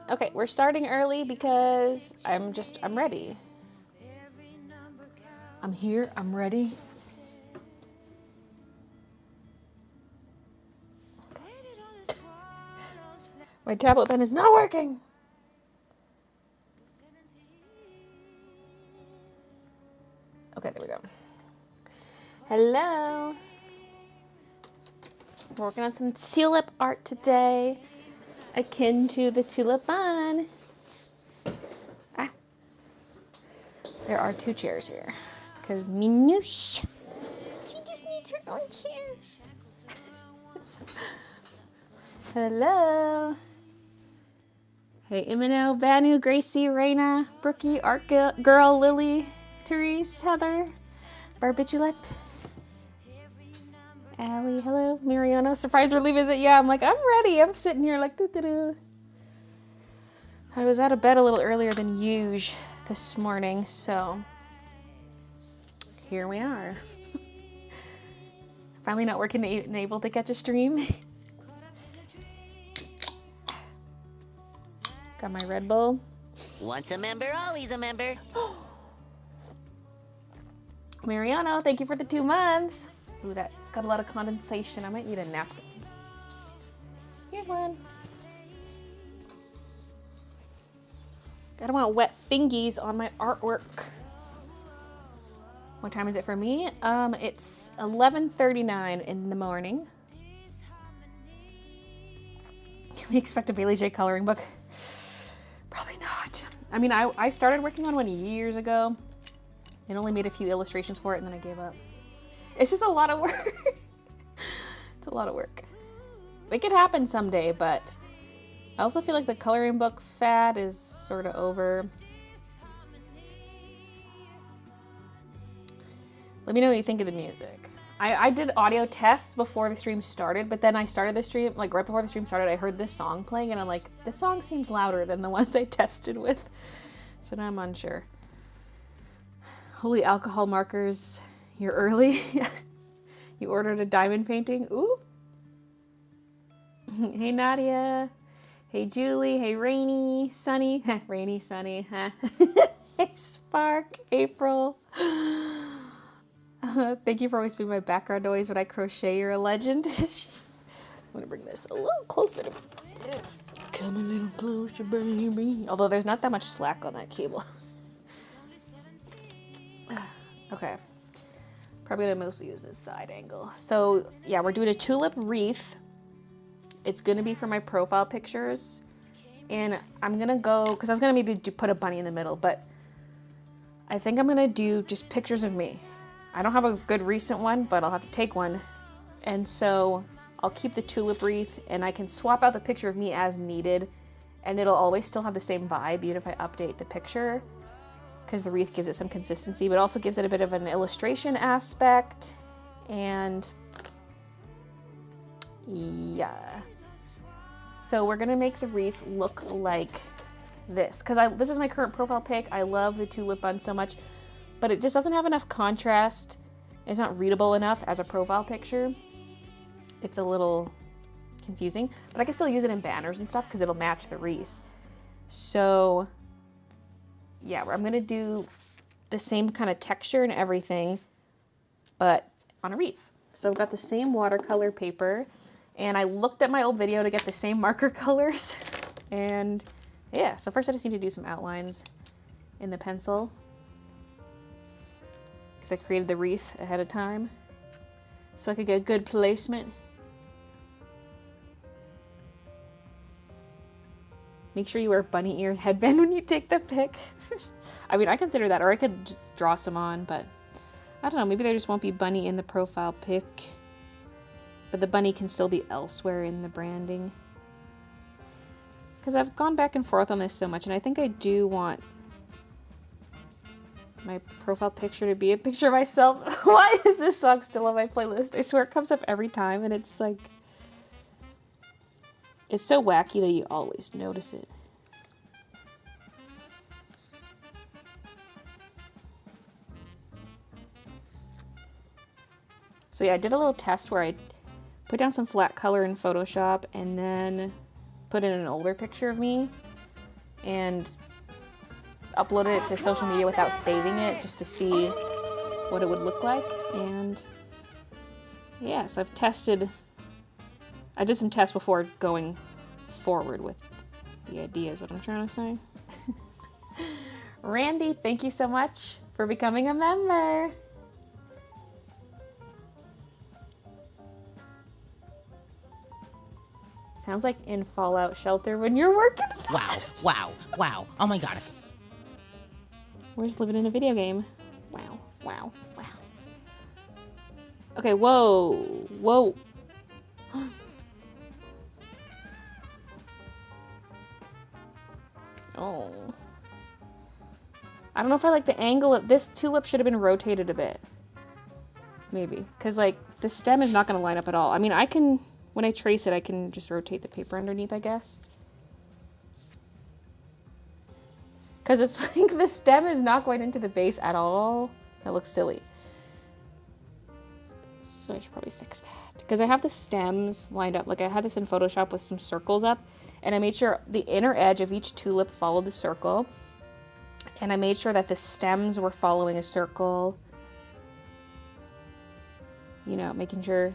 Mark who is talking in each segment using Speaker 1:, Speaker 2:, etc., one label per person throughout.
Speaker 1: Okay, we're starting early because I'm ready. I'm here, I'm ready. My tablet pen is not working. Okay, there we go. Hello. We're working on some tulip art today, akin to the tulip bun. Ah. There are 2 chairs here, because Minouche, she just needs her own chair. Hello. Hey, Imano, Banu, Gracie, Raina, Brookie, Art Girl, Lily, Therese, Heather, Barbitulette, Allie, hello, Mariano, surprise early visit. Yeah, I'm like, I'm ready. I'm sitting here like, doo-doo-doo. I was out of bed a little earlier than usual this morning, so here we are. Finally not working and able to catch a stream. Got my Red Bull.
Speaker 2: Once a member, always a member.
Speaker 1: Mariano, thank you for the 2 months. Ooh, that's got a lot of condensation. I might need a napkin. Here's one. I don't want wet fingies on my artwork. What time is it for me? It's 11:39 in the morning. Can we expect a Baylee J coloring book? Probably not. I mean, I started working on one years ago and only made a few illustrations for it, and then I gave up. It's just a lot of work. It's a lot of work. It could happen someday, but I also feel like the coloring book fad is sort of over. Let me know what you think of the music. I did audio tests before the stream started, but then I started the stream, like right before the stream started, I heard this song playing and I'm like, this song seems louder than the ones I tested with. So now I'm unsure. Holy alcohol markers, you're early. You ordered a diamond painting, ooh. Hey Nadia, hey Julie, hey Rainy, Sunny, Rainy, Sunny, huh? Hey Spark, April. Thank you for always being my background noise when I crochet. You're a legend. I'm gonna bring this a little closer to me. Come a little closer, baby. Although there's not that much slack on that cable. Okay. Probably gonna mostly use this side angle. So yeah, we're doing a tulip wreath. It's gonna be for my profile pictures. And I'm gonna go, because I was gonna maybe put a bunny in the middle, but I think I'm gonna do just pictures of me. I don't have a good recent one, but I'll have to take one. And so I'll keep the tulip wreath and I can swap out the picture of me as needed. And it'll always still have the same vibe, even if I update the picture, because the wreath gives it some consistency, but also gives it a bit of an illustration aspect. And yeah. So we're gonna make the wreath look like this, because this is my current profile pic. I love the tulip bun so much, but it just doesn't have enough contrast. It's not readable enough as a profile picture. It's a little confusing, but I can still use it in banners and stuff because it'll match the wreath. So yeah, I'm gonna do the same kind of texture and everything, but on a wreath. So I've got the same watercolor paper, and I looked at my old video to get the same marker colors. And yeah, so first I just need to do some outlines in the pencil, because I created the wreath ahead of time so I could get good placement. Make sure you wear bunny ear headband when you take the pic. I mean, I consider that, or I could just draw some on, but I don't know, maybe there just won't be bunny in the profile pic, but the bunny can still be elsewhere in the branding. Because I've gone back and forth on this so much, and I think I do want my profile picture to be a picture of myself. Why is this song still on my playlist? I swear it comes up every time, and it's like, it's so wacky that you always notice it. So yeah, I did a little test where I put down some flat color in Photoshop and then put in an older picture of me and uploaded it to social media without saving it just to see what it would look like. And yeah, so I did some tests before going forward with the idea is what I'm trying to say. Randy, thank you so much for becoming a member. Sounds like in Fallout Shelter when you're working.
Speaker 3: Wow, wow, wow. Oh my god.
Speaker 1: We're just living in a video game. Wow, wow, wow. Okay, whoa, whoa. Oh. I don't know if I like the angle of this tulip. Should have been rotated a bit. Maybe. Because, like, the stem is not going to line up at all. I mean, I can, when I trace it, I can just rotate the paper underneath, I guess. Because it's like the stem is not going into the base at all. That looks silly. So I should probably fix that. Because I have the stems lined up. Like, I had this in Photoshop with some circles up. And I made sure the inner edge of each tulip followed the circle. And I made sure that the stems were following a circle. You know, making sure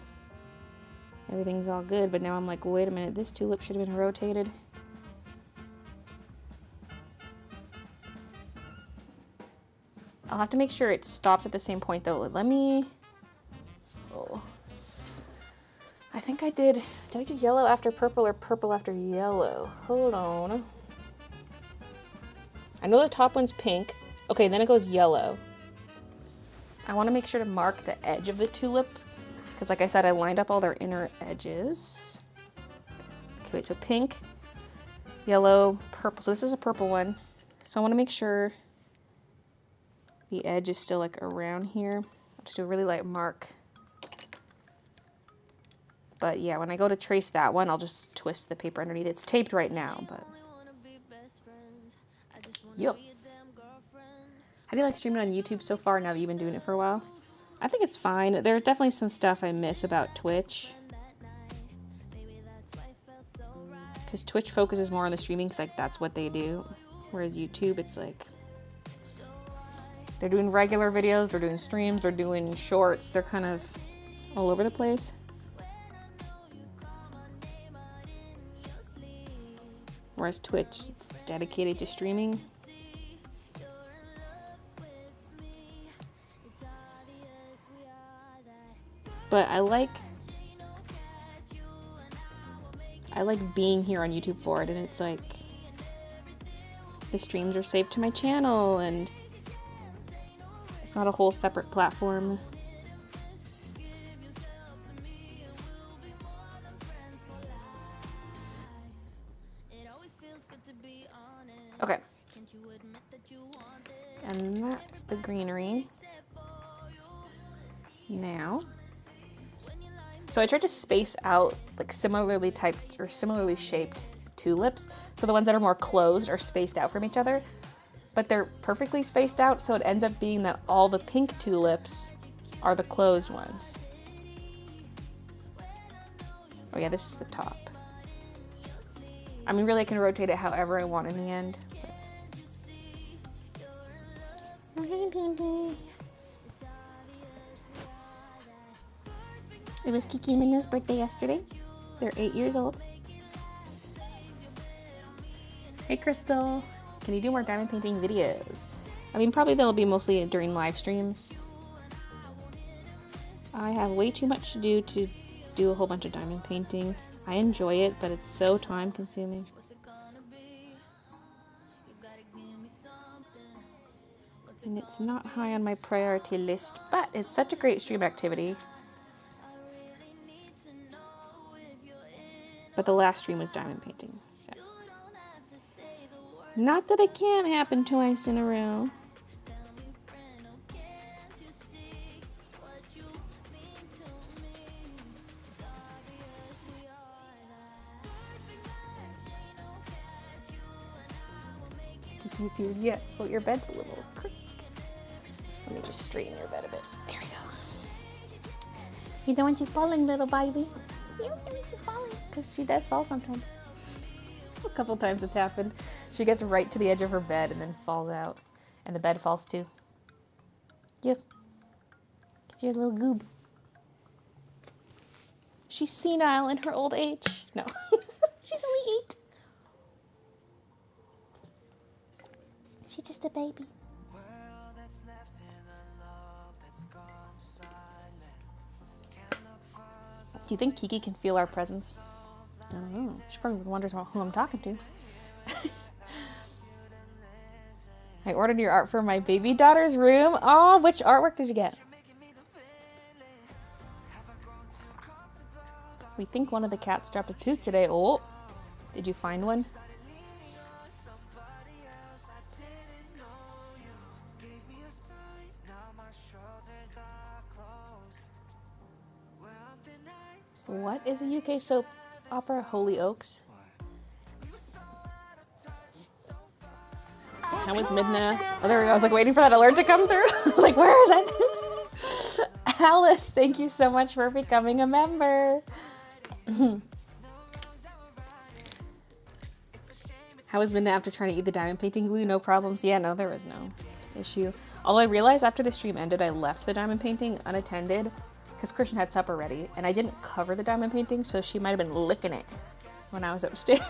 Speaker 1: everything's all good. But now I'm like, wait a minute, this tulip should have been rotated. I'll have to make sure it stops at the same point though. Let me, oh. I think I did I do yellow after purple or purple after yellow? Hold on. I know the top one's pink. Okay, then it goes yellow. I want to make sure to mark the edge of the tulip because like I said, I lined up all their inner edges. Okay, wait, so pink, yellow, purple. So this is a purple one. So I want to make sure the edge is still like around here. I'll just do a really light mark. But yeah, when I go to trace that one, I'll just twist the paper underneath. It's taped right now, but. Yup. How do you like streaming on YouTube so far now that you've been doing it for a while? I think it's fine. There's definitely some stuff I miss about Twitch. Because Twitch focuses more on the streaming because like that's what they do. Whereas YouTube, it's like they're doing regular videos, they're doing streams, they're doing shorts. They're kind of all over the place. Whereas Twitch, it's dedicated to streaming. But I like being here on YouTube for it, and it's like the streams are saved to my channel and it's not a whole separate platform. Okay. And that's the greenery. Now, so I tried to space out like similarly typed or similarly shaped tulips. So the ones that are more closed are spaced out from each other, but they're perfectly spaced out. So it ends up being that all the pink tulips are the closed ones. Oh yeah, this is the top. I mean, really I can rotate it however I want in the end. It was Kiki and Mina's birthday yesterday. They're 8 years old. Hey Crystal, can you do more diamond painting videos? I mean, probably they'll be mostly during live streams. I have way too much to do a whole bunch of diamond painting. I enjoy it, but it's so time consuming. And it's not high on my priority list, but it's such a great stream activity. But the last stream was diamond painting, so. Not that it can't happen twice in a row. If you, yeah, well, your bed's a little crooked. Let me just straighten your bed a bit. There we go. You don't want you falling, little baby. You don't want you falling, because she does fall sometimes. A couple times it's happened. She gets right to the edge of her bed and then falls out. And the bed falls too. Yep. It's your little goob. She's senile in her old age. No. She's only 8. She's just a baby. Do you think Kiki can feel our presence? I don't know. She probably wonders who I'm talking to. I ordered your art for my baby daughter's room. Oh, which artwork did you get? We think one of the cats dropped a tooth today. Oh, did you find one? What is a UK soap opera? Holy Oaks. How was Midna? Oh, there we go. I was like waiting for that alert to come through. I was like, where is it? Alice, thank you so much for becoming a member. How was Midna after trying to eat the diamond painting glue? No problems? Yeah, no, there was no issue. Although I realized after the stream ended, I left the diamond painting unattended because Christian had supper ready, and I didn't cover the diamond painting, so she might have been licking it when I was upstairs.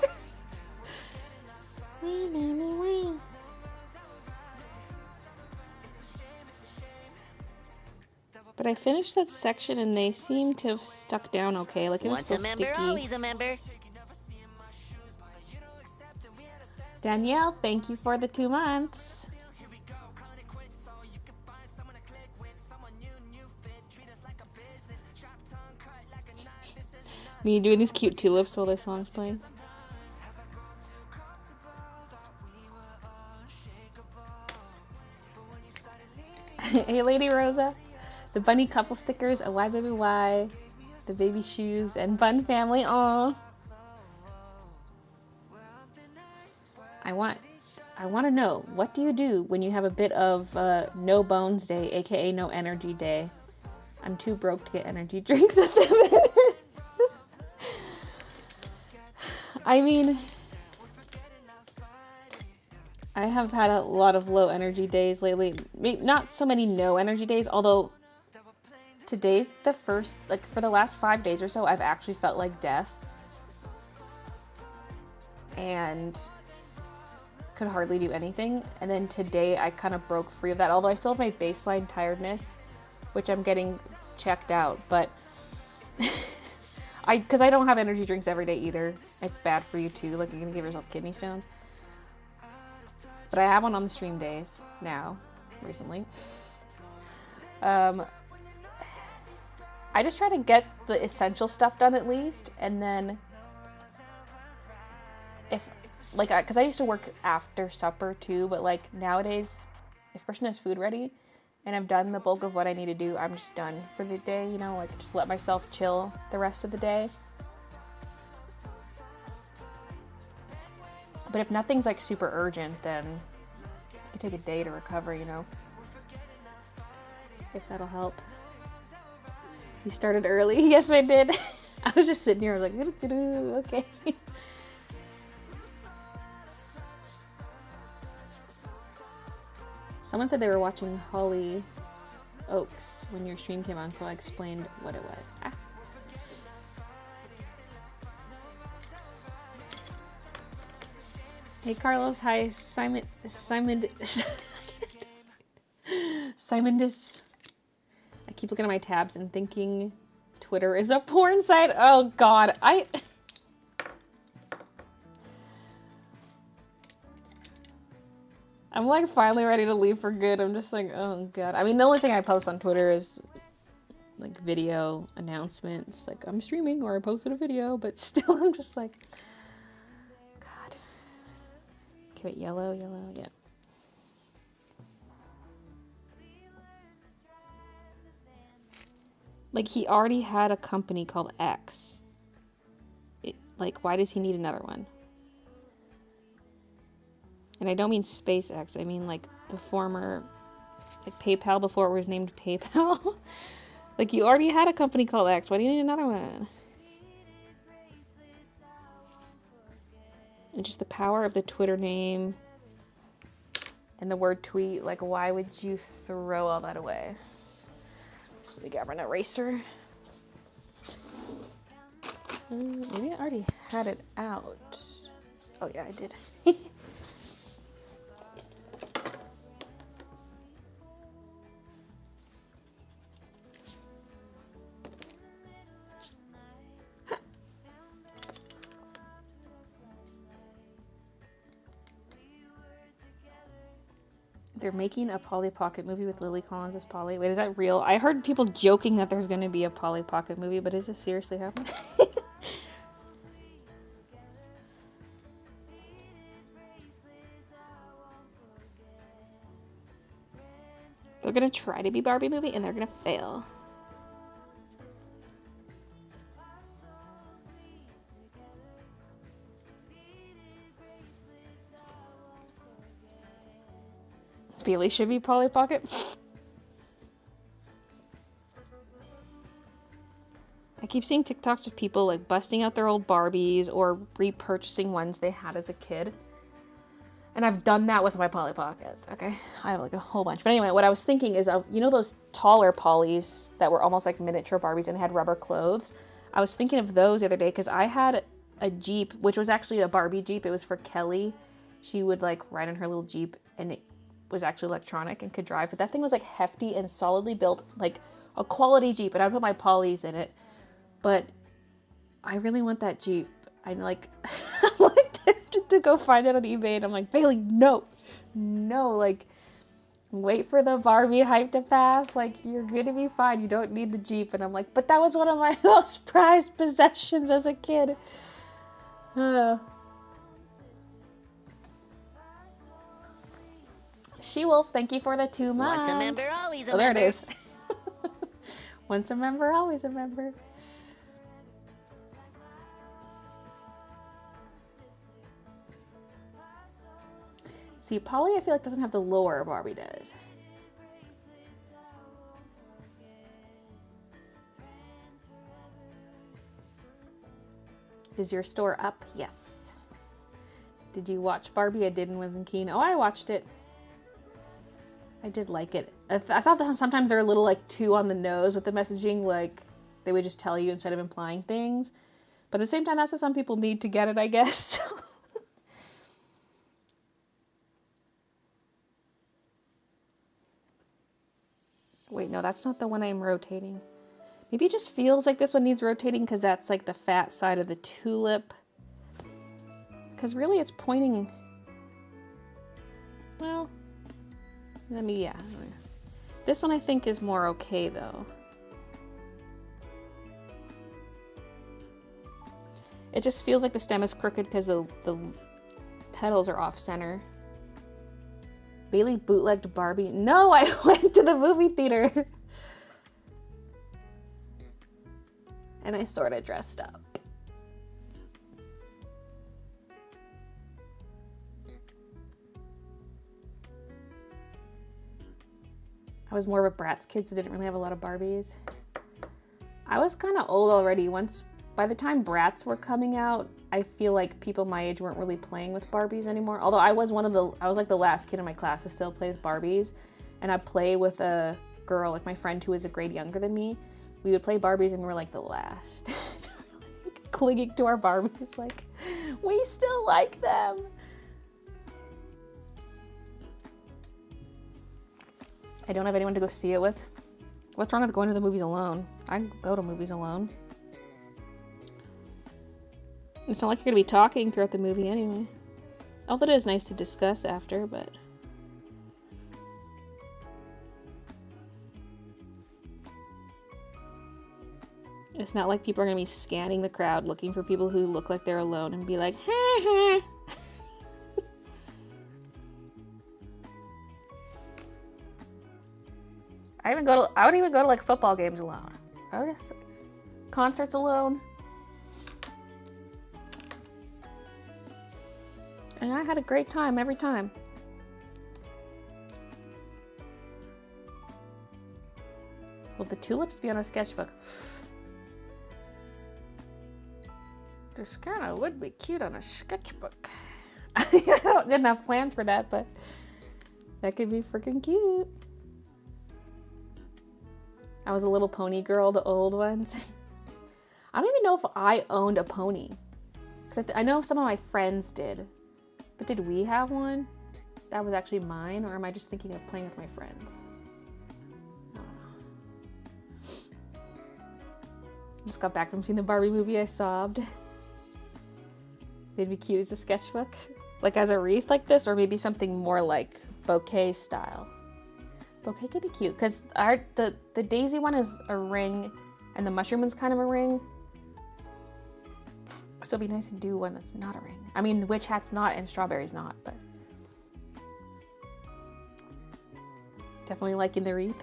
Speaker 1: But I finished that section and they seem to have stuck down okay. Like it was
Speaker 2: Once
Speaker 1: still
Speaker 2: a member,
Speaker 1: sticky.
Speaker 2: always a member.
Speaker 1: Danielle, thank you for the 2 months. Me doing these cute tulips while this song's playing. Hey, Lady Rosa. The bunny couple stickers, a Y baby Y, the baby shoes, and Bun family. Aww. I want to know, what do you do when you have a bit of no bones day, aka no energy day? I'm too broke to get energy drinks at the minute. I mean, I have had a lot of low energy days lately. Maybe not so many no energy days, although today's the first, like for the last 5 days or so, I've actually felt like death. And could hardly do anything. And then today I kind of broke free of that, although I still have my baseline tiredness, which I'm getting checked out. But because I don't have energy drinks every day either. It's bad for you too. Like, you're gonna give yourself kidney stones. But I have one on the stream days now, recently. I just try to get the essential stuff done at least, and then if, like, because I used to work after supper too, but like nowadays, if Christian has food ready and I've done the bulk of what I need to do, I'm just done for the day, you know, like just let myself chill the rest of the day. But if nothing's like super urgent, then you can take a day to recover, you know, if that'll help. You started early? Yes, I did. I was just sitting here, I was like, okay. Someone said they were watching Holly Oaks when your stream came on, so I explained what it was. Ah. Hey Carlos, hi Simondus. I keep looking at my tabs and thinking Twitter is a porn site. Oh God, I'm like finally ready to leave for good. I'm just like, oh God. I mean, the only thing I post on Twitter is like video announcements. Like I'm streaming or I posted a video, but still I'm just like, God. Okay, wait, yellow, yeah. Like he already had a company called X. Like, why does he need another one? And I don't mean SpaceX, I mean like the former, like PayPal before it was named PayPal. Like you already had a company called X, why do you need another one? And just the power of the Twitter name and the word tweet. Like, why would you throw all that away? Just let me grab an eraser. Maybe I already had it out. Oh yeah, I did. They're making a Polly Pocket movie with Lily Collins as Polly. Wait, is that real? I heard people joking that there's going to be a Polly Pocket movie, but is this seriously happening? They're going to try to be Barbie movie and they're going to fail. Baylee should be Polly Pocket. I keep seeing TikToks of people like busting out their old Barbies or repurchasing ones they had as a kid. And I've done that with my Polly Pockets, okay? I have like a whole bunch. But anyway, what I was thinking is of, you know those taller Pollys that were almost like miniature Barbies and they had rubber clothes? I was thinking of those the other day because I had a Jeep, which was actually a Barbie Jeep. It was for Kelly. She would like ride in her little Jeep and it was actually electronic and could drive. But that thing was like hefty and solidly built, like a quality Jeep. And I'd put my Pollys in it. But I really want that Jeep. I'm like, I'm like tempted to go find it on eBay, and I'm like, Baylee, no, like, wait for the Barbie hype to pass. Like, you're gonna be fine. You don't need the Jeep. And I'm like, but that was one of my most prized possessions as a kid. She-Wolf, thank you for the 2 months.
Speaker 2: Once a member, always a
Speaker 1: member. Oh, there it
Speaker 2: member.
Speaker 1: is. Once a member, always a member. See, Polly, I feel like doesn't have the lore Barbie does. Is your store up? Yes. Did you watch Barbie? I did and wasn't keen. Oh, I watched it. I did like it. I thought that sometimes they're a little like too on the nose with the messaging, like they would just tell you instead of implying things. But at the same time, that's what some people need to get it, I guess. Wait, no, that's not the one I'm rotating. Maybe it just feels like this one needs rotating because that's like the fat side of the Tulip. Because really it's pointing... Well, yeah. This one I think is more okay though. It just feels like the stem is crooked because the petals are off center. Baylee bootlegged Barbie. No, I went to the movie theater. And I sort of dressed up. I was more of a Bratz kid, so didn't really have a lot of Barbies. I was kind of old already. By the time Bratz were coming out, I feel like people my age weren't really playing with Barbies anymore. Although I was like the last kid in my class to still play with Barbies. And I'd play with a girl, like my friend who was a grade younger than me. We would play Barbies and we were like the last. Clinging to our Barbies, like, we still like them. I don't have anyone to go see it with. What's wrong with going to the movies alone? I go to movies alone. It's not like you're gonna be talking throughout the movie anyway. Although it is nice to discuss after, but... It's not like people are gonna be scanning the crowd looking for people who look like they're alone and be like, ha ha. I would even go to like football games alone. I would just, concerts alone. And I had a great time every time. Will the tulips be on a sketchbook? This kind of would be cute on a sketchbook. I didn't have plans for that, but that could be freaking cute. I was a little pony girl, the old ones. I don't even know if I owned a pony. Because I know some of my friends did. But did we have one? That was actually mine, or am I just thinking of playing with my friends? I don't know. Just got back from seeing the Barbie movie, I sobbed. They'd be cute as a sketchbook. Like as a wreath like this, or maybe something more like bouquet style. Bouquet could be cute, because the daisy one is a ring, and the mushroom one's kind of a ring. So it'd be nice to do one that's not a ring. I mean, the witch hat's not, and strawberry's not, but definitely liking the wreath.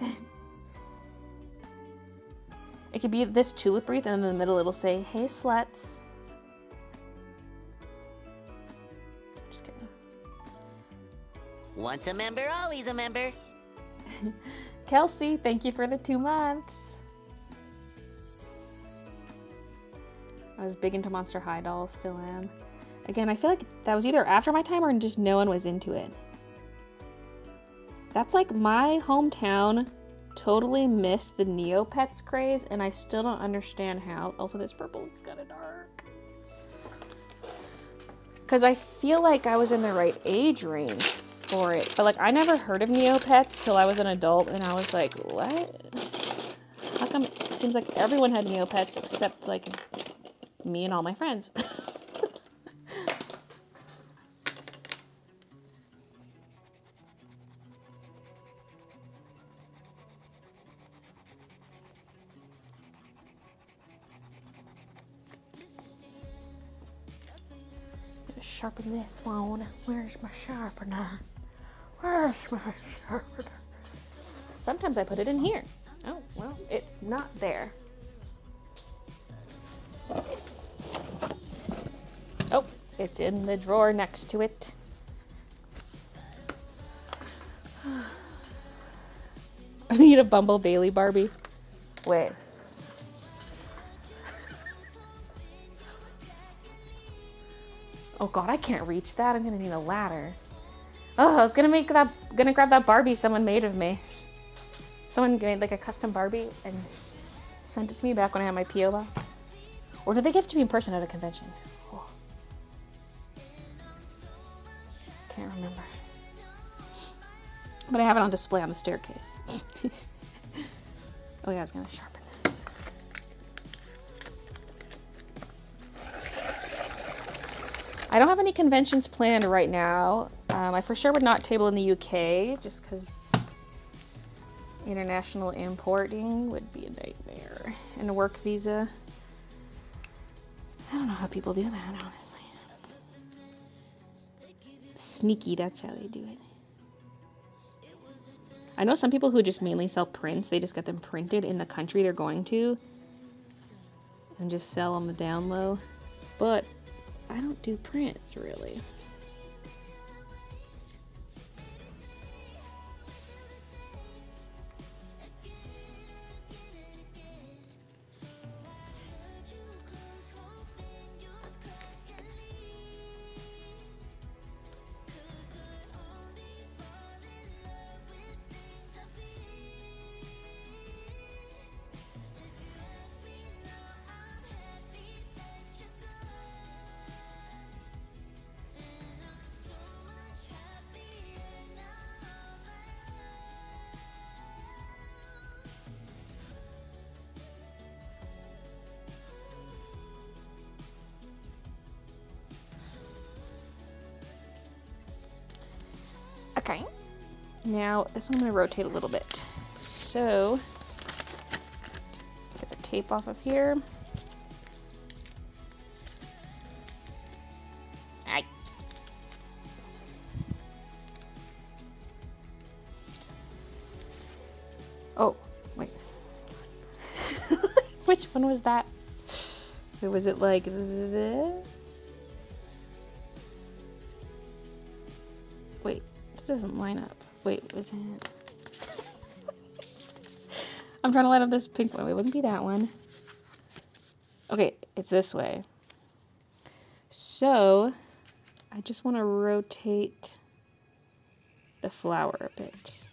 Speaker 1: It could be this tulip wreath, and in the middle it'll say, "Hey sluts." Just kidding.
Speaker 2: Once a member, always a member.
Speaker 1: Kelsey, thank you for the 2 months. I was big into Monster High dolls, still am. Again, I feel like that was either after my time or just no one was into it. That's like my hometown totally missed the Neopets craze, and I still don't understand how. Also, this purple is kind of dark. Because I feel like I was in the right age range for it. But like, I never heard of Neopets till I was an adult, and I was like, what? How come it seems like everyone had Neopets except like me and all my friends? Sharpen this one. Where's my sharpener? Where's my sharpener? Sometimes I put it in here. Oh, well, it's not there. Oh, it's in the drawer next to it. I need a Bumble Baylee Barbie. Wait. Oh god, I can't reach that. I'm gonna need a ladder. Oh, I was gonna grab that Barbie someone made of me. Someone made like a custom Barbie and sent it to me back when I had my P.O. box. Or did they give it to me in person at a convention? Oh. Can't remember. But I have it on display on the staircase. Oh yeah, I was gonna sharpen this. I don't have any conventions planned right now. I for sure would not table in the UK, just because international importing would be a nightmare. And a work visa. I don't know how people do that, honestly. Sneaky, that's how they do it. I know some people who just mainly sell prints. They just get them printed in the country they're going to and just sell on the down low. But I don't do prints, really. Okay, now this one I'm going to rotate a little bit. So, get the tape off of here. Aye. Oh, wait. Which one was that? Was it like this? Wait. Doesn't line up. Wait, was it? I'm trying to light up this pink one. It wouldn't be that one. Okay, it's this way. So I just want to rotate the flower a bit.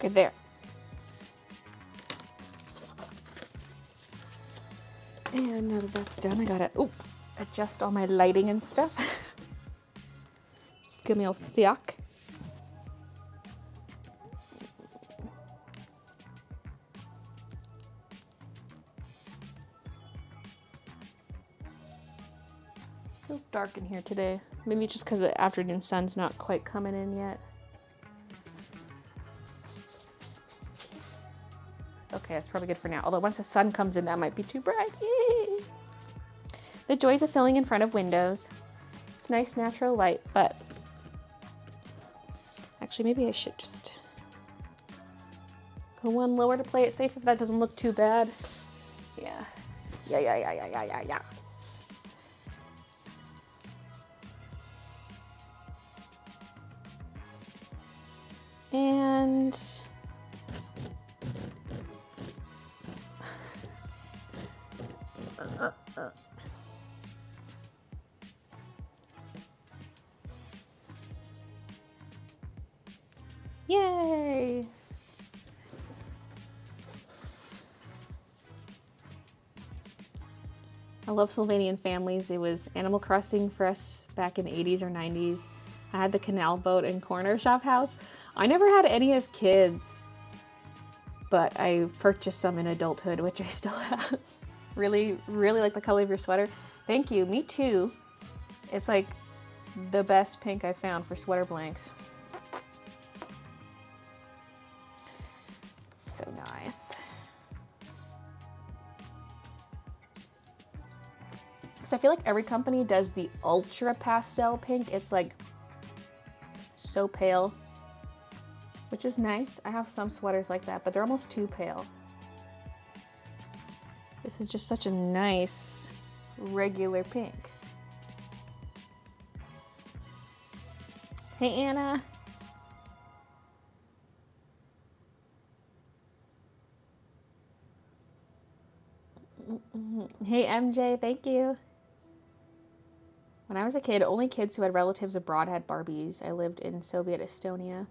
Speaker 1: Okay, there. And now that that's done, I gotta adjust all my lighting and stuff. Just give me a sec. Feels dark in here today. Maybe just because the afternoon sun's not quite coming in yet. Okay, that's probably good for now. Although once the sun comes in, that might be too bright. The joys of filling in front of windows. It's nice natural light, but actually maybe I should just go one lower to play it safe if that doesn't look too bad. Yeah. Yeah. And yay! I love Sylvanian families. It was Animal Crossing for us back in the 80s or 90s. I had the canal boat and corner shop house. I never had any as kids, but I purchased some in adulthood, which I still have. Really like the color of your sweater. Thank you, me too. It's like the best pink I found for sweater blanks. So nice. So I feel like every company does the ultra pastel pink. It's like so pale, which is nice. I have some sweaters like that, but they're almost too pale. This is just such a nice regular pink. Hey, Anna. Hey, MJ, thank you. When I was a kid, only kids who had relatives abroad had Barbies. I lived in Soviet Estonia.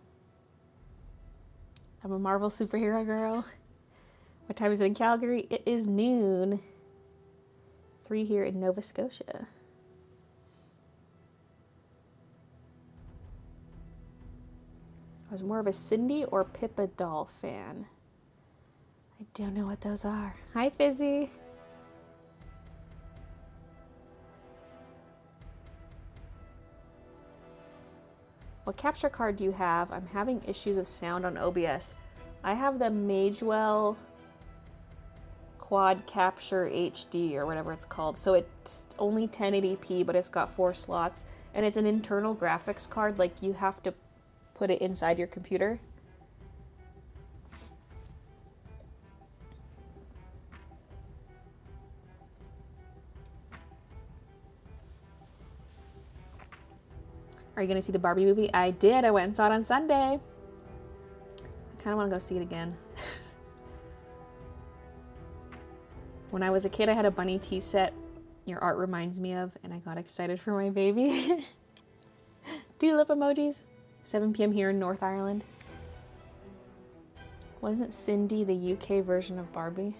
Speaker 1: I'm a Marvel superhero girl. What time is it in Calgary? It is noon. 3 here in Nova Scotia. I was more of a Cindy or Pippa doll fan. I don't know what those are. Hi, Fizzy. What capture card do you have? I'm having issues with sound on OBS. I have the Magewell Quad Capture HD or whatever it's called. So it's only 1080p, but it's got 4 slots. And it's an internal graphics card, like you have to put it inside your computer. Are you gonna see the Barbie movie? I did. I went and saw it on Sunday. I kind of want to go see it again. When I was a kid, I had a bunny tea set your art reminds me of, and I got excited for my baby. Tulip emojis. 7 p.m. here in North Ireland. Wasn't Cindy the UK version of Barbie?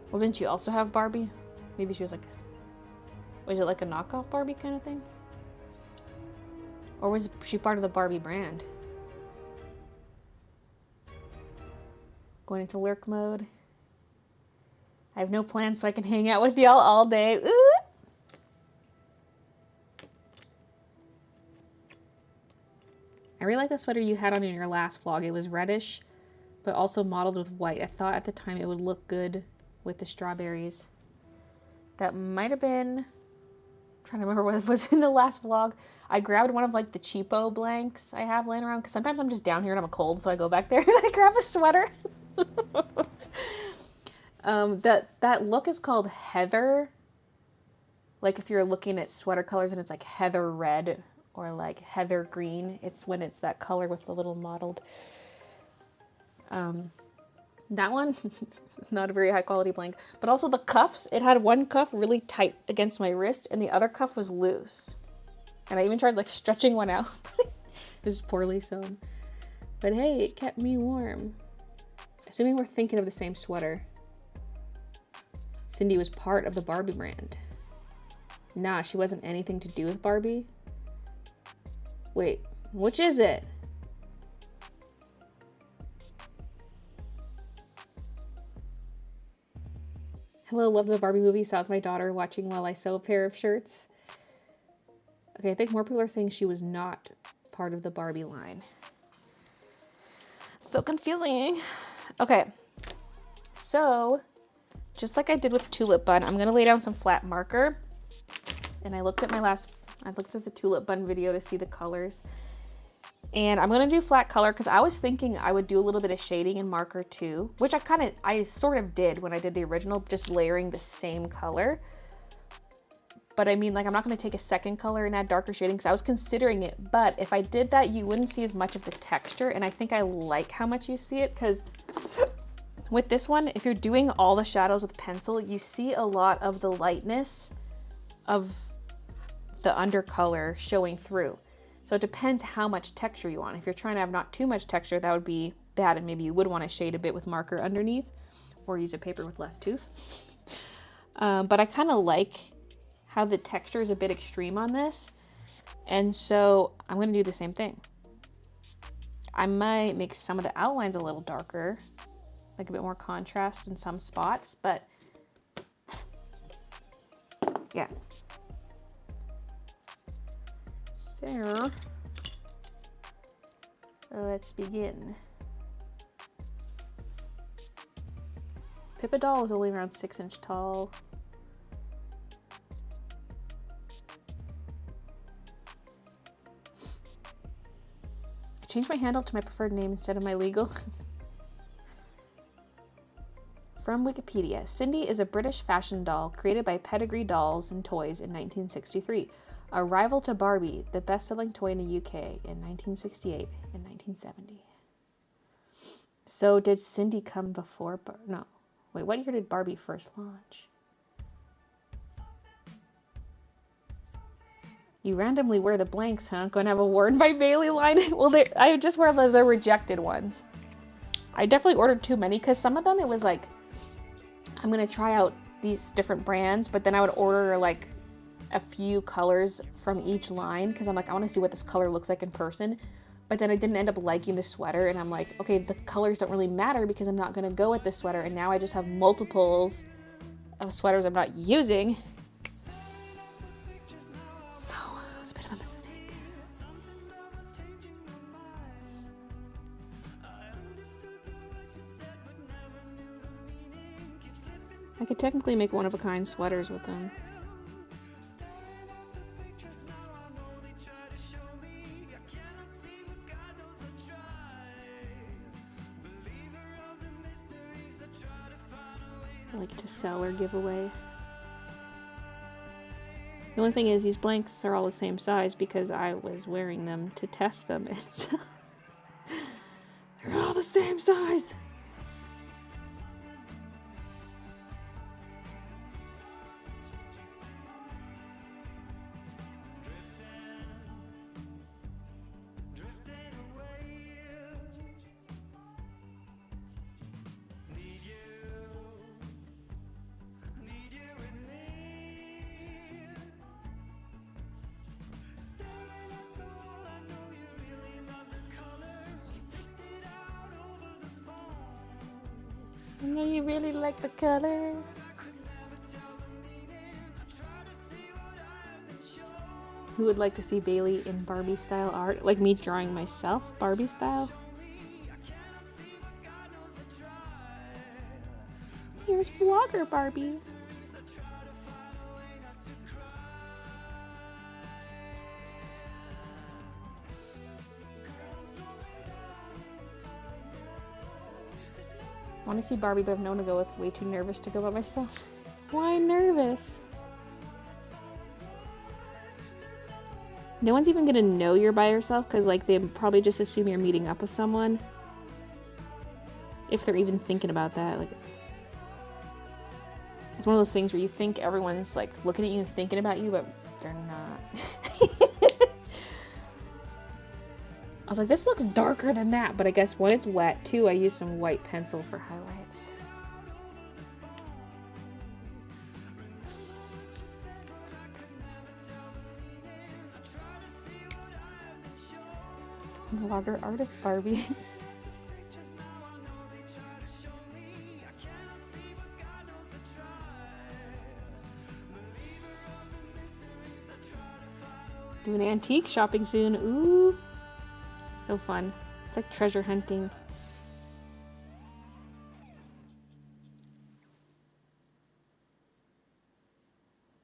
Speaker 1: Well, didn't you also have Barbie? Maybe she was like... Was it like a knockoff Barbie kind of thing? Or was she part of the Barbie brand? Going into lurk mode. I have no plans so I can hang out with y'all all day. Ooh! I really like the sweater you had on in your last vlog. It was reddish, but also mottled with white. I thought at the time it would look good with the strawberries. That might have been, I'm trying to remember what it was in the last vlog. I grabbed one of like the cheapo blanks I have laying around because sometimes I'm just down here and I'm cold, so I go back there and I grab a sweater. That look is called heather. Like if you're looking at sweater colors and it's like heather red or like heather green, it's when it's that color with the little mottled. That one, not a very high quality blank, but also the cuffs. It had one cuff really tight against my wrist and the other cuff was loose. And I even tried like stretching one out. It was poorly sewn. But hey, it kept me warm. Assuming we're thinking of the same sweater. Cindy was part of the Barbie brand. Nah, she wasn't anything to do with Barbie. Wait, which is it? Hello, love the Barbie movie. Saw with my daughter watching while I sew a pair of shirts. Okay, I think more people are saying she was not part of the Barbie line. So confusing. Okay, so just like I did with Tulip Bun, I'm gonna lay down some flat marker. And I looked at the Tulip Bun video to see the colors. And I'm gonna do flat color because I was thinking I would do a little bit of shading in marker too, which I sort of did when I did the original, just layering the same color. But I mean, like, I'm not gonna take a second color and add darker shading because I was considering it. But if I did that, you wouldn't see as much of the texture. And I think I like how much you see it because with this one, if you're doing all the shadows with pencil, you see a lot of the lightness of the undercolor showing through. So it depends how much texture you want. If you're trying to have not too much texture, that would be bad, and maybe you would want to shade a bit with marker underneath or use a paper with less tooth. But I kind of like how the texture is a bit extreme on this, and so I'm going to do the same thing. I might make some of the outlines a little darker, like a bit more contrast in some spots, but yeah. So, let's begin. Pippa doll is only around 6 inches tall. I changed my handle to my preferred name instead of my legal. From Wikipedia, Cindy is a British fashion doll created by Pedigree Dolls and Toys in 1963. A rival to Barbie, the best-selling toy in the UK in 1968 and 1970. So did Cindy come before no. Wait, what year did Barbie first launch? You randomly wear the blanks, huh? Gonna have a Worn by Baylee line? Well, I just wear the rejected ones. I definitely ordered too many because some of them it was like, I'm gonna try out these different brands, but then I would order like a few colors from each line because I'm like, I want to see what this color looks like in person. But then I didn't end up liking the sweater, and I'm like, okay, the colors don't really matter because I'm not going to go with this sweater, and now I just have multiples of sweaters I'm not using. So it was a bit of a mistake. I could technically make one-of-a-kind sweaters with them. Like to sell or give away. The only thing is these blanks are all the same size because I was wearing them to test them. They're all the same size. I know you really like the color. Who would like to see Baylee in Barbie style art? Like me drawing myself Barbie style? Here's vlogger Barbie. I want to see Barbie, but I've known to go with. Way too nervous to go by myself. Why nervous? No one's even gonna know you're by yourself because like they probably just assume you're meeting up with someone. If they're even thinking about that, like it's one of those things where you think everyone's like looking at you and thinking about you, but they're not. I was like, this looks darker than that, but I guess when it's wet too, I use some white pencil for highlights. Vlogger artist Barbie. Doing antique shopping soon. Ooh. So fun. It's like treasure hunting.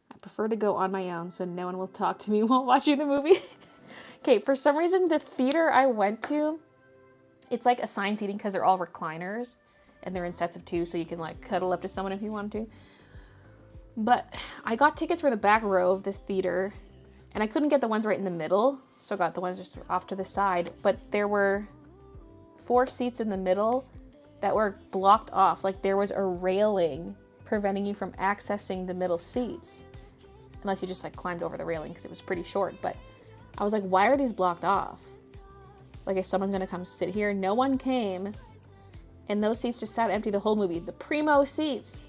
Speaker 1: I prefer to go on my own so no one will talk to me while watching the movie. Okay, for some reason, the theater I went to, it's like assigned seating because they're all recliners and they're in sets of 2, so you can like cuddle up to someone if you want to. But I got tickets for the back row of the theater and I couldn't get the ones right in the middle, so I got the ones just off to the side. But there were 4 seats in the middle that were blocked off. Like there was a railing preventing you from accessing the middle seats. Unless you just like climbed over the railing because it was pretty short, but I was like, why are these blocked off? Like, is someone gonna come sit here? No one came. And those seats just sat empty the whole movie. The primo seats.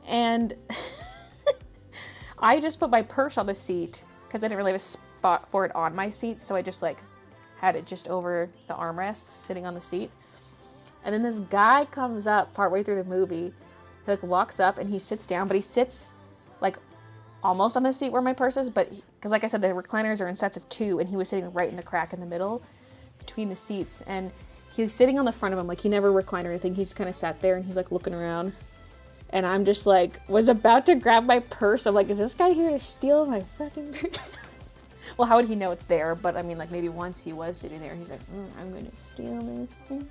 Speaker 1: And I just put my purse on the seat because I didn't really have a spot for it on my seat. So I just like had it just over the armrests sitting on the seat. And then this guy comes up partway through the movie. He like walks up and he sits down, but he sits like almost on the seat where my purse is, but because like I said, the recliners are in sets of 2 and he was sitting right in the crack in the middle between the seats, and he's sitting on the front of him. Like he never reclined or anything. He just kind of sat there and he's like looking around, and I'm just like was about to grab my purse. I'm like, is this guy here to steal my fucking purse? Well, how would he know it's there? But I mean, like maybe once he was sitting there, he's like, I'm going to steal this thing.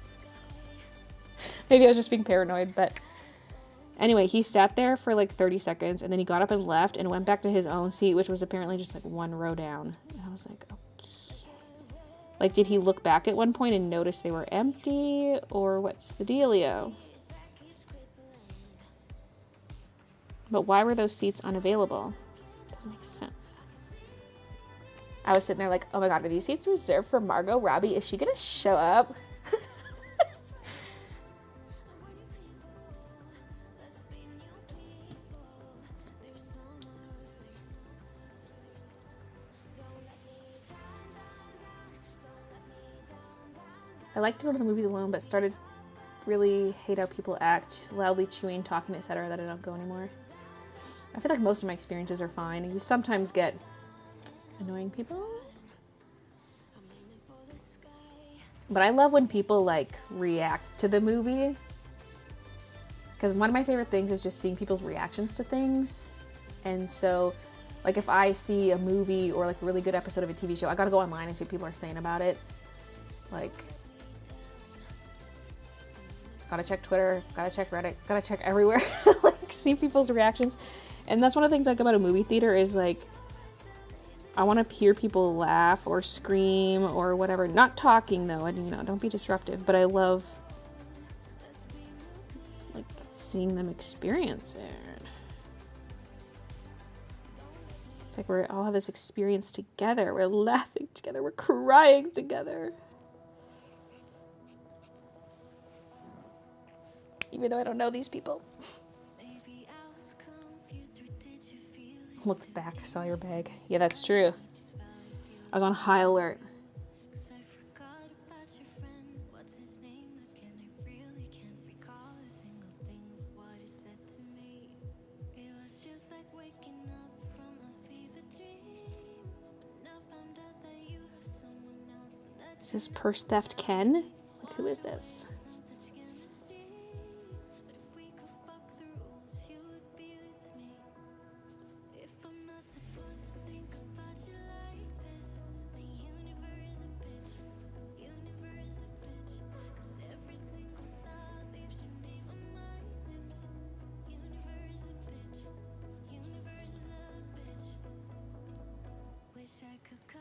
Speaker 1: Maybe I was just being paranoid, but anyway, he sat there for like 30 seconds and then he got up and left and went back to his own seat, which was apparently just like 1 row down. And I was like, okay. Like, did he look back at one point and notice they were empty, or what's the dealio? But why were those seats unavailable? Doesn't make sense. I was sitting there like, oh my god, are these seats reserved for Margot Robbie? Is she gonna show up? I like to go to the movies alone, but started really hate how people act, loudly chewing, talking, etc. that I don't go anymore. I feel like most of my experiences are fine. You sometimes get annoying people. But I love when people like react to the movie. Because one of my favorite things is just seeing people's reactions to things. And so like if I see a movie or like a really good episode of a TV show, I gotta go online and see what people are saying about it. Like, gotta check Twitter, gotta check Reddit, gotta check everywhere. Like, see people's reactions. And that's one of the things I like about a movie theater is like, I want to hear people laugh or scream or whatever. Not talking though, and you know, don't be disruptive. But I love like seeing them experience it. It's like we all have this experience together. We're laughing together. We're crying together. Even though I don't know these people. Looked back, saw your bag. Yeah, that's true. I was on high alert. Is this Purse Theft Ken? Like, who is this?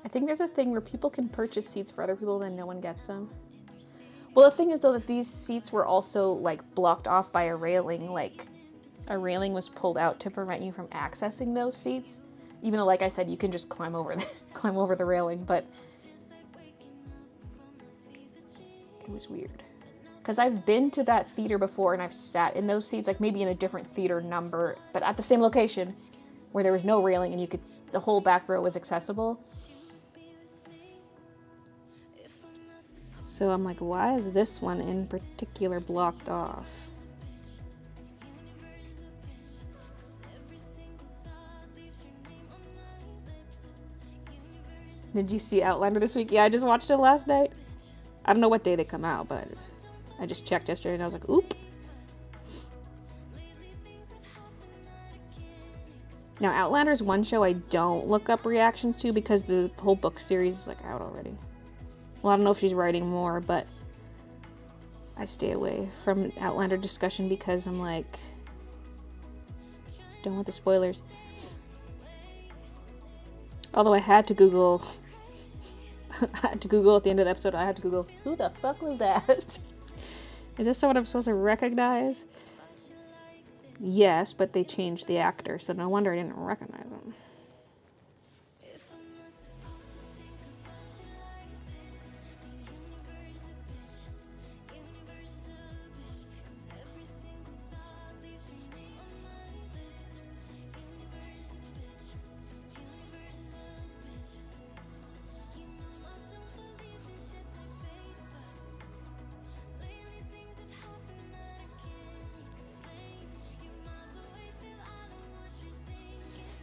Speaker 1: I think there's a thing where people can purchase seats for other people, then no one gets them. Well, the thing is, though, that these seats were also, like, blocked off by a railing. Like, a railing was pulled out to prevent you from accessing those seats. Even though, like I said, you can just climb over the railing, but it was weird. Because I've been to that theater before, and I've sat in those seats, like, maybe in a different theater number, but at the same location, where there was no railing, and the whole back row was accessible. So I'm like, why is this one in particular blocked off? Did you see Outlander this week? Yeah, I just watched it last night. I don't know what day they come out, but I just checked yesterday and I was like, oop. Now, Outlander is one show I don't look up reactions to because the whole book series is like out already. Well, I don't know if she's writing more, but I stay away from Outlander discussion because I'm like, don't want the spoilers. Although I had to Google, at the end of the episode, I had to Google, who the fuck was that? Is this someone I'm supposed to recognize? Yes, but they changed the actor, so no wonder I didn't recognize him.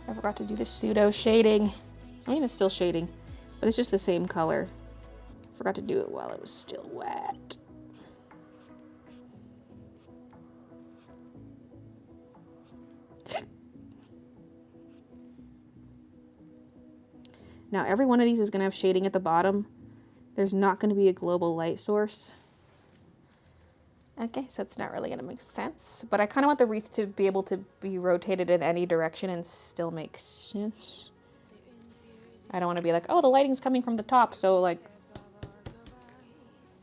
Speaker 1: I forgot to do the pseudo shading. I mean, it's still shading, but it's just the same color. Forgot to do it while it was still wet. Now, every one of these is going to have shading at the bottom. There's not going to be a global light source. Okay, so it's not really going to make sense. But I kind of want the wreath to be able to be rotated in any direction and still make sense. I don't want to be like, oh, the lighting's coming from the top, so, like,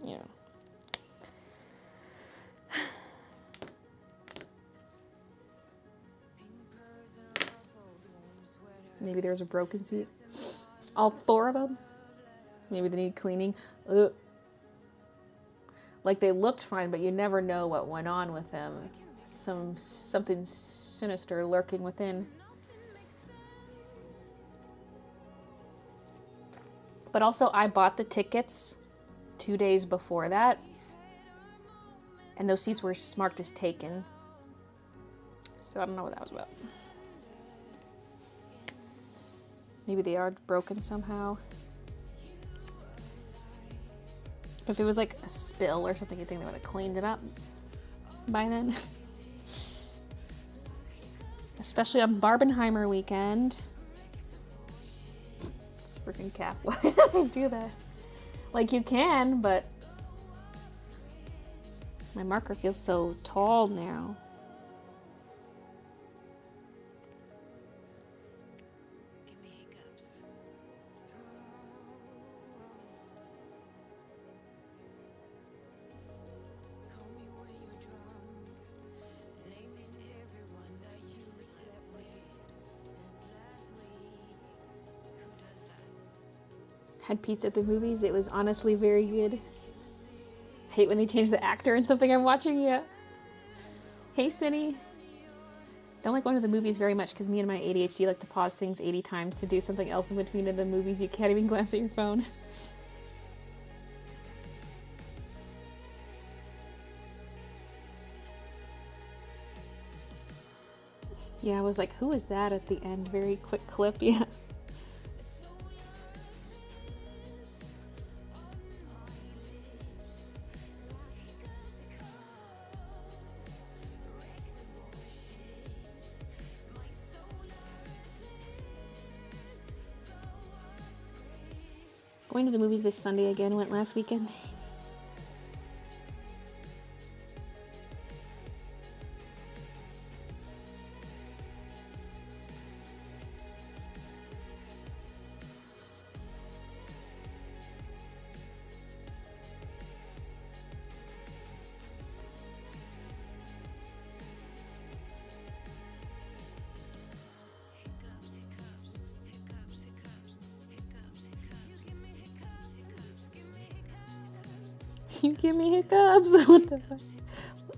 Speaker 1: you know. Maybe there's a broken seat. All 4 of them? Maybe they need cleaning. Ugh. Like, they looked fine, but you never know what went on with them. Something sinister lurking within. But also, I bought the tickets 2 days before that. And those seats were marked as taken. So I don't know what that was about. Maybe they are broken somehow. If it was like a spill or something, you'd think they would have cleaned it up by then. Especially on Barbenheimer weekend. This freaking cap. Why did I do that? Like, you can, but my marker feels so tall now. Had pizza at the movies. It was honestly very good. Hate when they change the actor in something I'm watching. Yeah. Hey, Cindy. Don't like going to the movies very much because me and my ADHD like to pause things 80 times to do something else in between the movies. You can't even glance at your phone. Yeah, I was like, who is that at the end? Very quick clip, yeah. Going to the movies this Sunday again. Went last weekend. You give me hiccups. What the fuck?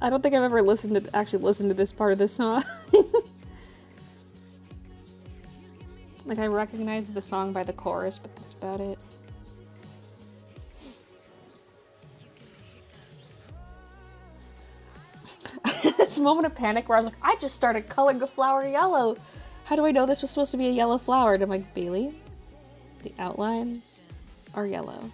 Speaker 1: I don't think I've ever actually listened to this part of the song. Like, I recognize the song by the chorus, but that's about it. This moment of panic where I was like, I just started coloring the flower yellow. How do I know this was supposed to be a yellow flower? And I'm like, Baylee, the outlines are yellow.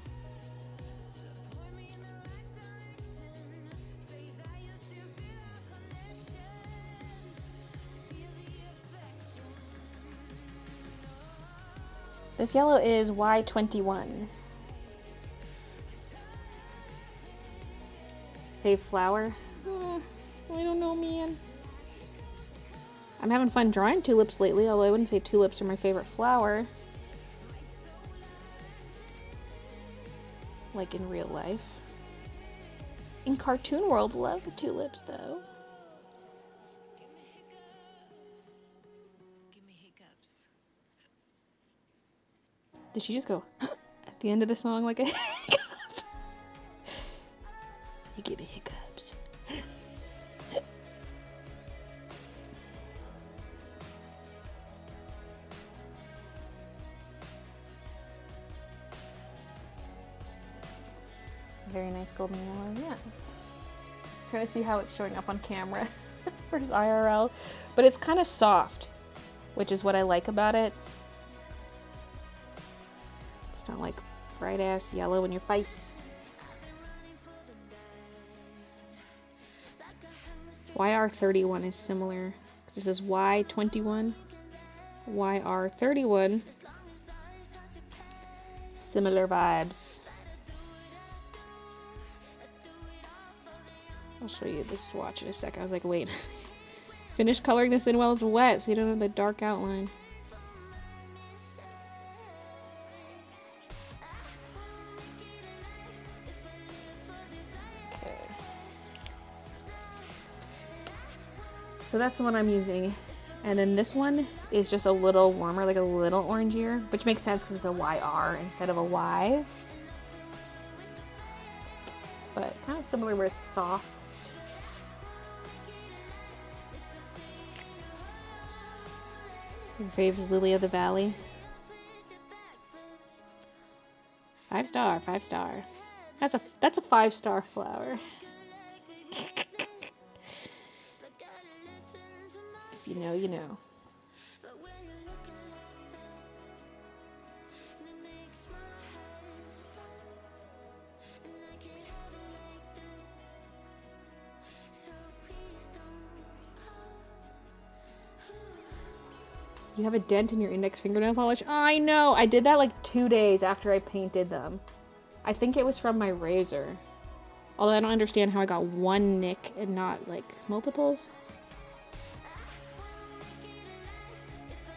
Speaker 1: This yellow is Y21. Fave flower? I don't know, man. I'm having fun drawing tulips lately, although I wouldn't say tulips are my favorite flower. Like in real life. In cartoon world, love the tulips though. Did she just go at the end of the song like a hiccup? You give me hiccups. It's a very nice golden yellow, yeah. Trying to see how it's showing up on camera versus IRL. But it's kind of soft, which is what I like about it. It's not like bright ass yellow in your face. YR31 is similar because this is Y21. YR31. Similar vibes. I'll show you the swatch in a sec. I was like, wait. Finish coloring this in while it's wet so you don't have the dark outline. So that's the one I'm using. And then this one is just a little warmer, like a little orangier, which makes sense because it's a YR instead of a Y. But kind of similar where it's soft. Your fave is Lily of the Valley. 5 star, 5 star. That's a 5-star flower. You know, you know. You have a dent in your index fingernail polish? I know! I did that like 2 days after I painted them. I think it was from my razor. Although I don't understand how I got one nick and not like multiples.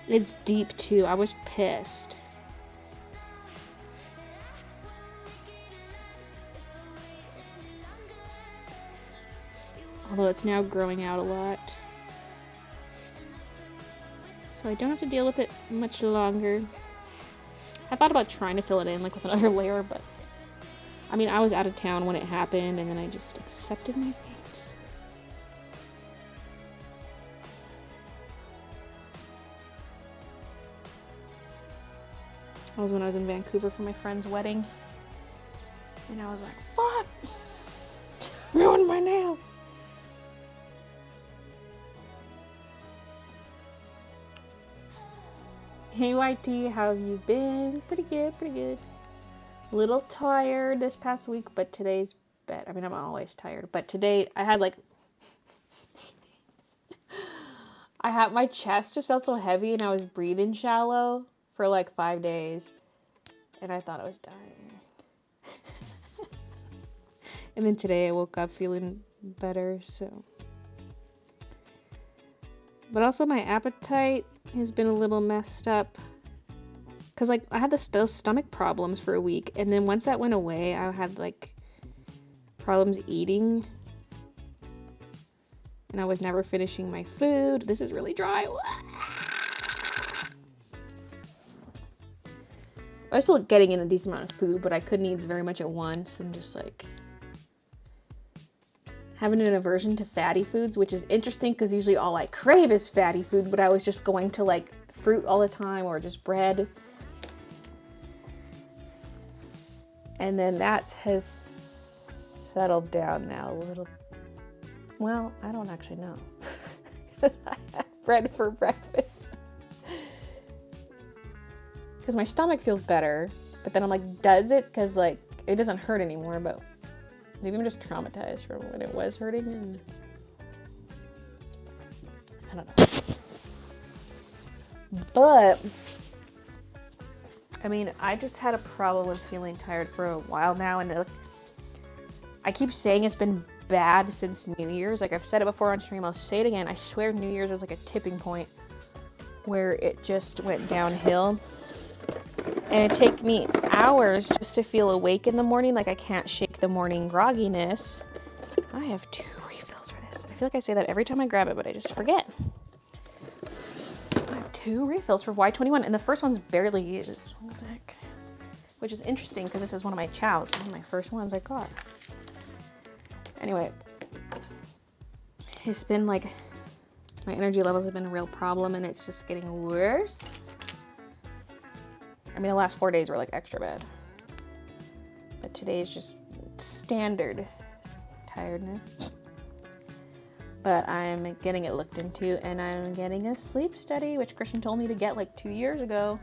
Speaker 1: It's deep too. I was pissed. Although it's now growing out a lot. So I don't have to deal with it much longer. I thought about trying to fill it in like with another layer, but I mean, I was out of town when it happened and then I just accepted my fate. That was when I was in Vancouver for my friend's wedding. And I was like, fuck! Ruined my nail! Hey YT, how have you been? Pretty good, pretty good. Little tired this past week, but today's better. I mean, I'm always tired, but today I had like... my chest just felt so heavy and I was breathing shallow for like 5 days. and I thought I was dying. And then today I woke up feeling better, so. But also my appetite has been a little messed up. Because, like, I had those stomach problems for a week, and then once that went away, I had, like, problems eating. And I was never finishing my food. This is really dry. I was still getting in a decent amount of food, but I couldn't eat very much at once, and just, like, having an aversion to fatty foods, which is interesting because usually all I crave is fatty food, but I was just going to, like, fruit all the time or just bread. And then that has settled down now a little. Well, I don't actually know. I had bread for breakfast. Because my stomach feels better, but then I'm like, does it? Because, like, it doesn't hurt anymore, but maybe I'm just traumatized from when it was hurting, and I don't know. But I mean, I just had a problem with feeling tired for a while now, and I keep saying it's been bad since New Year's. Like, I've said it before on stream, I'll say it again. I swear New Year's was like a tipping point where it just went downhill. And it takes me hours just to feel awake in the morning. Like, I can't shake the morning grogginess. I have 2 refills for this. I feel like I say that every time I grab it, but I just forget. I have 2 refills for Y21, and the first one's barely used. What the heck? Which is interesting because this is one of my chows, one of my first ones I got. Anyway, it's been like, my energy levels have been a real problem, and it's just getting worse. I mean, the last 4 days were like extra bad, but today is just standard tiredness. But I'm getting it looked into, and I'm getting a sleep study, which Christian told me to get like 2 years ago.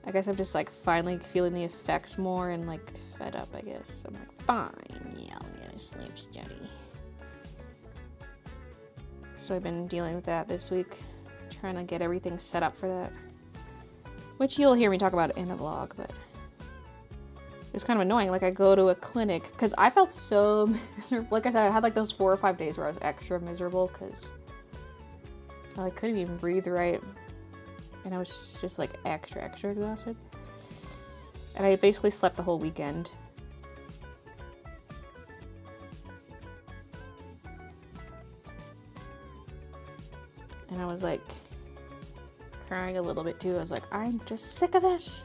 Speaker 1: I guess I'm just like finally feeling the effects more and like fed up, I guess. I'm like, fine, yeah, I'll get a sleep study. So I've been dealing with that this week, trying to get everything set up for that. Which you'll hear me talk about in the vlog, but it's kind of annoying. Like, I go to a clinic, because I felt so miserable. Like I said, I had like those 4 or 5 days where I was extra miserable because I couldn't even breathe right. And I was just like extra exhausted. And I basically slept the whole weekend. And I was like crying a little bit too. I was like, I'm just sick of this.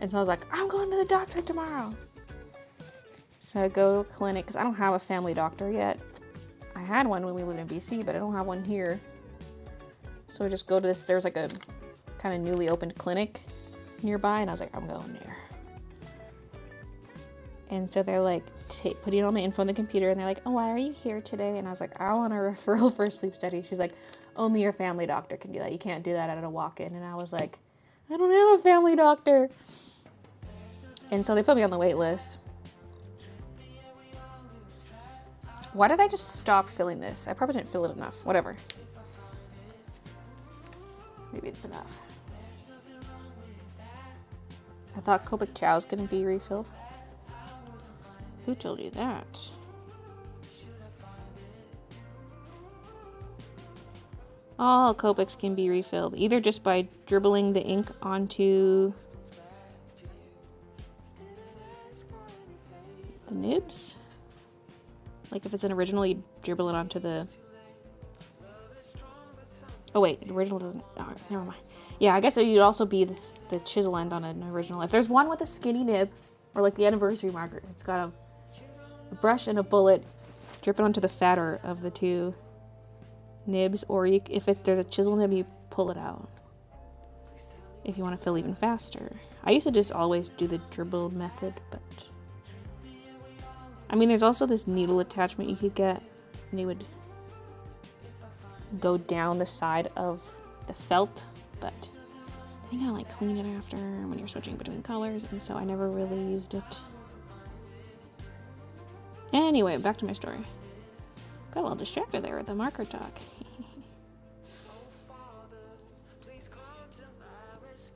Speaker 1: And so I was like, I'm going to the doctor tomorrow. So I go to a clinic because I don't have a family doctor yet. I had one when we lived in BC, but I don't have one here. So I just go to this, there's like a kind of newly opened clinic nearby, and I was like, I'm going there. And so they're like putting all my info on the computer, and they're like, oh, why are you here today? And I was like, I want a referral for a sleep study. She's like, only your family doctor can do that. You can't do that at a walk-in. And I was like, I don't have a family doctor. And so they put me on the wait list. Why did I just stop filling this? I probably didn't fill it enough. Whatever. Maybe it's enough. I thought Copic Chow was going to be refilled. Who told you that? All Copics can be refilled, either just by dribbling the ink onto the nibs. Like if it's an original, you dribble it onto the... Oh wait, the original doesn't... Oh, never mind. Yeah, I guess it would also be the chisel end on an original. If there's one with a skinny nib, or like the anniversary marker, it's got a brush and a bullet, drip it onto the fatter of the 2 nibs, or if there's a chisel nib, you pull it out if you want to fill even faster. I used to just always do the dribble method, but I mean, there's also this needle attachment you could get, and it would go down the side of the felt, but you gotta like clean it after when you're switching between colors, and so I never really used it. Anyway, back to my story. Got a little distracted there with the marker talk.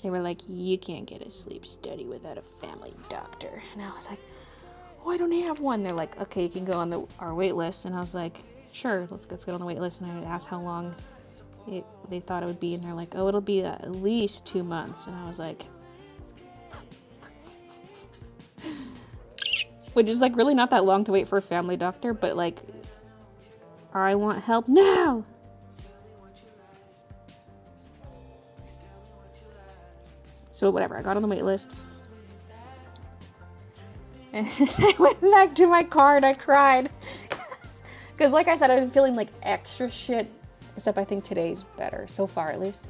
Speaker 1: They were like, you can't get a sleep study without a family doctor. And I was like, oh, I don't have one. They're like, okay, you can go on our wait list. And I was like, sure, let's get on the wait list. And I asked how long they thought it would be. And they're like, oh, it'll be at least 2 months. And I was like, which is like really not that long to wait for a family doctor, but like, I want help now. So whatever, I got on the wait list. And I went back to my car and I cried. Because like I said, I was feeling like extra shit. Except I think today's better, so far at least.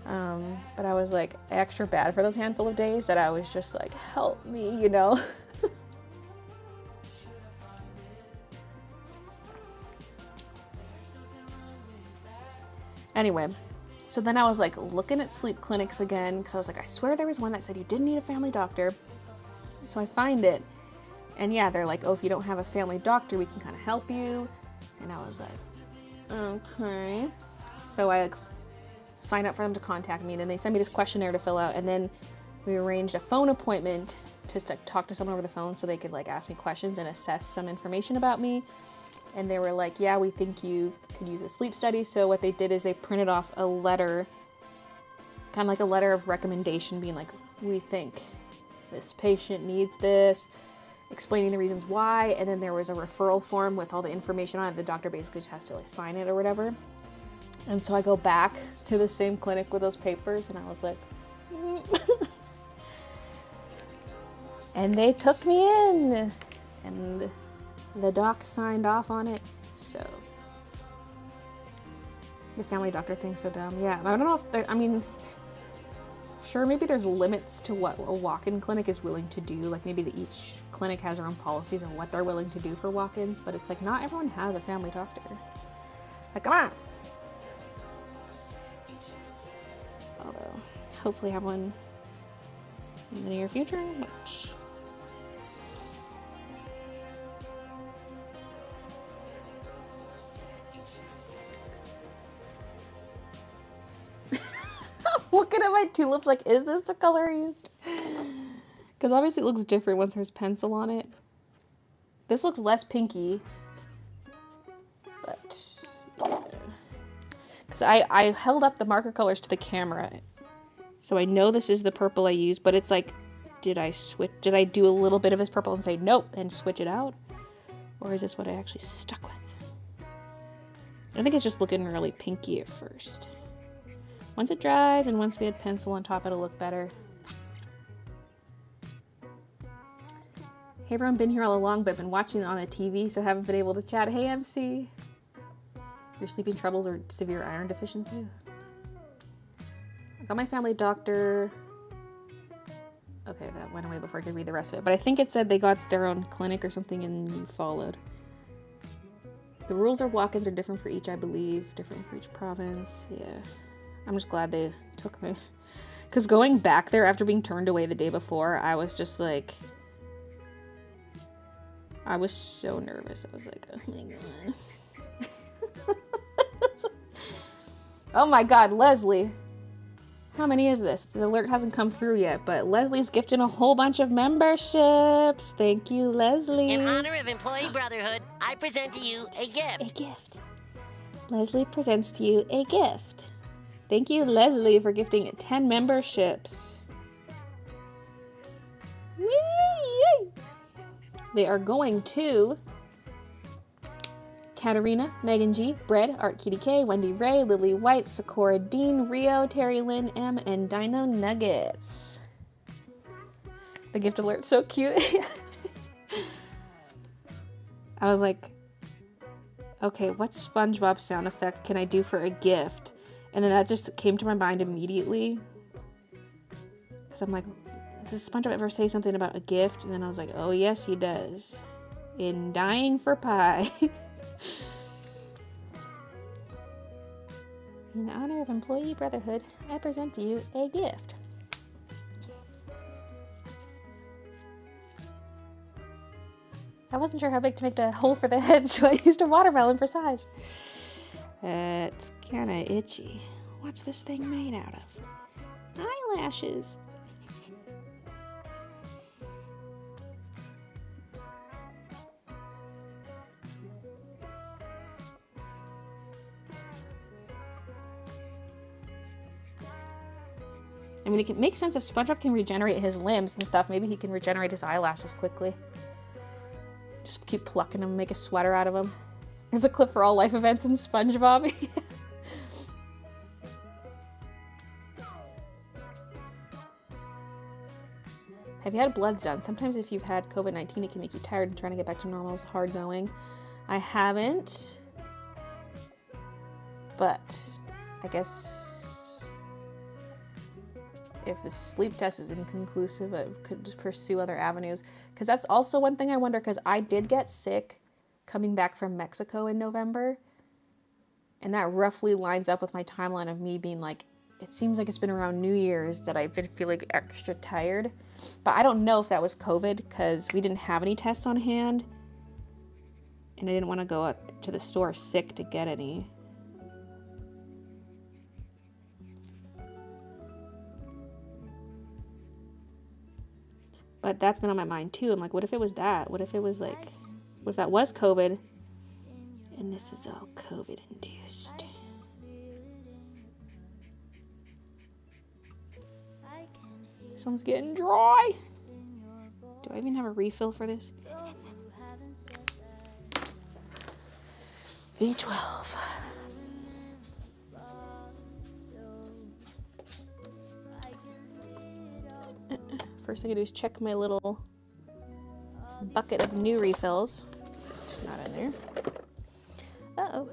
Speaker 1: But I was like extra bad for those handful of days that I was just like, help me, you know? Anyway. So then I was like looking at sleep clinics again because I was like, I swear there was one that said you didn't need a family doctor. So I find it. And yeah, they're like, oh, if you don't have a family doctor, we can kind of help you. And I was like, okay. So I signed up for them to contact me. And then they sent me this questionnaire to fill out. And then we arranged a phone appointment to talk to someone over the phone so they could like ask me questions and assess some information about me. And they were like, yeah, we think you could use a sleep study. So what they did is they printed off a letter, kind of like a letter of recommendation being like, we think this patient needs this, explaining the reasons why. And then there was a referral form with all the information on it. The doctor basically just has to like sign it or whatever. And so I go back to the same clinic with those papers and I was like, and they took me in and the doc signed off on it, so. The family doctor thing's so dumb. Yeah, I don't know if I mean, sure, maybe there's limits to what a walk-in clinic is willing to do. Like maybe each clinic has their own policies on what they're willing to do for walk-ins, but it's like not everyone has a family doctor. Like, come on. Although, hopefully have one in the near future, but looking at my tulips like, is this the color I used? Because obviously it looks different once there's pencil on it. This looks less pinky. But, because I held up the marker colors to the camera. So I know this is the purple I used, but it's like, did I do a little bit of this purple and say nope and switch it out? Or is this what I actually stuck with? I think it's just looking really pinky at first. Once it dries and once we had pencil on top, it'll look better. Hey everyone, been here all along, but been watching it on the TV, so haven't been able to chat. Hey MC. Your sleeping troubles or severe iron deficiency? I got my family doctor. Okay, that went away before I could read the rest of it, but I think it said they got their own clinic or something and you followed. The rules or walk-ins are different for each, I believe. Different for each province, yeah. I'm just glad they took me. Because going back there after being turned away the day before, I was just like... I was so nervous. I was like, oh my god. Oh my god, Leslie. How many is this? The alert hasn't come through yet, but Leslie's gifting a whole bunch of memberships. Thank you, Leslie.
Speaker 2: In honor of Employee Brotherhood, I present to you a gift.
Speaker 1: A gift. Leslie presents to you a gift. Thank you, Leslie, for gifting 10 memberships. Whee! They are going to Katarina, Megan G, Bread, Art Kitty K, Wendy Ray, Lily White, Sakura Dean, Rio, Terry Lynn M, and Dino Nuggets. The gift alert's so cute. I was like, okay, what SpongeBob sound effect can I do for a gift? And then that just came to my mind immediately. Because I'm like, does SpongeBob ever say something about a gift? And then I was like, oh yes, he does. In Dying for Pie. In honor of Employee Brotherhood, I present to you a gift. I wasn't sure how big to make the hole for the head, so I used a watermelon for size. It's kinda itchy. What's this thing made out of? eyelashes. I mean, it makes sense if SpongeBob can regenerate his limbs and stuff. Maybe he can regenerate his eyelashes quickly. Just keep plucking them, make a sweater out of them. There's a clip for all life events in SpongeBob. Have you had bloods done? Sometimes if you've had COVID-19, it can make you tired and trying to get back to normal is hard going. I haven't, but I guess if the sleep test is inconclusive, I could just pursue other avenues. Because that's also one thing I wonder, because I did get sick coming back from Mexico in November. And that roughly lines up with my timeline of me being like, it seems like it's been around New Year's that I've been feeling extra tired. But I don't know if that was COVID because we didn't have any tests on hand. And I didn't want to go up to the store sick to get any. But that's been on my mind too. I'm like, what if it was that? What if it was like, what if that was COVID? And this is all COVID induced. This one's getting dry. Do I even have a refill for this? V12. First thing I do is check my little bucket of new refills. It's not in there. Uh-oh.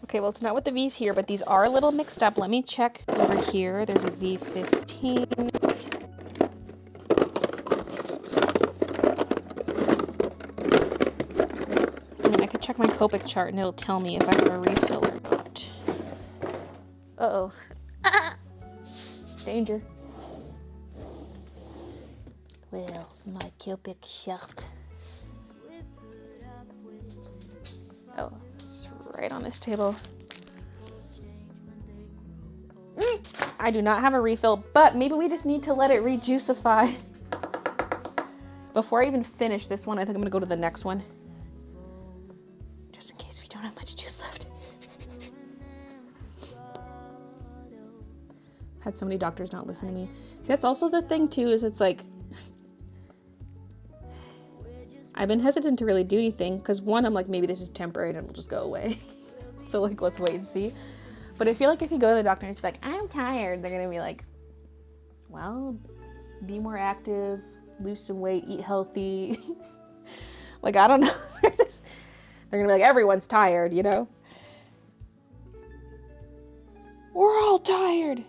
Speaker 1: Okay, well, it's not with the V's here, but these are a little mixed up. Let me check over here. There's a V15. I mean, I could check my Copic chart and it'll tell me if I have a refill or not. Uh-oh. Danger. Where's my Copic chart? Oh, it's right on this table. I do not have a refill, but maybe we just need to let it rejuicify. Before I even finish this one, I think I'm gonna go to the next one. Just in case we don't have much juice left. Had so many doctors not listen to me. See, that's also the thing too, is it's like, I've been hesitant to really do anything because one, I'm like, maybe this is temporary and it'll just go away. So like, let's wait and see. But I feel like if you go to the doctor and it's like, I'm tired, they're gonna be like, well, be more active, lose some weight, eat healthy. Like, I don't know. They're gonna be like, everyone's tired, you know? We're all tired.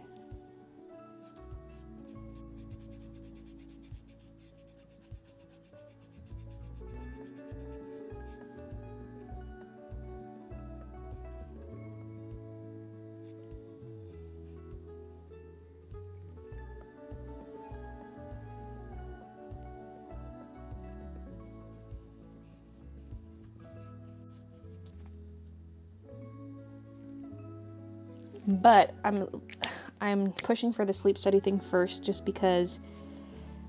Speaker 1: But I'm pushing for the sleep study thing first just because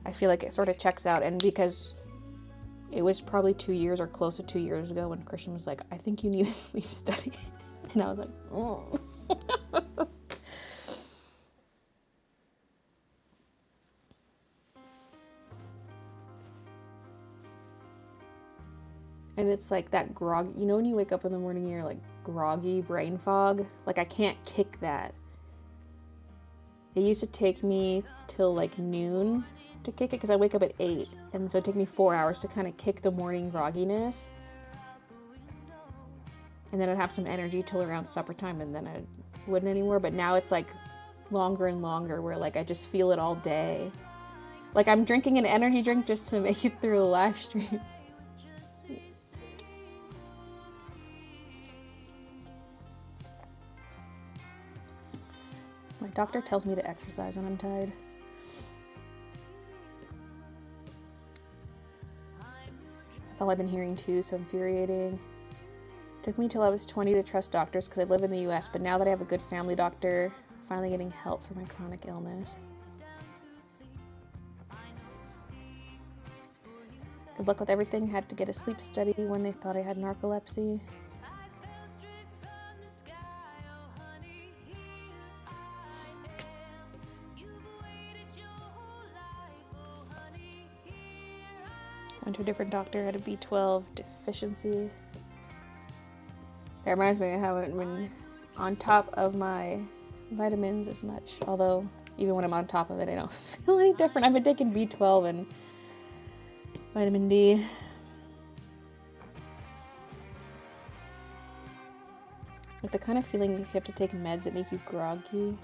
Speaker 1: I feel like it sort of checks out, and because it was probably 2 years or close to 2 years ago when Christian was like, I think you need a sleep study. And I was like, oh. And it's like that grog, you know, when you wake up in the morning and you're like groggy brain fog, like I can't kick that. It used to take me till like noon to kick it because I wake up at 8, and so it'd take me 4 hours to kind of kick the morning grogginess, and then I'd have some energy till around supper time, and then I wouldn't anymore. But now it's like longer and longer where like I just feel it all day. Like I'm drinking an energy drink just to make it through a live stream. My doctor tells me to exercise when I'm tired. That's all I've been hearing too, so infuriating. Took me till I was 20 to trust doctors because I live in the US, but now that I have a good family doctor, finally getting help for my chronic illness. Good luck with everything. Had to get a sleep study when they thought I had narcolepsy. Went to a different doctor, had a B12 deficiency. That reminds me, I haven't been on top of my vitamins as much. Although, even when I'm on top of it, I don't feel any different. I've been taking B12 and vitamin D. Like the kind of feeling you have to take meds that make you groggy.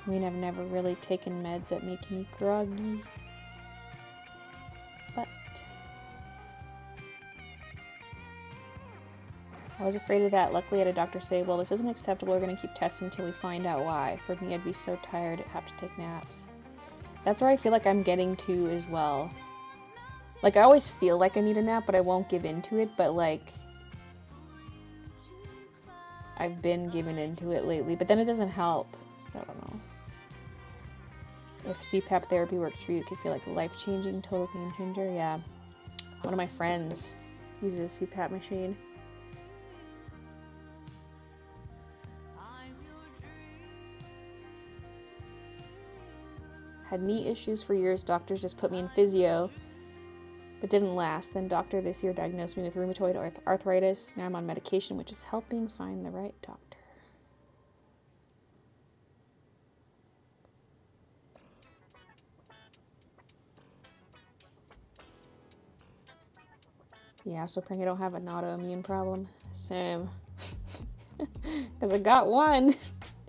Speaker 1: I mean, I've never really taken meds that make me groggy. But I was afraid of that. Luckily, I had a doctor say, well, this isn't acceptable. We're going to keep testing until we find out why. For me, I'd be so tired, I'd have to take naps. That's where I feel like I'm getting to as well. Like, I always feel like I need a nap, but I won't give into it. But, like, I've been giving into it lately. But then it doesn't help. So, I don't know. If CPAP therapy works for you, it could feel like a life-changing, total game changer. Yeah. One of my friends uses a CPAP machine. Had knee issues for years. Doctors just put me in physio, but didn't last. Then doctor this year diagnosed me with rheumatoid arthritis. Now I'm on medication, which is helping find the right doctor. Yeah, so praying I don't have an autoimmune problem. Same. Because I got one.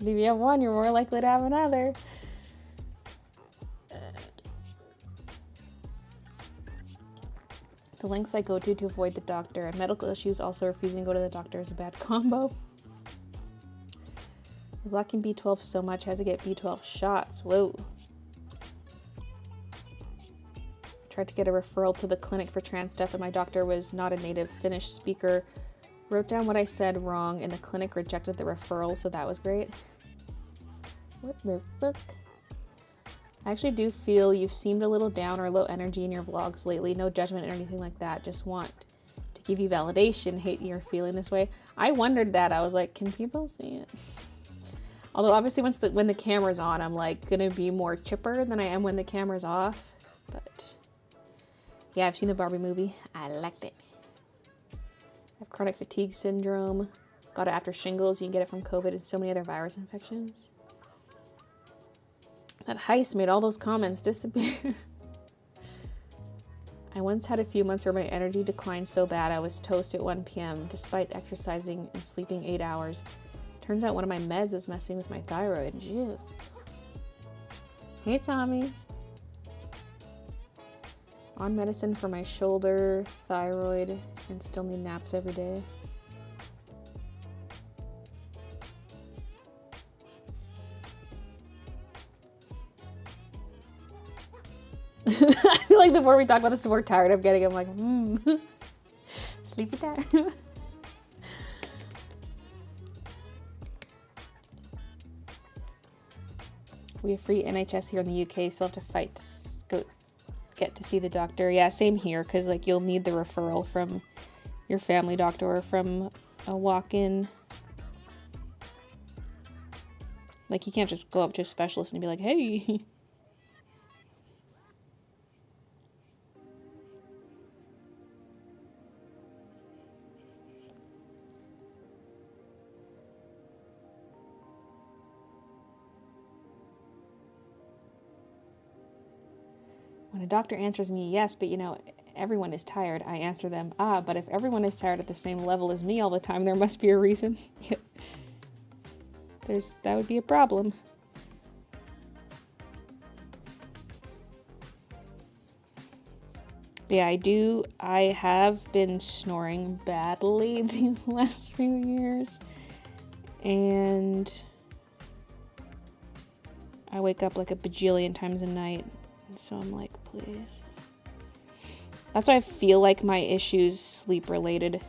Speaker 1: And if you have one, you're more likely to have another. The lengths I go to avoid the doctor, and medical issues, also refusing to go to the doctor is a bad combo. I was lacking B12 so much, I had to get B12 shots. Whoa. Tried to get a referral to the clinic for trans stuff, and my doctor was not a native Finnish speaker. Wrote down what I said wrong, and the clinic rejected the referral, so that was great. What the fuck? I actually do feel you've seemed a little down or low energy in your vlogs lately. No judgment or anything like that. Just want to give you validation. Hate you're feeling this way. I wondered that. I was like, can people see it? Although obviously when the camera's on, I'm like gonna be more chipper than I am when the camera's off. But yeah, I've seen the Barbie movie. I liked it. I have chronic fatigue syndrome. Got it after shingles. You can get it from COVID and so many other virus infections. That heist made all those comments disappear. I once had a few months where my energy declined so bad I was toast at 1 p.m. despite exercising and sleeping 8 hours. Turns out one of my meds was messing with my thyroid. Jeez. Hey, Tommy. On medicine for my shoulder, thyroid, and still need naps every day. I feel like the more we talk about this, the more tired I'm getting. I'm like, sleepy time. We have free NHS here in the UK, so I'll have to fight to get to see the doctor. Yeah, same here, because like you'll need the referral from your family doctor or from a walk-in. Like you can't just go up to a specialist and be like, hey. When a doctor answers me, yes, but you know, everyone is tired, I answer them, but if everyone is tired at the same level as me all the time, there must be a reason. That would be a problem. But yeah, I have been snoring badly these last few years. And I wake up like a bajillion times a night. So I'm like, please. That's why I feel like my issues sleep related.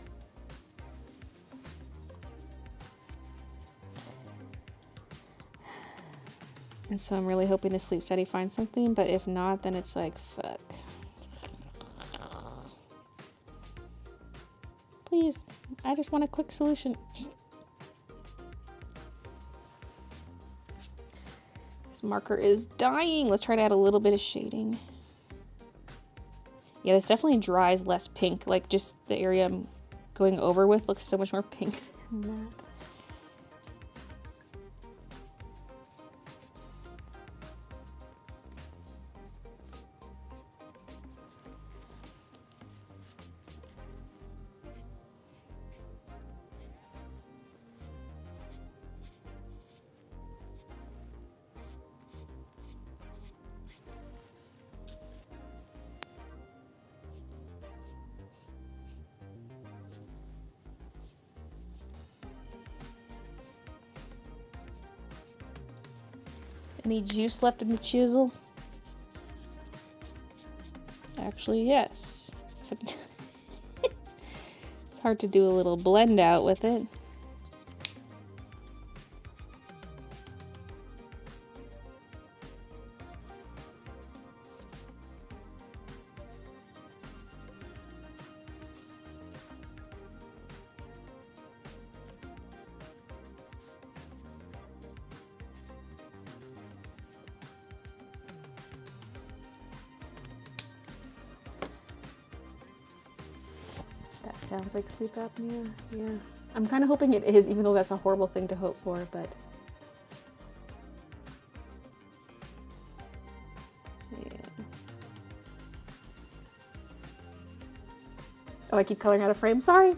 Speaker 1: And so I'm really hoping the sleep study finds something, but if not, then it's like, fuck. Please, I just want a quick solution. This marker is dying. Let's try to add a little bit of shading. Yeah, this definitely dries less pink. Like, just the area I'm going over with looks so much more pink than that. Any juice left in the chisel? Actually, yes. Except it's hard to do a little blend out with it. That sounds like sleep apnea. Yeah. I'm kind of hoping it is, even though that's a horrible thing to hope for, but... yeah. Oh, I keep coloring out of frame. Sorry!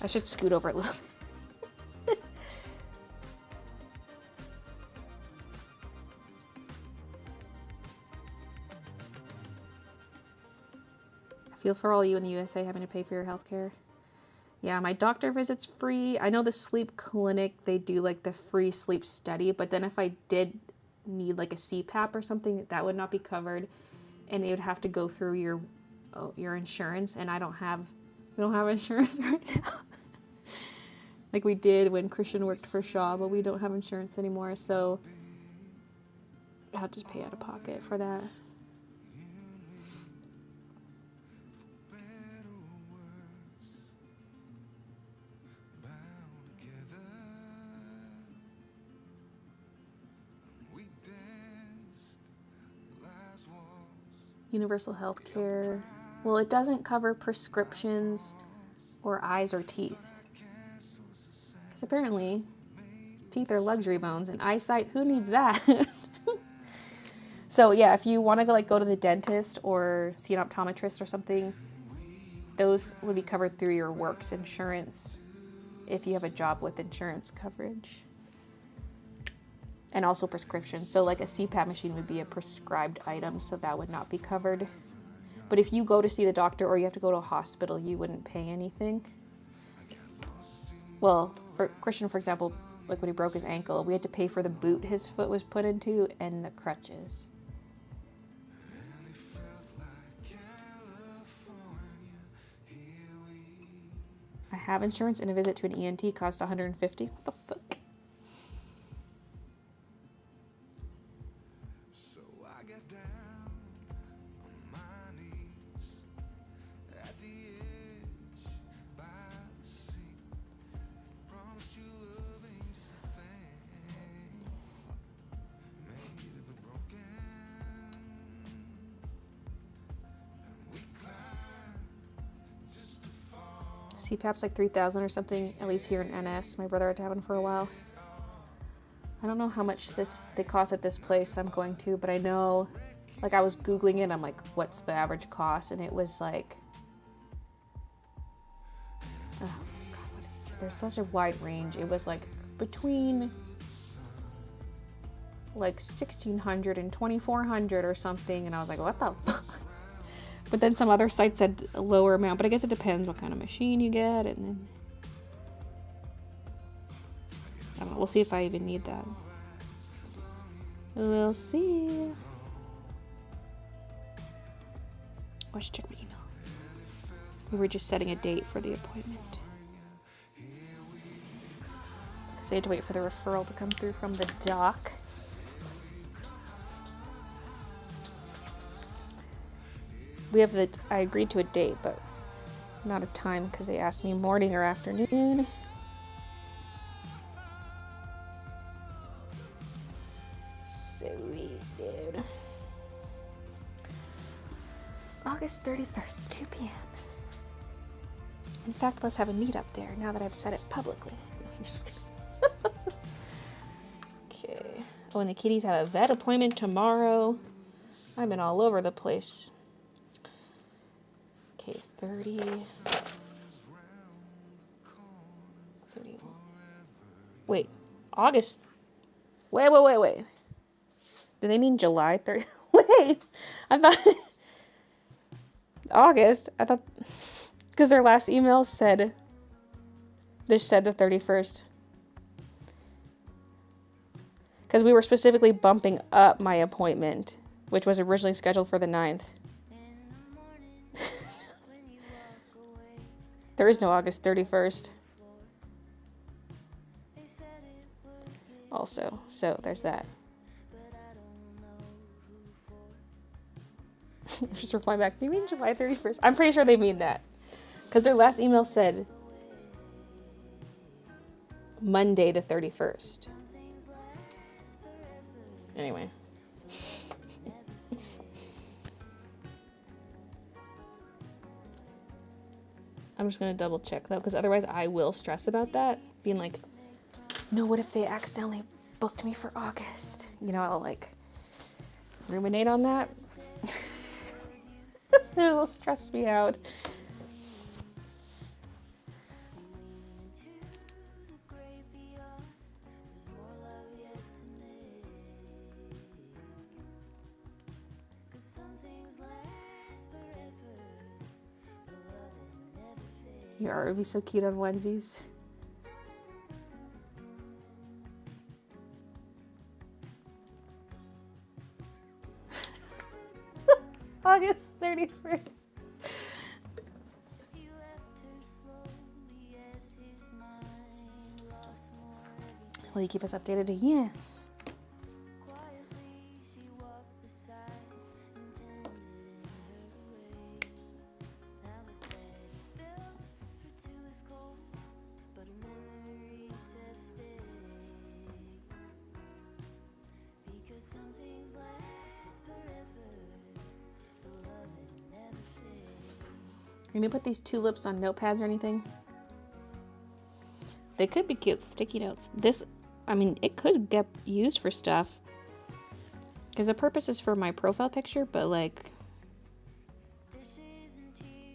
Speaker 1: I should scoot over a little bit. Feel for all you in the USA having to pay for your healthcare. Yeah, my doctor visit's free. I know the sleep clinic, they do like the free sleep study, but then if I did need like a CPAP or something, that would not be covered, and it would have to go through your insurance, and we don't have insurance right now. Like we did when Christian worked for Shaw, but we don't have insurance anymore, so I have to pay out of pocket for that. Universal health care. Well, it doesn't cover prescriptions or eyes or teeth. Because apparently, teeth are luxury bones, and eyesight, who needs that? So yeah, if you want to go to the dentist or see an optometrist or something, those would be covered through your work's insurance if you have a job with insurance coverage. And also prescription. So like a CPAP machine would be a prescribed item, so that would not be covered. But if you go to see the doctor or you have to go to a hospital, you wouldn't pay anything. Well, for Christian, for example, like when he broke his ankle, we had to pay for the boot his foot was put into and the crutches. I have insurance, and a visit to an ENT cost $150. What the fuck? CPAP's like $3,000 or something, at least here in NS. My brother had to have one for a while. I don't know how much they cost at this place I'm going to, but I know, like I was Googling it, I'm like, what's the average cost? And it was like, oh God, what is it? There's such a wide range. It was like between like $1,600 and $2,400 or something, and I was like, what the fuck? But then some other sites said a lower amount, but I guess it depends what kind of machine you get, and then I don't know, we'll see if I even need that. We'll see. I should check my email. We were just setting a date for the appointment. So I had to wait for the referral to come through from the doc. I agreed to a date, but not a time because they asked me morning or afternoon. Sweet, dude. August 31st, 2 p.m. In fact, let's have a meetup there now that I've said it publicly. I'm just kidding. Okay. Oh, and the kitties have a vet appointment tomorrow. I've been all over the place. Okay, 30. 31. Wait, August. Wait. Do they mean July 30? Wait, I thought August. I thought because their last email said the 31st. Because we were specifically bumping up my appointment, which was originally scheduled for the 9th. There is no August 31st. Also, so there's that. Just reply back, do you mean July 31st? I'm pretty sure they mean that. Because their last email said Monday the 31st. Anyway. I'm just going to double check though, because otherwise I will stress about that. Being like, no, what if they accidentally booked me for August? You know, I'll like ruminate on that. It'll stress me out. Your art would be so cute on onesies. August 31st. Will you keep us updated? Yes. Are you gonna put these tulips on notepads or anything? They could be cute sticky notes. I mean, it could get used for stuff. Because the purpose is for my profile picture, but like,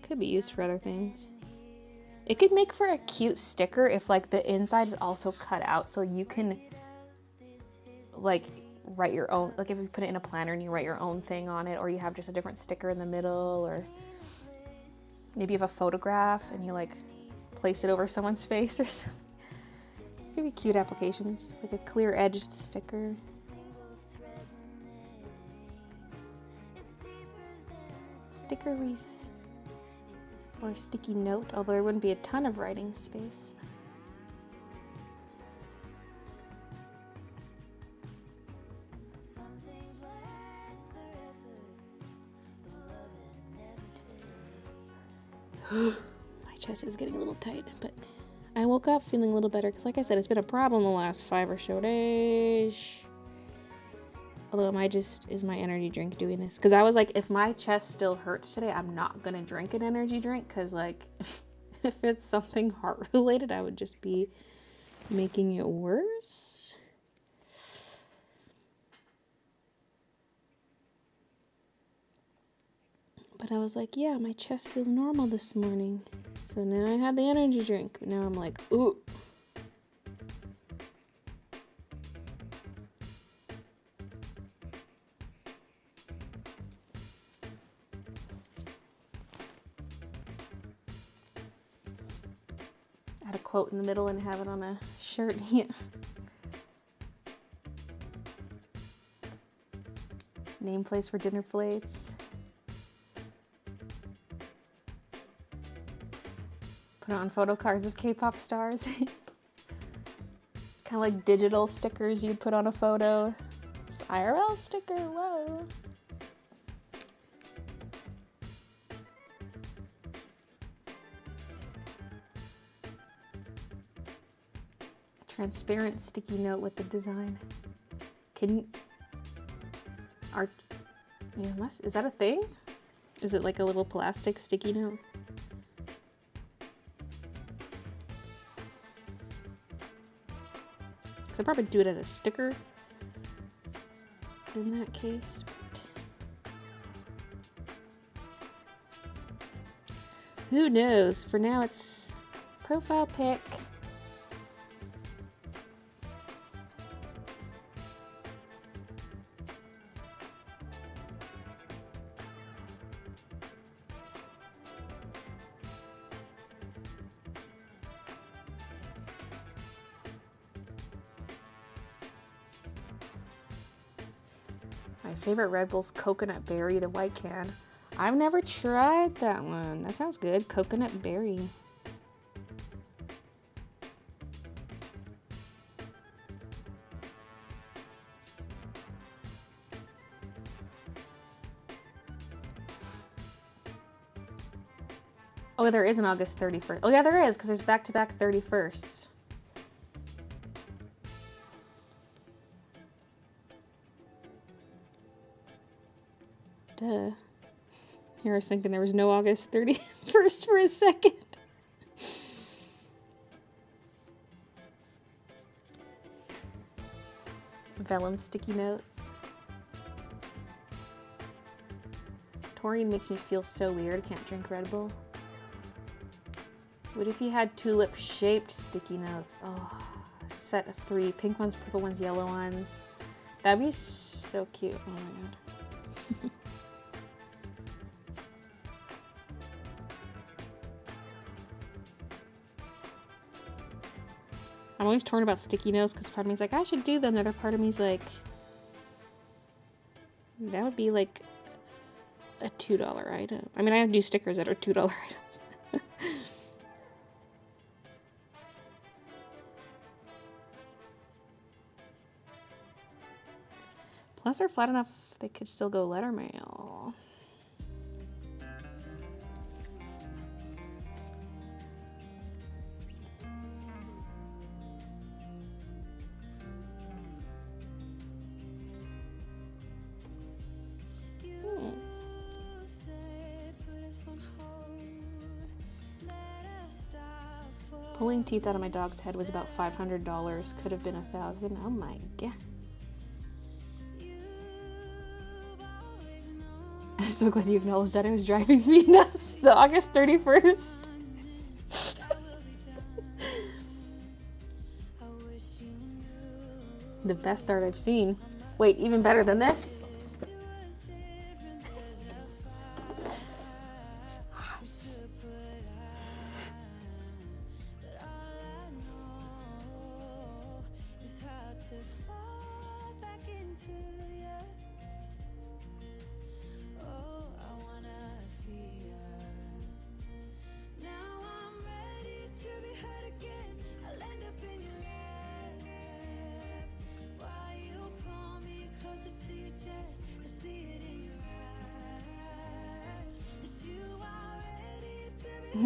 Speaker 1: could be used for other things. It could make for a cute sticker if like the inside is also cut out so you can like write your own, like if you put it in a planner and you write your own thing on it, or you have just a different sticker in the middle, or maybe you have a photograph and you like place it over someone's face or something. It could be cute applications, like a clear edged sticker. Sticker wreath. Or a sticky note, although there wouldn't be a ton of writing space. My chest is getting a little tight, but I woke up feeling a little better because, like I said, it's been a problem the last 5 or so days. Although is my energy drink doing this? Because I was like, if my chest still hurts today, I'm not gonna drink an energy drink because, like, if it's something heart related, I would just be making it worse. But I was like, yeah, my chest feels normal this morning. So now I had the energy drink. But now I'm like, ooh. Add a quote in the middle and have it on a shirt. Yeah. Name place for dinner plates. Put it on photo cards of K-pop stars. Kind of like digital stickers you'd put on a photo. It's IRL sticker, whoa. Transparent sticky note with the design. Is that a thing? Is it like a little plastic sticky note? I'd probably do it as a sticker in that case. Who knows? For now, it's profile pic. My favorite Red Bull's coconut berry, the white can. I've never tried that one. That sounds good. Coconut berry. Oh, there is an August 31st. Oh yeah, there is, because there's back-to-back 31sts. Duh. Here I was thinking there was no August 31st for a second. Vellum sticky notes. Taurine makes me feel so weird. I can't drink Red Bull. What if you had tulip shaped sticky notes? Oh, a set of 3. Pink ones, purple ones, yellow ones. That'd be so cute. Oh my god. I'm always torn about sticky notes because part of me's like, I should do them. The other part of me's like, that would be like a $2 item. I mean, I do stickers that are $2 items. Plus, they're flat enough they could still go letter mail. Pulling teeth out of my dog's head was about $500. Could have been $1,000. Oh my god. I'm so glad you acknowledged that. It was driving me nuts. The August 31st. The best art I've seen. Wait, even better than this?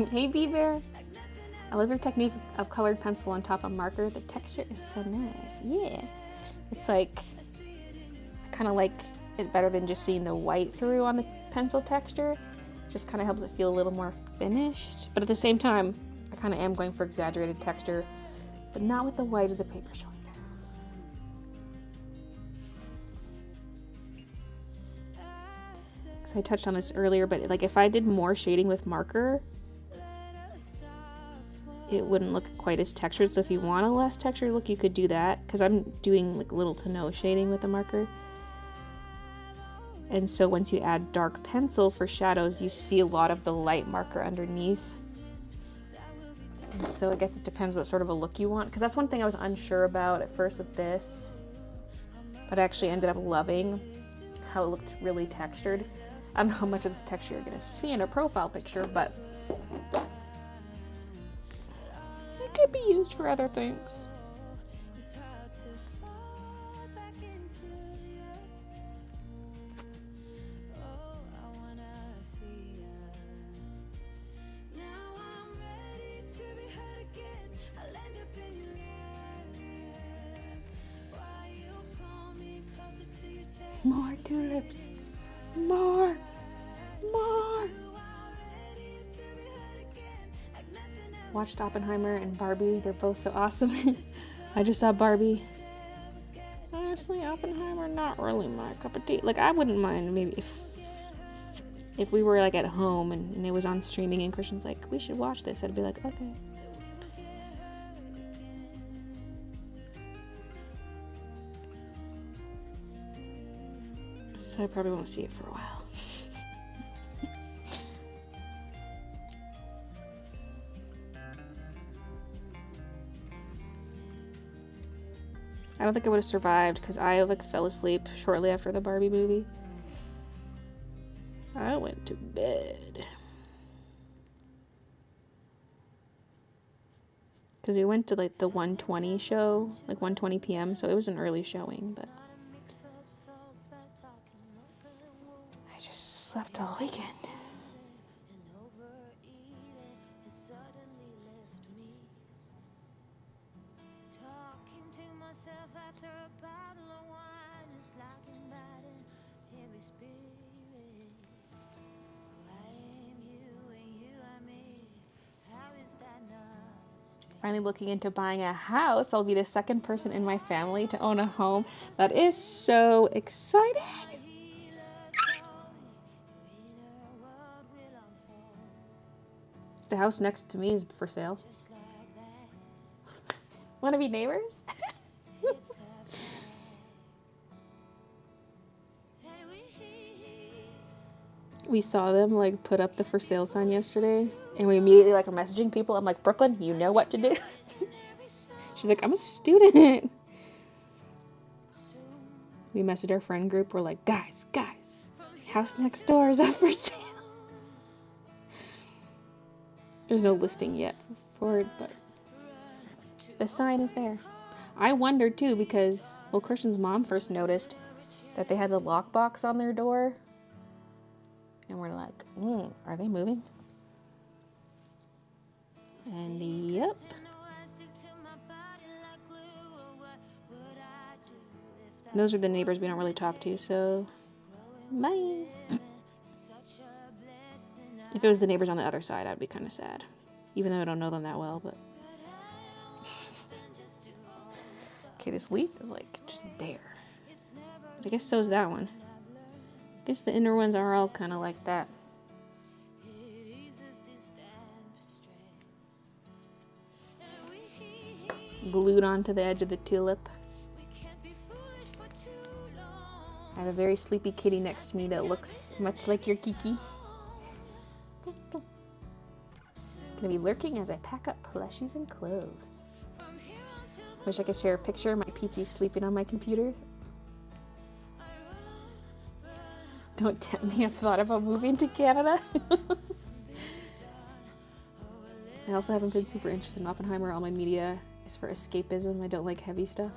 Speaker 1: Hey B-Bear. I love your technique of colored pencil on top of marker. The texture is so nice. Yeah. It's like, I kind of like it better than just seeing the white through on the pencil texture. Just kind of helps it feel a little more finished. But at the same time, I kind of am going for exaggerated texture, but not with the white of the paper showing there. Because I touched on this earlier, but like if I did more shading with marker, it wouldn't look quite as textured. So if you want a less textured look, you could do that, because I'm doing like little to no shading with the marker. And so once you add dark pencil for shadows, you see a lot of the light marker underneath. And so I guess it depends what sort of a look you want, because that's one thing I was unsure about at first with this, but I actually ended up loving how it looked really textured. I don't know how much of this texture you're gonna see in a profile picture, but it could be used for other things. More tulips. More. More. Watched Oppenheimer and Barbie. They're both so awesome. I just saw Barbie. Honestly, Oppenheimer, not really my cup of tea. Like, I wouldn't mind maybe if we were like at home and it was on streaming and Christian's like, we should watch this. I'd be like, okay. So I probably won't see it for a while. I don't think I would have survived because I like fell asleep shortly after the Barbie movie. I went to bed. Because we went to like the 1:20 show, like 1:20 p.m. So it was an early showing, but I just slept all weekend. Finally looking into buying a house. I'll be the second person in my family to own a home. That is so exciting. The house next to me is for sale. Want to be neighbors? We saw them like put up the for sale sign yesterday, and we immediately like are messaging people. I'm like, Brooklyn, you know what to do. She's like, I'm a student. We messaged our friend group. We're like, guys, house next door is up for sale. There's no listing yet for it, but the sign is there. I wondered too because, well, Christian's mom first noticed that they had the lockbox on their door. And we're like, are they moving? And yep. And those are the neighbors we don't really talk to, so bye. If it was the neighbors on the other side, I'd be kind of sad. Even though I don't know them that well, but. Okay, this leaf is like just there. But I guess so is that one. I guess the inner ones are all kind of like that. Glued onto the edge of the tulip. I have a very sleepy kitty next to me that looks much like your Kiki. Gonna be lurking as I pack up plushies and clothes. Wish I could share a picture of my Peachy sleeping on my computer. Don't tempt me, I've thought about moving to Canada. I also haven't been super interested in Oppenheimer. All my media is for escapism. I don't like heavy stuff.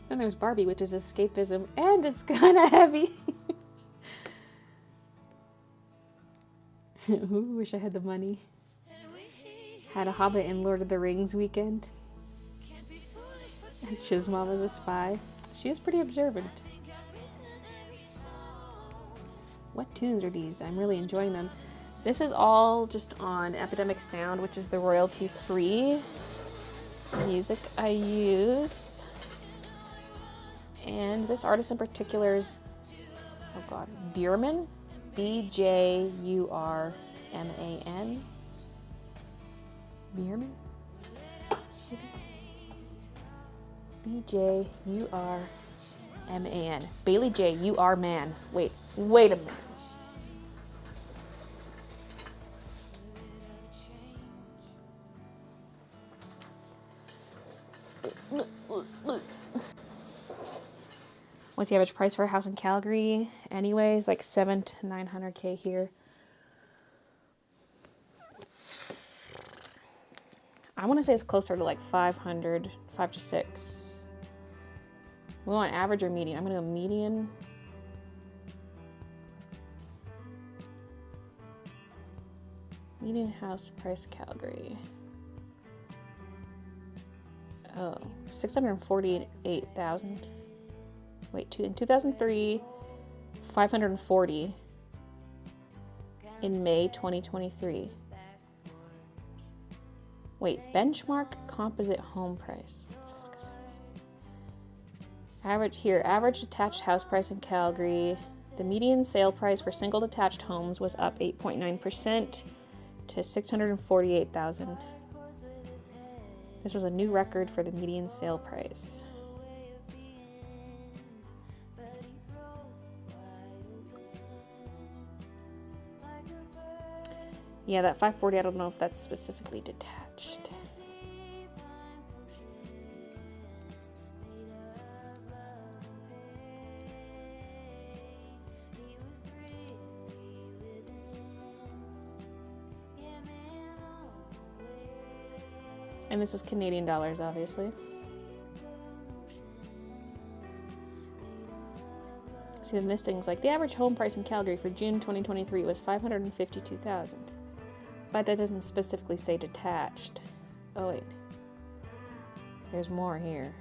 Speaker 1: Then there's Barbie, which is escapism, and it's kind of heavy. Ooh, wish I had the money. Had a Hobbit and Lord of the Rings weekend. And Shiz's mom is a spy. She is pretty observant. What tunes are these? I'm really enjoying them. This is all just on Epidemic Sound, which is the royalty-free music I use. And this artist in particular is, oh god, Bjurman? B-J-U-R-M-A-N. Bjurman? B-J-U-R-M-A-N. Baylee J, you are man. Wait a minute. What's the average price for a house in Calgary? Anyways, like $700,000 to $900,000 here. I want to say it's closer to like 500, 5 to 6. We want average or median? I'm gonna go median. Median house price Calgary. Oh, 648,000. Wait, in 2003, 540 in May 2023. Wait, benchmark composite home price. Average detached house price in Calgary. The median sale price for single detached homes was up 8.9% to 648,000. This was a new record for the median sale price. Yeah, that 540, I don't know if that's specifically detached. And this is Canadian dollars, obviously. See, then this thing's like, the average home price in Calgary for June 2023 was $552,000. But that doesn't specifically say detached. Oh, wait. There's more here.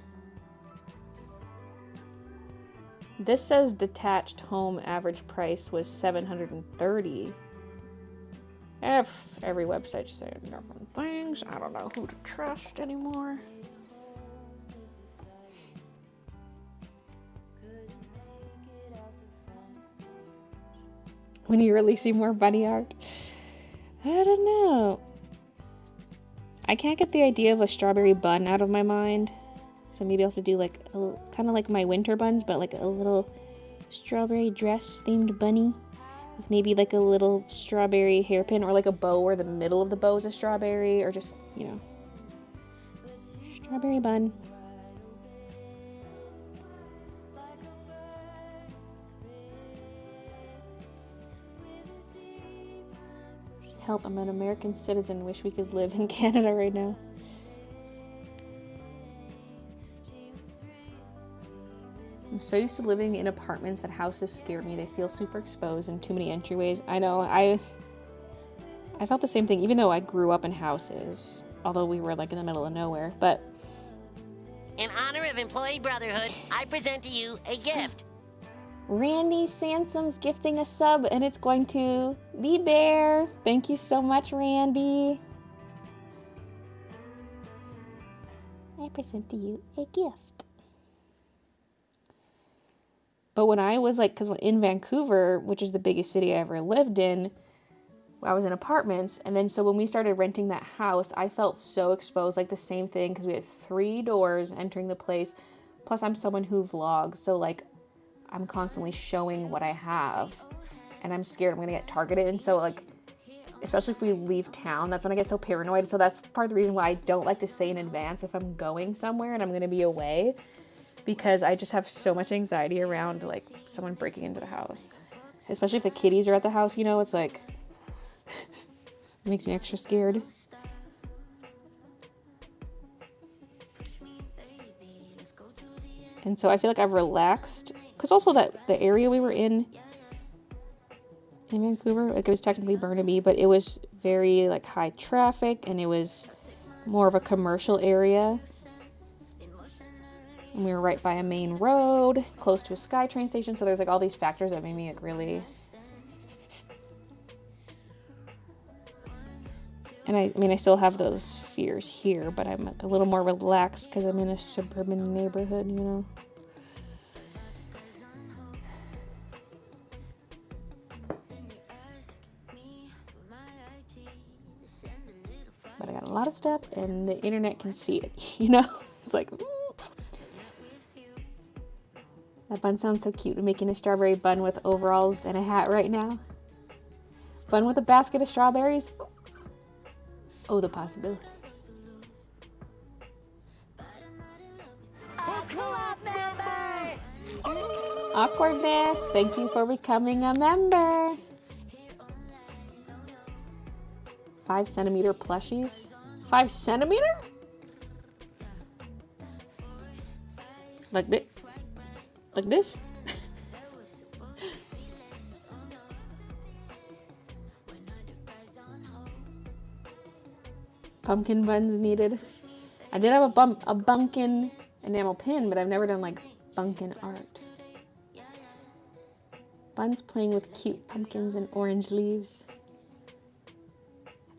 Speaker 1: This says detached home average price was $730,000. Every website's saying different things. I don't know who to trust anymore. When you releasing more bunny art? I don't know. I can't get the idea of a strawberry bun out of my mind. So maybe I'll have to do like kind of like my winter buns, but like a little strawberry dress themed bunny. With maybe like a little strawberry hairpin or like a bow where the middle of the bow is a strawberry, or just, you know, strawberry bun. Help, I'm an American citizen. Wish we could live in Canada right now. I'm so used to living in apartments that houses scare me. They feel super exposed and too many entryways. I know, I felt the same thing, even though I grew up in houses, although we were like in the middle of nowhere. But
Speaker 2: in honor of employee brotherhood, I present to you a gift.
Speaker 1: Randy Sansom's gifting a sub, and it's going to be Bear. Thank you so much, Randy. I present to you a gift. But when I was like, because in Vancouver, which is the biggest city I ever lived in, I was in apartments. And then so when we started renting that house, I felt so exposed, like the same thing, because we had 3 doors entering the place. Plus, I'm someone who vlogs. So like, I'm constantly showing what I have. And I'm scared I'm going to get targeted. And so like, especially if we leave town, that's when I get so paranoid. So that's part of the reason why I don't like to say in advance if I'm going somewhere and I'm going to be away. Because I just have so much anxiety around like someone breaking into the house. Especially if the kitties are at the house, you know, it's like, it makes me extra scared. And so I feel like I've relaxed. Because also that the area we were in Vancouver, like it was technically Burnaby, but it was very like high traffic and it was more of a commercial area. And we were right by a main road, close to a SkyTrain station. So there's like all these factors that made me like really. And I mean, I still have those fears here, but I'm like a little more relaxed because I'm in a suburban neighborhood, you know. But I got a lot of stuff and the internet can see it, you know. It's like, that bun sounds so cute. I'm making a strawberry bun with overalls and a hat right now. Bun with a basket of strawberries. Oh, the possibilities. Awkwardness. Thank you for becoming a member. 5 centimeter plushies. 5 centimeter? Like this? Like this? Pumpkin buns needed. I did have a bunkin enamel pin, but I've never done like bunkin art. Bun's playing with cute pumpkins and orange leaves.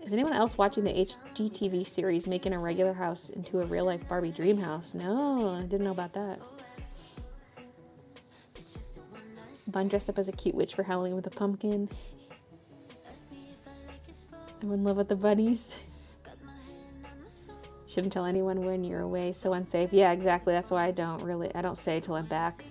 Speaker 1: Is anyone else watching the HGTV series Making a Regular House into a Real-Life Barbie Dream House? No, I didn't know about that. Bun dressed up as a cute witch for Halloween with a pumpkin. I'm in love with the bunnies. Shouldn't tell anyone when you're away, so unsafe. Yeah, exactly. That's why I don't say till I'm back.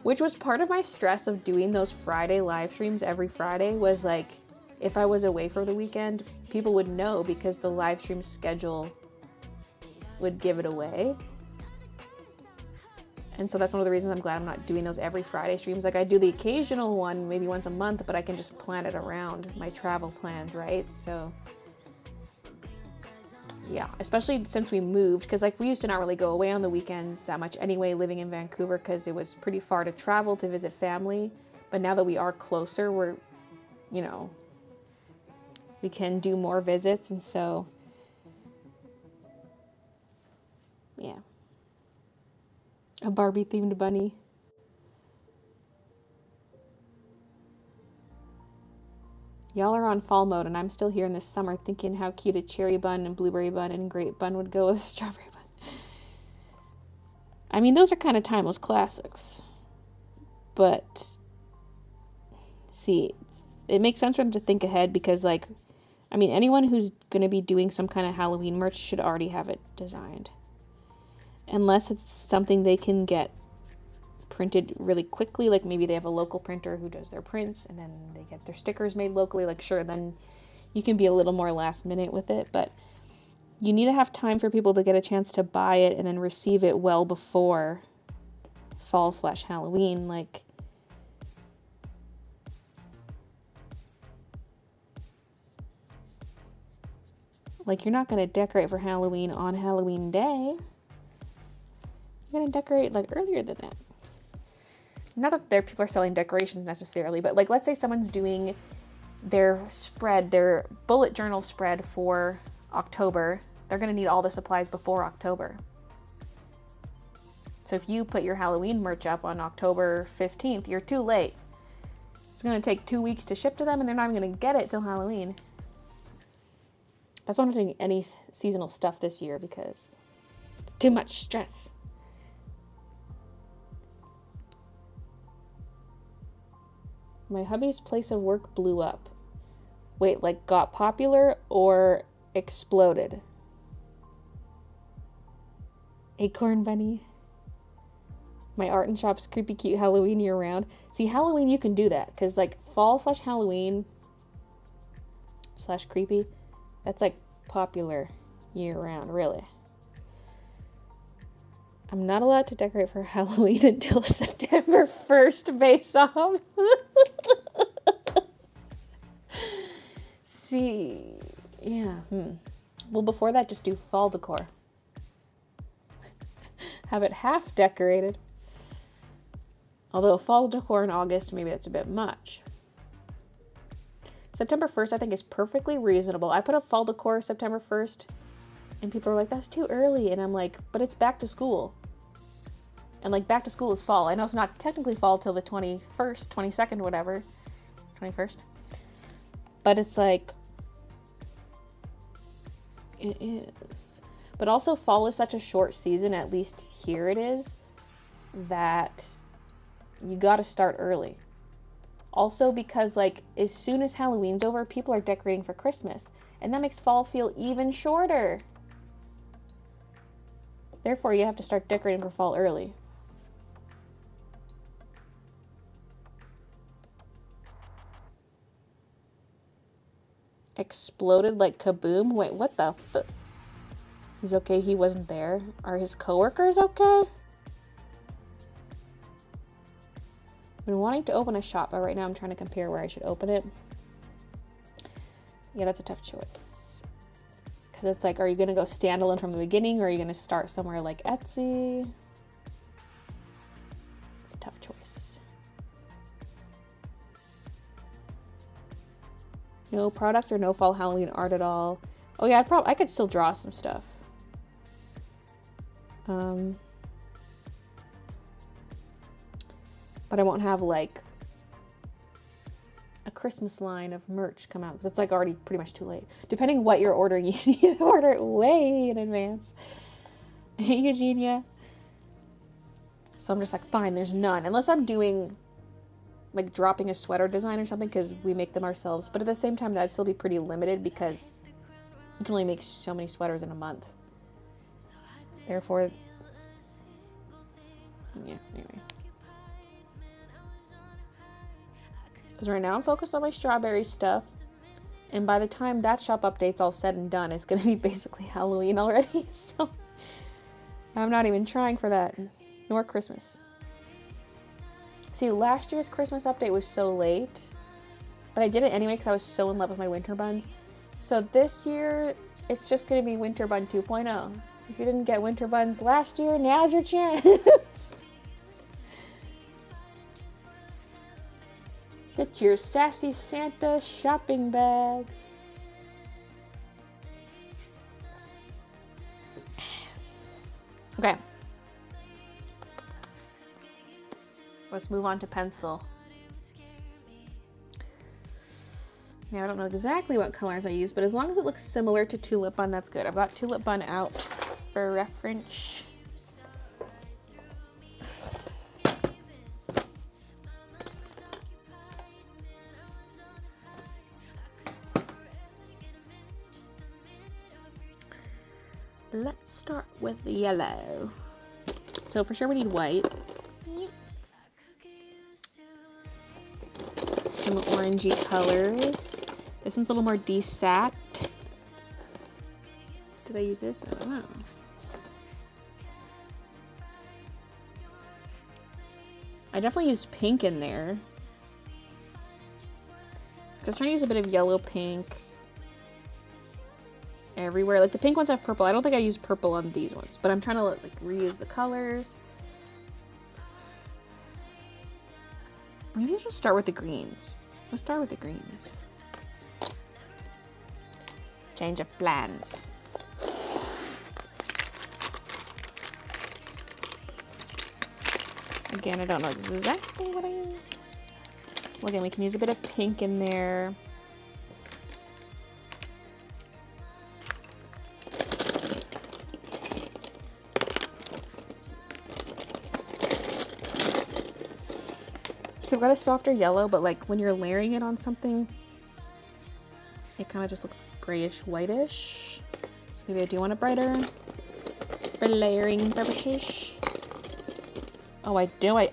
Speaker 1: Which was part of my stress of doing those Friday live streams every Friday, was like, if I was away for the weekend, people would know because the live stream schedule would give it away. And so that's one of the reasons I'm glad I'm not doing those every Friday streams. Like, I do the occasional one maybe once a month, but I can just plan it around my travel plans, right? So yeah, especially since we moved, because like we used to not really go away on the weekends that much anyway, living in Vancouver, because it was pretty far to travel to visit family. But now that we are closer, we're, you know, we can do more visits. And so, yeah. A Barbie themed bunny. Y'all are on fall mode, and I'm still here in this summer thinking how cute a cherry bun and blueberry bun and grape bun would go with a strawberry bun. I mean, those are kind of timeless classics. But, see, it makes sense for them to think ahead because, like, I mean, anyone who's going to be doing some kind of Halloween merch should already have it designed. Unless it's something they can get printed really quickly, like maybe they have a local printer who does their prints and then they get their stickers made locally, like sure, then you can be a little more last minute with it, but you need to have time for people to get a chance to buy it and then receive it well before fall/Halloween. Like you're not going to decorate for Halloween on Halloween day. You're going to decorate like earlier than that. Not that there people are selling decorations necessarily, but like let's say someone's doing their spread, their bullet journal spread for October. They're going to need all the supplies before October. So if you put your Halloween merch up on October 15th, you're too late. It's going to take 2 weeks to ship to them and they're not even going to get it till Halloween. That's why I'm not doing any seasonal stuff this year because it's too much stress. My hubby's place of work blew up. Wait, like got popular or exploded? Acorn bunny. My art and shop's creepy cute Halloween year round. See, Halloween you can do that because like fall/Halloween / creepy, that's like popular year round, really. I'm not allowed to decorate for Halloween until September 1st, based off. See, yeah. Well, before that, just do fall decor. Have it half decorated. Although fall decor in August, maybe that's a bit much. September 1st, I think, is perfectly reasonable. I put up fall decor September 1st. And people are like, that's too early. And I'm like, but it's back to school. And like back to school is fall. I know it's not technically fall till the 21st, 22nd, whatever. 21st. But it's like, it is. But also fall is such a short season, at least here it is, that you gotta start early. Also because like as soon as Halloween's over, people are decorating for Christmas. And that makes fall feel even shorter. Therefore, you have to start decorating for fall early. Exploded like kaboom? Wait, what the fuck? He's okay, he wasn't there. Are his coworkers okay? I've been wanting to open a shop, but right now I'm trying to compare where I should open it. Yeah, that's a tough choice. Because it's like, are you going to go standalone from the beginning, or are you going to start somewhere like Etsy? It's a tough choice. No products or no fall Halloween art at all. Oh yeah, I could still draw some stuff. But I won't have like a Christmas line of merch come out because it's like already pretty much too late. Depending what you're ordering, you need to order it way in advance. Eugenia. So I'm just like, fine, there's none. Unless I'm doing like dropping a sweater design or something because we make them ourselves. But at the same time, that'd still be pretty limited because you can only make so many sweaters in a month. Therefore, yeah, anyway. Because right now I'm focused on my strawberry stuff. And by the time that shop update's all said and done, it's going to be basically Halloween already. So I'm not even trying for that. Nor Christmas. See, last year's Christmas update was so late. But I did it anyway because I was so in love with my winter buns. So this year, it's just going to be Winter Bun 2.0. If you didn't get winter buns last year, now's your chance. Get your sassy Santa shopping bags. Okay. Let's move on to pencil. Now, I don't know exactly what colors I use, but as long as it looks similar to Tulip Bun, that's good. I've got Tulip Bun out for reference. Let's start with the yellow. So for sure we need white. Some orangey colors. This one's a little more desat. Did I use this? I don't know. I definitely used pink in there. I was trying to use a bit of yellow, pink everywhere. Like the pink ones have purple. I don't think I used purple on these ones, but I'm trying to like reuse the colors. Maybe I should start with the greens. Let's start with the greens. Change of plans. Again, I don't know exactly what I used. Well, again, we can use a bit of pink in there. So I've got a softer yellow, but like when you're layering it on something, it kind of just looks grayish, whitish. So maybe I do want it brighter for layering purposes. Oh, I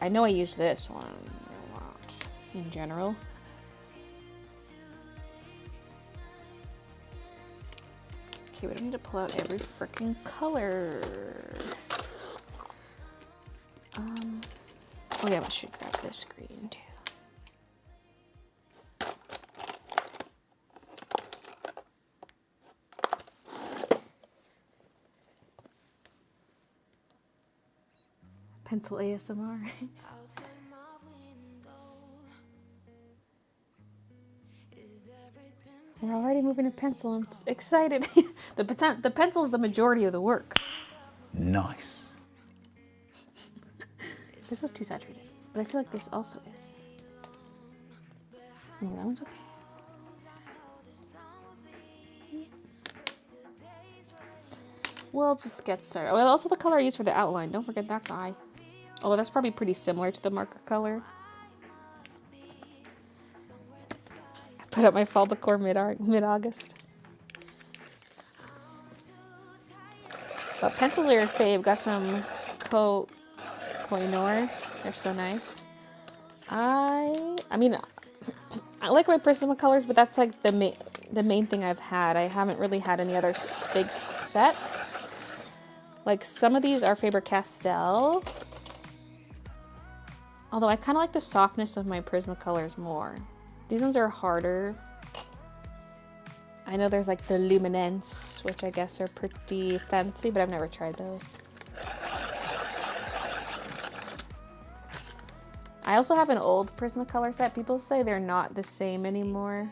Speaker 1: know I used this one a lot in general. Okay, we don't need to pull out every freaking color. Oh yeah, I should grab this green too. Pencil ASMR. We're already moving to pencil. I'm excited. The pencil's the majority of the work.
Speaker 4: Nice.
Speaker 1: This was too saturated, but I feel like this also is. Oh, that one's okay. We'll just get started. Oh, also the color I used for the outline. Don't forget that guy. Although that's probably pretty similar to the marker color. I put up my fall decor mid-August. But pencils are your fave. Got some Koh-i-Noor. They're so nice. I mean, I like my Prismacolors, but that's like the main thing I've had. I haven't really had any other big sets. Like some of these are Faber-Castell. Although I kind of like the softness of my Prismacolors more. These ones are harder. I know there's like the Luminance, which I guess are pretty fancy, but I've never tried those. I also have an old Prismacolor set. People say they're not the same anymore.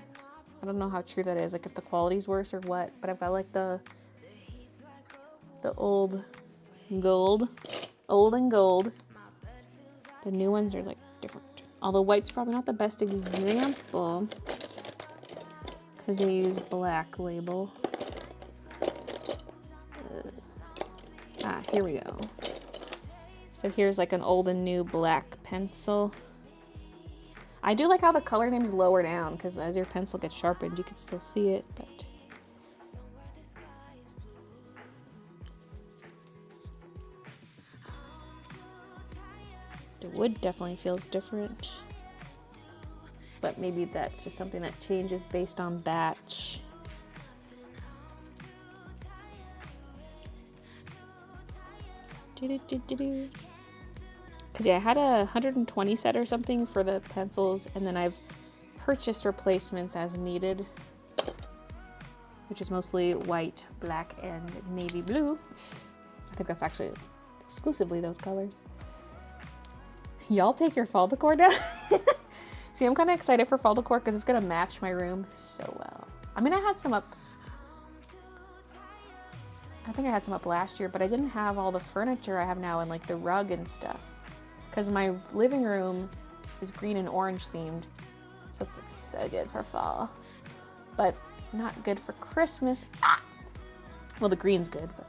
Speaker 1: I don't know how true that is, like if the quality's worse or what, but I've got like the old gold. Old and gold. The new ones are like different. Although white's probably not the best example because they use black label. Here we go. So here's like an old and new black pencil. I do like how the color name's lower down because as your pencil gets sharpened, you can still see it, but the wood definitely feels different. But maybe that's just something that changes based on batch. Because yeah, I had a 120 set or something for the pencils, and then I've purchased replacements as needed, which is mostly white, black, and navy blue. I think that's actually exclusively those colors. Y'all take your fall decor down. See, I'm kind of excited for fall decor because it's going to match my room so well. I mean, I had some up. I think I had some up last year, but I didn't have all the furniture I have now and like the rug and stuff. Because my living room is green and orange themed. So it's like so good for fall. But not good for Christmas. Ah! Well, the green's good, but.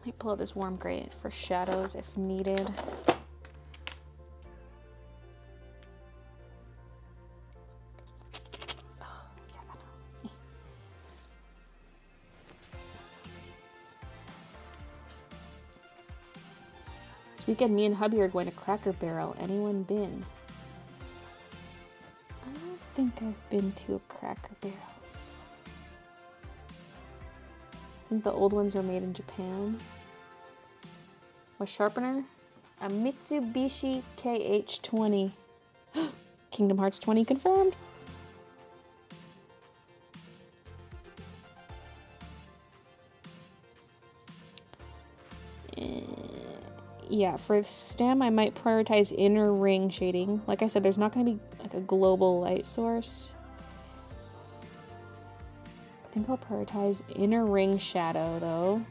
Speaker 1: I pull out this warm gray for shadows if needed. Oh, yeah. This weekend, me and hubby are going to Cracker Barrel. Anyone been? I don't think I've been to a Cracker Barrel. I think the old ones were made in Japan. A sharpener? A Mitsubishi KH20. Kingdom Hearts 20 confirmed. Yeah, for stem, I might prioritize inner ring shading. Like I said, there's not going to be like a global light source. I think I'll prioritize inner ring shadow though,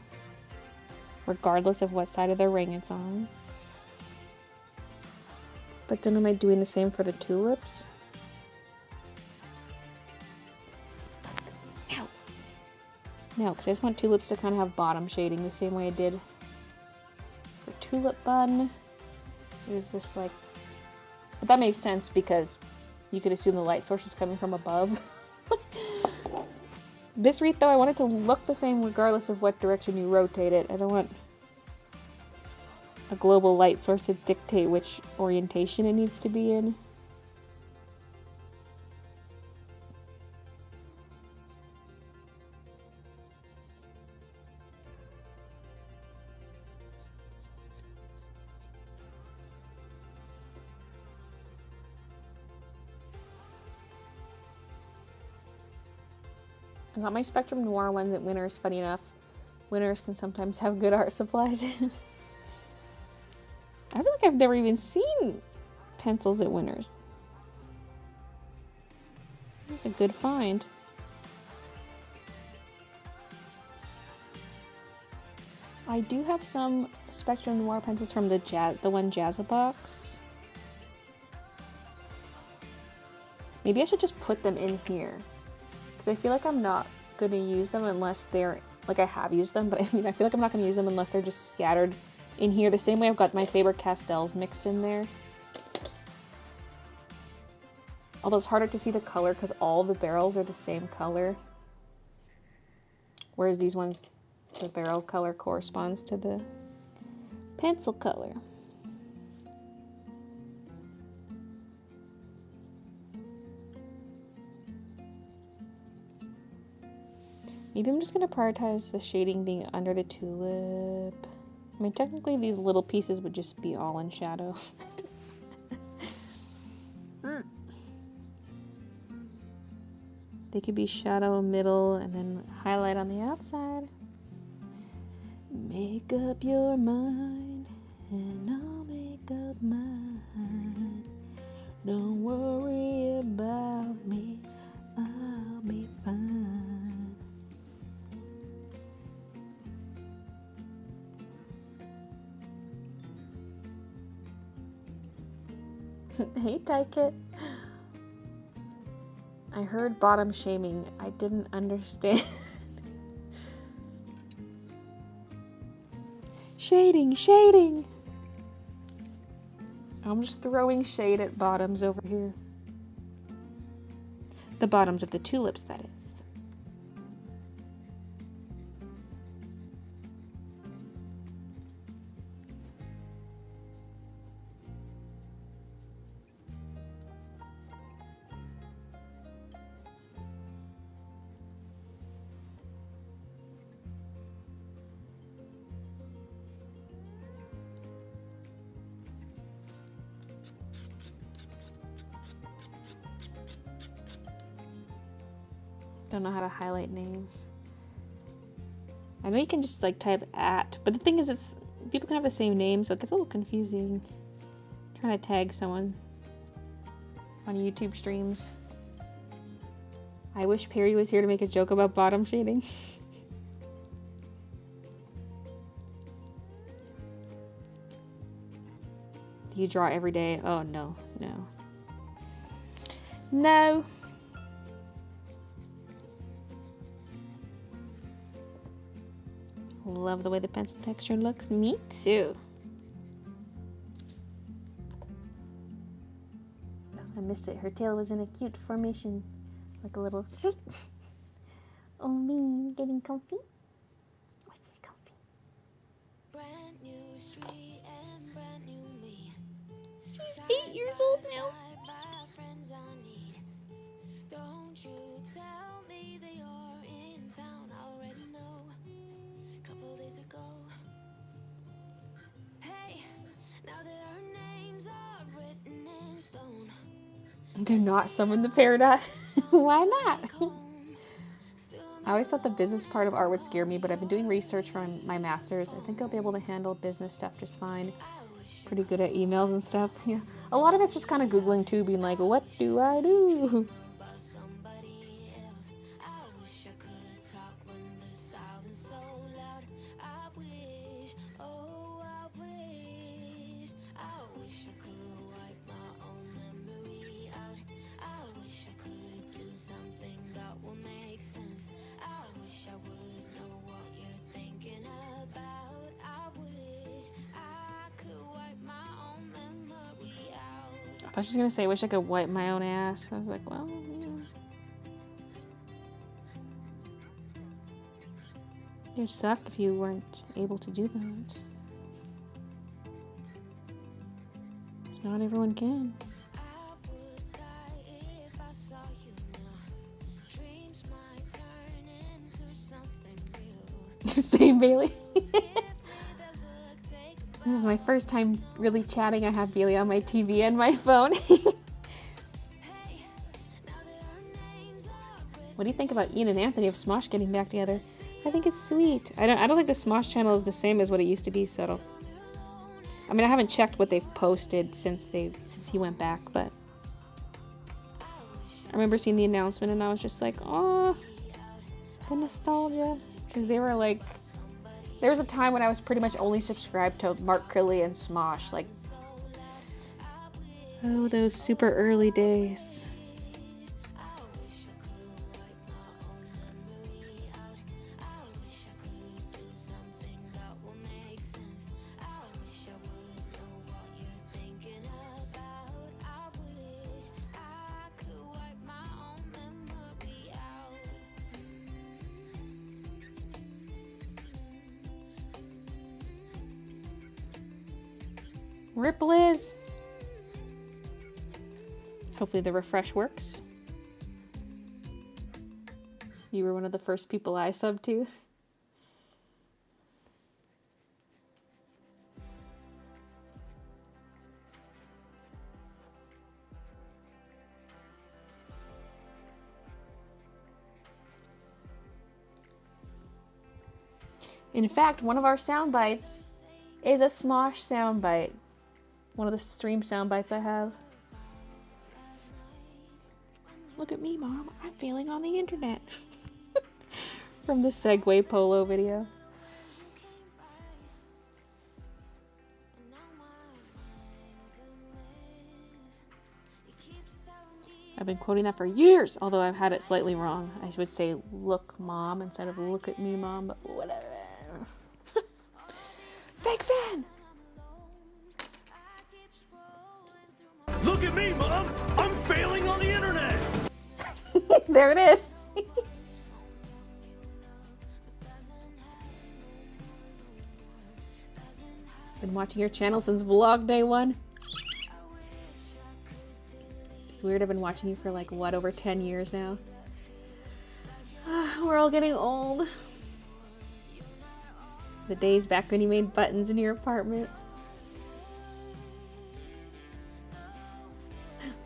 Speaker 1: regardless of what side of the ring it's on. But then am I doing the same for the tulips? No, because I just want tulips to kind of have bottom shading the same way I did for tulip bun. It was just like, but that makes sense because you could assume the light source is coming from above. This wreath, though, I want it to look the same regardless of what direction you rotate it. I don't want a global light source to dictate which orientation it needs to be in. I got my Spectrum Noir ones at Winners, funny enough. Winners can sometimes have good art supplies. I feel like I've never even seen pencils at Winners. That's a good find. I do have some Spectrum Noir pencils from the one Jazza box. Maybe I should just put them in here. I feel like I'm not going to use them unless they're, like I have used them, but I mean, I feel like I'm not going to use them unless they're just scattered in here. The same way I've got my Faber-Castells mixed in there. Although it's harder to see the color because all the barrels are the same color. Whereas these ones, the barrel color corresponds to the pencil color. Maybe I'm just going to prioritize the shading being under the tulip. I mean, technically these little pieces would just be all in shadow. They could be shadow, middle, and then highlight on the outside. Make up your mind, and I'll make up mine. Don't worry about me, I'll be fine. Hey, Tyket. I heard bottom shaming. I didn't understand. Shading. I'm just throwing shade at bottoms over here. The bottoms of the tulips, that is. Don't know how to highlight names. I know you can just like type at, but the thing is, it's people can have the same name, so it gets a little confusing. Trying to tag someone on YouTube streams. I wish Perry was here to make a joke about bottom shading. Do you draw every day? Oh no. Love the way the pencil texture looks. Me too. I missed it. Her tail was in a cute formation. Like a little... Oh, me getting comfy? What's this comfy?
Speaker 5: Brand new street and brand new me.
Speaker 1: She's 8 years old now.
Speaker 5: Don't you tell me that you're in town. I already know. Couple days ago. Hey, now that our names are written in stone.
Speaker 1: Do not summon the paradox. Why not? I always thought the business part of art would scare me, but I've been doing research for my master's. I think I'll be able to handle business stuff just fine. Pretty good at emails and stuff. Yeah, a lot of it's just kind of Googling too, being like, what do I do? I was just gonna say, I wish I could wipe my own ass. I was like, well, yeah. It'd suck if you weren't able to do that. Not everyone can. Same, Baylee. This is my first time really chatting. I have Baylee on my TV and my phone. What do you think about Ian and Anthony of Smosh getting back together? I think it's sweet. I don't think the Smosh channel is the same as what it used to be, so I mean, I haven't checked what they've posted since he went back, but I remember seeing the announcement and I was just like, oh, the nostalgia. Because they were like, there was a time when I was pretty much only subscribed to Mark Crilly and Smosh. Like, oh, those super early days. Rip Liz. Hopefully the refresh works. You were one of the first people I subbed to. In fact, one of our sound bites is a Smosh sound bite. One of the stream sound bites I have. Look at me, Mom. I'm failing on the internet. From the Segway Polo video. I've been quoting that for years, although I've had it slightly wrong. I would say, look, Mom, instead of look at me, Mom, but whatever. Fake fan!
Speaker 6: Look at me, Mom! I'm failing on the internet!
Speaker 1: There it is. Been watching your channel since vlog day 1. It's weird, I've been watching you for like, what, over 10 years now? We're all getting old. The days back when you made buttons in your apartment.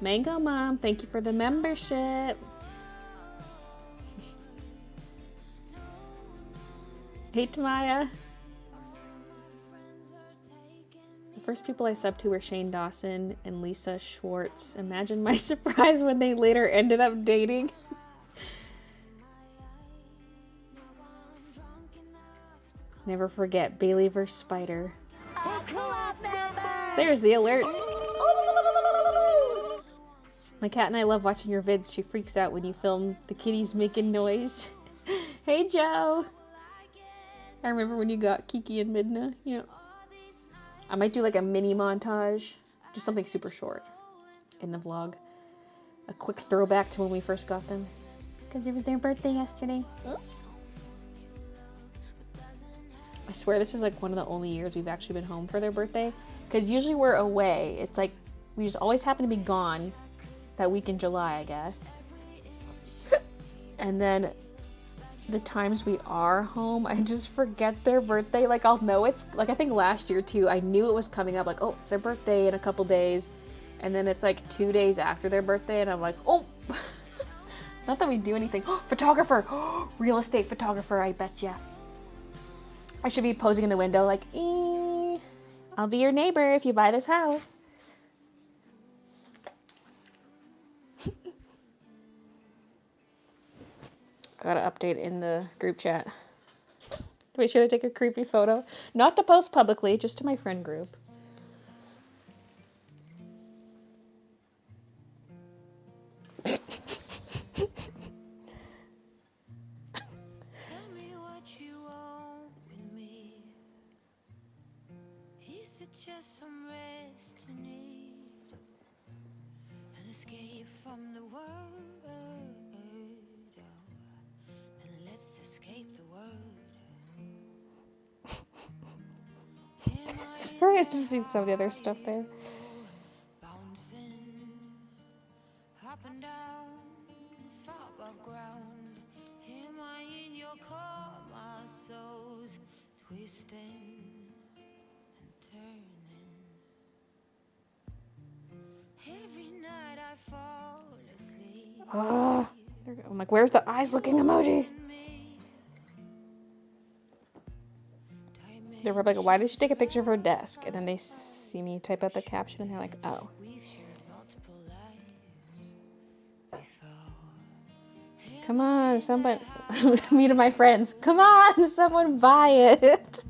Speaker 1: Mango Mom, thank you for the membership. Hey Tamaya. The first people I subbed to were Shane Dawson and Lisa Schwartz. Imagine my surprise when they later ended up dating. Never forget Baylee vs. Spider. There's the alert. My cat and I love watching your vids. She freaks out when you film the kitties making noise. Hey Joe. I remember when you got Kiki and Midna. Yeah. I might do like a mini montage. Just something super short in the vlog. A quick throwback to when we first got them. Because it was their birthday yesterday. I swear this is like one of the only years we've actually been home for their birthday. Because usually we're away. It's like we just always happen to be gone that week in July, I guess. And then the times we are home, I just forget their birthday. Like I'll know it's, like I think last year too, I knew it was coming up, like, oh, it's their birthday in a couple days. And then it's like 2 days after their birthday and I'm like, oh, not that we do anything. Photographer, real estate photographer, I bet ya. I should be posing in the window like, I'll be your neighbor if you buy this house. Gotta update in the group chat. Do we should I take a creepy photo? Not to post publicly, just to my friend group.
Speaker 5: Just some rest you need, an escape from the world. Then let's escape the world.
Speaker 1: Sorry, I just seen some of the other stuff there.
Speaker 5: Bouncing up and down, far above ground. Am I in your car? My soul's twisting. Every night I fall asleep.
Speaker 1: Oh, I'm like, where's the eyes looking emoji? They're probably like, why did she take a picture of her desk? And then they see me type out the caption and they're like, oh. Come on, someone, me to my friends, come on, someone buy it.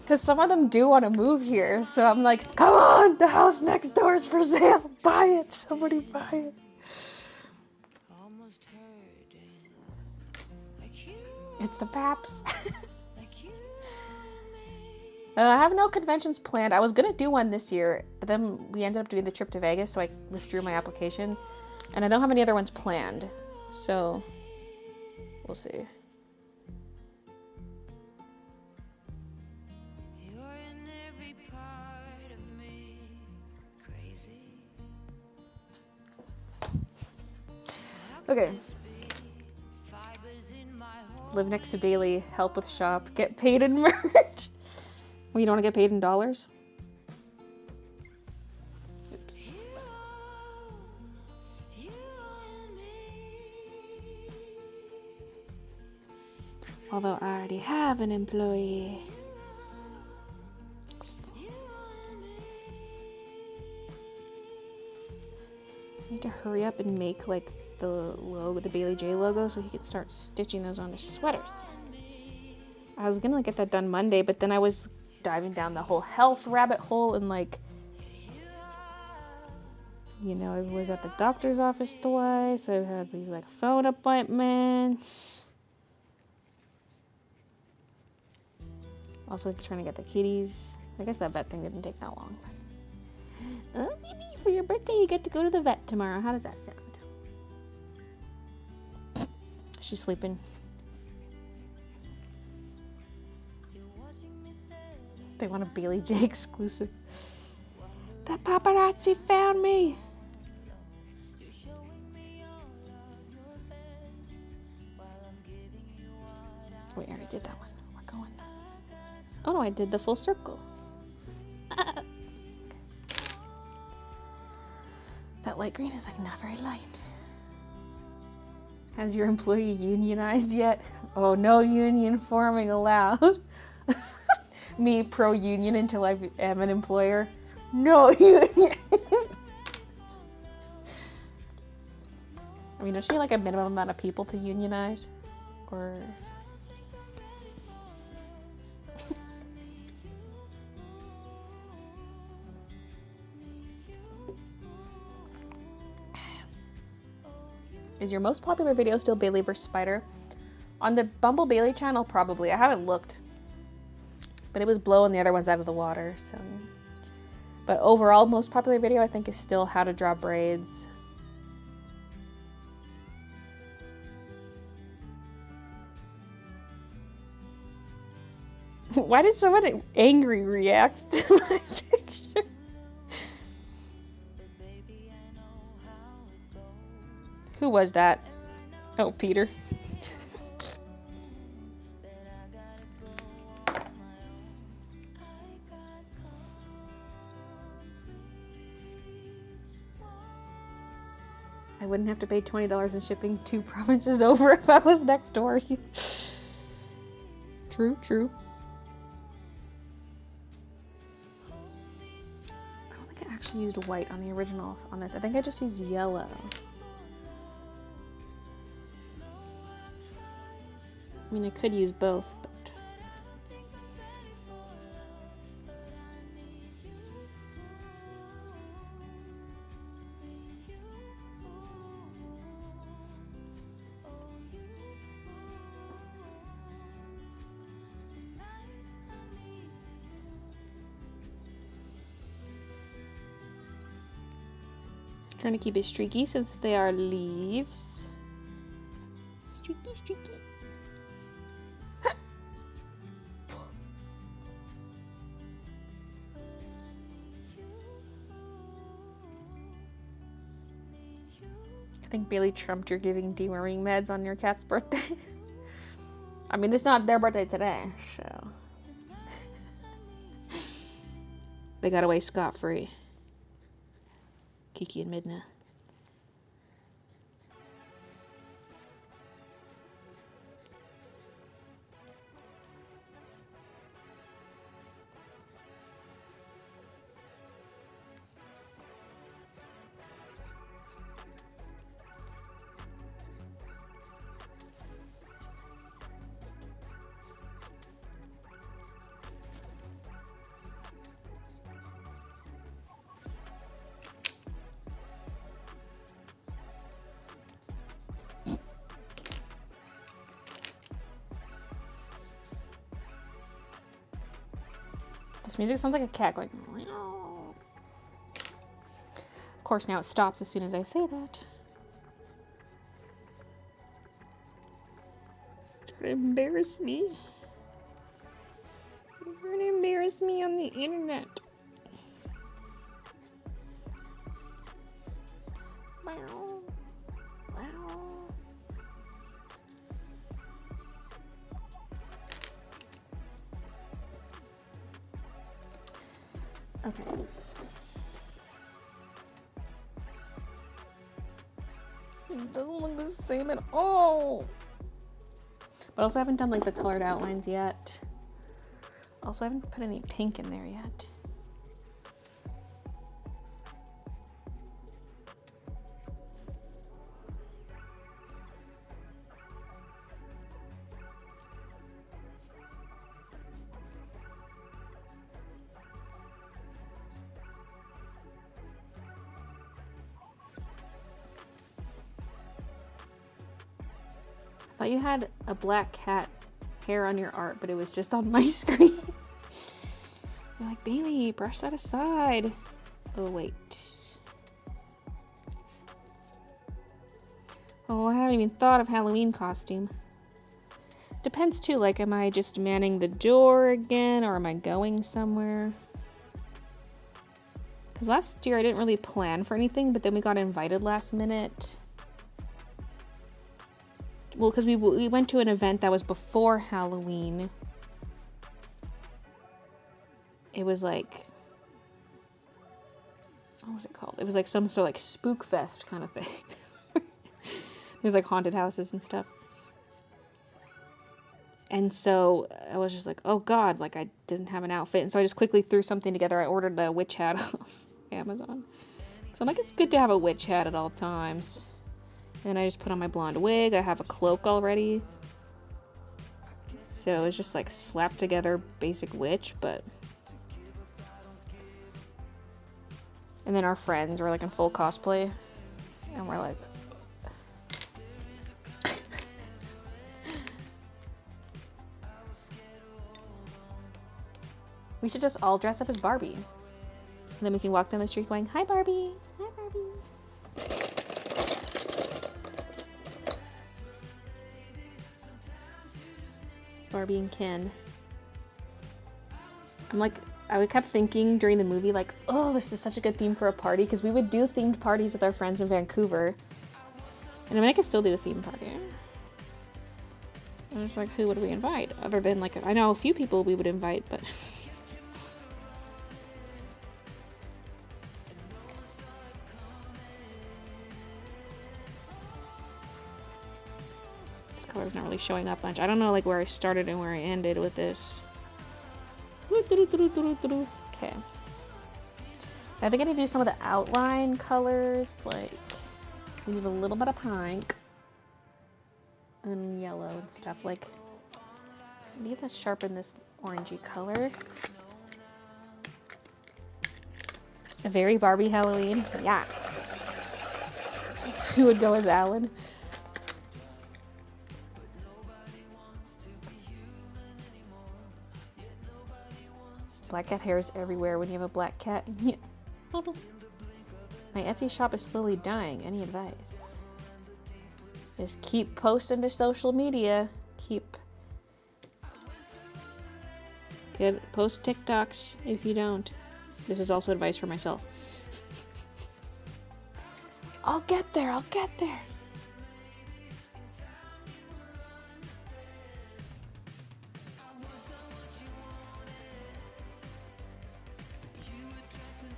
Speaker 1: Because some of them do want to move here. So I'm like, come on, the house next door is for sale. Buy it. Somebody buy it. It's the Paps. I have no conventions planned. I was going to do one this year, but then we ended up doing the trip to Vegas, so I withdrew my application. And I don't have any other ones planned. So we'll see. Okay. Live next to Baylee, help with shop, get paid in merch. Well, you don't want to get paid in dollars? Oops. Although I already have an employee. I need to hurry up and make like the logo, the Baylee J logo, so he can start stitching those onto sweaters. I was gonna get that done Monday, but then I was diving down the whole health rabbit hole and like, you know, I was at the doctor's office twice. I've had these like phone appointments. Also trying to get the kitties. I guess that vet thing didn't take that long. Oh, baby, for your birthday, you get to go to the vet tomorrow. How does that sound? She's sleeping. They want a Baylee J exclusive. The paparazzi found me. Wait, I already did that one. We're going. Oh no, I did the full circle. That light green is like not very light. Has your employee unionized yet? Oh, no union forming allowed. Me pro-union until I am an employer. No union. I mean, don't you need like a minimum amount of people to unionize? Or... Is your most popular video still Baylee vs. Spider? On the Bumble Baylee channel, probably. I haven't looked. But it was blowing the other ones out of the water, so... But overall, most popular video I think is still how to draw braids. Why did someone angry react to my picture? Who was that? Oh, Peter. I wouldn't have to pay $20 in shipping 2 provinces over if I was next door. True, true. I don't think I actually used white on the original on this. I think I just used yellow. I mean, I could use both, but... Trying to keep it streaky since they are leaves. Streaky, streaky. I think Baylee trumped your giving deworming meds on your cat's birthday. I mean, it's not their birthday today, so... They got away scot-free. Kiki and Midna. This music sounds like a cat going... Meow. Of course, now it stops as soon as I say that. Trying to embarrass me. You're trying to embarrass me on the internet. Meow. Meow. Okay. It doesn't look the same at all. But also I haven't done like the colored outlines yet. Also I haven't put any pink in there yet. I thought you had a black cat hair on your art, but it was just on my screen. You're like, Baylee, brush that aside. Oh, wait. Oh, I haven't even thought of Halloween costume. Depends too, like, am I just manning the door again, or am I going somewhere? Because last year I didn't really plan for anything, but then we got invited last minute. Well, because we went to an event that was before Halloween. It was like, what was it called? It was like some sort of like spook fest kind of thing. There's like haunted houses and stuff. And so I was just like, oh God, like I didn't have an outfit. And so I just quickly threw something together. I ordered a witch hat off Amazon. So I'm like, it's good to have a witch hat at all times. And I just put on my blonde wig. I have a cloak already. So it's just like slapped together basic witch, but... And then our friends were like in full cosplay. And we're like... We should just all dress up as Barbie. And then we can walk down the street going, hi Barbie! Hi Barbie! Barbie and Ken. I kept thinking during the movie, like, oh, this is such a good theme for a party, because we would do themed parties with our friends in Vancouver. And I mean, I could still do a theme party. And it's like, who would we invite? Other than, like, I know a few people we would invite, but... Color's not really showing up much. I don't know like where I started and where I ended with this. Okay. I think I need to do some of the outline colors. Like we need a little bit of pink and yellow and stuff. Like I need to sharpen this orangey color. A very Barbie Halloween. Yeah. Who would go as Alan? Black cat hair is everywhere when you have a black cat. My Etsy shop is slowly dying. Any advice? Just keep posting to social media. Post TikToks if you don't. This is also advice for myself. I'll get there.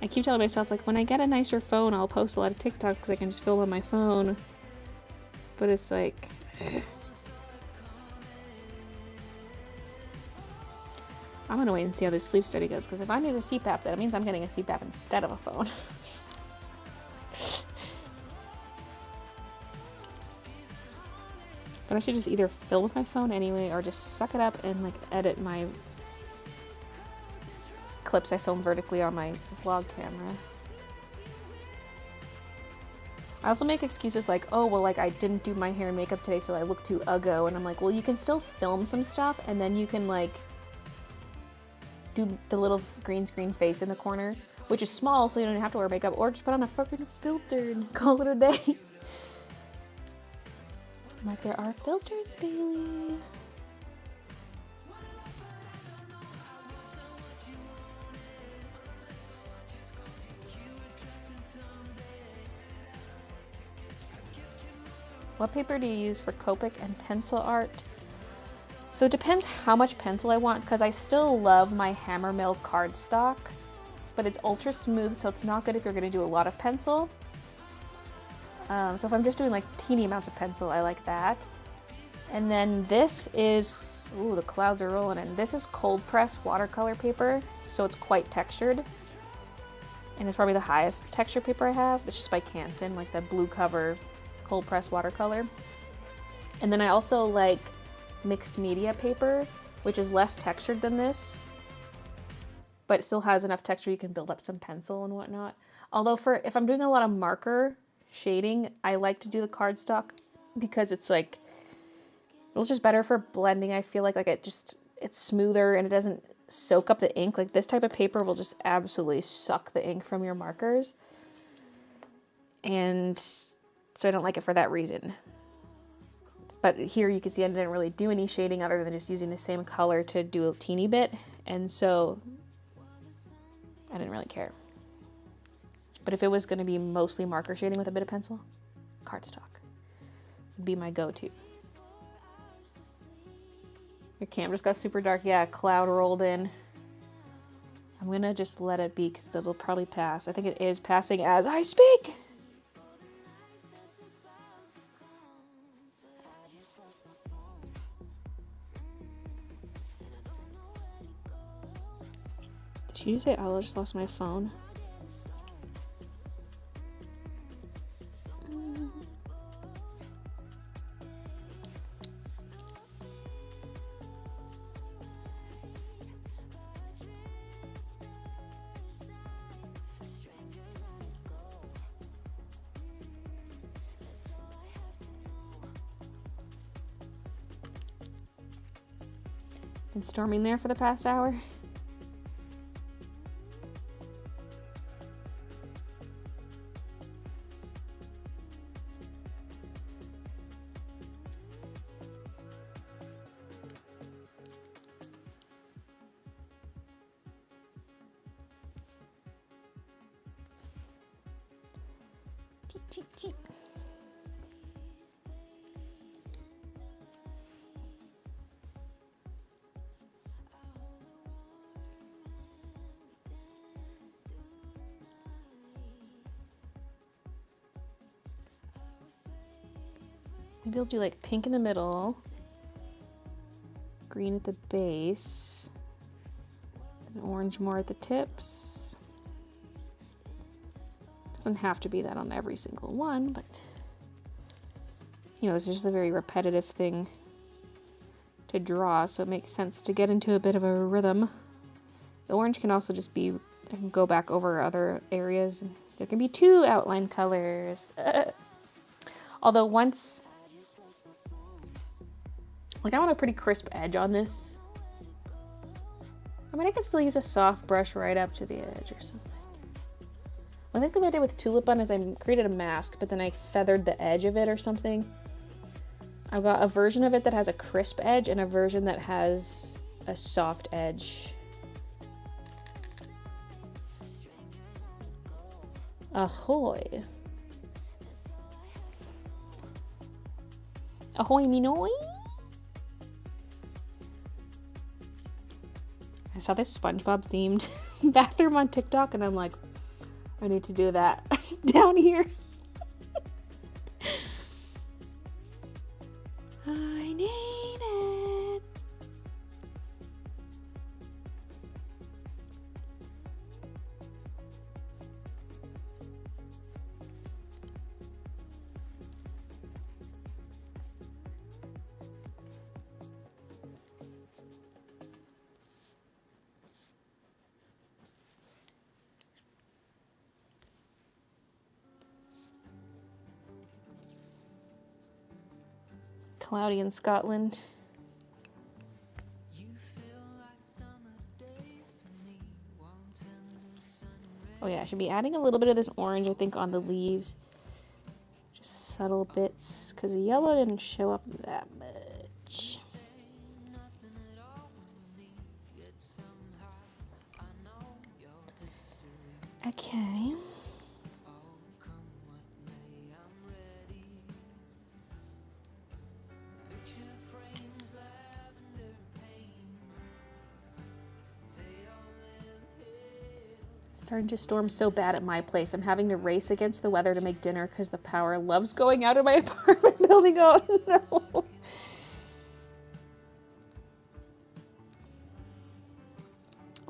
Speaker 1: I keep telling myself, like, when I get a nicer phone, I'll post a lot of TikToks because I can just film on my phone. But it's like... I'm gonna wait and see how this sleep study goes, because if I need a CPAP, that means I'm getting a CPAP instead of a phone. But I should just either film with my phone anyway, or just suck it up and, like, edit my... clips I film vertically on my vlog camera. I also make excuses like, oh, well, like, I didn't do my hair and makeup today, so I look too uggo. And I'm like, well, you can still film some stuff, and then you can, like, do the little green screen face in the corner, which is small, so you don't have to wear makeup, or just put on a fucking filter and call it a day. I'm like, there are filters, Baylee. What paper do you use for Copic and pencil art? So it depends how much pencil I want, because I still love my Hammermill cardstock, but it's ultra smooth, so it's not good if you're going to do a lot of pencil. So if I'm just doing like teeny amounts of pencil, I like that. And then this is, ooh, the clouds are rolling in. This is cold press watercolor paper, so it's quite textured. And it's probably the highest texture paper I have. It's just by Canson, like the blue cover cold press watercolor. And then I also like mixed media paper, which is less textured than this, but it still has enough texture you can build up some pencil and whatnot. Although if I'm doing a lot of marker shading, I like to do the cardstock because it's like, it's just better for blending. I feel like it's smoother and it doesn't soak up the ink. Like this type of paper will just absolutely suck the ink from your markers. And so I don't like it for that reason. But here you can see I didn't really do any shading other than just using the same color to do a teeny bit. And so I didn't really care. But if it was going to be mostly marker shading with a bit of pencil, cardstock would be my go-to. Your camera's got super dark. Yeah, a cloud rolled in. I'm going to just let it be because it'll probably pass. I think it is passing as I speak. Did you say, oh, I just lost my phone? Been storming there for the past hour. Teet, teet, teet. Maybe I'll do like pink in the middle, green at the base, and orange more at the tips. Doesn't have to be that on every single one, but you know, this is just a very repetitive thing to draw, so it makes sense to get into a bit of a rhythm. The orange can also just be, I can go back over other areas, and there can be two outline colors. Although once, like I want a pretty crisp edge on this. I mean, I could still use a soft brush right up to the edge or something. I think what I did with Tulip is I created a mask, but then I feathered the edge of it or something. I've got a version of it that has a crisp edge and a version that has a soft edge. Ahoy. Ahoy me noy. I saw this SpongeBob themed bathroom on TikTok and I'm like, I need to do that down here. I need it. Cloudy in Scotland. Oh yeah, I should be adding a little bit of this orange, I think, on the leaves. Just subtle bits, because the yellow didn't show up that much. Okay. Starting to storm so bad at my place. I'm having to race against the weather to make dinner because the power loves going out of my apartment building. Oh no.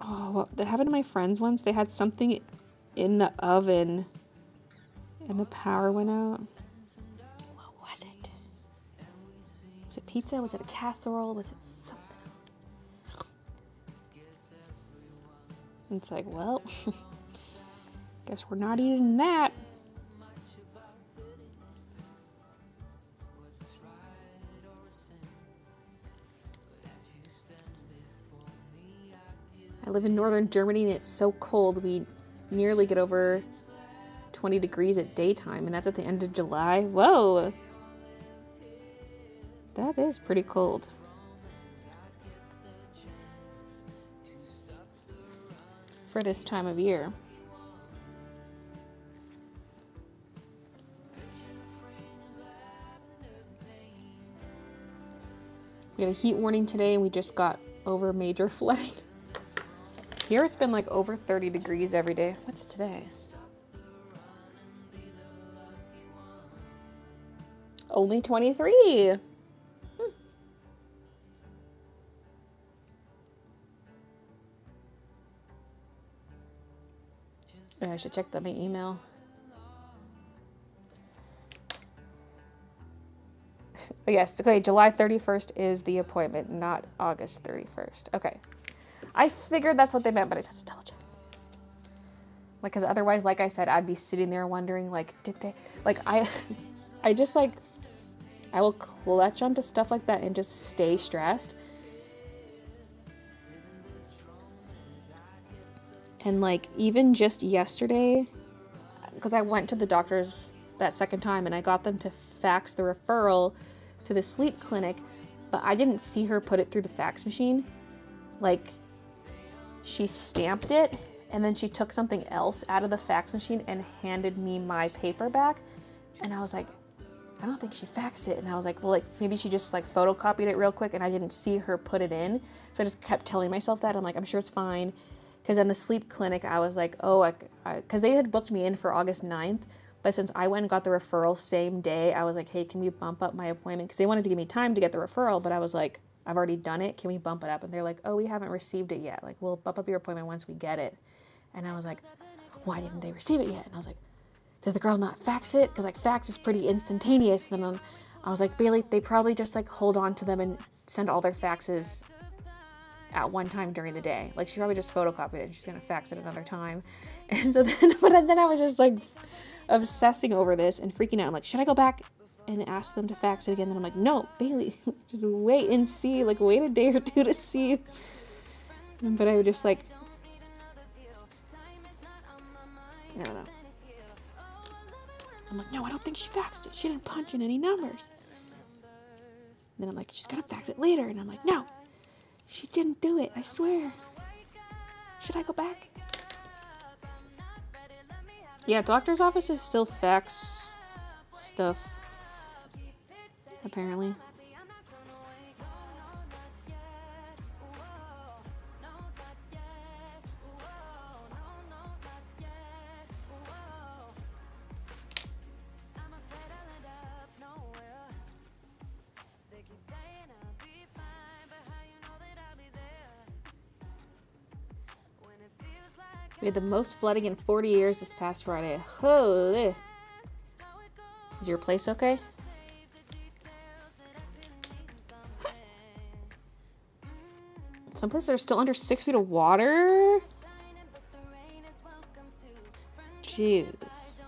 Speaker 1: Oh, what that happened to my friends once. They had something in the oven and the power went out. What was it? Was it pizza? Was it a casserole? Was it something else? It's like, well, guess we're not eating that. I live in northern Germany and it's so cold. We nearly get over 20 degrees at daytime, and that's at the end of July. Whoa! That is pretty cold. For this time of year. We have a heat warning today and we just got over major flooding. Here it's been like over 30 degrees every day. What's today? Only 23. I should check my email. Yes, okay, July 31st is the appointment, not August 31st. Okay. I figured that's what they meant, but I just had to double check. Like, because otherwise, like I said, I'd be sitting there wondering, like, did they, like, I just, like, I will clutch onto stuff like that and just stay stressed. And, like, even just yesterday, because I went to the doctor's that second time and I got them to fax the referral to the sleep clinic, but I didn't see her put it through the fax machine. Like, she stamped it and then she took something else out of the fax machine and handed me my paper back. And I was like, I don't think she faxed it. And I was like, well, like, maybe she just like photocopied it real quick and I didn't see her put it in. So I just kept telling myself that. I'm like, I'm sure it's fine. Because in the sleep clinic, I was like, oh, because they had booked me in for August 9th. But since I went and got the referral same day, I was like, hey, can we bump up my appointment? Because they wanted to give me time to get the referral, but I was like, I've already done it. Can we bump it up? And they're like, oh, we haven't received it yet. Like, we'll bump up your appointment once we get it. And I was like, why didn't they receive it yet? And I was like, did the girl not fax it? Because, like, fax is pretty instantaneous. And then I was like, Baylee, they probably just, like, hold on to them and send all their faxes at one time during the day. Like, she probably just photocopied it and she's going to fax it another time. And so then, but then I was just, like, obsessing over this and freaking out. I'm like, should I go back and ask them to fax it again? And I'm like, no, Baylee, just wait and see. Like, wait a day or two to see. But I would just, like, I don't know. I'm like, no, I don't think she faxed it. She didn't punch in any numbers. And then I'm like, she's gonna fax it later. And I'm like, no, she didn't do it. I swear. Should I go back? Yeah, doctor's offices still fax stuff, apparently. We had the most flooding in 40 years this past Friday. Holy. Is your place okay? Some places are still under 6 feet of water. Jesus.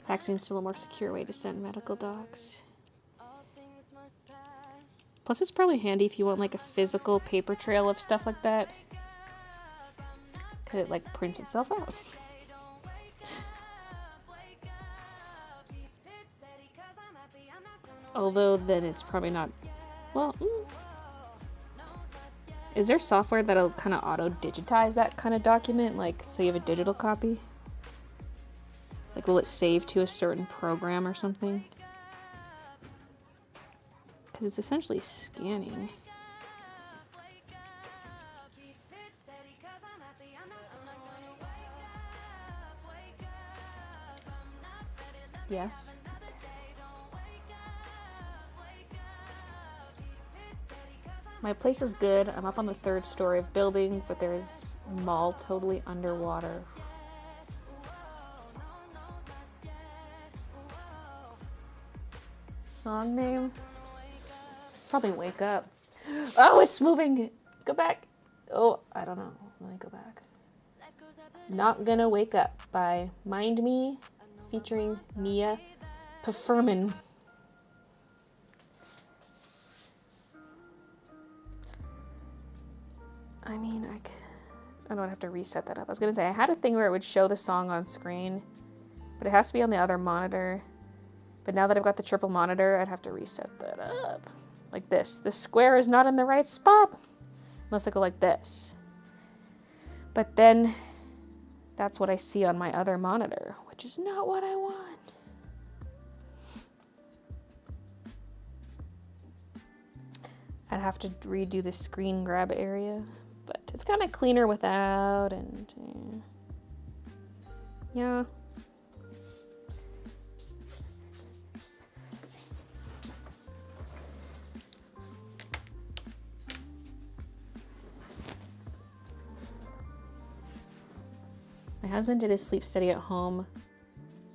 Speaker 1: Vaccine's still a more secure way to send medical dogs. Plus, it's probably handy if you want, like, a physical paper trail of stuff like that. Because it, like, prints itself out. Although, then it's probably not... Well, is there software that'll kind of auto-digitize that kind of document? Like, so you have a digital copy? Like, will it save to a certain program or something? Because it's essentially scanning. Yes. My place is good. I'm up on the 3rd story of building, but there's mall totally underwater. Song name? Probably Wake Up. Oh, it's moving. Go back. Oh, I don't know. Let me go back. Not Gonna Wake Up by Mind Me, featuring Mia Pfefferman. I mean, I don't have to reset that up. I was gonna say, I had a thing where it would show the song on screen, but it has to be on the other monitor. But now that I've got the triple monitor, I'd have to reset that up. Like this. The square is not in the right spot. Unless I go like this. But then, that's what I see on my other monitor, which is not what I want. I'd have to redo the screen grab area. But it's kind of cleaner without, and yeah. My husband did his sleep study at home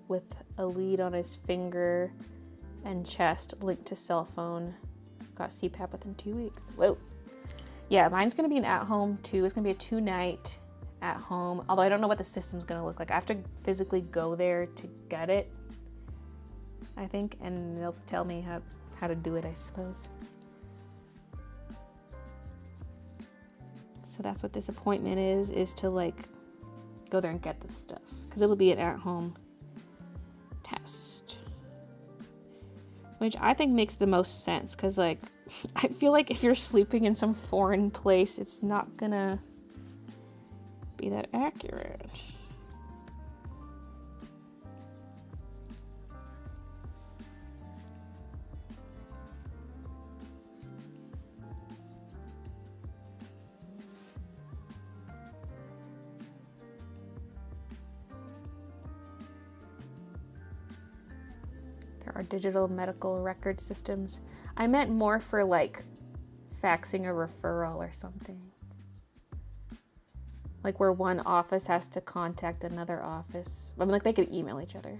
Speaker 1: with a lead on his finger and chest linked to cell phone. Got CPAP within 2 weeks. Whoa. Yeah, mine's going to be an at-home too. It's going to be a 2-night at home. Although I don't know what the system's going to look like. I have to physically go there to get it, I think. And they'll tell me how to do it, I suppose. So that's what this appointment is to like go there and get this stuff. Because it'll be an at-home test. Which I think makes the most sense. Because like, I feel like if you're sleeping in some foreign place, it's not gonna be that accurate. There are digital medical record systems. I meant more for like faxing a referral or something. Like where one office has to contact another office. I mean, like they could email each other.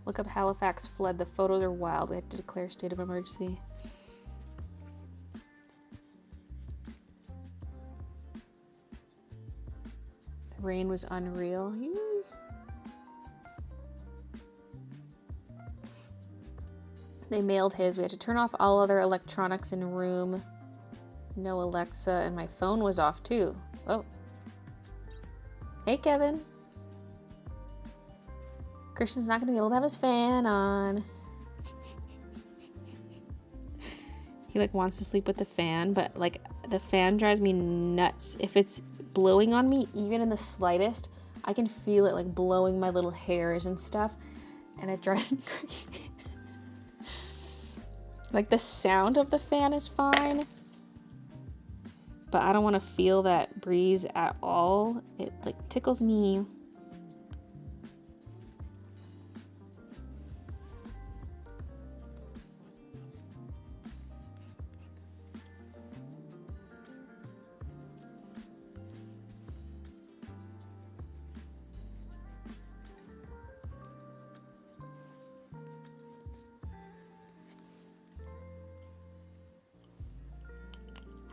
Speaker 1: Look up Halifax flood. The photos are wild. We had to declare a state of emergency. The rain was unreal. They mailed his. We had to turn off all other electronics in the room. No Alexa, and my phone was off too. Oh. Hey, Kevin. Christian's not going to be able to have his fan on. He like wants to sleep with the fan, but like the fan drives me nuts. If it's blowing on me, even in the slightest, I can feel it like blowing my little hairs and stuff, and it drives me crazy. Like the sound of the fan is fine, but I don't want to feel that breeze at all. It like tickles me.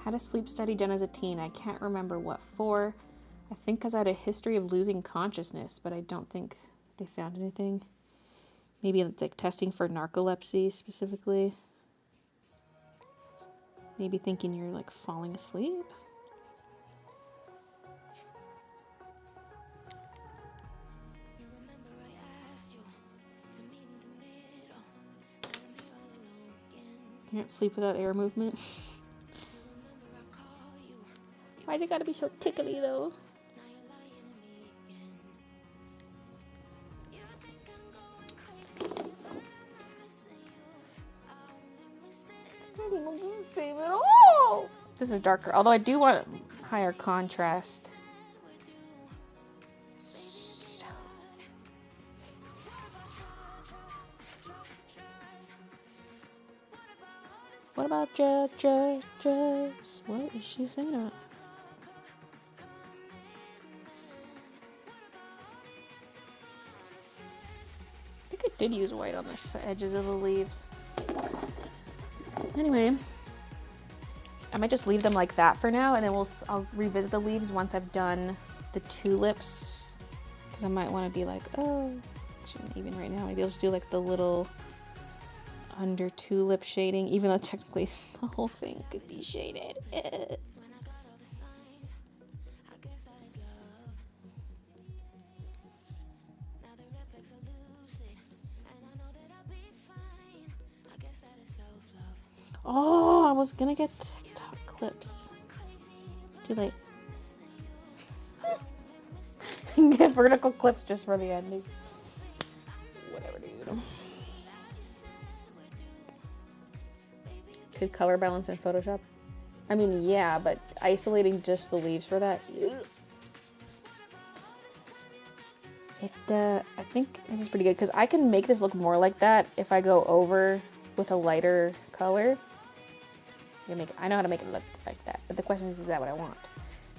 Speaker 1: Had a sleep study done as a teen. I can't remember what for. I think because I had a history of losing consciousness, but I don't think they found anything. Maybe it's like testing for narcolepsy specifically. Maybe thinking you're like falling asleep. Can't sleep without air movement. Why's it gotta be so tickly though? This doesn't look the same at all! This is darker, although I do want higher contrast. So. What about just? What is she saying about? I think I did use white on the edges of the leaves. Anyway, I might just leave them like that for now, and then I'll revisit the leaves once I've done the tulips, because I might want to be like, oh, even right now, maybe I'll just do like the little under tulip shading, even though technically the whole thing could be shaded. Oh, I was gonna get TikTok clips. Too late. Get vertical clips just for the ending. Whatever, dude. Could color balance in Photoshop? I mean, yeah, but isolating just the leaves for that? I think this is pretty good, because I can make this look more like that if I go over with a lighter color. I know how to make it look like that, but the question is that what I want?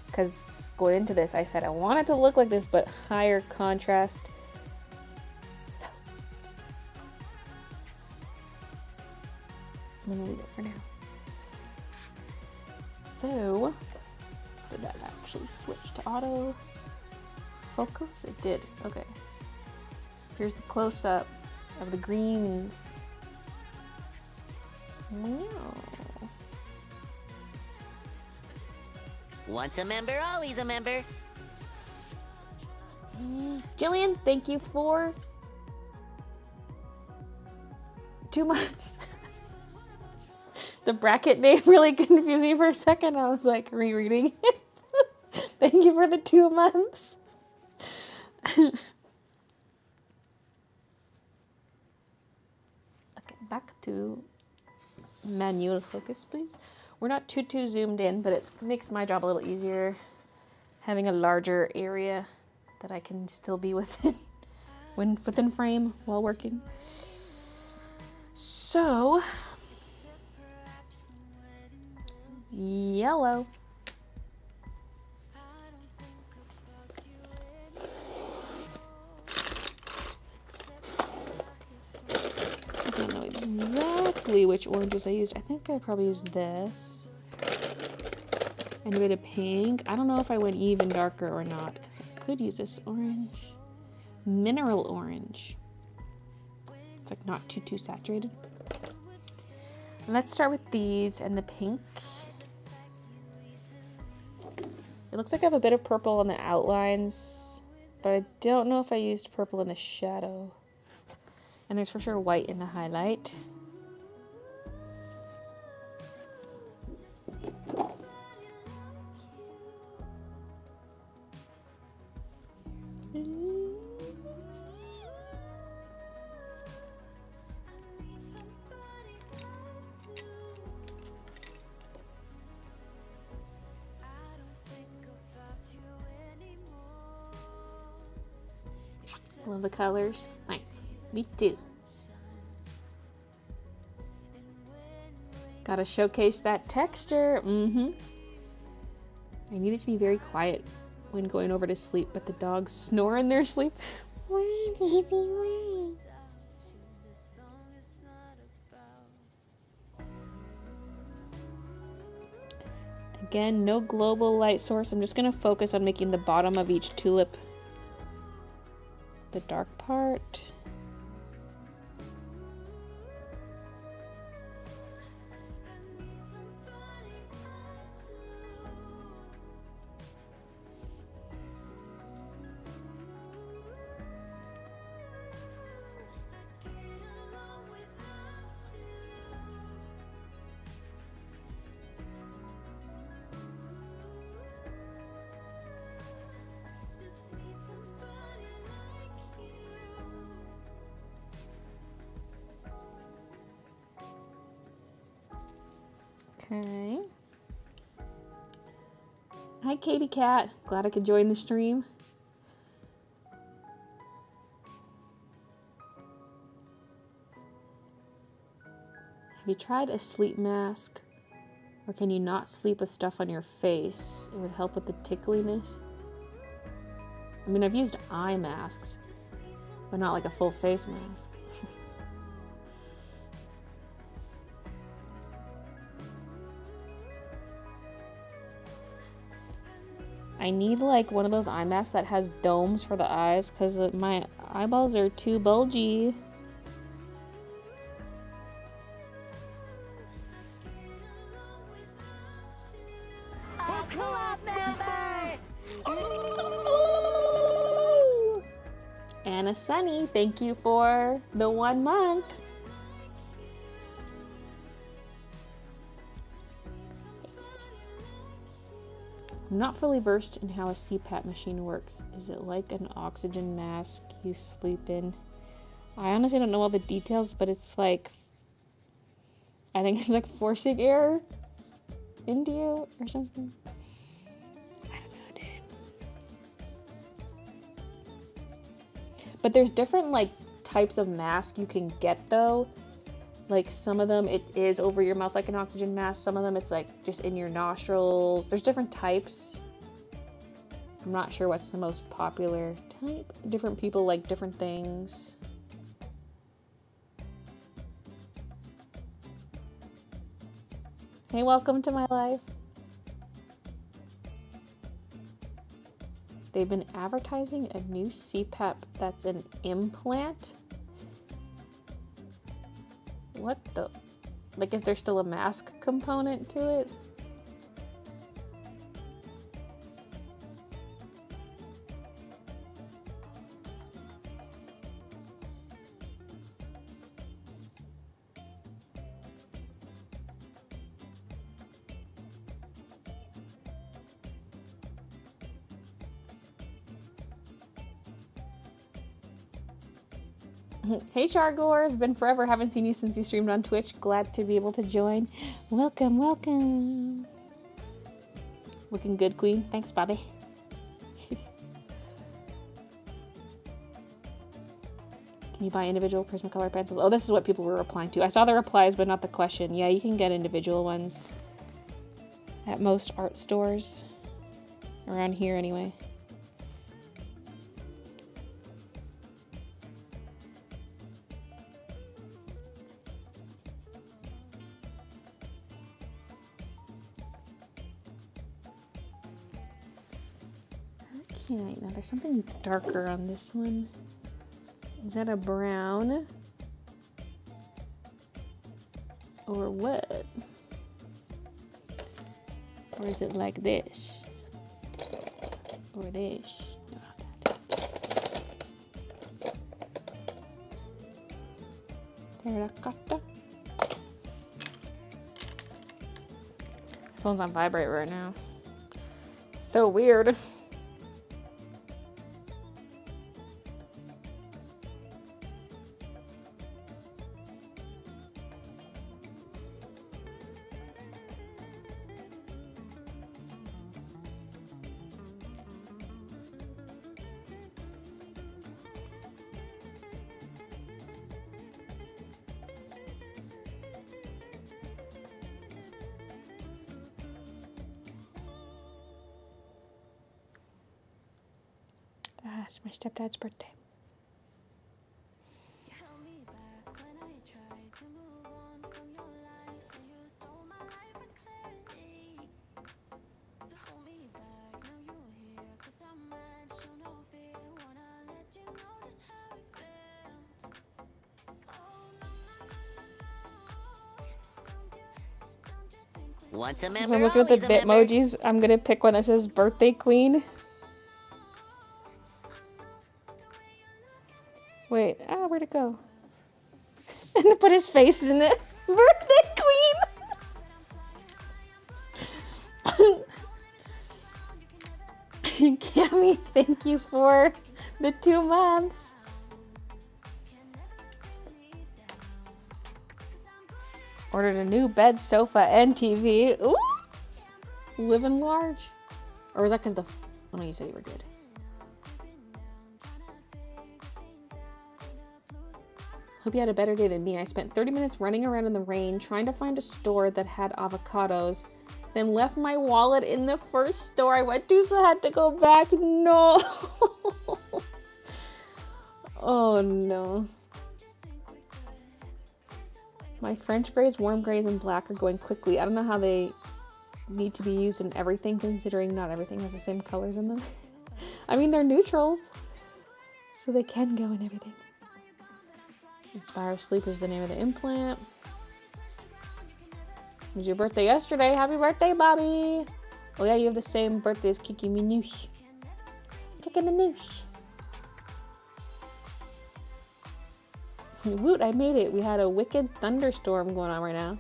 Speaker 1: Because going into this, I said I want it to look like this, but higher contrast. So I'm gonna leave it for now. So, did that actually switch to auto focus? It did. Okay. Here's the close-up of the greens. Wow.
Speaker 2: Once a member, always a member.
Speaker 1: Jillian, thank you for 2 months. The bracket name really confused me for a second. I was like rereading it. Thank you for the 2 months. Okay, back to manual focus, please. We're not too zoomed in, but it makes my job a little easier having a larger area that I can still be within within frame while working. So, yellow. I don't know exactly which oranges I used. I think I probably used this and a bit of pink. I don't know if I went even darker or not, because I could use this orange. Mineral orange. It's like not too saturated. Let's start with these and the pink. It looks like I have a bit of purple on the outlines, but I don't know if I used purple in the shadow. And there's for sure white in the highlight. Love the colors. Nice. Me too. Gotta showcase that texture. I need it to be very quiet when going over to sleep, but the dogs snore in their sleep. Why, baby, why? Again, no global light source. I'm just gonna focus on making the bottom of each tulip the dark part. Okay. Hi, Katie Cat. Glad I could join the stream. Have you tried a sleep mask? Or can you not sleep with stuff on your face? It would help with the tickliness. I mean, I've used eye masks, but not like a full face mask. I need like one of those eye masks that has domes for the eyes because my eyeballs are too bulgy. Anna Sunny, thank you for the 1 month. I'm not fully versed in how a CPAP machine works. Is it like an oxygen mask you sleep in? I honestly don't know all the details, but it's like, I think it's like forcing air into you or something. I don't know, dude. But there's different like types of masks you can get though. Like some of them it is over your mouth like an oxygen mask. Some of them it's like just in your nostrils. There's different types. I'm not sure what's the most popular type. Different people like different things. Hey, welcome to my life. They've been advertising a new CPAP that's an implant. What the? Like, is there still a mask component to it? Hey Chargor, it's been forever. Haven't seen you since you streamed on Twitch. Glad to be able to join. Welcome, welcome. Looking good, Queen. Thanks, Bobby. Can you buy individual Prismacolor pencils? Oh, this is what people were replying to. I saw the replies, but not the question. Yeah, you can get individual ones at most art stores. Around here, anyway. Okay, now there's something darker on this one. Is that a brown? Or what? Or is it like this? Or this? Terracotta. My phone's on vibrate right now. So weird. It's my stepdad's birthday.
Speaker 2: Once a member,
Speaker 1: So I'm looking at the
Speaker 2: always a member.
Speaker 1: Bitmojis. I'm gonna pick one that says birthday queen. Wait, where'd it go? And put his face in it. Birthday queen! Cammy, thank you for the 2 months. Ordered a new bed, sofa, and TV. Ooh! Living large. Or is that because oh no, you said you were good. Hope you had a better day than me. I spent 30 minutes running around in the rain trying to find a store that had avocados, then left my wallet in the first store I went to, so I had to go back. No. Oh no. My French grays, warm grays, and black are going quickly. I don't know how they need to be used in everything, considering not everything has the same colors in them. I mean, they're neutrals, so they can go in everything. Inspire Sleep is the name of the implant. It was your birthday yesterday. Happy birthday, Bobby. Oh yeah, you have the same birthday as Kiki Minouche. Kiki Minouche. Woot, I made it. We had a wicked thunderstorm going on right now.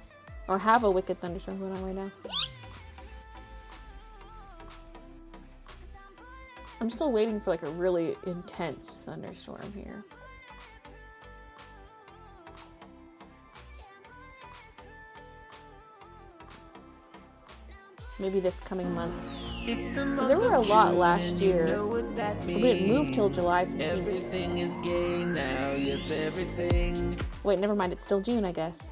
Speaker 1: Or have a wicked thunderstorm going on right now. I'm still waiting for like a really intense thunderstorm here. Maybe this coming month. Because there were a lot last year. But we didn't move till July 15th.
Speaker 6: Everything is gay now, yes, everything.
Speaker 1: Wait, never mind. It's still June, I guess.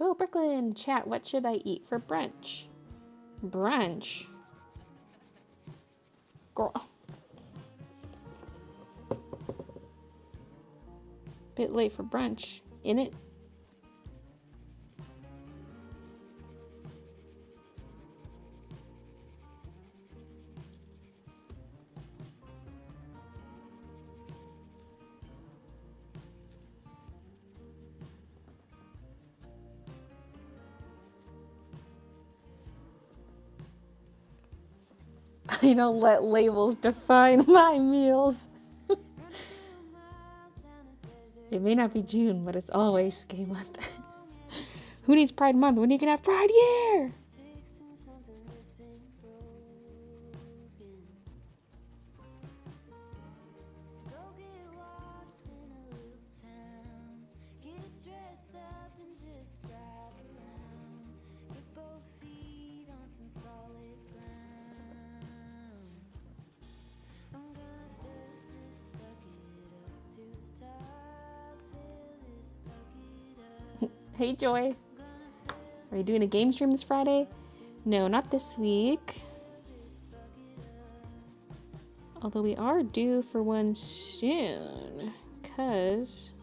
Speaker 1: Oh, Brooklyn, chat, what should I eat for brunch? Brunch? Girl. Bit late for brunch, innit? I don't let labels define my meals. It may not be June, but it's always gay month. Who needs Pride Month when you can have Pride Year? Hey Joy, are you doing a game stream this Friday? No, not this week. Although we are due for one soon, cause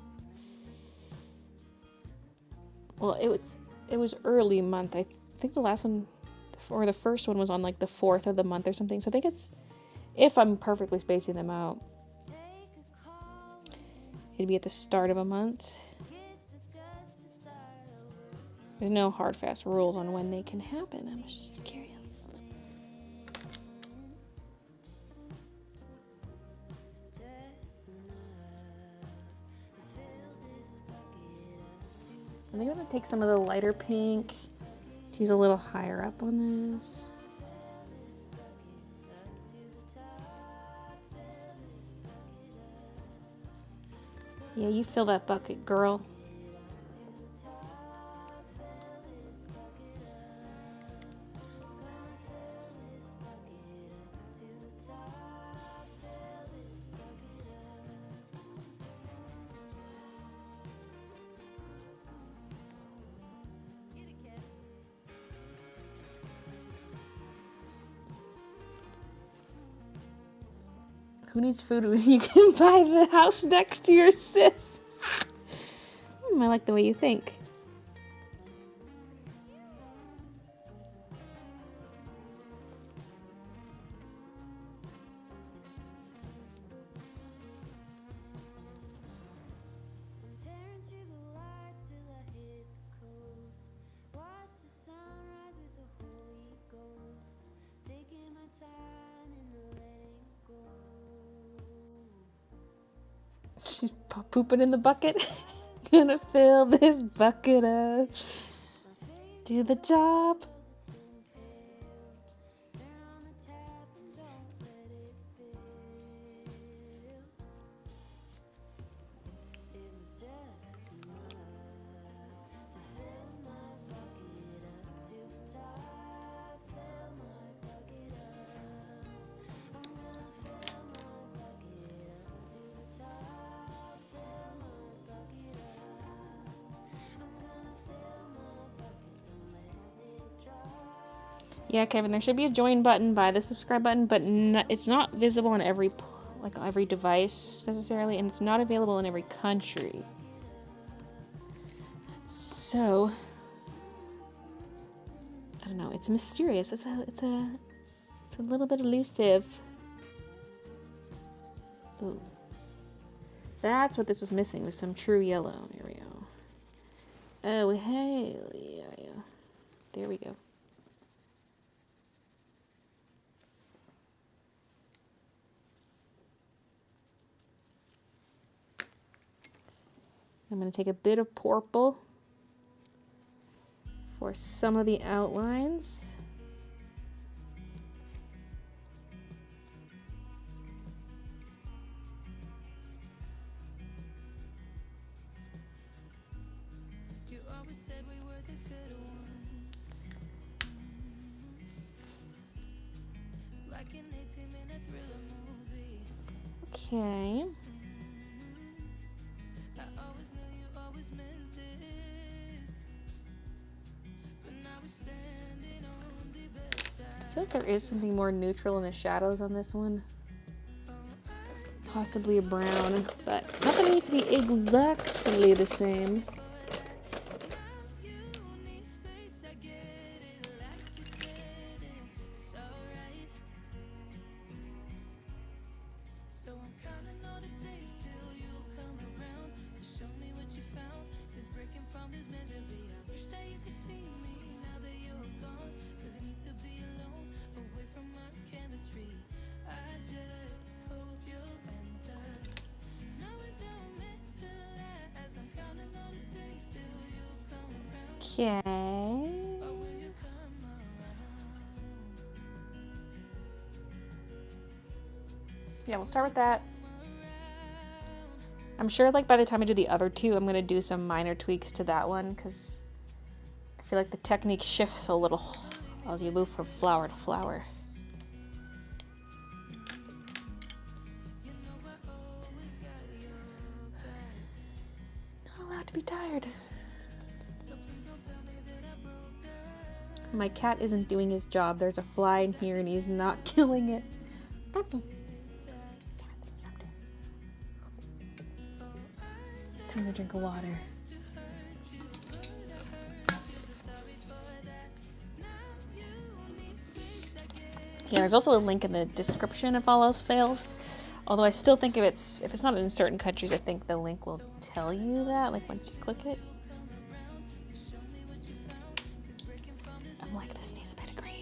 Speaker 1: well, it was early month. I think the last one or the first one was on like the 4th of the month or something. So I think it's, if I'm perfectly spacing them out, it'd be at the start of a month. There's no hard, fast rules on when they can happen. I'm just curious. So I think I'm going to take some of the lighter pink. Use a little higher up on this. Yeah, you fill that bucket, girl. Who needs food when you can buy the house next to your sis? I like the way you think. She's pooping in the bucket. Gonna fill this bucket up to the top. Yeah, Kevin, there should be a join button by the subscribe button, but it's not visible on every device necessarily, and it's not available in every country. So, I don't know. It's mysterious. It's a little bit elusive. Ooh, that's what this was missing. Was some true yellow. There we go. Oh, hey, yeah. There we go. I'm going to take a bit of purple for some of the outlines.
Speaker 5: You always said we were the good ones. Like an 18-minute thriller movie.
Speaker 1: Okay.
Speaker 5: I always knew you always meant it. But now we're standing on the bedside.
Speaker 1: I feel like there is something more neutral in the shadows on this one. Possibly a brown, but nothing needs to be exactly the same.
Speaker 5: You need space, I get it. Like you said, it's alright. So I'm counting all the days till you come around to show me what you found. Since breaking from this misery, I wish that you could see me now that you're gone. Cause I need to be alone, away from our chemistry. I just hope you'll end up knowing that we're meant to last. I'm counting all the days till you come around.
Speaker 1: Okay.
Speaker 5: Or will you come around?
Speaker 1: Yeah, we'll start with that. I'm sure like by the time I do the other two, I'm going to do some minor tweaks to that one because I feel like the technique shifts a little as you move from flower to flower. Not allowed to be tired. My cat isn't doing his job. There's a fly in here and he's not killing it. Time to drink of water. Yeah, there's also a link in the description if all else fails. Although I still think if it's not in certain countries, I think the link will tell you that, like once you click it. I'm like, this needs a bit of green.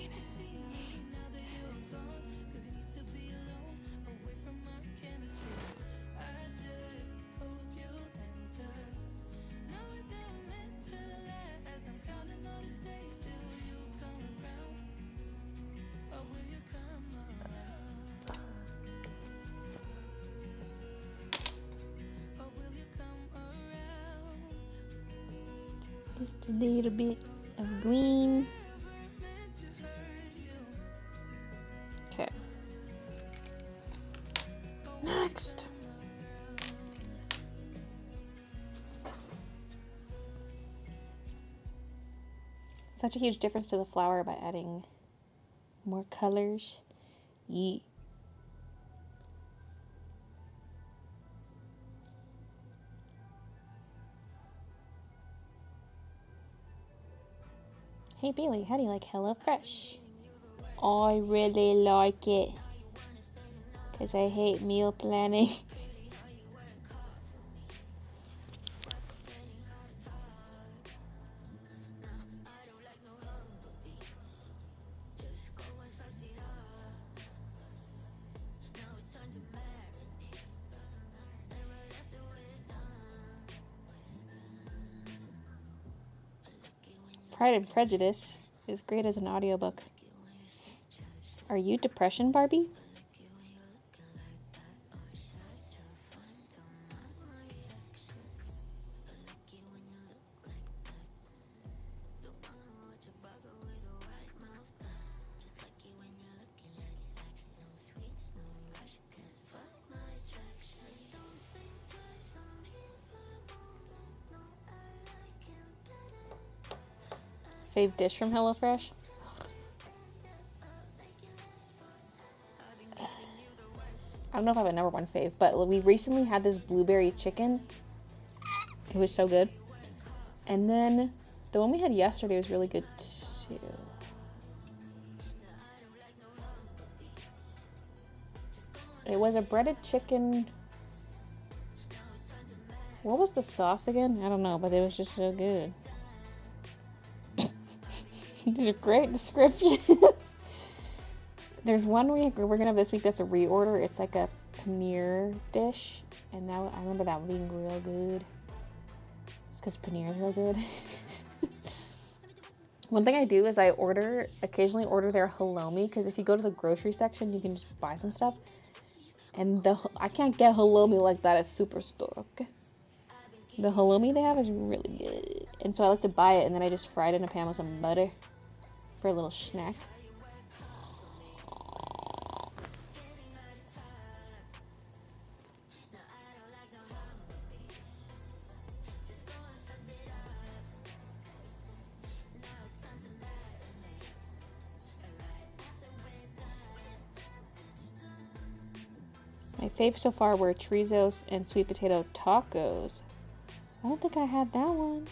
Speaker 1: Just a little bit of green. Okay. Next. Such a huge difference to the flower by adding more colors. Yeet. Hey Baylee, how do you like HelloFresh? I really like it. Because I hate meal planning. Pride and Prejudice is great as an audiobook. Are you depression, Barbie? Fave dish from HelloFresh? I don't know if I have a number one fave, but we recently had this blueberry chicken. It was so good. And then the one we had yesterday was really good too. It was a breaded chicken. What was the sauce again? I don't know, but it was just so good. These are great descriptions. There's one we're gonna have this week that's a reorder. It's like a paneer dish, and that I remember that one being real good. It's because paneer is real good. One thing I do is I occasionally order their halloumi, because if you go to the grocery section, you can just buy some stuff. And I can't get halloumi like that at Superstore, okay? The halloumi they have is really good. And so I like to buy it, and then I just fry it in a pan with some butter for a little snack. My fave so far were chorizos and sweet potato tacos. I don't think I had that one.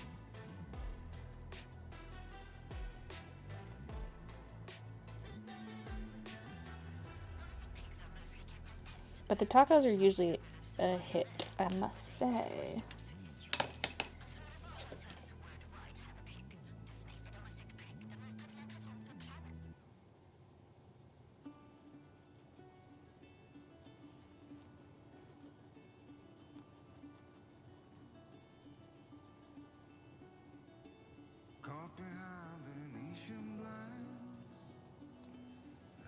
Speaker 1: But the tacos are usually a hit, I must say.
Speaker 5: Caught behind Venetian blinds,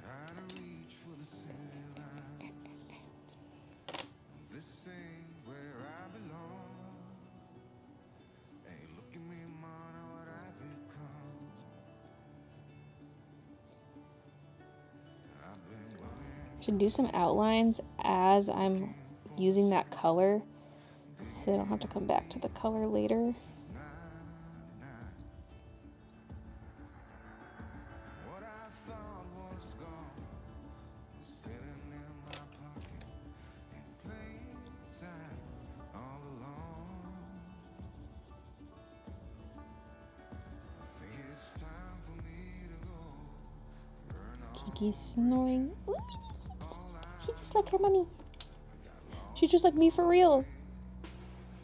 Speaker 5: out of reach for the city line. This ain't where I belong. Hey, look at me, man, what I've become. I've been running.
Speaker 1: Should do some outlines as I'm using that color, so I don't have to come back to the color later.
Speaker 5: What I thought was gone was sitting in my pocket in plain sight all along. I think it's time for me to go. Burn all
Speaker 1: Kiki's snoring. Ooh, she's just like her mommy. She's just like me for real.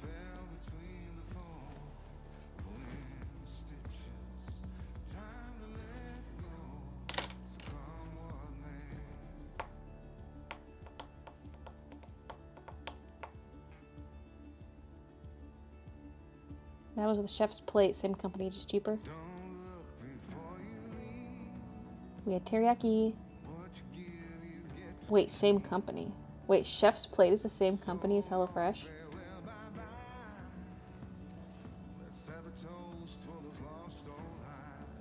Speaker 5: fell between the foam, pulling stitches. Time to let go. So come what may.
Speaker 1: That was with Chef's Plate, same company, just cheaper.
Speaker 5: Don't look before you leave.
Speaker 1: We had teriyaki.
Speaker 5: What you give, you get.
Speaker 1: Wait, same company. Wait, Chef's Plate is the same company as HelloFresh?
Speaker 5: Farewell, bye-bye. Let's have a toast for those lost old lives.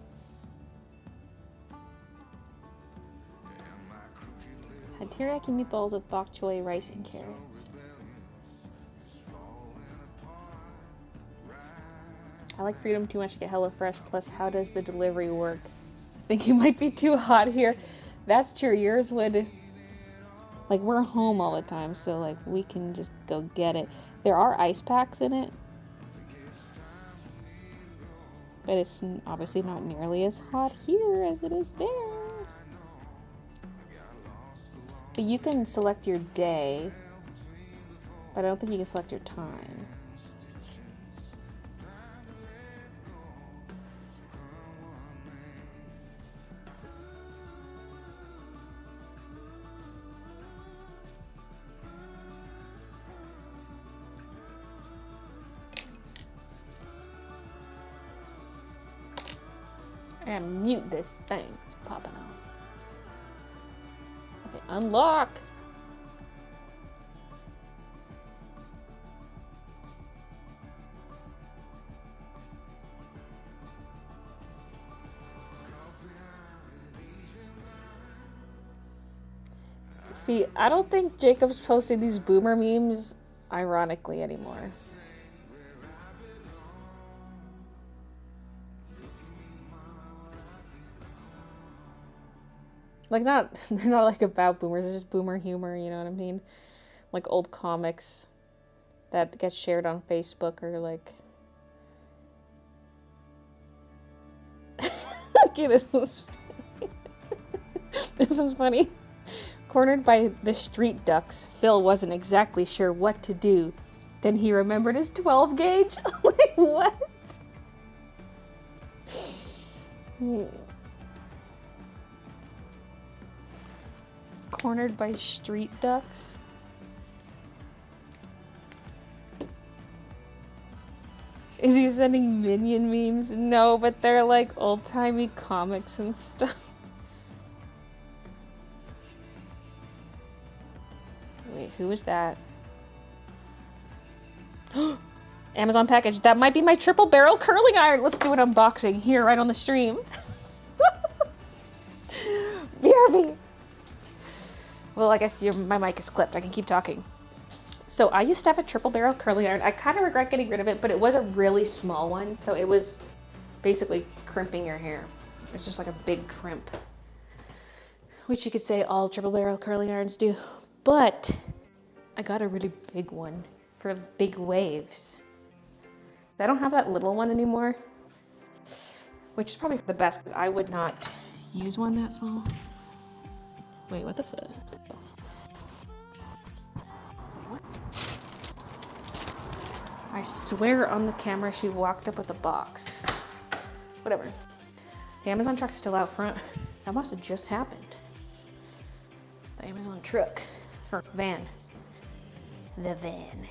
Speaker 5: And my crooked little
Speaker 1: Had teriyaki meatballs with bok choy, rice, and carrots. I like freedom too much to get HelloFresh, plus how does the delivery work? I think it might be too hot here. That's true, yours would... Like, we're home all the time, so, like, we can just go get it. There are ice packs in it. But it's obviously not nearly as hot here as it is there. But you can select your day. But I don't think you can select your time. I gotta mute this thing. It's popping off. Okay, unlock. See, I don't think Jacob's posting these boomer memes ironically anymore. Like they're not like about boomers, it's just boomer humor, you know what I mean? Like old comics that get shared on Facebook or like... Okay, this is funny. Cornered by the street ducks, Phil wasn't exactly sure what to do. Then he remembered his 12 gauge. Like, what? Cornered by street ducks? Is he sending Minion memes? No, but they're like old-timey comics and stuff. Wait, who is that? Amazon package. That might be my triple barrel curling iron. Let's do an unboxing here right on the stream. BRB. Well, I guess my mic is clipped. I can keep talking. So I used to have a triple barrel curling iron. I kind of regret getting rid of it, but it was a really small one. So it was basically crimping your hair. It's just like a big crimp. Which you could say all triple barrel curling irons do. But I got a really big one for big waves. I don't have that little one anymore. Which is probably for the best because I would not use one that small. Wait, what the fuck? I swear on the camera she walked up with a box. Whatever. The Amazon truck's still out front. That must have just happened. The Amazon truck. Or van. The van.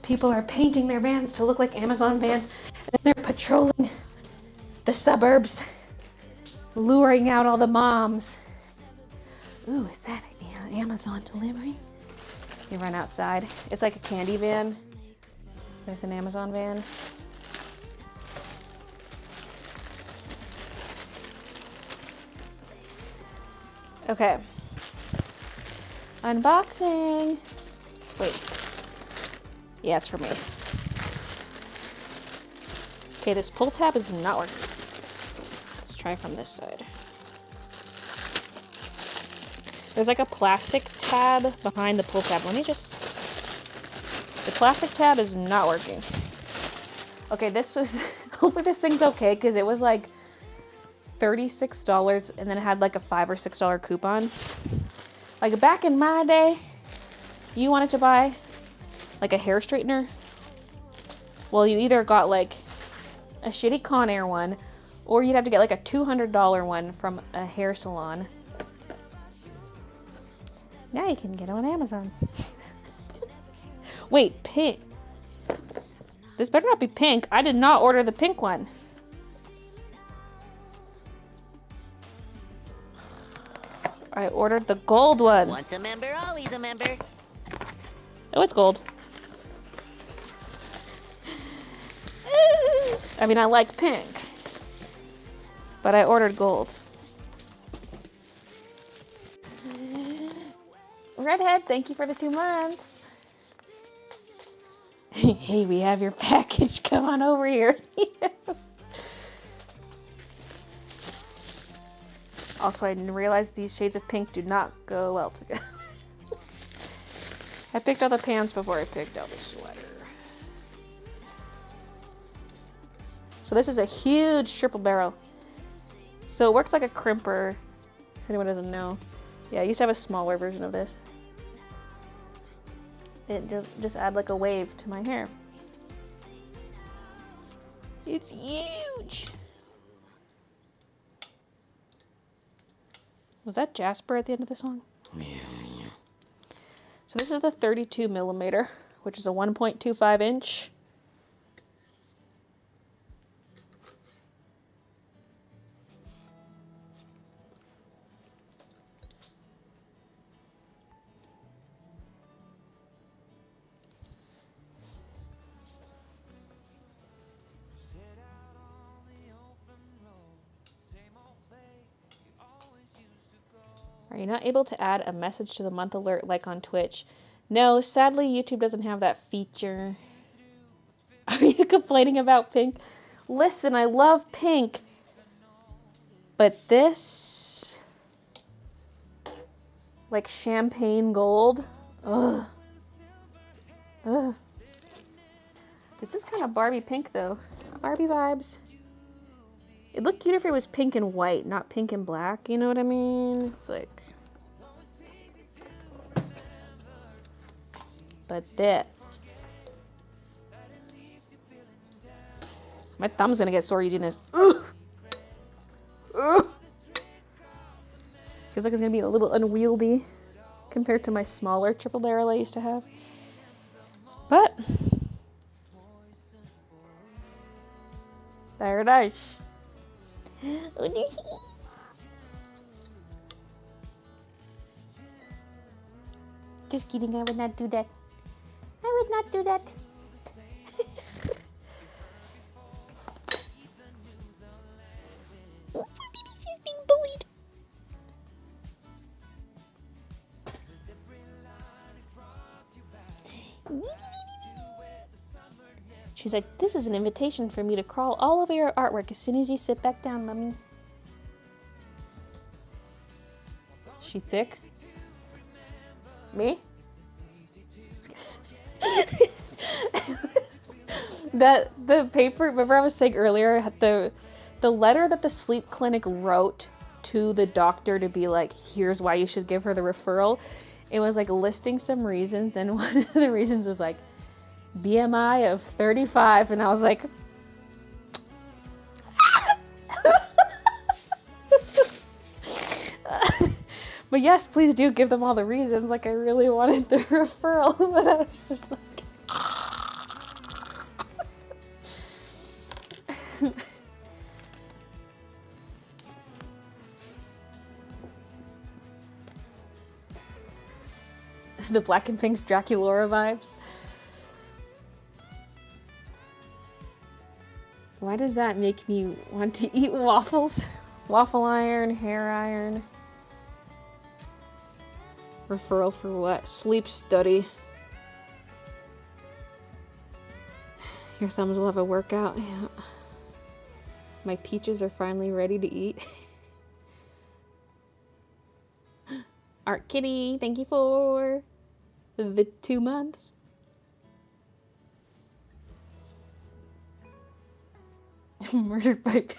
Speaker 1: People are painting their vans to look like Amazon vans. And they're patrolling the suburbs. Luring out all the moms. Ooh, is that an Amazon delivery? You run outside. It's like a candy van. But it's an Amazon van. Okay. Unboxing. Wait. Yeah, it's for me. Okay, this pull tab is not working. Let's try from this side. There's like a plastic tab behind the pull tab. Let me just... The plastic tab is not working. Okay, this was... Hopefully this thing's okay, because it was like $36 and then it had like a $5 or $6 coupon. Like back in my day, you wanted to buy like a hair straightener. Well, you either got like a shitty Conair one, or you'd have to get like a $200 one from a hair salon. Now you can get it on Amazon. Wait, pink. This better not be pink. I did not order the pink one. I ordered the gold one.
Speaker 2: Once a member, always a member.
Speaker 1: Oh, it's gold. I mean, I like pink, but I ordered gold. Redhead, thank you for the 2 months. Hey, we have your package. Come on over here. Also, I didn't realize these shades of pink do not go well together. I picked out the pants before I picked out the sweater. So this is a huge triple barrel. So it works like a crimper, if anyone doesn't know. Yeah, I used to have a smaller version of this. It just add like a wave to my hair. It's huge. Was that Jasper at the end of the song? Yeah. So this is the 32 millimeter, which is a 1.25 inch. Are you not able to add a message to the month alert like on Twitch? No, sadly YouTube doesn't have that feature. Are you complaining about pink? Listen, I love pink, But this, like champagne gold, ugh. Ugh. This is kind of Barbie pink though. Barbie vibes. It'd look cute if it was pink and white, not pink and black, you know what I mean? It's like... But this... My thumb's gonna get sore using this. Ugh. Ugh. Feels like it's gonna be a little unwieldy compared to my smaller triple barrel I used to have. But there it is. Oh, there he is. Just kidding, I would not do that. I would not do that. Oh, poor baby, she's being bullied. She's like, this is an invitation for me to crawl all over your artwork as soon as you sit back down, Mommy. She thick? Me? The paper, remember I was saying earlier, the letter that the sleep clinic wrote to the doctor to be like, here's why you should give her the referral. It was like listing some reasons, and one of the reasons was like BMI of 35, and I was like, but yes, please do give them all the reasons. Like I really wanted the referral, but I was just like, the black and pink's Draculaura vibes. Why does that make me want to eat waffles? Waffle iron, hair iron. Referral for what? Sleep study. Your thumbs will have a workout. Yeah. My peaches are finally ready to eat. Art Kitty, thank you for the 2 months. Murdered by paper.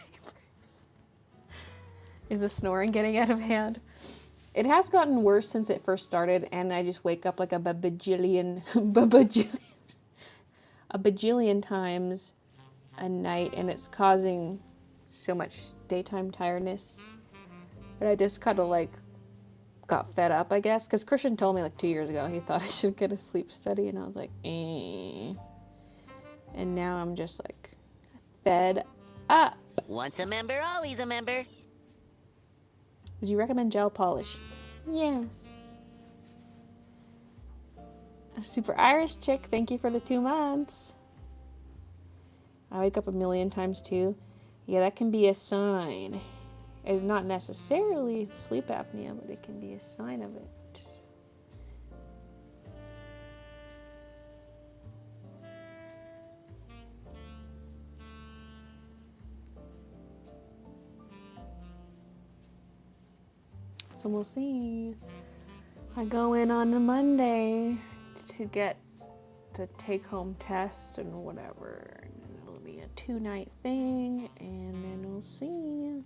Speaker 1: Is the snoring getting out of hand? It has gotten worse since it first started, and I just wake up like a bajillion times a night, and it's causing so much daytime tiredness. But I just kind of like got fed up, I guess, because Christian told me like 2 years ago he thought I should get a sleep study, and I was like, eh. And now I'm just like fed up.
Speaker 2: Once a member, always a member.
Speaker 1: Would you recommend gel polish? Yes. A Super Irish chick, thank you for the 2 months. I wake up a million times too. Yeah, that can be a sign. It's not necessarily sleep apnea, but it can be a sign of it. So we'll see. I go in on a Monday to get the take-home test and whatever. And it'll be a 2-night thing, and then we'll see.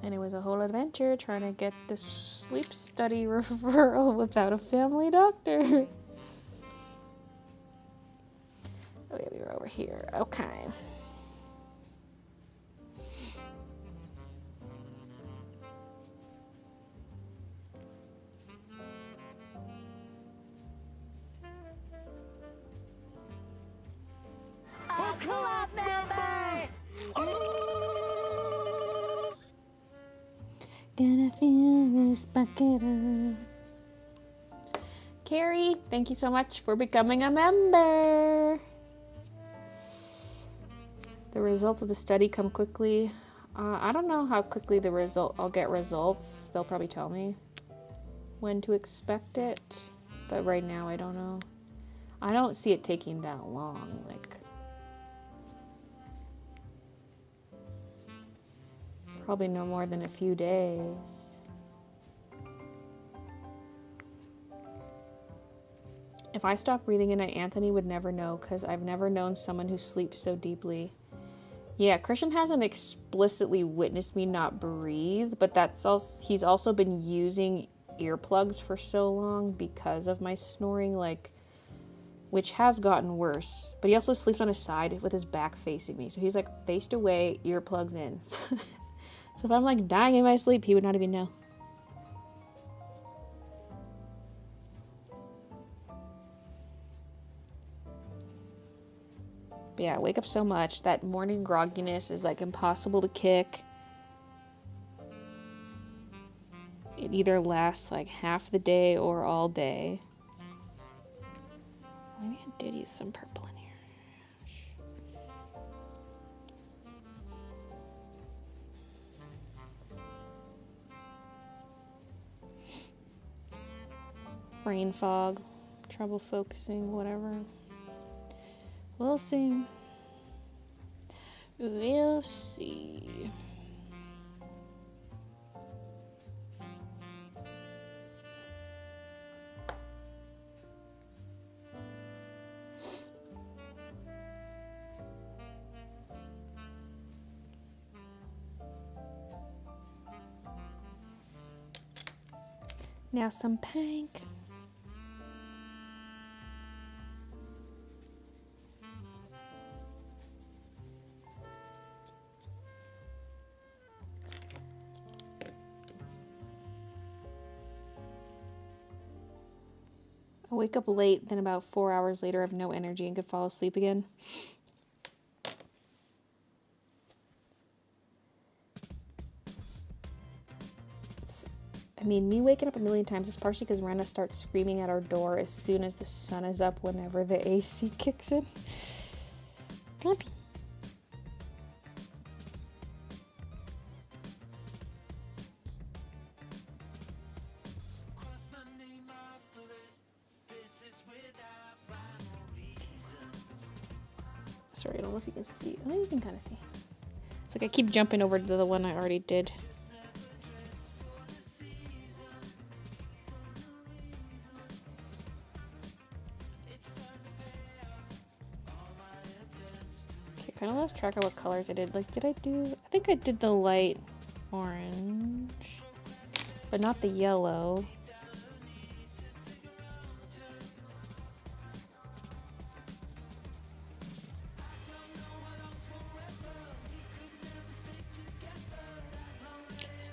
Speaker 1: And it was a whole adventure trying to get the sleep study referral without a family doctor. Oh yeah, we were over here. Okay.
Speaker 2: A club member!
Speaker 1: Gonna fill this bucket up. Carrie, thank you so much for becoming a member. The results of the study come quickly. I don't know how quickly I'll get results. They'll probably tell me when to expect it. But right now, I don't know. I don't see it taking that long. Like, probably no more than a few days. If I stopped breathing at night, Anthony would never know, because I've never known someone who sleeps so deeply. Yeah, Christian hasn't explicitly witnessed me not breathe, but that's also, he's also been using earplugs for so long because of my snoring, like, which has gotten worse. But he also sleeps on his side with his back facing me, so he's like faced away, earplugs in. So if I'm like dying in my sleep, he would not even know. But yeah, I wake up so much. That morning grogginess is like impossible to kick. It either lasts like half the day or all day. Maybe I did use some purple in here. Brain fog, trouble focusing, whatever. We'll see. We'll see. Now some pank. I wake up late, then about 4 hours later I have no energy and could fall asleep again. I mean, me waking up a million times is partially because Rena starts screaming at our door as soon as the sun is up whenever the AC kicks in. Puppy. Sorry, I don't know if you can see. Oh, you can kind of see. It's like I keep jumping over to the one I already did. Okay, kind of lost track of what colors I did. Like, did I do... I think I did the light orange, but not the yellow.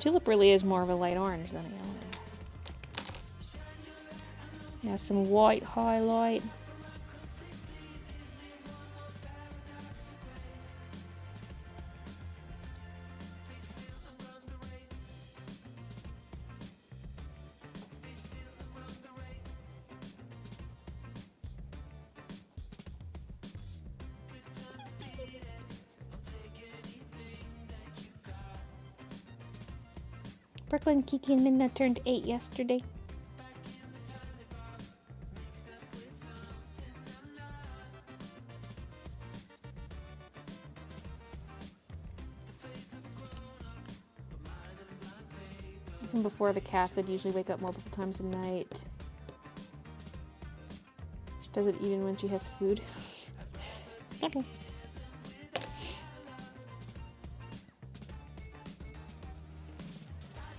Speaker 1: Tulip really is more of a light orange than a yellow. Now some white highlight. Brooklyn, Kiki, and Minna turned 8 yesterday. Even before the cats, I'd usually wake up multiple times a night. She does it even when she has food. Okay.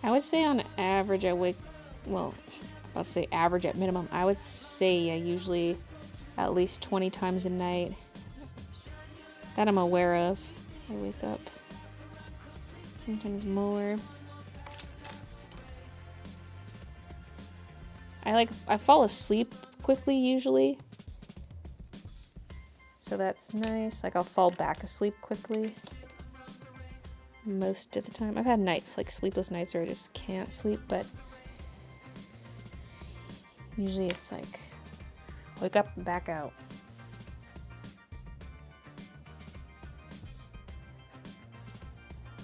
Speaker 1: I would say on average I wake, well, I'll say average at minimum. I would say I usually at least 20 times a night that I'm aware of. I wake up. Sometimes more. I fall asleep quickly usually. So that's nice. Like I'll fall back asleep quickly. Most of the time. I've had nights, like sleepless nights where I just can't sleep, but usually it's like wake up and back out.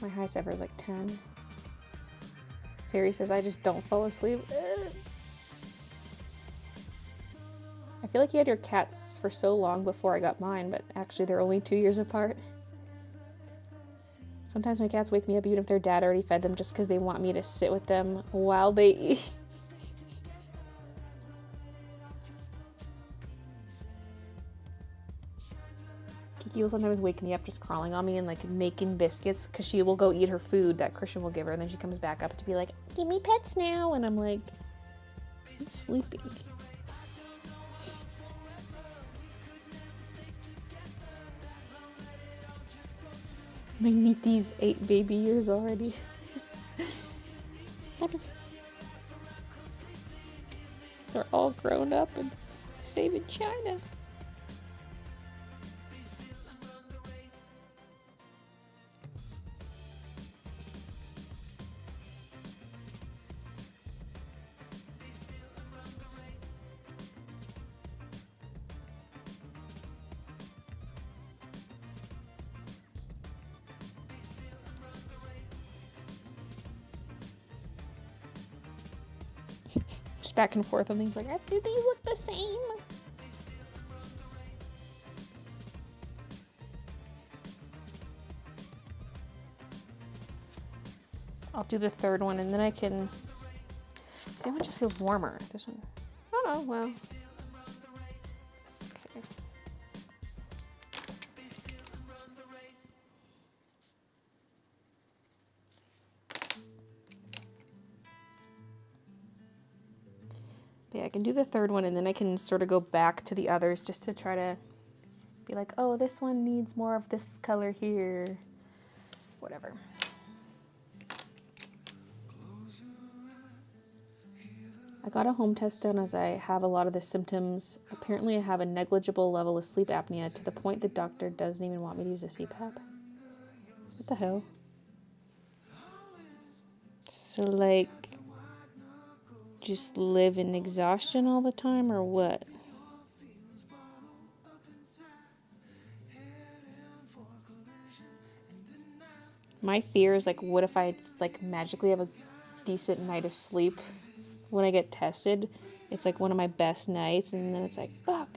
Speaker 1: My highest ever is like 10. Fairy says I just don't fall asleep. feel like you had your cats for so long before I got mine, but actually they're only 2 years apart. Sometimes my cats wake me up even if their dad already fed them just because they want me to sit with them while they eat. Kiki will sometimes wake me up just crawling on me and like making biscuits because she will go eat her food that Christian will give her, and then she comes back up to be like, give me pets now, and I'm like, I'm sleeping. My Niti's 8 baby years already. They're all grown up and saving China. Just back and forth on things like, do these look the same? I'll do the third one and then I can... That one just feels warmer. This one, I don't know, well. Okay. But yeah, I can do the third one and then I can sort of go back to the others just to try to be like, oh, this one needs more of this color here. Whatever. I got a home test done as I have a lot of the symptoms. Apparently I have a negligible level of sleep apnea to the point the doctor doesn't even want me to use a CPAP. What the hell? So like, just live in exhaustion all the time or what? My fear is like, what if I like magically have a decent night of sleep when I get tested? It's like one of my best nights and then it's like, fuck.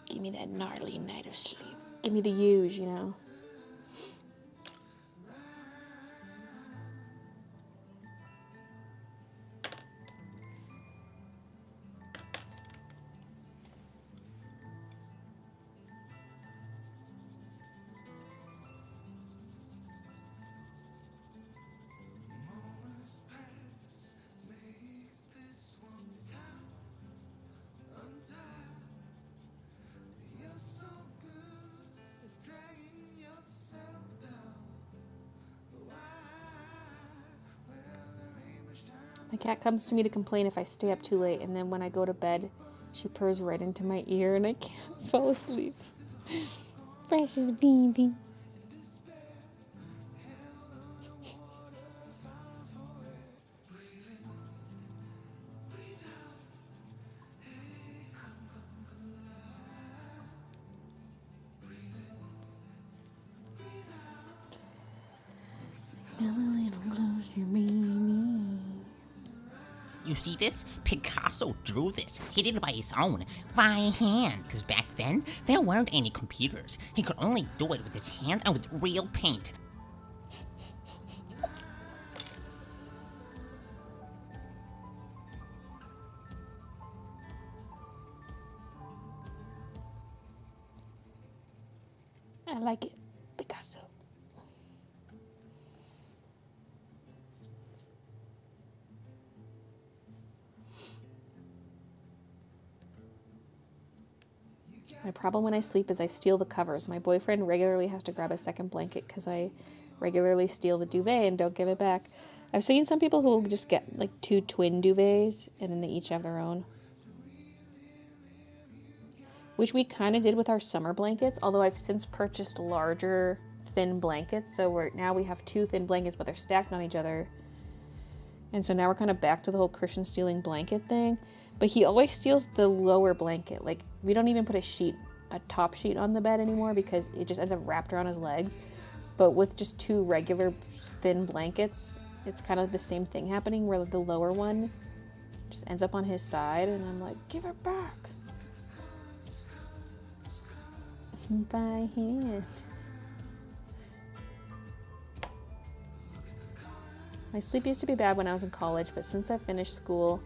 Speaker 1: Give me that gnarly night of sleep. Give me the use, you know. My cat comes to me to complain if I stay up too late, and then when I go to bed, she purrs right into my ear and I can't fall asleep. Precious baby.
Speaker 3: You see this? Picasso drew this. He did it by his own, by hand. Because back then, there weren't any computers. He could only do it with his hand and with real paint.
Speaker 1: I like it. Picasso. My problem when I sleep is I steal the covers. My boyfriend regularly has to grab a second blanket because I regularly steal the duvet and don't give it back. I've seen some people who will just get like 2 twin duvets and then they each have their own. Which we kind of did with our summer blankets, although I've since purchased larger thin blankets. So now we have 2 thin blankets, but they're stacked on each other. And so now we're kind of back to the whole Christian stealing blanket thing. But he always steals the lower blanket. Like, we don't even put a top sheet on the bed anymore because it just ends up wrapped around his legs. But with just two regular thin blankets, it's kind of the same thing happening where the lower one just ends up on his side, and I'm like, give it back. By hand. My sleep used to be bad when I was in college, but since I finished school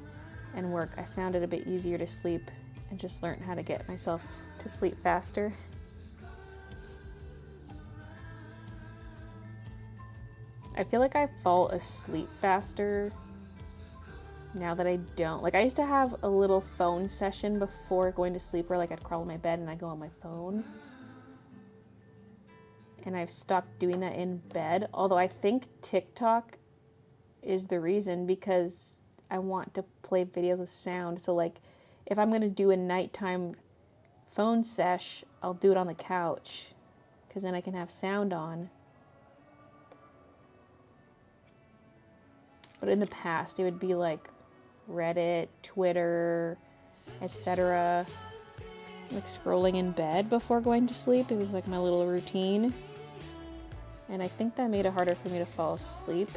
Speaker 1: and work, I found it a bit easier to sleep and just learned how to get myself to sleep faster. I feel like I fall asleep faster now that I don't. Like, I used to have a little phone session before going to sleep where, like, I'd crawl in my bed and I'd go on my phone. And I've stopped doing that in bed. Although I think TikTok is the reason, because I want to play videos with sound. So, like, if I'm going to do a nighttime phone sesh, I'll do it on the couch, because then I can have sound on. But in the past, it would be like Reddit, Twitter, etc. Like scrolling in bed before going to sleep. It was like my little routine. And I think that made it harder for me to fall asleep.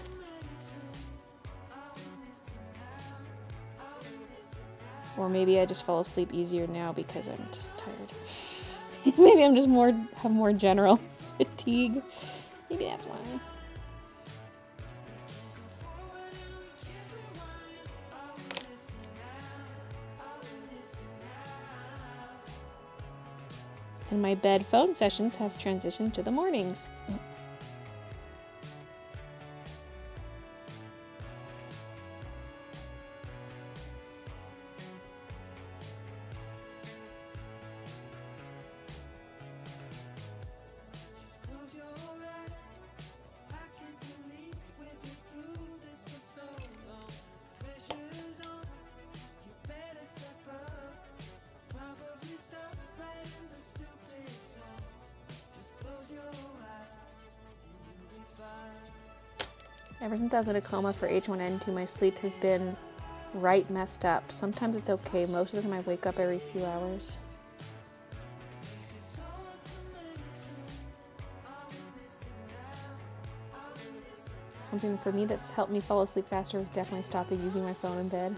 Speaker 1: Or maybe I just fall asleep easier now because I'm just tired. Maybe I'm just have more general fatigue. Maybe that's why. And my bed phone sessions have transitioned to the mornings. Ever since I was in a coma for H1N2, my sleep has been right messed up. Sometimes it's okay. Most of the time I wake up every few hours. Something for me that's helped me fall asleep faster is definitely stopping using my phone in bed.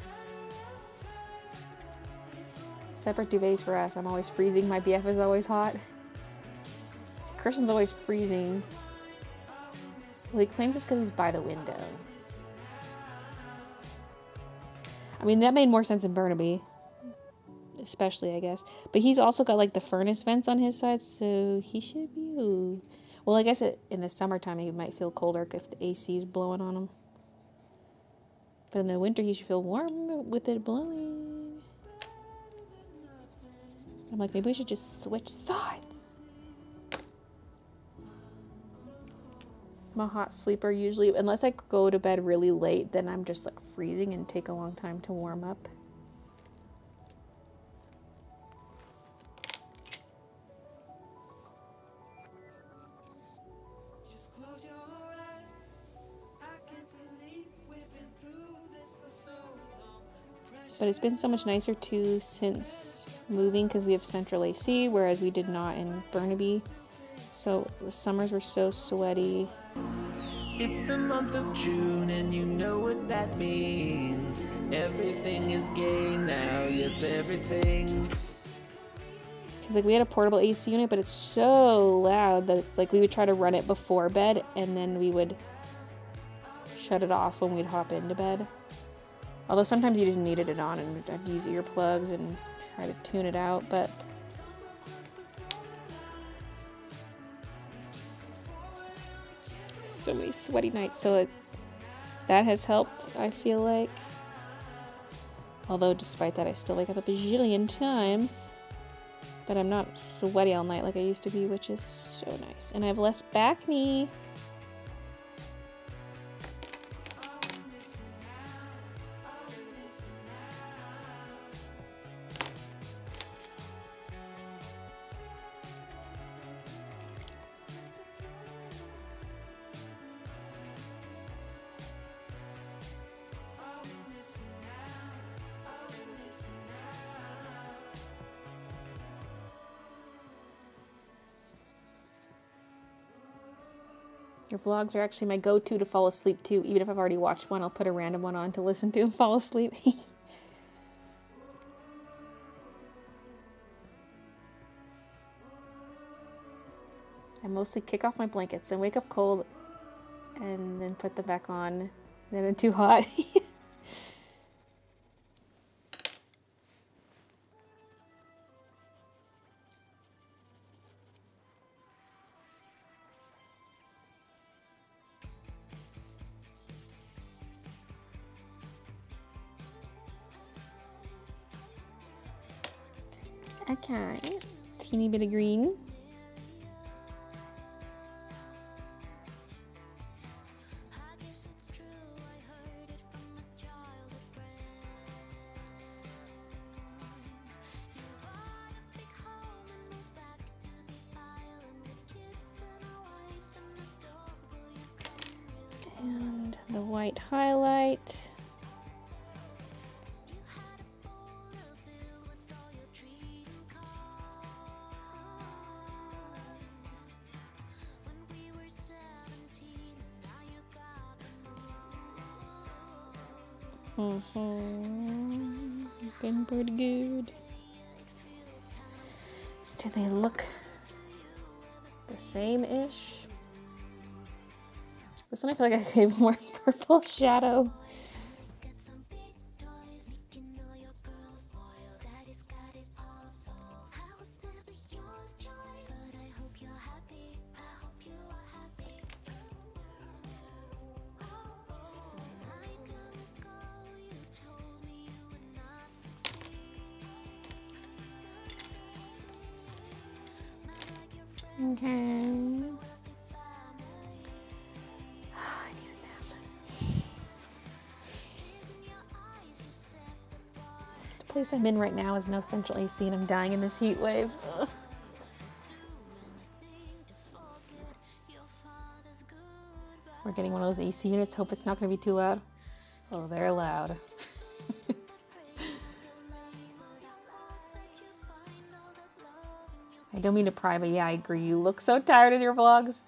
Speaker 1: Separate duvets for us. I'm always freezing. My BF is always hot. Christian's always freezing. Well, he claims it's because he's by the window. I mean, that made more sense in Burnaby. Especially, I guess. But he's also got, like, the furnace vents on his side, so he should be... Ooh. Well, I guess in the summertime, he might feel colder if the AC is blowing on him. But in the winter, he should feel warm with it blowing. I'm like, maybe we should just switch sides. I'm a hot sleeper usually. Unless I go to bed really late, then I'm just like freezing and take a long time to warm up. But it's been so much nicer too since moving, because we have central AC, whereas we did not in Burnaby. So the summers were so sweaty.
Speaker 5: It's the month of June and you know what that means. Everything is gay now, yes, everything.
Speaker 1: Because like we had a portable AC unit, but it's so loud that like we would try to run it before bed and then we would shut it off when we'd hop into bed. Although sometimes you just needed it on and I'd use earplugs and try to tune it out, but so many sweaty nights, so that has helped, I feel like. Although despite that, I still wake up a bajillion times. But I'm not sweaty all night like I used to be, which is so nice. And I have less back knee. Your vlogs are actually my go-to to fall asleep too. Even if I've already watched one, I'll put a random one on to listen to and fall asleep. I mostly kick off my blankets, then wake up cold, and then put them back on. Then it's too hot. Okay, teeny bit of green. And the white highlight. Looking pretty good. Do they look the same-ish? This one I feel like I gave more purple shadow. Okay. I need a nap. The place I'm in right now is no central AC and I'm dying in this heat wave. Ugh. We're getting one of those AC units. Hope it's not going to be too loud. Oh, they're loud. I don't mean to pry, but yeah, I agree. You look so tired in your vlogs.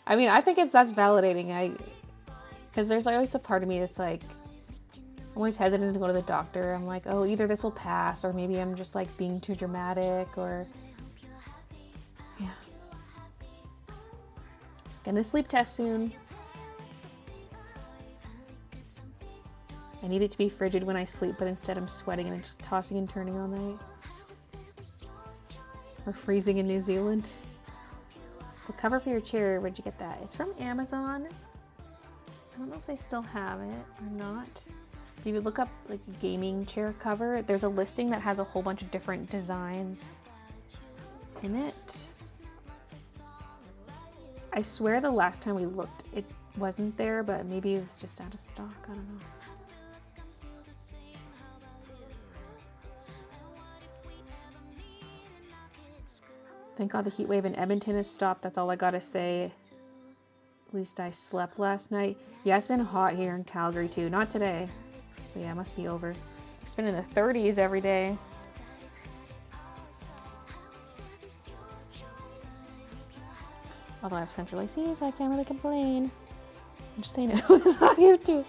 Speaker 1: I mean, I think that's validating. Because there's always a part of me that's like, I'm always hesitant to go to the doctor. I'm like, oh, either this will pass, or maybe I'm just like being too dramatic, or yeah. Gonna sleep test soon. I need it to be frigid when I sleep, but instead I'm sweating and I'm just tossing and turning all night. Or freezing in New Zealand. The cover for your chair, where'd you get that? It's from Amazon. I don't know if they still have it or not. If you look up like a gaming chair cover, there's a listing that has a whole bunch of different designs in it. I swear the last time we looked, it wasn't there, but maybe it was just out of stock. I don't know. Thank God the heat wave in Edmonton has stopped. That's all I gotta say. At least I slept last night. Yeah, it's been hot here in Calgary too. Not today. So yeah, it must be over. It's been in the 30s every day. Although I have central AC, so I can't really complain. I'm just saying it was hot here too.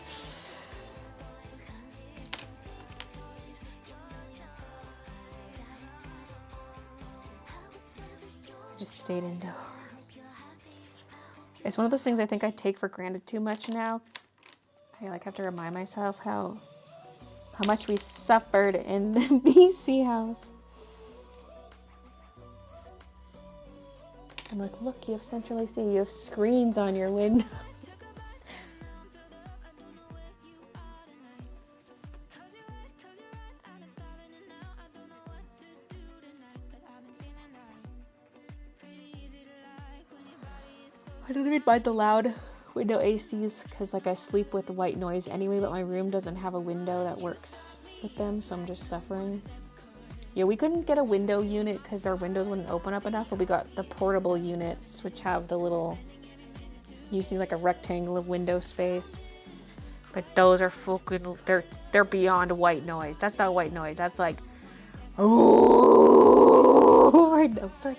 Speaker 1: Just stayed indoors. It's one of those things I think I take for granted too much now. I like have to remind myself how much we suffered in the BC house. I'm like, look, you have central AC, you have screens on your windows. I don't even mind the loud window ACs because like I sleep with white noise anyway, but my room doesn't have a window that works with them, so I'm just suffering. Yeah, we couldn't get a window unit because our windows wouldn't open up enough, but we got the portable units, which have the little, usually like a rectangle of window space. But those are fucking, they're beyond white noise. That's not white noise. That's like, oh, right now. Sorry.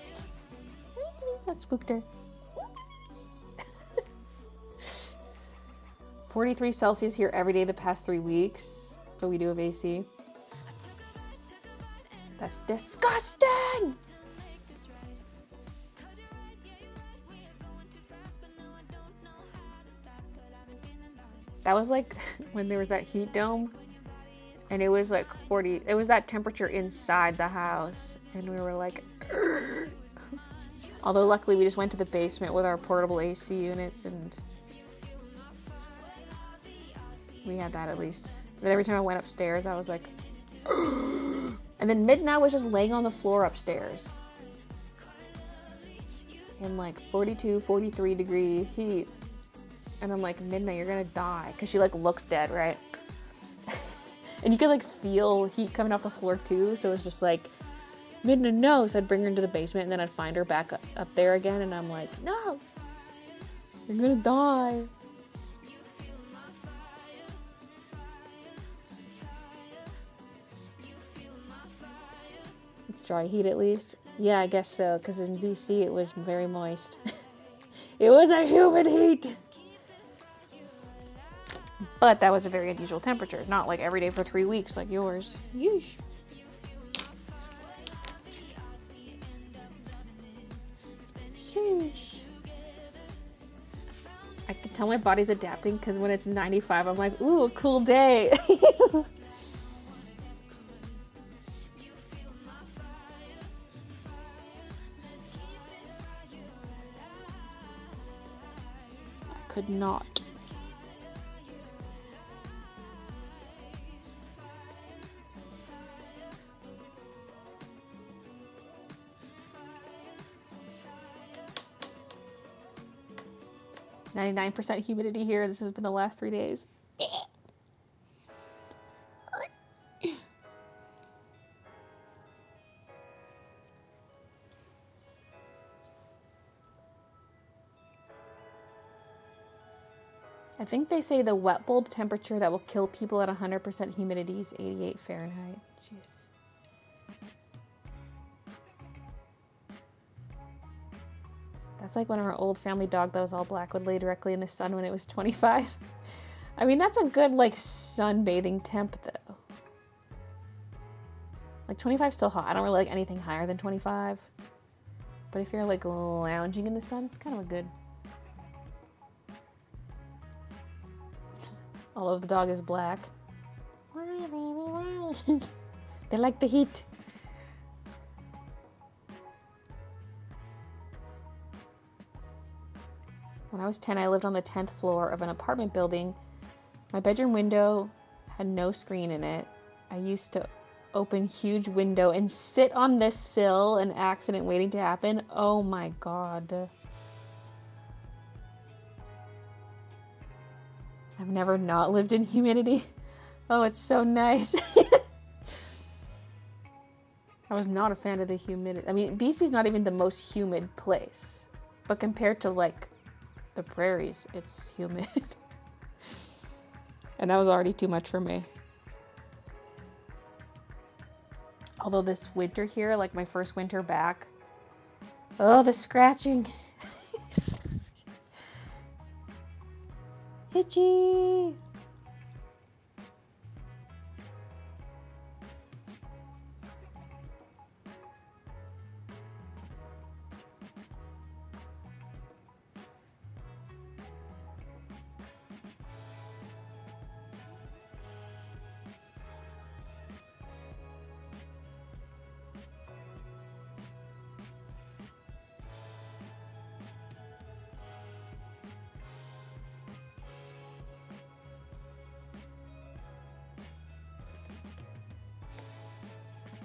Speaker 1: That spooked her. 43 Celsius here every day the past 3 weeks, but we do have AC. That's disgusting! That was like when there was that heat dome and it was like 40, it was that temperature inside the house and we were like, "Urgh." Although luckily we just went to the basement with our portable AC units and we had that at least. But every time I went upstairs I was like, "Urgh." And then midnight was just laying on the floor upstairs in like 42, 43 degree heat. And I'm like, Midnight, you're gonna die. Cause she like looks dead, right? And you could like feel heat coming off the floor too. So it was just like, Midnight, no. So I'd bring her into the basement and then I'd find her back up there again. And I'm like, no, you're gonna die. It's dry heat at least. Yeah, I guess so. Cause in BC it was very moist. It was a humid heat. But that was a very unusual temperature. Not like every day for 3 weeks like yours. Yeesh. Sheesh. I can tell my body's adapting because when it's 95, I'm like, ooh, a cool day. I could not. %, humidity here. This has been the last 3 days. 'I think they say the wet bulb temperature that will kill people at 100% humidity is 88 Fahrenheit. Jeez. That's like when our old family dog that was all black would lay directly in the sun when it was 25. I mean, that's a good, like, sunbathing temp, though. Like, 25 is still hot. I don't really like anything higher than 25. But if you're, like, lounging in the sun, it's kind of a good... Although the dog is black. They like the heat. When I was 10, I lived on the 10th floor of an apartment building. My bedroom window had no screen in it. I used to open huge window and sit on this sill, an accident waiting to happen. Oh my God. I've never not lived in humidity. Oh, it's so nice. I was not a fan of the humidity. I mean, BC's not even the most humid place. But compared to, like, the prairies, it's humid. And that was already too much for me. Although this winter here, like my first winter back, oh, the scratching. Itchy.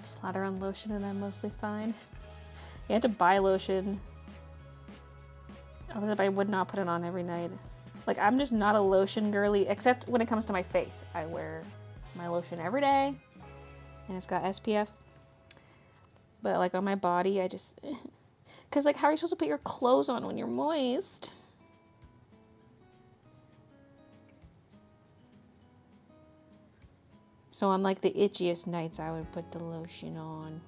Speaker 1: Slather on lotion and I'm mostly fine. You had to buy lotion. Otherwise, I would not put it on every night. Like, I'm just not a lotion girly, except when it comes to my face. I wear my lotion every day, and it's got SPF. But, like, on my body, I just... Because, like, how are you supposed to put your clothes on when you're moist? So on, like, the itchiest nights, I would put the lotion on.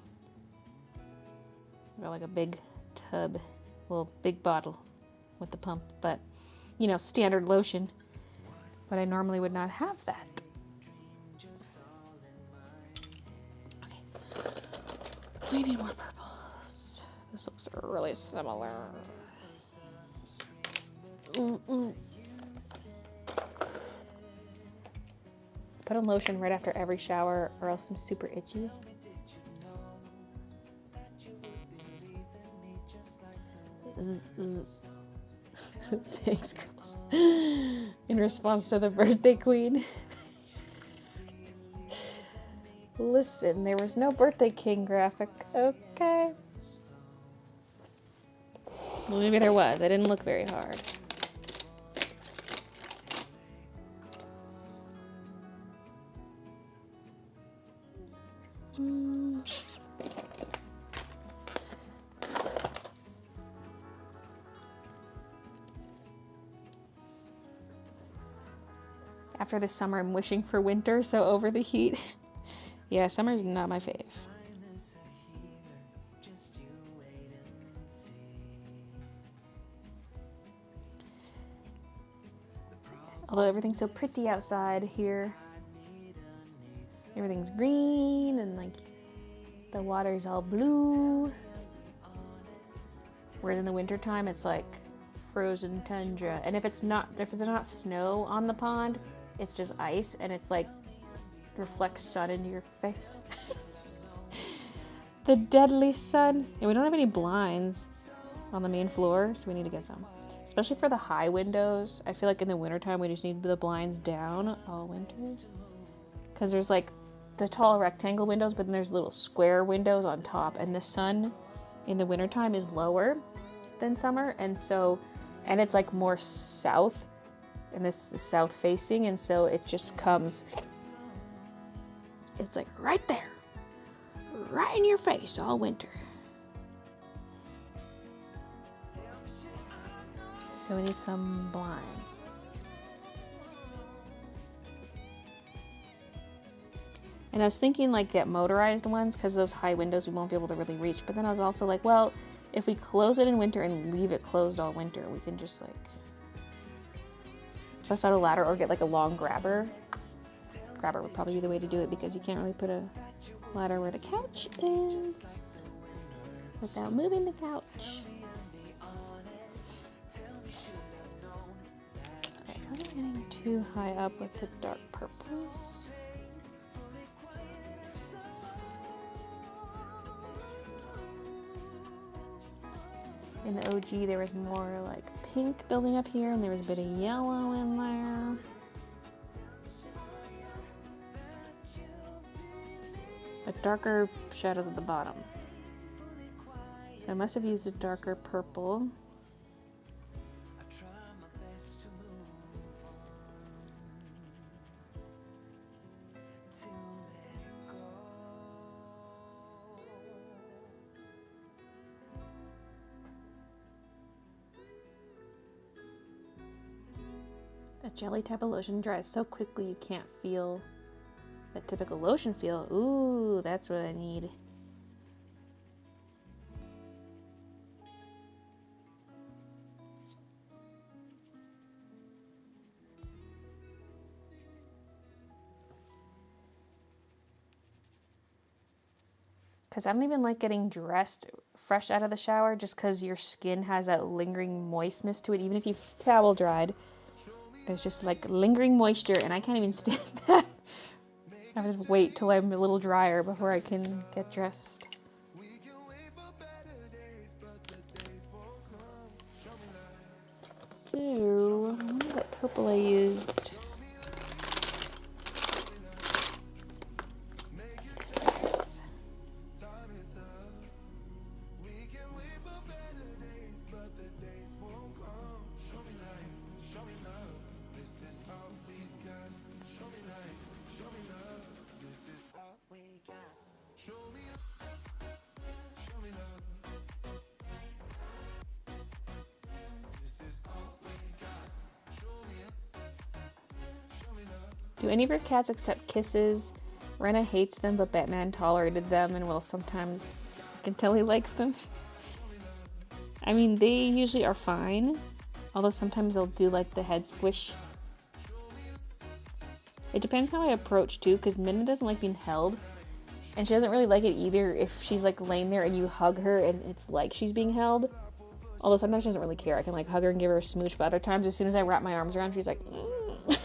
Speaker 1: Got, like, a big tub, well, big bottle with the pump, but, you know, standard lotion. but I normally would not have that. Okay. We need more purples. This looks really similar. Put on lotion right after every shower or else I'm super itchy. Thanks, girls. In response to the birthday queen. Listen, there was no birthday king graphic. Okay. Well, maybe there was. I didn't look very hard. After this summer, I'm wishing for winter, so over the heat. Yeah, summer's not my fave. Although everything's so pretty outside here. Everything's green and like the water's all blue. Whereas in the wintertime, it's like frozen tundra. And if it's not snow on the pond, it's just ice and it's like reflects sun into your face. The deadly sun. Yeah, we don't have any blinds on the main floor, so we need to get some. Especially for the high windows. I feel like in the wintertime we just need the blinds down all winter. Because there's like the tall rectangle windows, but then there's little square windows on top. And the sun in the wintertime is lower than summer. And it's like more south. And this is south facing. And so it just comes, it's like right there. Right in your face all winter. So we need some blinds. And I was thinking like get motorized ones because those high windows we won't be able to really reach. But then I was also like, well, if we close it in winter and leave it closed all winter, we can just like bust out a ladder or get like a long grabber. Grabber would probably be the way to do it because you can't really put a ladder where the couch is without moving the couch. I feel like I'm getting too high up with the dark purples. In the OG, there was more like pink building up here, and there was a bit of yellow in there. But darker shadows at the bottom. So I must have used a darker purple. A jelly type of lotion dries so quickly you can't feel that typical lotion feel. Ooh, that's what I need. Because I don't even like getting dressed fresh out of the shower just because your skin has that lingering moistness to it. Even if you've towel dried, there's just like lingering moisture and I can't even stand that. I have to wait till I'm a little drier before I can get dressed. So, I wonder what purple I used. Do any of your cats accept kisses? Rena hates them, but Batman tolerated them and will sometimes, I can tell he likes them. I mean, they usually are fine, although sometimes they'll do like the head squish It depends how I approach too, because Minna doesn't like being held. And she doesn't really like it either if she's like laying there and you hug her and it's like she's being held. Although sometimes she doesn't really care. I can like hug her and give her a smooch, but other times as soon as I wrap my arms around, she's like, mm.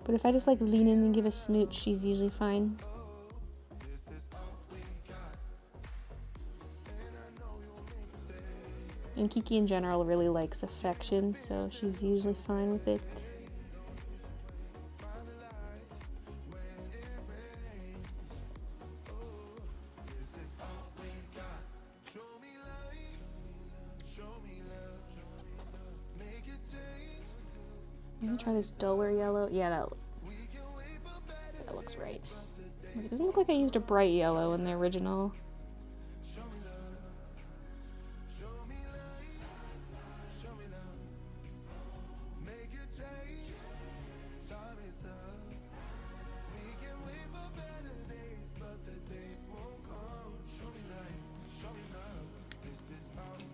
Speaker 1: But if I just like lean in and give a smooch, she's usually fine. And Kiki in general really likes affection, so she's usually fine with it. Let me try this dullware yellow. Yeah, that looks right. It doesn't look like I used a bright yellow in the original.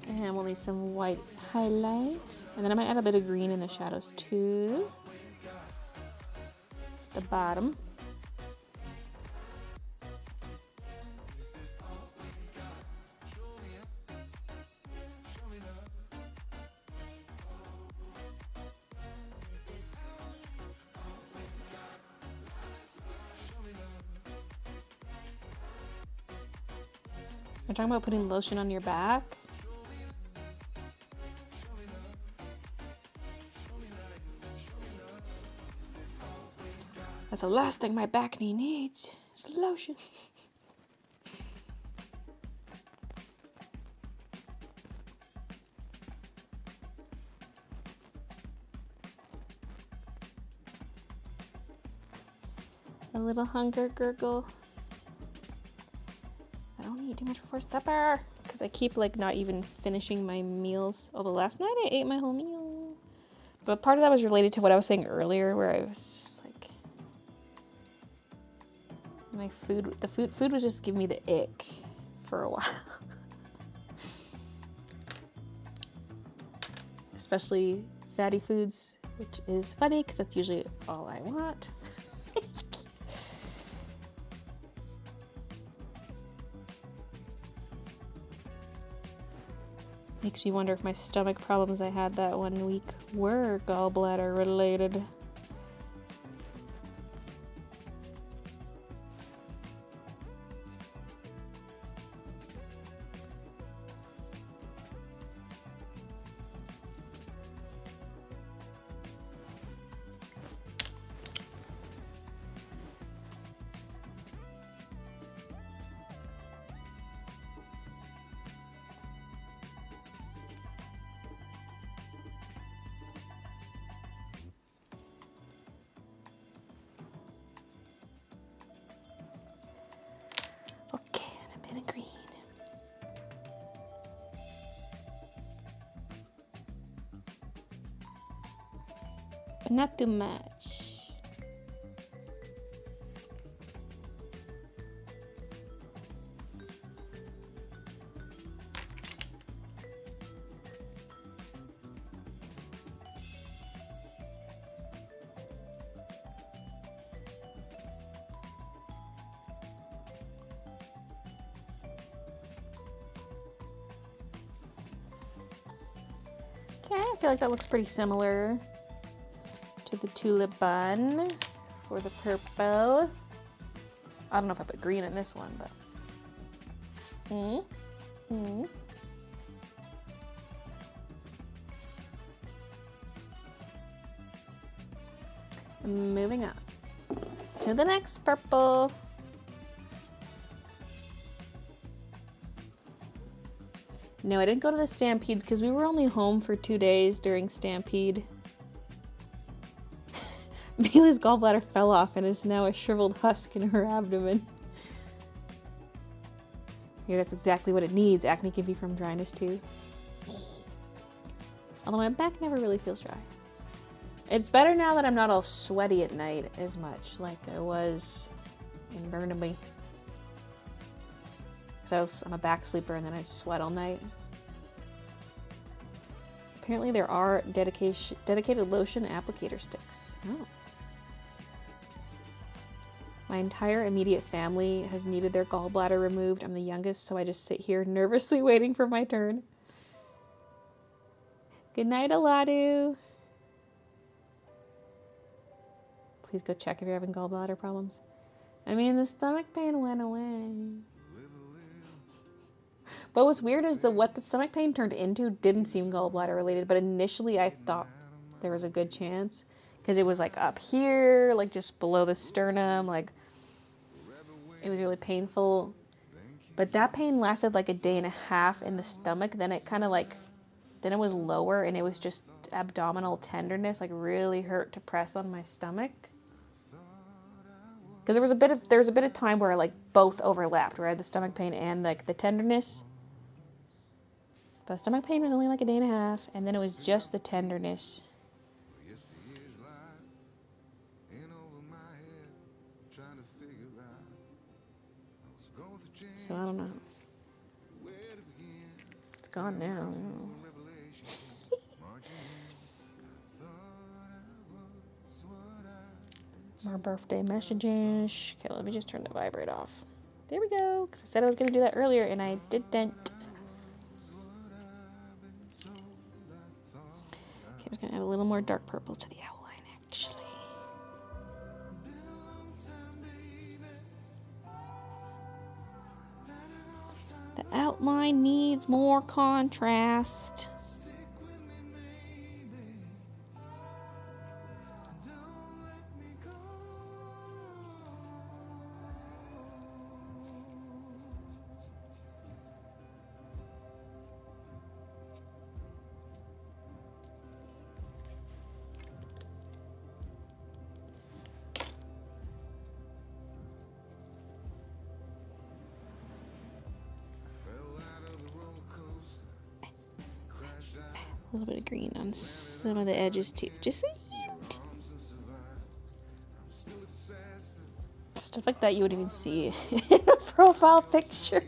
Speaker 1: And we'll need some white highlight. And then I might add a bit of green in the shadows too. The bottom. We're talking about putting lotion on your back. That's the last thing my back knee needs is lotion. A little hunger gurgle. I don't eat too much before supper because I keep like not even finishing my meals. Although last night I ate my whole meal. But part of that was related to what I was saying earlier, where I was just like, my food was just giving me the ick for a while. Especially fatty foods, which is funny because that's usually all I want. Makes me wonder if my stomach problems I had that one week were gallbladder related. Green. But not too much. Okay, I feel like that looks pretty similar to the tulip bun for the purple. I don't know if I put green in this one, but Moving on to the next purple. No, I didn't go to the Stampede because we were only home for 2 days during Stampede. Baylee's gallbladder fell off and is now a shriveled husk in her abdomen. Yeah, that's exactly what it needs. Acne can be from dryness too. Although my back never really feels dry. It's better now that I'm not all sweaty at night as much like I was in Burnaby. So I'm a back sleeper and then I sweat all night. Apparently there are dedicated lotion applicator sticks. Oh. My entire immediate family has needed their gallbladder removed. I'm the youngest, so I just sit here nervously waiting for my turn. Good night, Aladu. Please go check if you're having gallbladder problems. I mean, the stomach pain went away. But what's weird is what the stomach pain turned into didn't seem gallbladder related, but initially I thought there was a good chance because it was like up here, like just below the sternum, like it was really painful. But that pain lasted like a day and a half in the stomach. Then it kind of like, then it was lower and it was just abdominal tenderness, like really hurt to press on my stomach. Because there was a bit of time where like both overlapped, where I had the stomach pain and like the tenderness. The stomach pain was only like a day and a half, and then it was just the tenderness. So I don't know. It's gone now. More birthday messages. Okay, let me just turn the vibrate off. There we go. Because I said I was going to do that earlier, and I didn't. Okay, I'm just going to add a little more dark purple to the outline, actually. The outline needs more contrast. A little bit of green on some of the edges too. Just a hint. Stuff like that you wouldn't even see in a profile picture.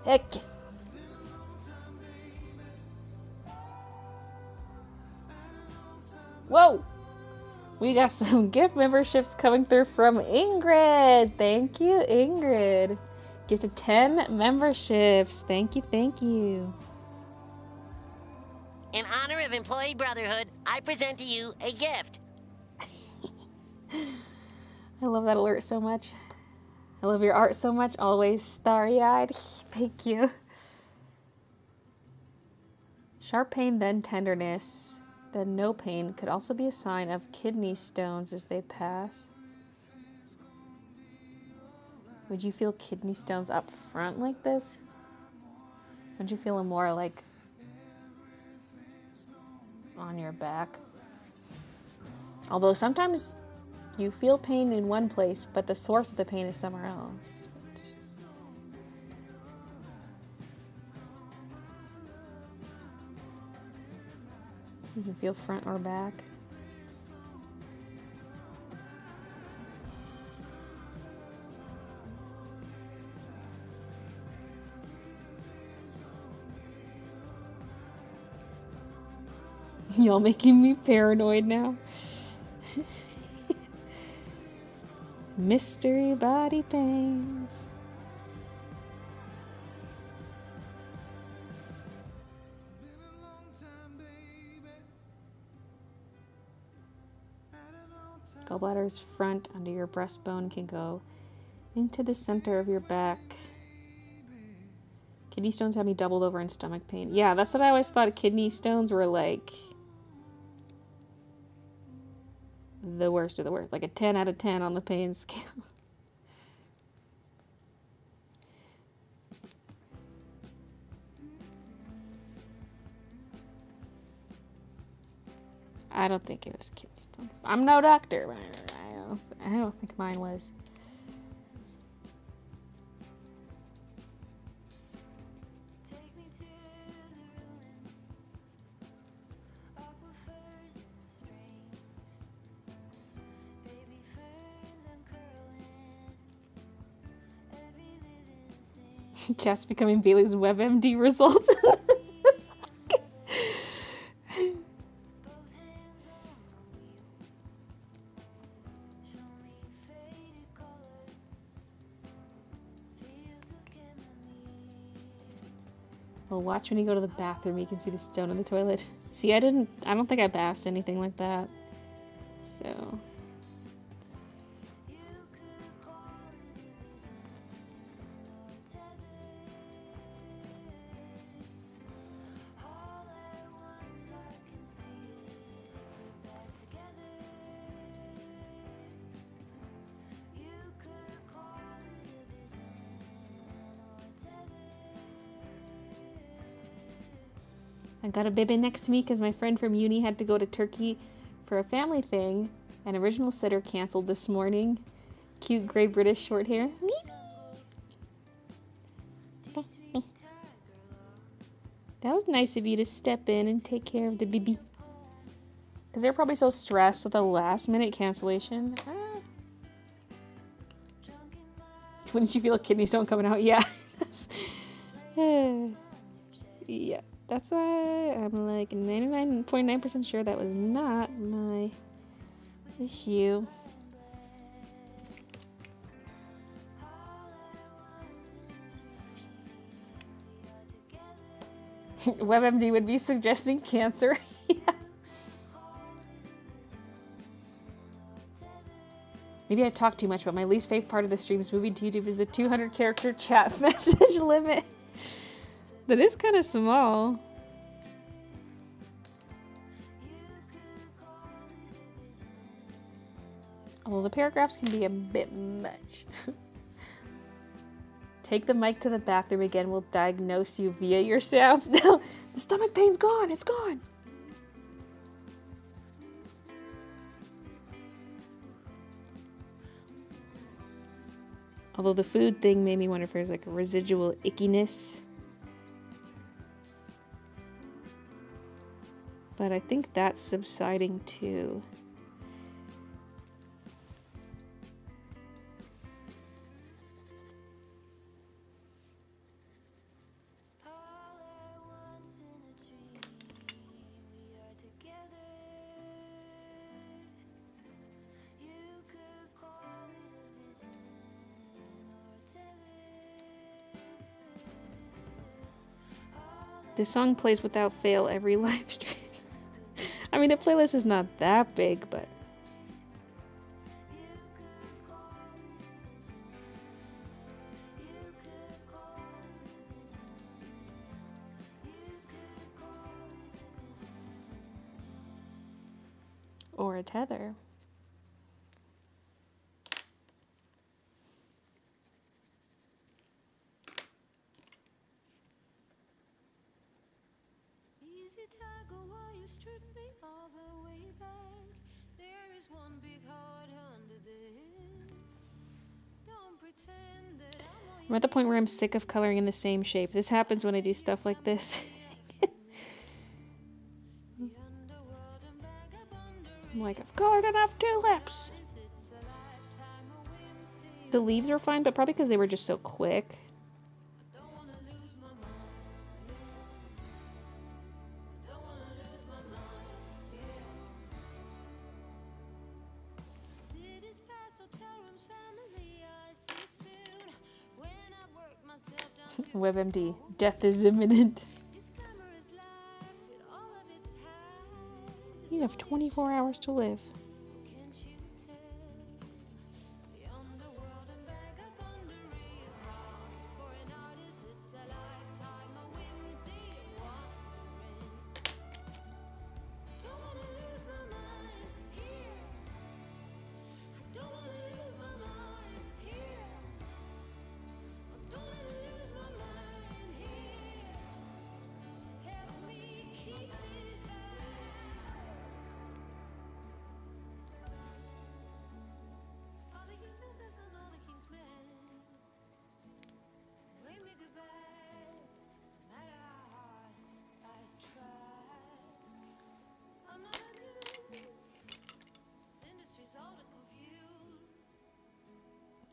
Speaker 1: Heck. Whoa! We got some gift memberships coming through from Ingrid. Thank you, Ingrid. Gifted 10 memberships. Thank you, thank you.
Speaker 2: In honor of Employee Brotherhood, I present to you a gift.
Speaker 1: I love that alert so much. I love your art so much. Always starry-eyed. Thank you. Sharp pain, then tenderness, then no pain could also be a sign of kidney stones as they pass. Would you feel kidney stones up front like this? Would you feel them more like on your back? Although sometimes you feel pain in one place, but the source of the pain is somewhere else. You can feel front or back. Y'all making me paranoid now. Mystery body pains. Gallbladder's front under your breastbone can go into the center of your back. Kidney stones have me doubled over in stomach pain. Yeah, that's what I always thought kidney stones were like. The worst of the worst. Like a 10 out of 10 on the pain scale. I don't think it was kidney stones. I'm no doctor, but I don't think mine was. Chat's becoming Baylee's WebMD results. Well, watch when you go to the bathroom, you can see the stone in the toilet. See, I don't think I bassed anything like that. So. I got a Bibbin next to me because my friend from uni had to go to Turkey for a family thing. An original sitter canceled this morning. Cute gray British short hair. That was nice of you to step in and take care of the baby. Because they're probably so stressed with a last minute cancellation. Wouldn't you feel like kidney stone coming out? Yeah. Yeah. That's why I'm like 99.9% sure that was not my issue. WebMD would be suggesting cancer. Yeah. Maybe I talk too much, but my least favorite part of the streams moving to YouTube is the 200 character chat message limit. That is kind of small. Although the paragraphs can be a bit much. Take the mic to the bathroom again. We'll diagnose you via your sounds. No, the stomach pain's gone. It's gone. Although the food thing made me wonder if there's like a residual ickiness. But I think that's subsiding too. This song plays without fail every live stream. I mean, the playlist is not that big, but... Or a tether.
Speaker 5: Easy tiger, why you strip me all the way back? There is one big heart under this. Don't pretend that
Speaker 1: I'm at the point where I'm sick of coloring in the same shape. This happens when I do stuff like this. I'm like, I've colored enough tulips. The leaves are fine, but probably because they were just so quick. WebMD, death is imminent. You have 24 hours to live.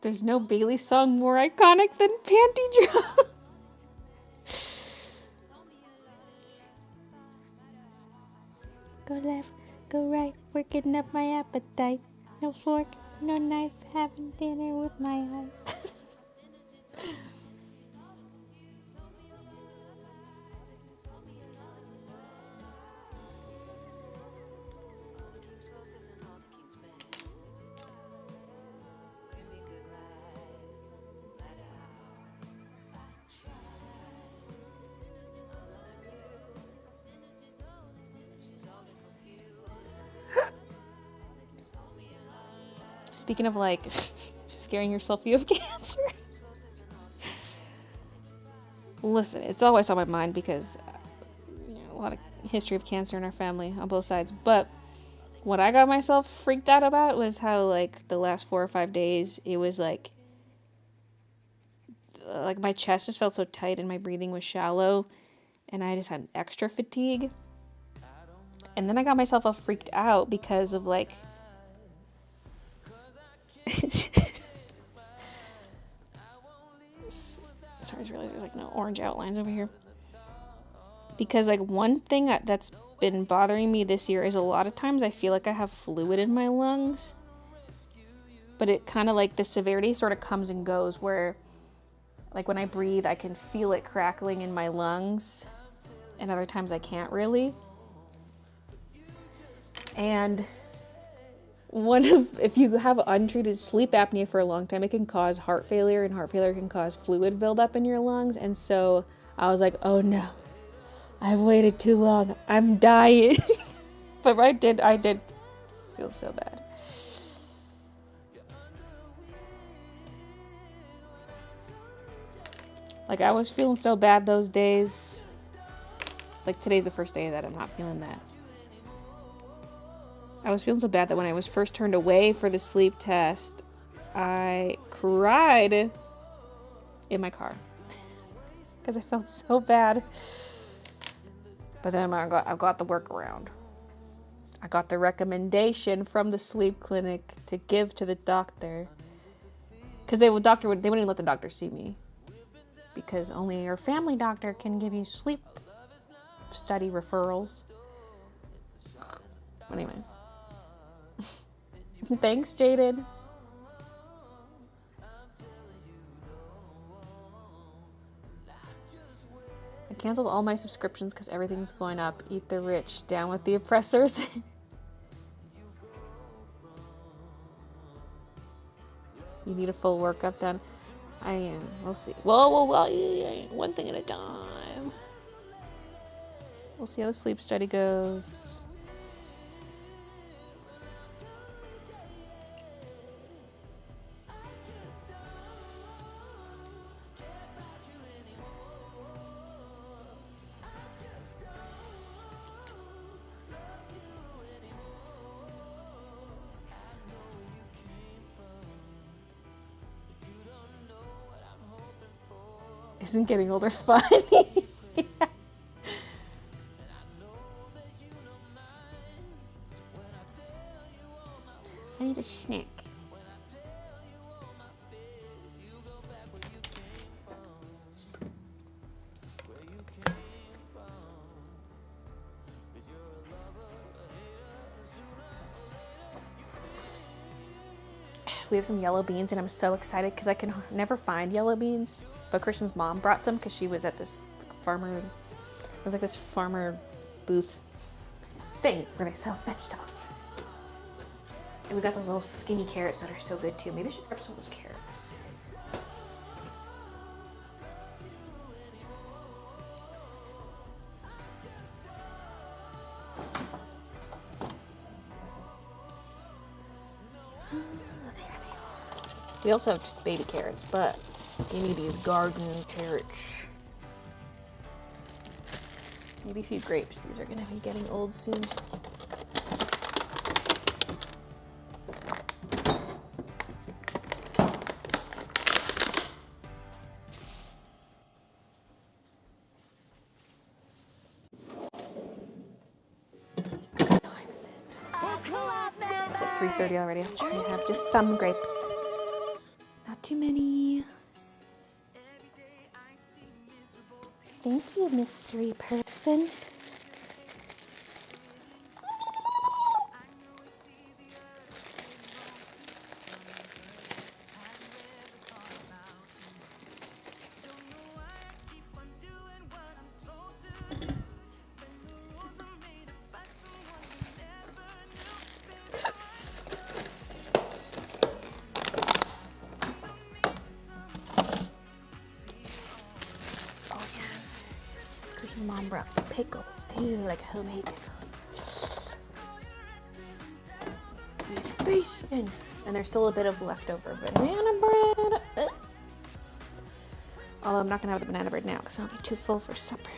Speaker 1: There's no Baylee song more iconic than Panty Drop. go left, go right, working up my appetite. No fork, no knife, having dinner with my eyes. Speaking of like scaring yourself, you have cancer. Listen, it's always on my mind because a lot of history of cancer in our family on both sides. But what I got myself freaked out about was how like the last 4 or 5 days it was like my chest just felt so tight and my breathing was shallow, and I just had extra fatigue. And then I got myself all freaked out because of like sorry, to realize there's like no orange outlines over here. Because like one thing that's been bothering me this year is a lot of times I feel like I have fluid in my lungs, but it kind of like the severity sort of comes and goes, where like when I breathe I can feel it crackling in my lungs, and other times I can't really. And if you have untreated sleep apnea for a long time, it can cause heart failure, and heart failure can cause fluid buildup in your lungs. And so I was like, oh no, I've waited too long, I'm dying. But I did feel so bad. Like I was feeling so bad those days. Like today's the first day that I'm not feeling that. I was feeling so bad that when I was first turned away for the sleep test, I cried in my car because I felt so bad. But then I got the workaround. I got the recommendation from the sleep clinic to give to the doctor, because they wouldn't even let the doctor see me, because only your family doctor can give you sleep study referrals. Anyway. Thanks, Jaden. I canceled all my subscriptions because everything's going up. Eat the rich, down with the oppressors. You need a full workup done. I am. We'll see. Well, one thing at a time. We'll see how the sleep study goes. Isn't getting older fun? Yeah. I need a snack. We have some yellow beans, and I'm so excited because I can never find yellow beans. But Christian's mom brought some because she was at this farmer's. It was like this farmer booth thing where they sell vegetables. And we got those little skinny carrots that are so good too. Maybe I should grab some of those carrots. We also have just baby carrots, but give me these garden carrots. Maybe a few grapes. These are gonna be getting old soon. It's like 3:30 already. I'm trying to have just some grapes. Not too many. Thank you, mystery person. Pickles too, like homemade pickles. My face in. And there's still a bit of leftover banana bread. Ugh. Although I'm not gonna have the banana bread now because I'll be too full for supper.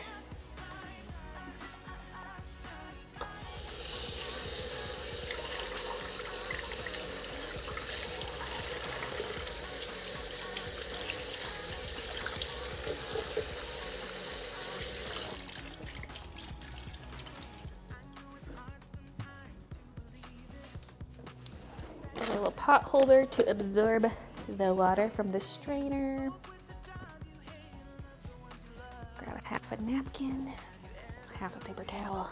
Speaker 1: A little pot holder to absorb the water from the strainer. Grab a half a napkin, half a paper towel.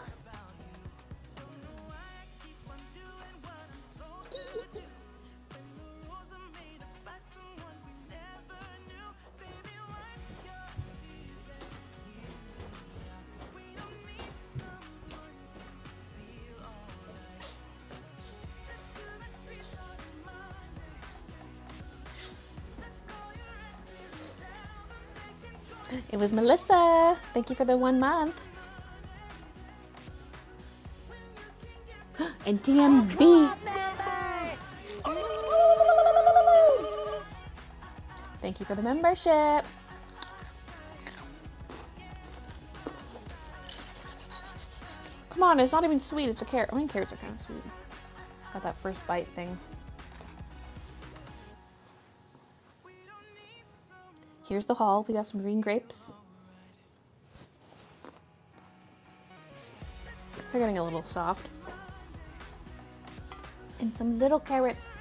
Speaker 1: It was Melissa. Thank you for the 1 month. And DMB. Thank you for the membership. Come on, it's not even sweet. It's a carrot. I mean, carrots are kind of sweet. Got that first bite thing. Here's the haul. We got some green grapes. They're getting a little soft. And some little carrots.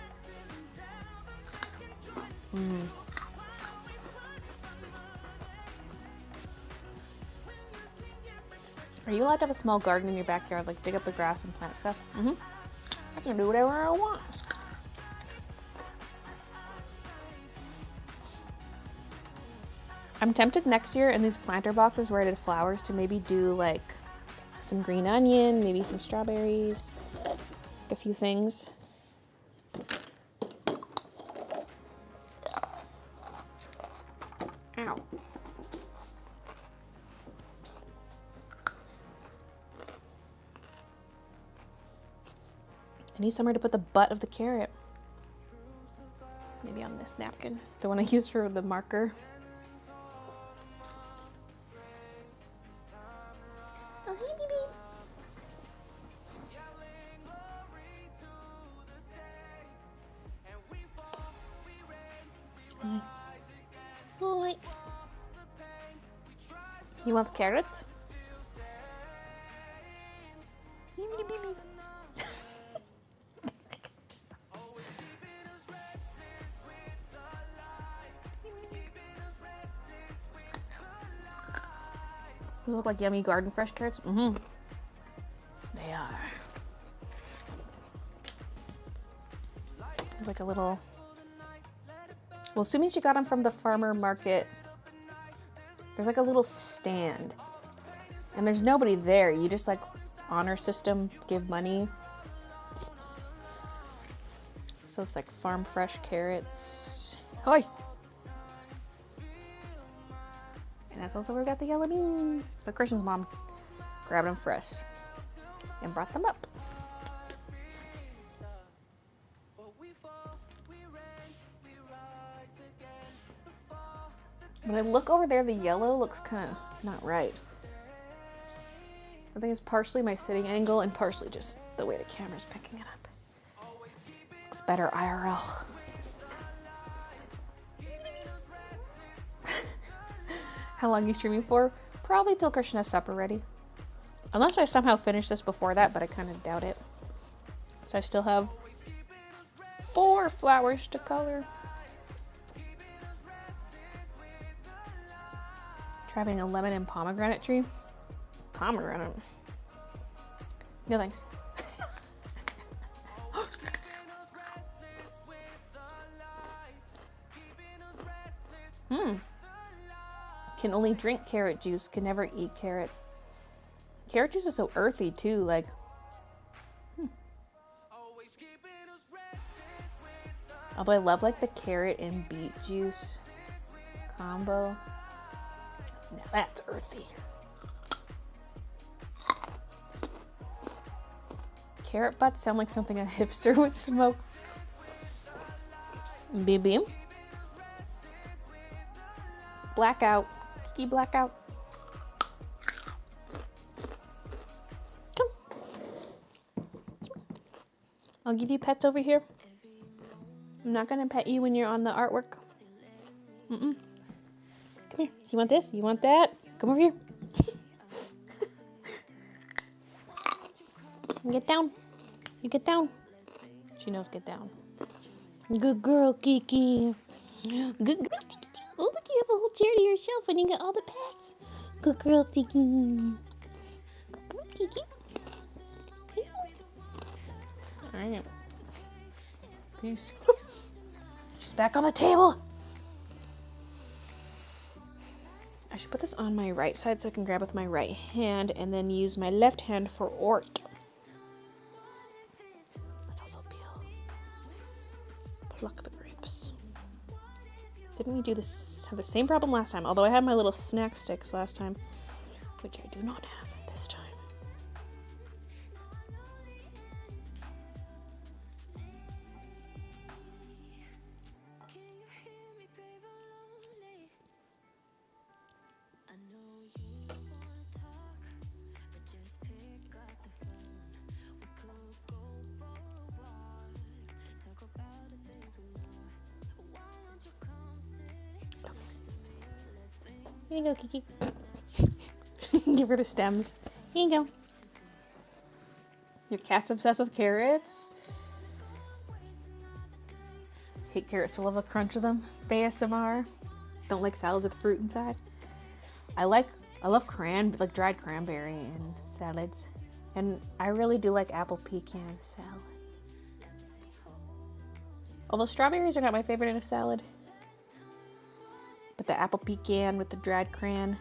Speaker 1: Are you allowed to have a small garden in your backyard, like dig up the grass and plant stuff? I can do whatever I want. I'm tempted next year in these planter boxes where I did flowers to maybe do like some green onion, maybe some strawberries, a few things. Ow. I need somewhere to put the butt of the carrot. Maybe on this napkin, the one I used for the marker. Oh, hey, baby. Hi. Hi. You want the carrots? They look like yummy garden fresh carrots. They are. It's like a little. Well, assuming she got them from the farmer market, there's like a little stand, and there's nobody there. You just like honor system, give money. So it's like farm fresh carrots. Hi. And that's also where we got the yellow beans. But Christian's mom grabbed them fresh and brought them up. When I look over there, the yellow looks kind of not right. I think it's partially my sitting angle and partially just the way the camera's picking it up. Looks better IRL. How long are you streaming for? Probably till Christian has supper ready. Unless I somehow finish this before that, but I kind of doubt it. So I still have 4 flowers to color. Try having a lemon and pomegranate tree. Pomegranate. No thanks. Can only drink carrot juice, can never eat carrots. Carrot juice is so earthy too, like. Although I love like the carrot and beet juice combo. Now that's earthy. carrot butts sound like something a hipster would smoke. BB. Blackout. Kiki blackout. Come. I'll give you pets over here. I'm not gonna pet you when you're on the artwork. Come here. You want this? You want that? Come over here. Get down. You get down. She knows get down. Good girl, Kiki. Good girl, Kiki. Oh, look, you have a whole chair to yourself and you got all the pets. Good girl, Kiki. Good girl, Kiki. Alright. Peace. She's back on the table. I should put this on my right side so I can grab with my right hand and then use my left hand for ort. Let's also peel. Pluck the grapes. Didn't we do this? Have the same problem last time? Although I had my little snack sticks last time, which I do not have this time. Here you go, Kiki. Give her the stems. Here you go. Your cat's obsessed with carrots. Hate carrots, will love a crunch of them. ASMR. Don't like salads with fruit inside. I love dried cranberry in salads. And I really do like apple pecan salad. Although strawberries are not my favorite in a salad. But the apple pecan with the dried cran.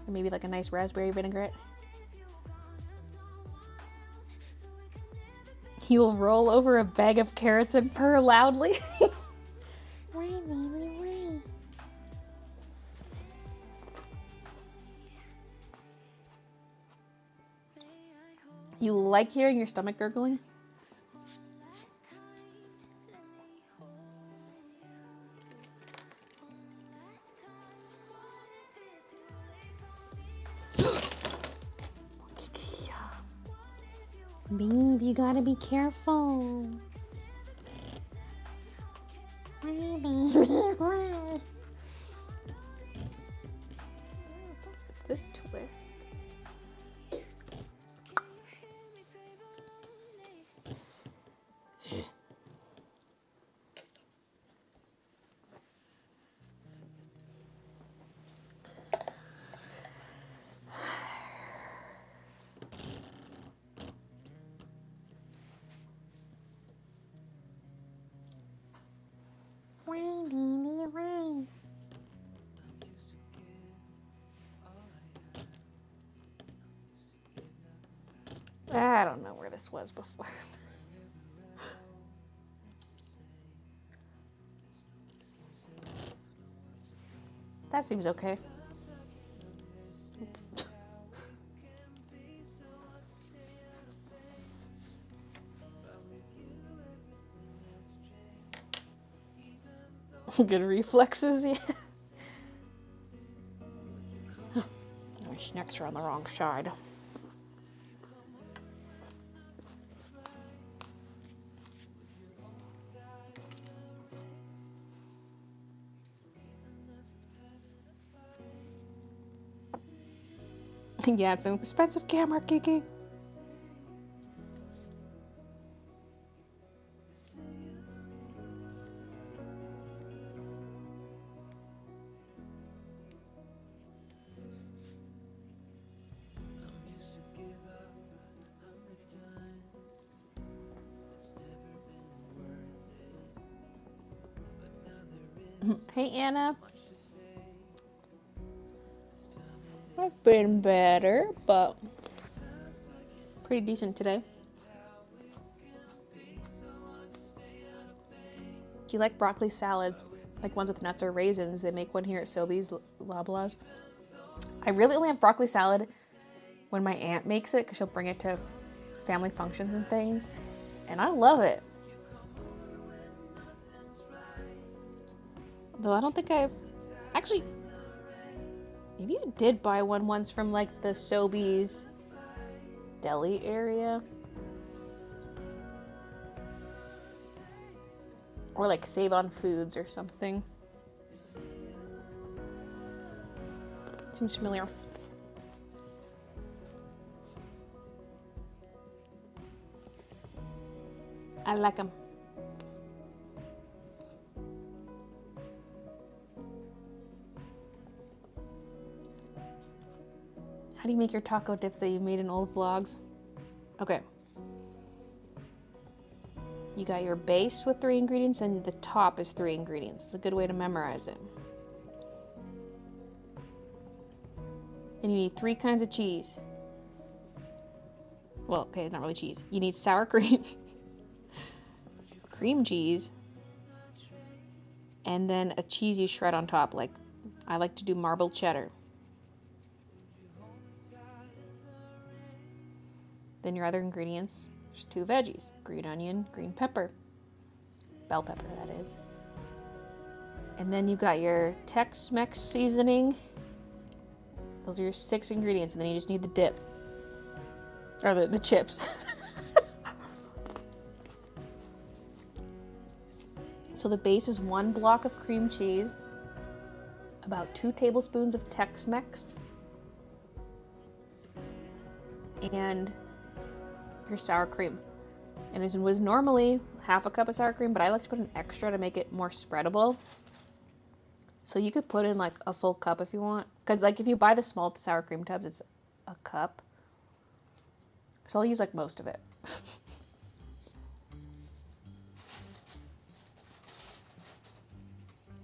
Speaker 1: And maybe like a nice raspberry vinaigrette. You'll roll over a bag of carrots and purr loudly. You like hearing your stomach gurgling? Babe, you gotta be careful. This twist. I don't know where this was before. That seems okay. Good reflexes, yeah. My snacks are on the wrong side. Yeah, it's an expensive camera, Kiki. Hey, Anna. I've been better, but pretty decent today. Do you like broccoli salads, like ones with nuts or raisins? They make one here at Sobeys, Loblaws. I really only have broccoli salad when my aunt makes it, because she'll bring it to family functions and things, and I love it. Though I don't think I've actually, maybe I did buy one once from like the Sobeys deli area, or like Save on Foods or something. Seems familiar. I like them. How do you make your taco dip that you made in old vlogs? Okay. You got your base with 3 ingredients and the top is 3 ingredients. It's a good way to memorize it. And you need 3 kinds of cheese. Well, okay, not really cheese. You need sour cream, cream cheese, and then a cheese you shred on top. Like, I like to do marble cheddar. Then your other ingredients, there's 2 veggies, green onion, green pepper, bell pepper that is. And then you got your Tex-Mex seasoning. Those are your 6 ingredients, and then you just need the dip. Or the chips. So the base is 1 block of cream cheese, about 2 tablespoons of Tex-Mex, and your sour cream. And it was normally half a cup of sour cream, but I like to put an extra to make it more spreadable. So you could put in like a full cup if you want. Because like if you buy the small sour cream tubs, it's a cup. So I'll use like most of it.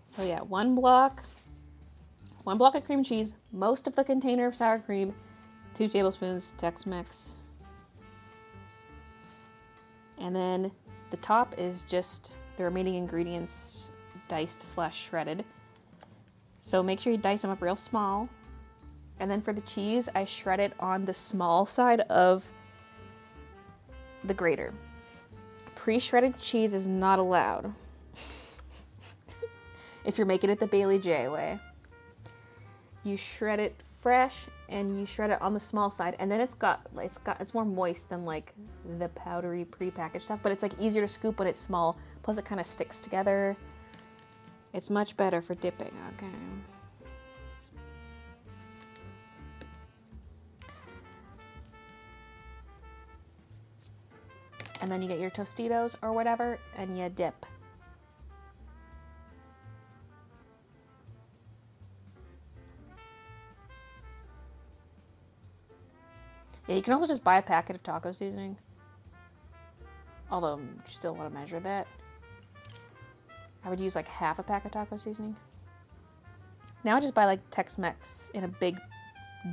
Speaker 1: So yeah, 1 block of cream cheese, most of the container of sour cream, 2 tablespoons Tex-Mex. And then the top is just the remaining ingredients diced / shredded. So make sure you dice them up real small. And then for the cheese, I shred it on the small side of the grater. Pre-shredded cheese is not allowed. If you're making it the Baylee J way. You shred it fresh and you shred it on the small side, and then it's more moist than like the powdery pre-packaged stuff, but it's like easier to scoop when it's small, plus it kind of sticks together. It's much better for dipping. Okay. And then you get your Tostitos or whatever and you dip. Yeah, you can also just buy a packet of taco seasoning. Although, you still want to measure that. I would use like half a pack of taco seasoning. Now I just buy like Tex-Mex in a big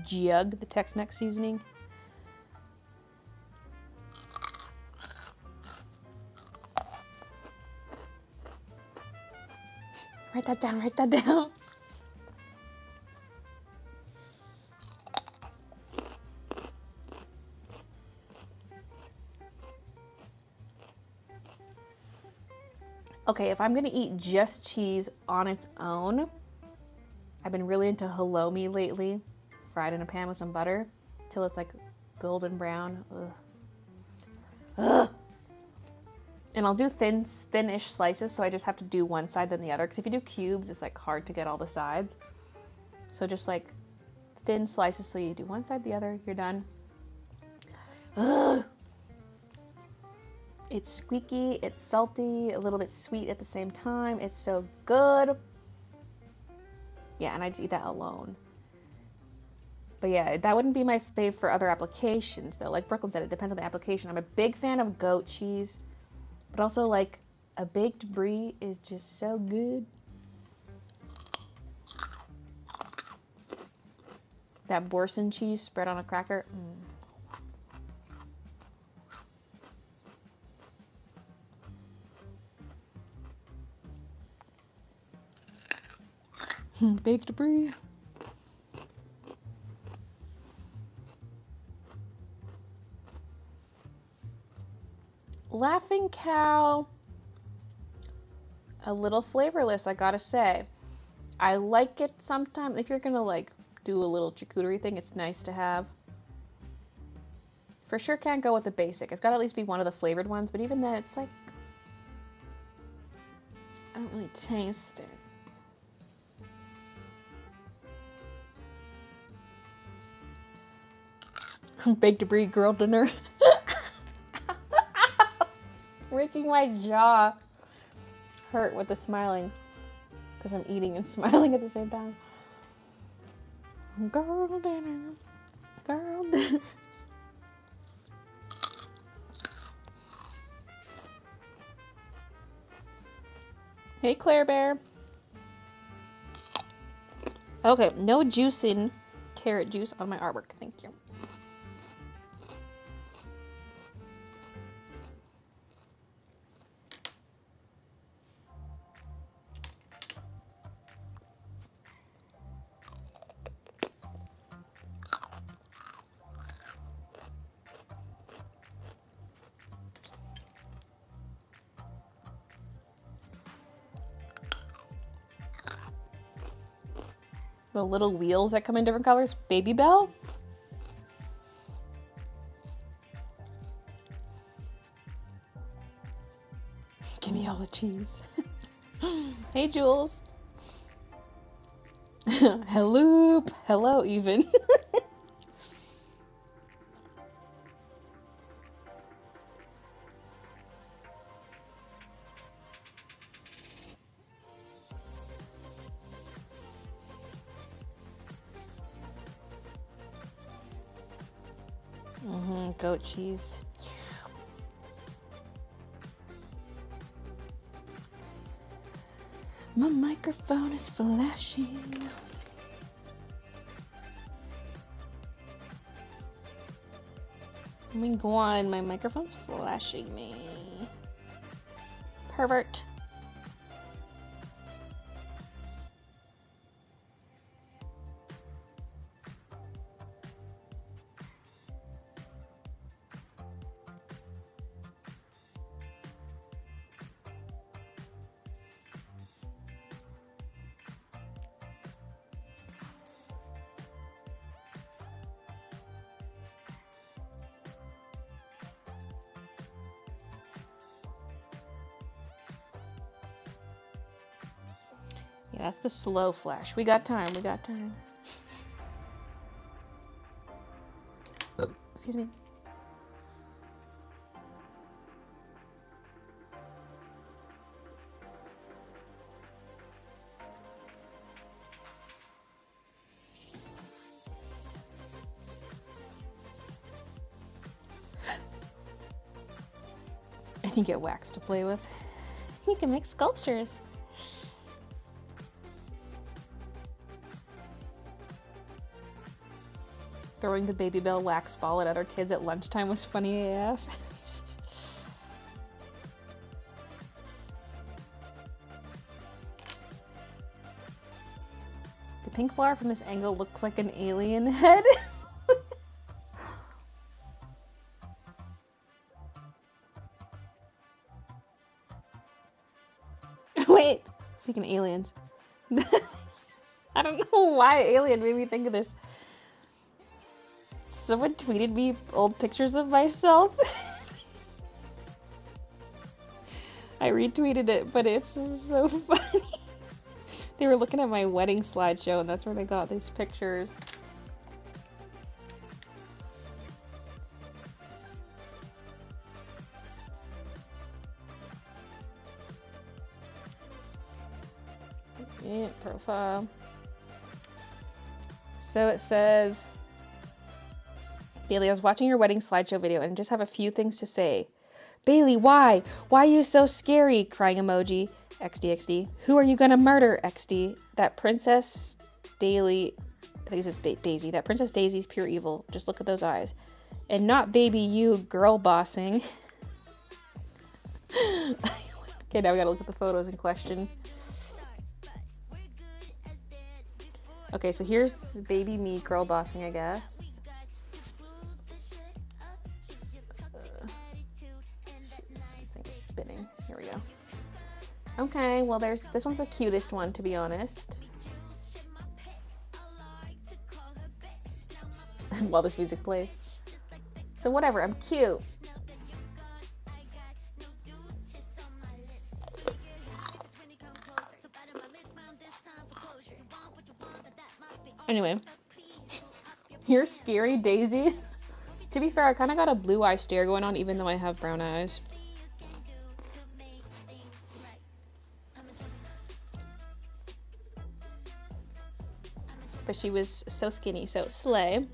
Speaker 1: jug, the Tex-Mex seasoning. Write that down, write that down. Okay, if I'm gonna eat just cheese on its own, I've been really into halloumi lately, fried in a pan with some butter till it's like golden brown. Ugh. Ugh. And I'll do thin-ish slices, so I just have to do one side then the other. Because if you do cubes, it's like hard to get all the sides. So just like thin slices, so you do one side, the other, you're done. Ugh. It's squeaky, it's salty, a little bit sweet at the same time. It's so good. Yeah, and I just eat that alone. But yeah, that wouldn't be my fave for other applications though. Like Brooklyn said, it depends on the application. I'm a big fan of goat cheese, but also like a baked brie is just so good. That Boursin cheese spread on a cracker. Baked brie. Laughing Cow, a little flavorless, I gotta say. I like it sometimes. If you're gonna like do a little charcuterie thing, it's nice to have. For sure can't go with the basic. It's gotta at least be one of the flavored ones, but even then it's like, I don't really taste it. Baked to brie girl dinner. Making my jaw hurt with the smiling because I'm eating and smiling at the same time. Girl dinner. Girl dinner. Hey, Claire Bear. Okay, no juicing carrot juice on my artwork. Thank you. The little wheels that come in different colors. Baby Bell. Give me all the cheese. Hey, Jules. Hello. Hello, even. Goat cheese. My microphone is flashing. I mean, go on, my microphone's flashing me. Pervert. Yeah, that's the slow flash. We got time. We got time. Excuse me. And you get wax to play with. You can make sculptures. Throwing the Baby Bell wax ball at other kids at lunchtime was funny AF. The pink flower from this angle looks like an alien head. Wait, speaking of aliens. I don't know why alien made me think of this. Someone tweeted me old pictures of myself. I retweeted it, but it's so funny. They were looking at my wedding slideshow, and that's where they got these pictures. Yeah, profile. So it says, Baylee, I was watching your wedding slideshow video and just have a few things to say. Baylee, why? Why are you so scary? Crying emoji. XD. Who are you gonna murder? XD. That Princess Daisy. I think this is Daisy. That Princess Daisy's pure evil. Just look at those eyes. And not baby you girl bossing. Okay, now we gotta look at the photos in question. Okay, so here's baby me girl bossing, I guess. spinning. Here we go. Okay, well this one's the cutest one, to be honest. While this music plays. So whatever, I'm cute. Anyway, here's Scary Daisy. To be fair, I kind of got a blue eye stare going on even though I have brown eyes. But she was so skinny, so slay.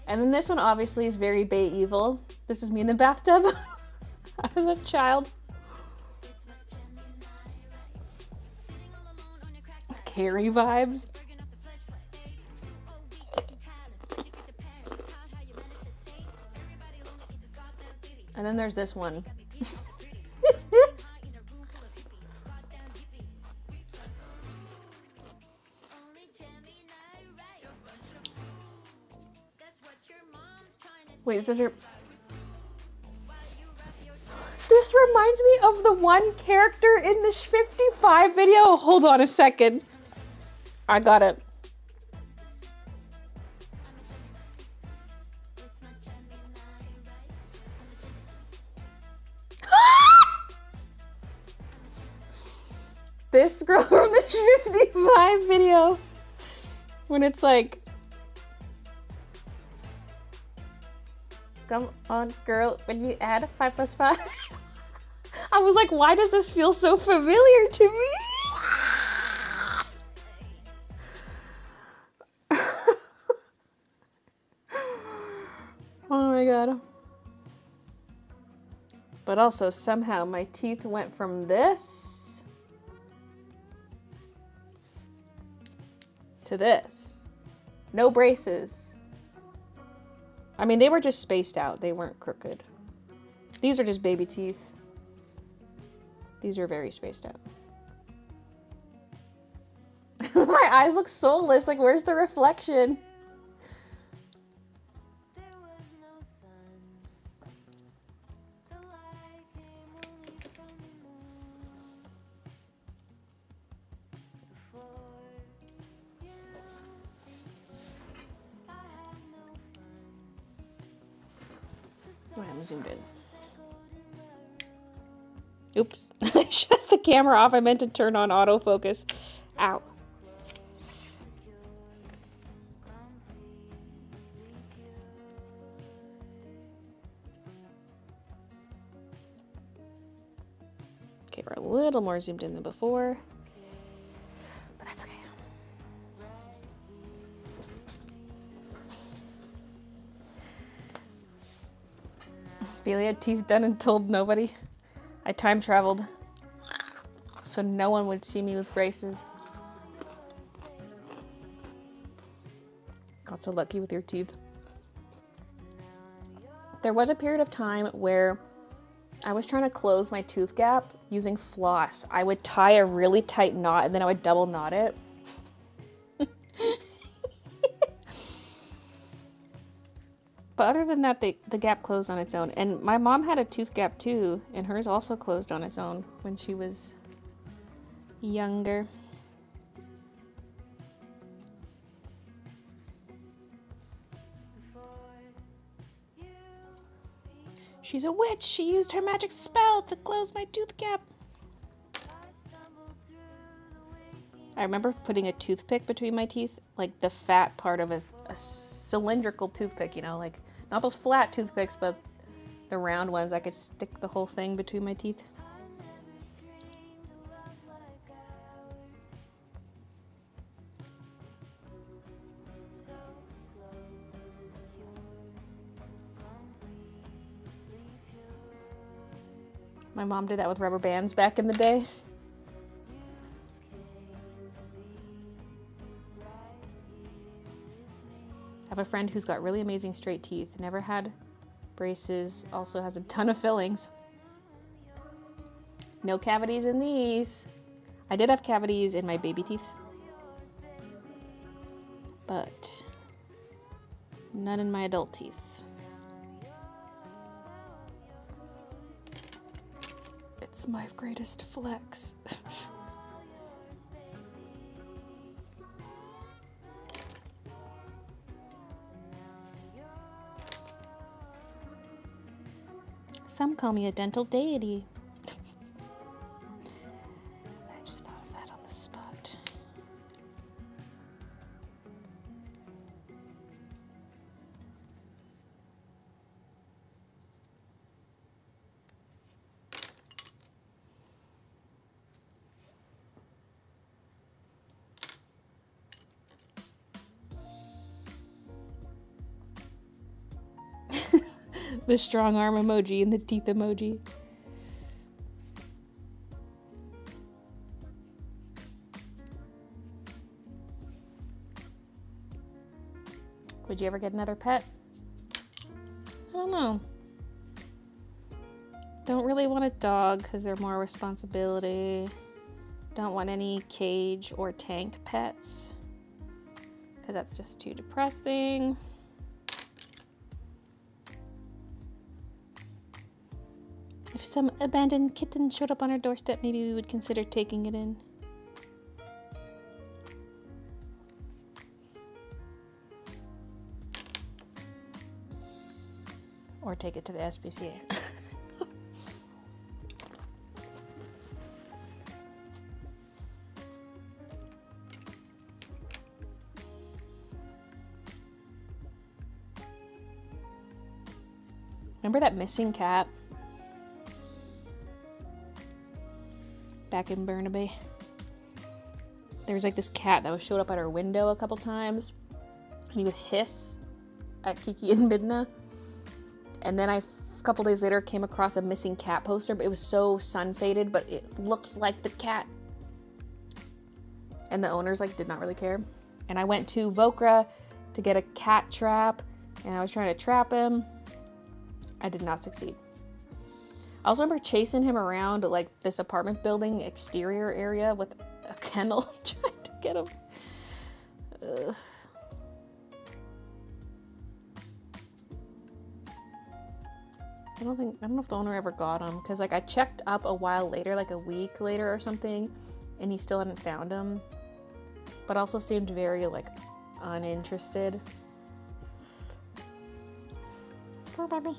Speaker 1: And then this one obviously is very Bay Evil. This is me in the bathtub. I was a child. Carrie vibes. And then there's this one. Wait, this reminds me of the one character in this 55 video. Hold on a second. I got it. This girl from the 55 video. When it's like, come on, girl, when you add 5 + 5. I was like, why does this feel so familiar to me? Oh my god. But also, somehow, my teeth went from this to this. No braces. I mean, they were just spaced out. They weren't crooked. These are just baby teeth. These are very spaced out. My eyes look soulless. Like, where's the reflection? Oh, I'm zoomed in. Oops. I shut the camera off. I meant to turn on autofocus. Ow. Okay, we're a little more zoomed in than before. But that's okay. Baylee had teeth done and told nobody. I time traveled so no one would see me with braces. Got so lucky with your teeth. There was a period of time where I was trying to close my tooth gap using floss. I would tie a really tight knot and then I would double knot it. But other than that, the gap closed on its own. And my mom had a tooth gap too, and hers also closed on its own when she was younger. She's a witch. She used her magic spell to close my tooth gap. I remember putting a toothpick between my teeth, like the fat part of a cylindrical toothpick, you know, like not those flat toothpicks, but the round ones. I could stick the whole thing between my teeth. My mom did that with rubber bands back in the day. I have a friend who's got really amazing straight teeth, never had braces, also has a ton of fillings. No cavities in these. I did have cavities in my baby teeth, but none in my adult teeth. It's my greatest flex. Some call me a dental deity. I just thought of that on the spot. The strong arm emoji and the teeth emoji. Would you ever get another pet? I don't know. Don't really want a dog because they're more responsibility. Don't want any cage or tank pets because that's just too depressing. If some abandoned kitten showed up on our doorstep, maybe we would consider taking it in. Or take it to the SPCA. Remember that missing cat? Back in Burnaby. There was like this cat that was showed up at our window a couple times. And he would hiss at Kiki and Midna. And then a couple days later came across a missing cat poster, but it was so sun faded, but it looked like the cat. And the owners like did not really care. And I went to Vokra to get a cat trap, and I was trying to trap him. I did not succeed. I also remember chasing him around like this apartment building exterior area with a kennel trying to get him. Ugh. I don't know if the owner ever got him because like I checked up a while later, like a week later or something, and he still hadn't found him. But also seemed very like uninterested. Poor baby.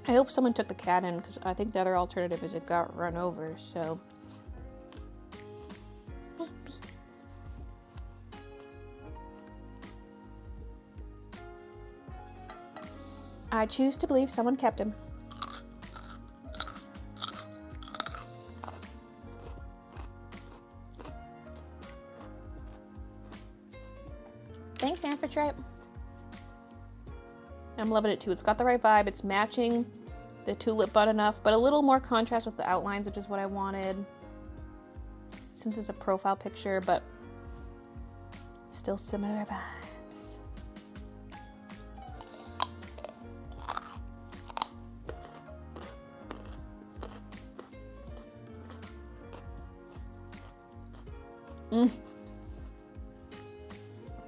Speaker 1: I hope someone took the cat in because I think the other alternative is it got run over, so. I choose to believe someone kept him. Thanks, Amphitrite. I'm loving it too. It's got the right vibe. It's matching the tulip bud enough, but a little more contrast with the outlines, which is what I wanted. Since it's a profile picture, but still similar vibes.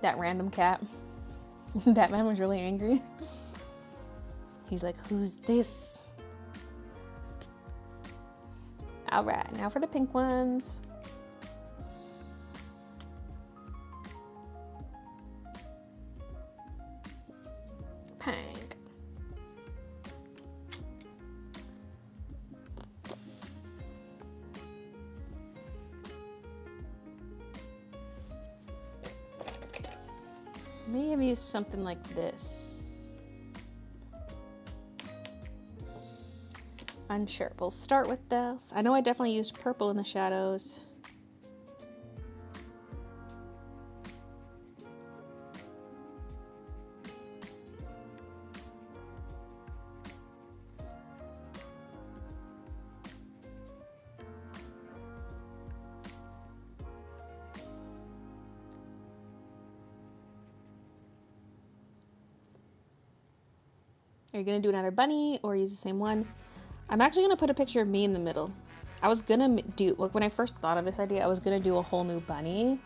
Speaker 1: That random cat. Batman was really angry. He's like, who's this? All right, now for the pink ones. Pink. May have used something like this. Unsure. We'll start with this. I know I definitely used purple in the shadows. Are you gonna do another bunny or use the same one? I'm actually gonna put a picture of me in the middle. I was gonna do, like when I first thought of this idea, I was gonna do a whole new bunny.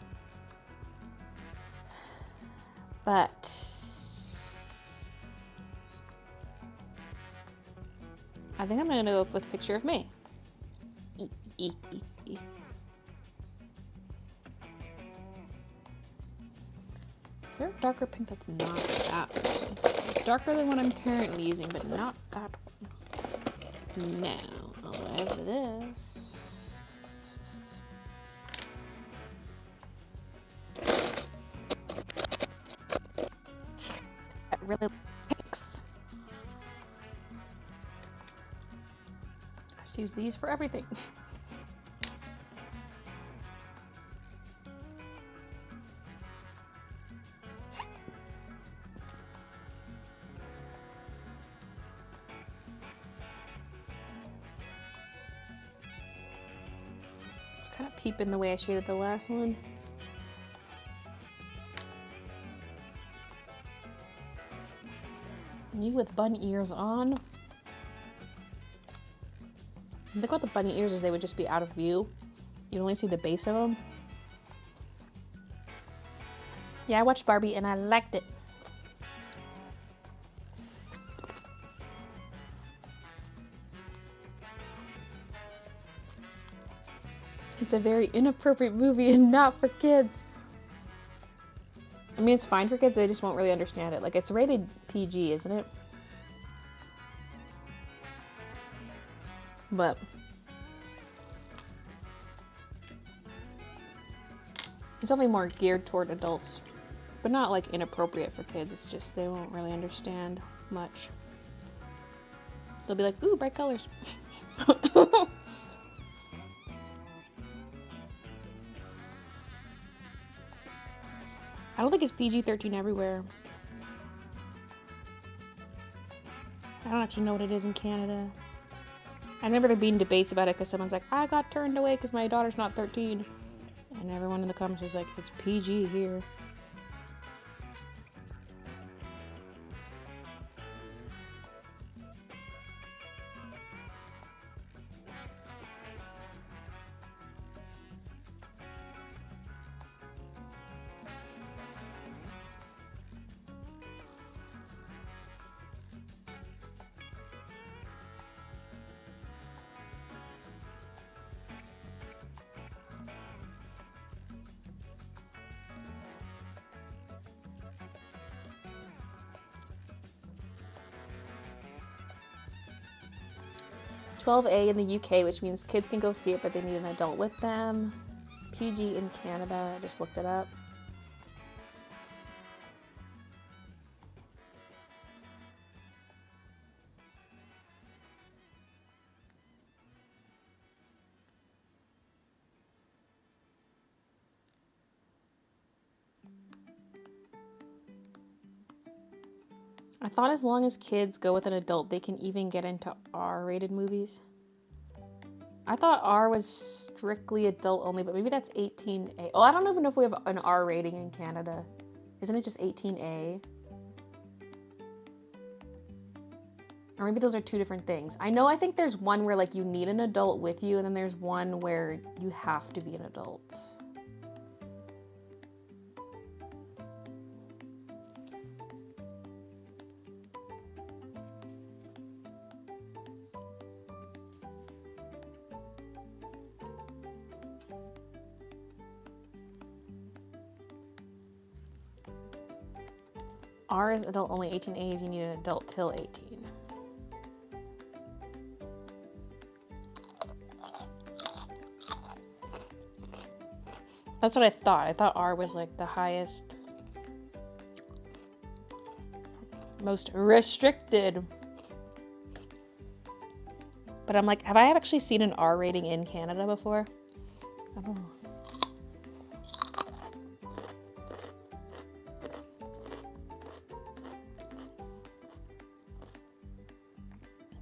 Speaker 1: But I think I'm gonna go with picture of me. Is there a darker pink that's not that one? It's darker than what I'm currently using, but not that one. Now, I'll have this. That really pinks. I just use these for everything. Just kind of peeping the way I shaded the last one. You with bunny ears on. The thing about the bunny ears is they would just be out of view. You'd only see the base of them. Yeah, I watched Barbie and I liked it. It's a very inappropriate movie and not for kids. I mean, it's fine for kids, they just won't really understand it. Like, it's rated PG, isn't it? But it's definitely more geared toward adults, but not like inappropriate for kids. It's just they won't really understand much. They'll be like, ooh, bright colors. I don't think it's PG-13 everywhere. I don't actually know what it is in Canada. I remember there being debates about it because someone's like, I got turned away because my daughter's not 13. And everyone in the comments was like, it's PG here. $12A in the UK, which means kids can go see it, but they need an adult with them. PG in Canada, I just looked it up. I thought as long as kids go with an adult, they can even get into R-rated movies. I thought R was strictly adult only, but maybe that's 18A. Oh, I don't even know if we have an R rating in Canada. Isn't it just 18A? Or maybe those are two different things. I think there's one where like you need an adult with you, and then there's one where you have to be an adult. R is adult only, 18A is you need an adult till 18. That's what I thought. I thought R was like the highest, most restricted. But I'm like, have I actually seen an R rating in Canada before? I don't know.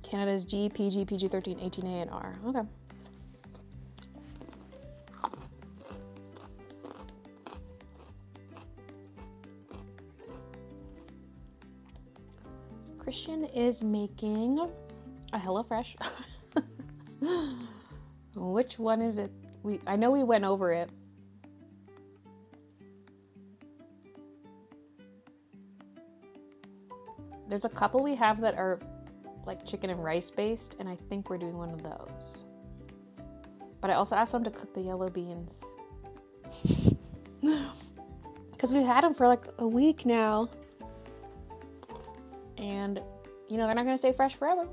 Speaker 1: Canada's G, PG, PG-13, 18A, and R. Okay. Christian is making a HelloFresh. Which one is it? I know we went over it. There's a couple we have that are like chicken and rice based, and I think we're doing one of those. But I also asked them to cook the yellow beans. Because we've had them for like a week now. And, you know, they're not going to stay fresh forever.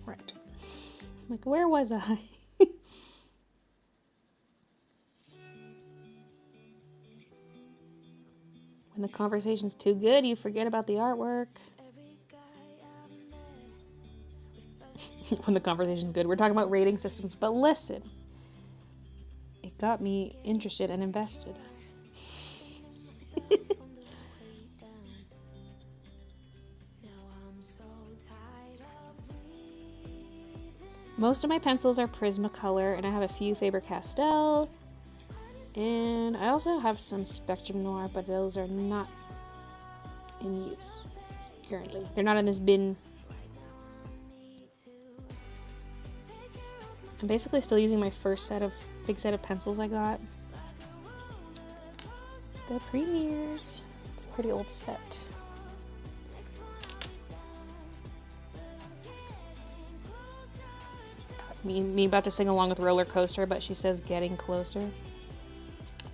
Speaker 1: Right. Like, where was I? When the conversation's too good, you forget about the artwork. When the conversation's good, we're talking about rating systems. But listen, it got me interested and invested. Most of my pencils are Prismacolor, and I have a few Faber-Castell. And I also have some Spectrum Noir, but those are not in use currently. They're not in this bin. I'm basically still using my first big set of pencils I got. The Premiers. It's a pretty old set. Me about to sing along with Roller Coaster, but she says getting closer.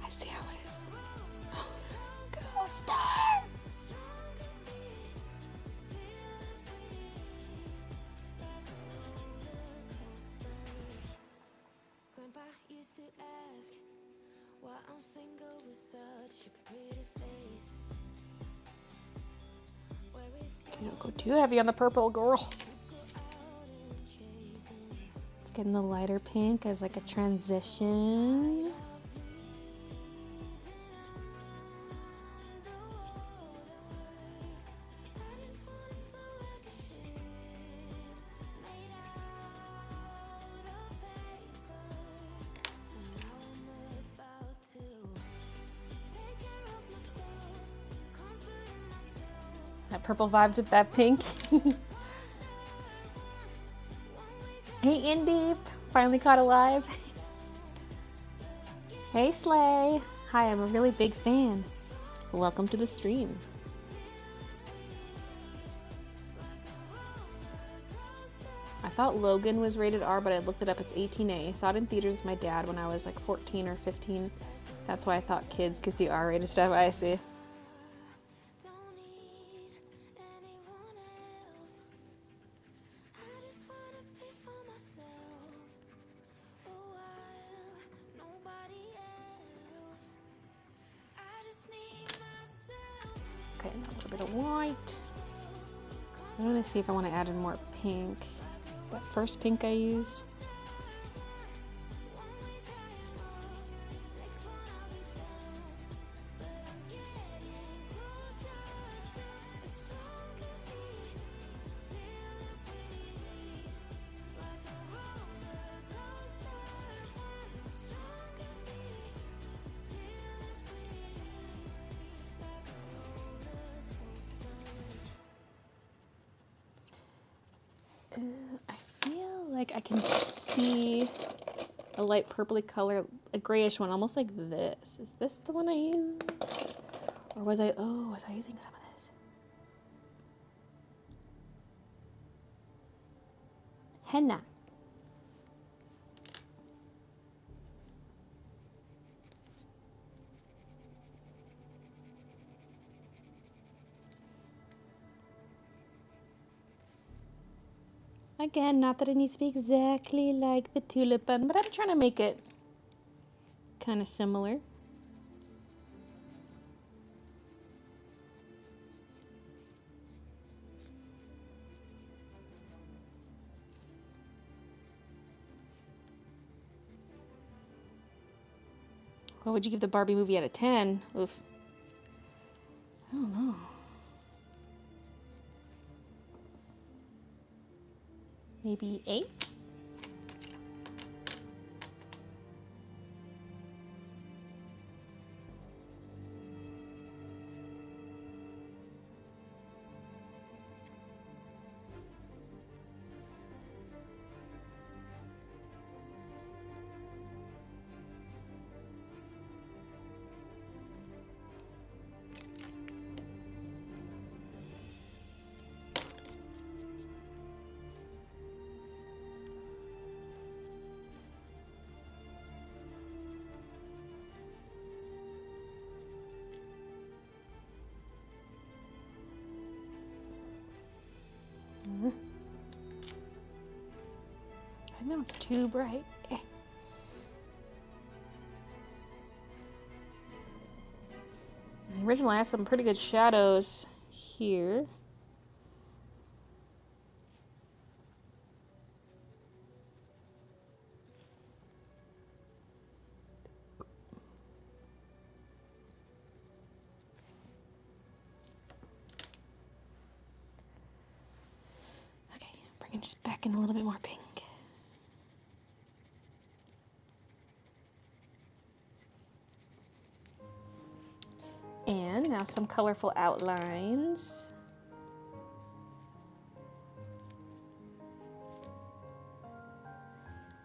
Speaker 1: I see how it is. Coaster!
Speaker 5: Grandpa used to ask why I'm single with such a pretty face. Where is
Speaker 1: Okay, don't go too heavy on the purple, girl. It's getting the lighter pink as like a transition. That purple vibes with that pink. Hey, Indeep. Finally caught alive. Hey, Slay. Hi, I'm a really big fan. Welcome to the stream. I thought Logan was rated R, but I looked it up. It's 18A. I saw it in theaters with my dad when I was like 14 or 15. That's why I thought kids could see R-rated stuff. I see.
Speaker 5: don't need anyone else. I just wanna be for myself a while, nobody else. I just need myself.
Speaker 1: Okay, now a little bit of white. I'm gonna see if I want to add in more pink. That first pink I used. I feel like I can see a light purpley color, a grayish one, almost like this. Is this the one I used? Or was I using some of this? Henna. Again, not that it needs to be exactly like the Tulip one, but I'm trying to make it kind of similar. What would you give the Barbie movie out of 10? Oof. I don't know. Maybe 8? I know it's too bright. The original had some pretty good shadows here. Okay, bringing just back in a little bit more pink. And now some colorful outlines.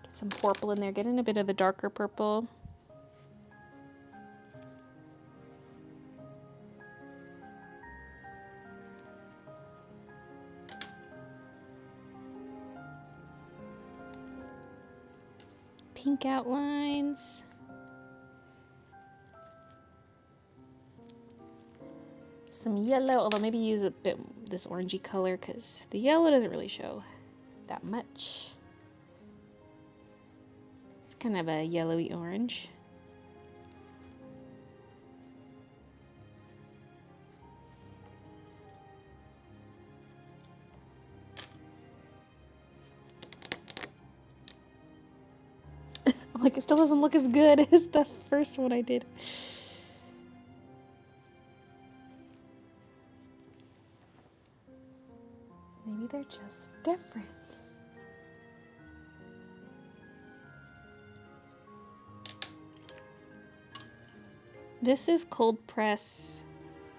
Speaker 1: Get some purple in there, get in a bit of the darker purple. Pink outlines. Some yellow, although maybe use a bit this orangey color because the yellow doesn't really show that much. It's kind of a yellowy orange. Like, it still doesn't look as good as the first one I did. Maybe they're just different. This is cold press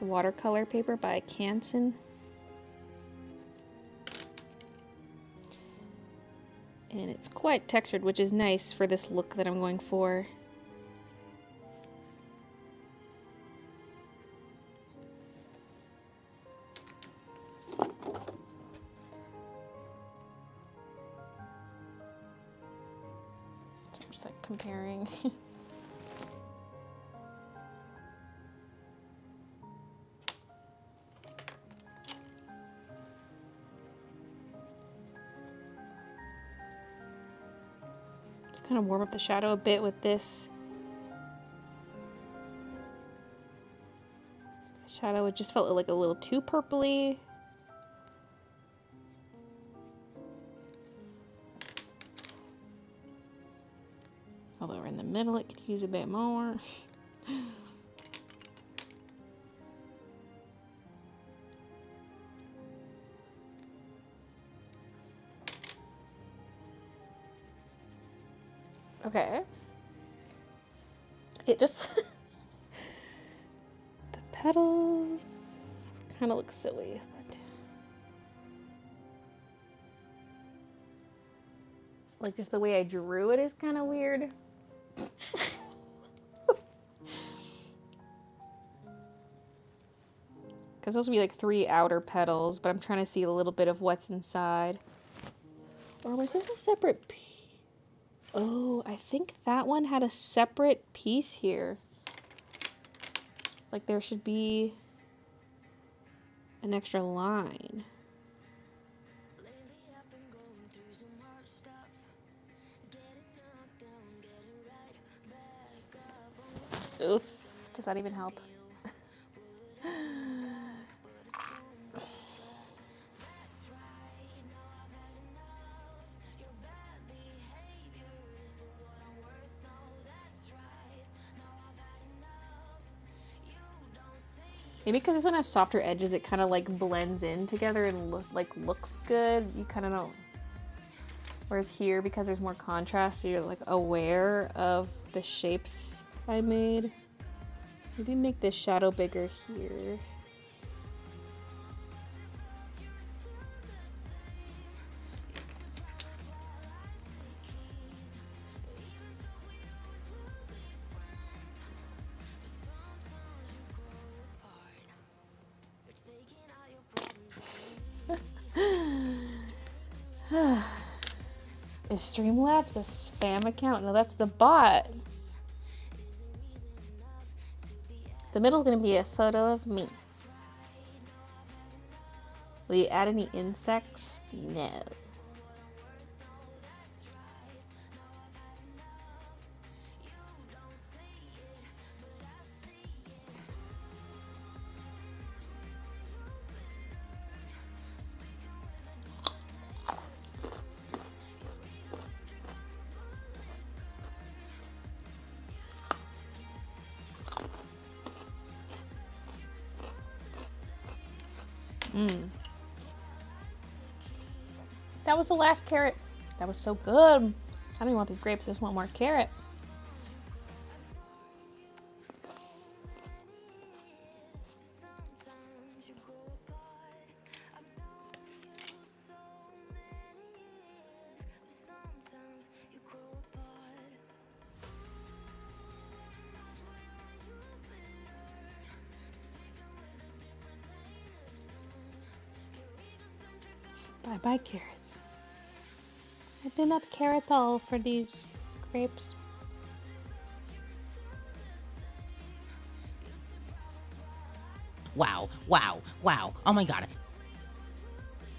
Speaker 1: watercolor paper by Canson. And it's quite textured, which is nice for this look that I'm going for. Just like comparing. Kind of warm up the shadow a bit with this. The shadow, it just felt like a little too purpley. Although we're in the middle, it could use a bit more. Okay. It just... the petals kind of look silly, but... like, just the way I drew it is kind of weird. Because those would be like 3 outer petals, but I'm trying to see a little bit of what's inside. Or was this a separate piece? Oh, I think that one had a separate piece here. Like there should be an extra line. Oof, does that even help? Maybe because this one has softer edges, it kind of like blends in together and looks good. You kind of don't. Whereas here, because there's more contrast, so you're like aware of the shapes I made. Maybe make this shadow bigger here. Is Streamlabs a spam account? No, that's the bot. The middle is going to be a photo of me. Will you add any insects? No. That was the last carrot. That was so good. I don't even want these grapes. I just want more carrot. Bye-bye, carrots. I do not care at all for these grapes.
Speaker 3: Wow, wow, wow. Oh my god.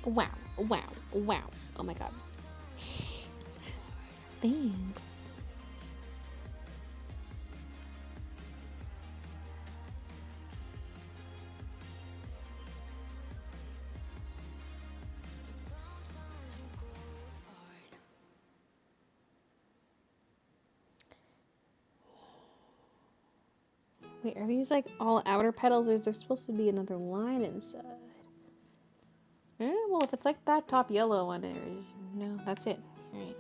Speaker 1: Wow, wow, wow. Oh my god. Thanks. Wait, are these like all outer petals or is there supposed to be another line inside? Well, if it's like that top yellow one, there's no, that's it. All right.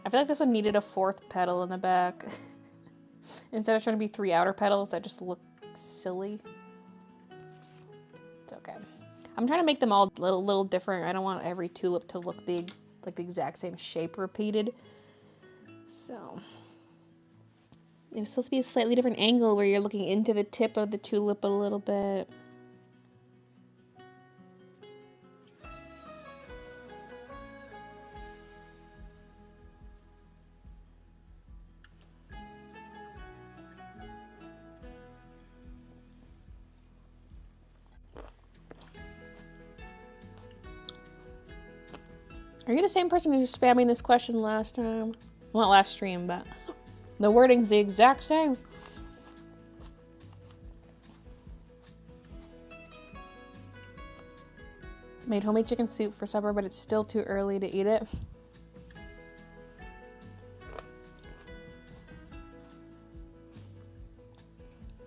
Speaker 1: I feel like this one needed a 4th petal in the back. Instead of trying to be 3 outer petals, that just look silly. It's okay. I'm trying to make them all a little different. I don't want every tulip to look the exact same shape repeated. So it was supposed to be a slightly different angle where you're looking into the tip of the tulip a little bit. Are you the same person who was spamming this question last time? Well, not last stream, but the wording's the exact same. Made homemade chicken soup for supper, but it's still too early to eat it.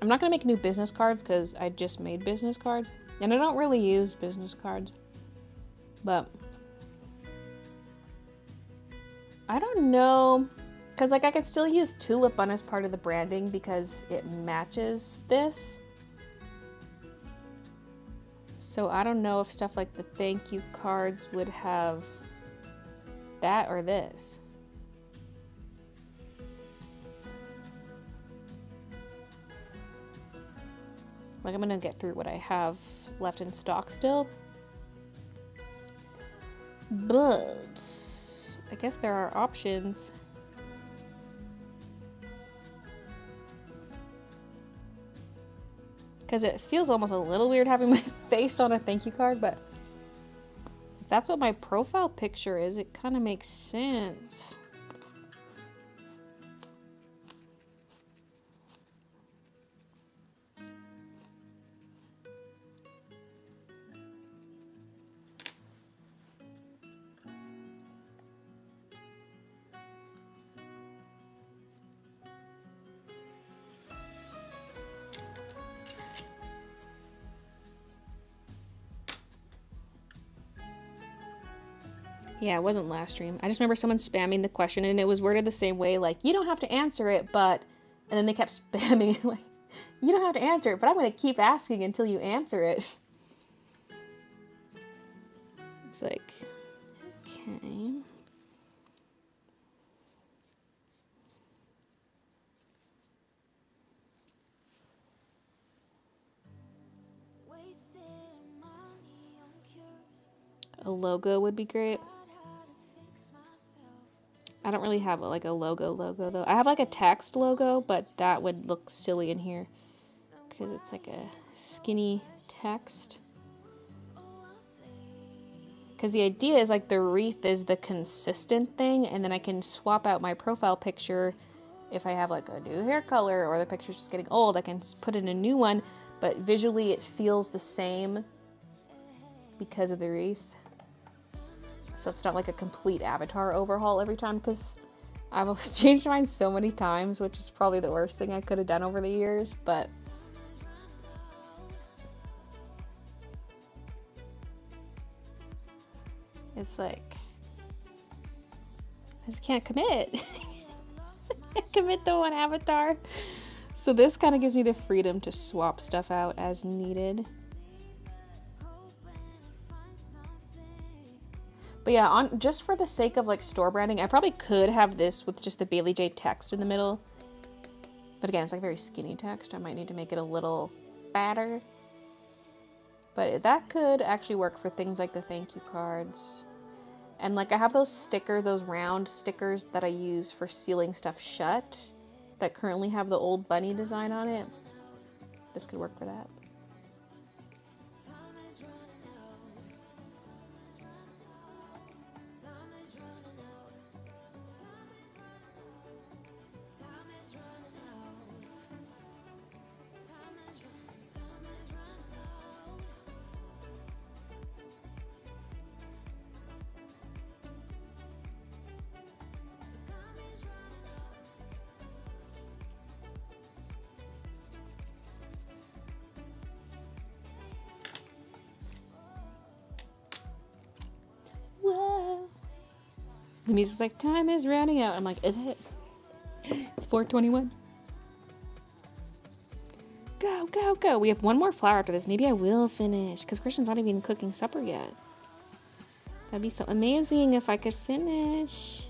Speaker 1: I'm not gonna make new business cards because I just made business cards. And I don't really use business cards. But I don't know, because like I could still use Tulip on as part of the branding because it matches this. So I don't know if stuff like the thank you cards would have that or this. Like I'm gonna get through what I have left in stock still. But I guess there are options. Because it feels almost a little weird having my face on a thank you card, but if that's what my profile picture is, it kind of makes sense. Yeah, it wasn't last stream. I just remember someone spamming the question and it was worded the same way, like, you don't have to answer it, but... And then they kept spamming, like, you don't have to answer it, but I'm going to keep asking until you answer it. It's like, okay. A logo would be great. I don't really have like a logo though. I have like a text logo, but that would look silly in here because it's like a skinny text. Because the idea is like the wreath is the consistent thing, and then I can swap out my profile picture if I have like a new hair color or the picture's just getting old. I can put in a new one, but visually it feels the same because of the wreath. So it's not like a complete avatar overhaul every time, because I've changed mine so many times, which is probably the worst thing I could have done over the years, but it's like, I just can't commit. Can't commit to one avatar. So this kind of gives me the freedom to swap stuff out as needed. But yeah, on just for the sake of like store branding, I probably could have this with just the Baylee J text in the middle. But again, it's like very skinny text. I might need to make it a little fatter. But that could actually work for things like the thank you cards. And like I have those stickers, those round stickers that I use for sealing stuff shut that currently have the old bunny design on it. This could work for that. Whoa. The music's like, time is running out. I'm like, is it? It's 4:21. Go, go, go. We have one more flower after this. Maybe I will finish. Because Christian's not even cooking supper yet. That'd be so amazing if I could finish.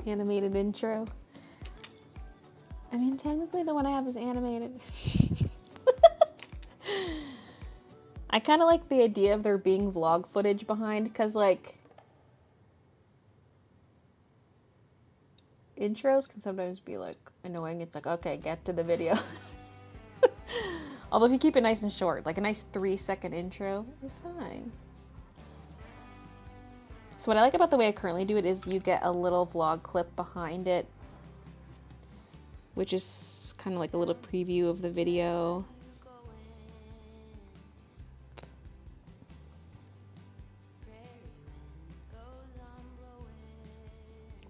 Speaker 1: Animated intro. I mean, technically the one I have is animated. I kind of like the idea of there being vlog footage behind, because like intros can sometimes be like annoying. It's like, okay, get to the video. Although if you keep it nice and short, like a nice 3-second intro is fine. So what I like about the way I currently do it is you get a little vlog clip behind it, which is kind of like a little preview of the video.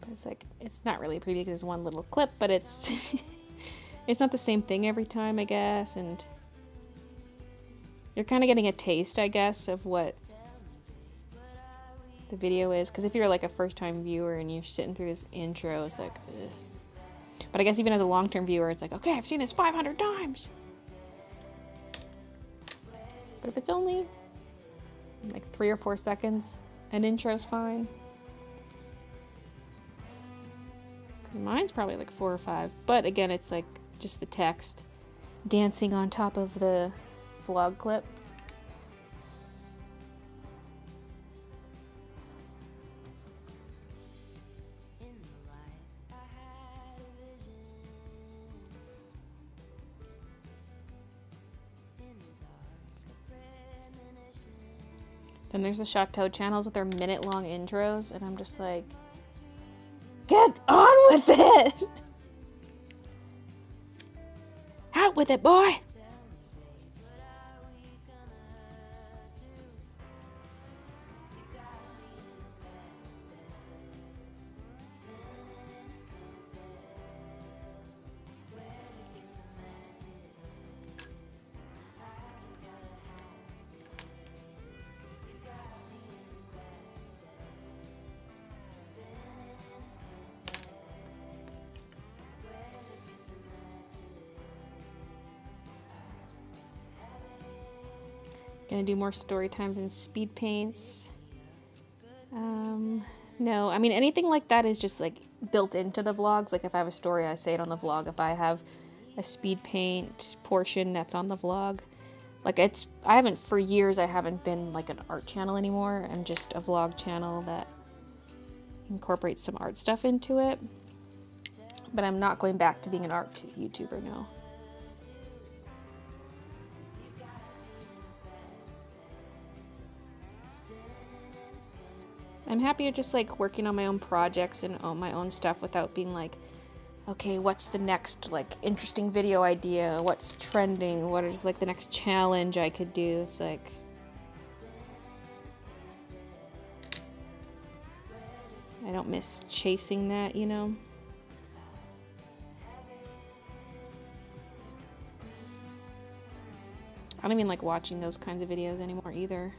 Speaker 1: But it's like, it's not really a preview because it's one little clip, but it's it's not the same thing every time, I guess, and you're kind of getting a taste, I guess, of what the video is, because if you're like a first-time viewer and you're sitting through this intro, it's like, ugh. But I guess even as a long-term viewer, it's like, okay, I've seen this 500 times. But if it's only like 3 or 4 seconds, an intro's fine. Mine's probably like 4 or 5, but again, it's like just the text dancing on top of the vlog clip. Then there's the Chateau channels with their minute-long intros, and I'm just like, get on with it! Out with it, boy! Gonna do more story times and speed paints. No, I mean, anything like that is just like built into the vlogs. Like if I have a story, I say it on the vlog. If I have a speed paint portion, that's on the vlog. Like for years, I haven't been like an art channel anymore. I'm just a vlog channel that incorporates some art stuff into it. But I'm not going back to being an art YouTuber, no. I'm happier just like working on my own projects and on my own stuff without being like, okay, what's the next like interesting video idea? What's trending? What is like the next challenge I could do? It's like, I don't miss chasing that, you know? I don't even like watching those kinds of videos anymore either.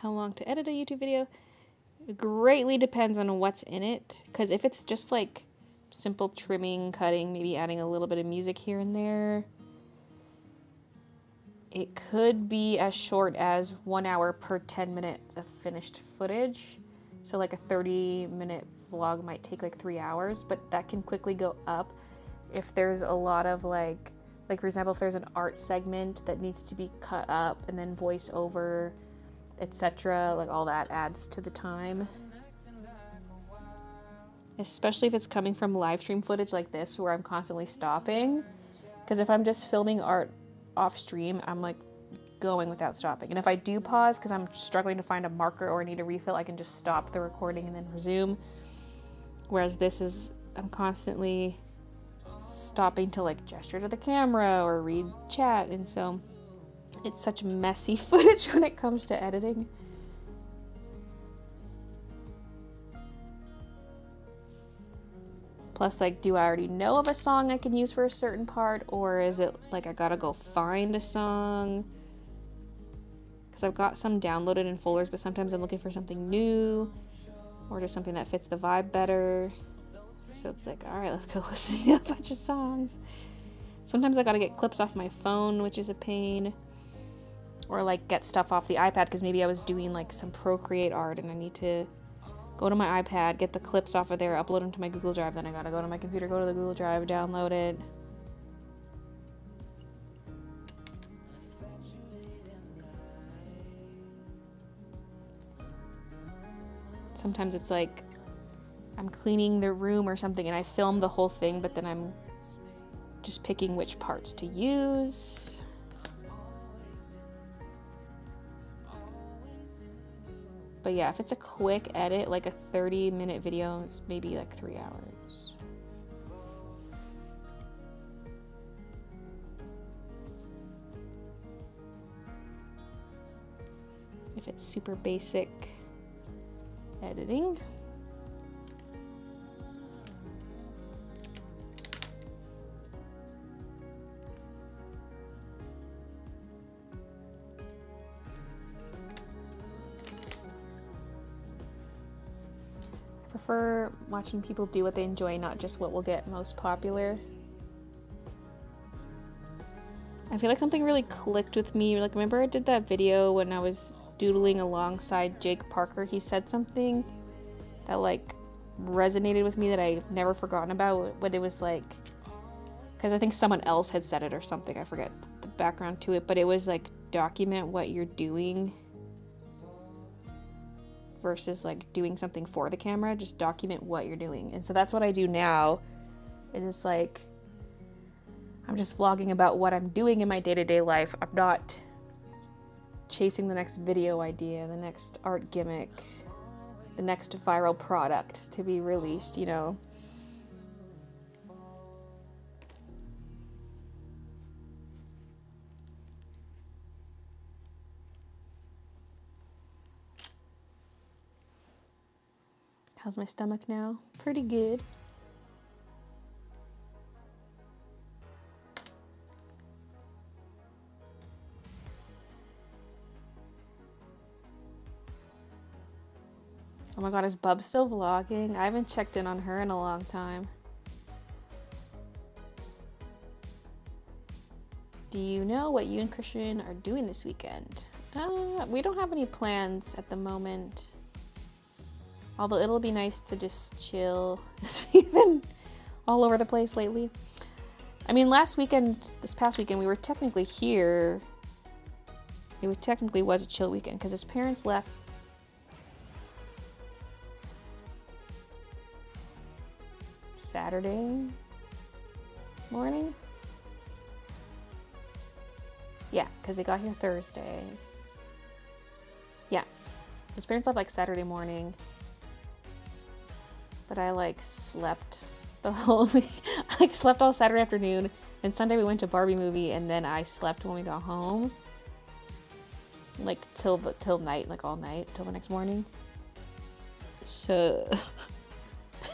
Speaker 1: How long to edit a YouTube video? It greatly depends on what's in it. Because if it's just like simple trimming, cutting, maybe adding a little bit of music here and there, it could be as short as 1 hour per 10 minutes of finished footage. So like a 30-minute vlog might take like 3 hours, but that can quickly go up if there's a lot of like for example, if there's an art segment that needs to be cut up and then voice over, etc. Like all that adds to the time. Especially if it's coming from live stream footage like this where I'm constantly stopping. Because if I'm just filming art off stream, I'm like going without stopping. And if I do pause because I'm struggling to find a marker or I need a refill, I can just stop the recording and then resume. Whereas this is, I'm constantly stopping to like gesture to the camera or read chat, and so it's such messy footage when it comes to editing. Plus, like, do I already know of a song I can use for a certain part, or is it like I gotta go find a song? Because I've got some downloaded in folders, but sometimes I'm looking for something new or just something that fits the vibe better. So it's like, all right, let's go listen to a bunch of songs. Sometimes I gotta get clips off my phone, which is a pain. Or like get stuff off the iPad because maybe I was doing like some Procreate art and I need to go to my iPad, get the clips off of there, upload them to my Google Drive. Then I gotta go to my computer, go to the Google Drive, download it. Sometimes it's like I'm cleaning the room or something and I film the whole thing, but then I'm just picking which parts to use. But yeah, if it's a quick edit, like a 30-minute video, it's maybe like 3 hours. If it's super basic editing. I prefer watching people do what they enjoy, not just what will get most popular. I feel like something really clicked with me. Like, remember I did that video when I was doodling alongside Jake Parker? He said something that like resonated with me that I've never forgotten about. What it was like, because I think someone else had said it or something. I forget the background to it, but it was like, document what you're doing versus like doing something for the camera. Just document what you're doing. And so that's what I do now. It is like I'm just vlogging about what I'm doing in my day-to-day life. I'm not chasing the next video idea, the next art gimmick, the next viral product to be released, you know. How's my stomach now? Pretty good. Oh my god, is Bub still vlogging? I haven't checked in on her in a long time. Do you know what you and Christian are doing this weekend? We don't have any plans at the moment. Although it'll be nice to just chill. We've been all over the place lately. I mean, this past weekend, we were technically here. technically was a chill weekend because his parents left Saturday morning. Yeah, because they got here Thursday. Yeah, his parents left like Saturday morning, but I like slept the whole week. I like slept all Saturday afternoon, and Sunday we went to Barbie movie, and then I slept when we got home, like till night, like all night till the next morning. So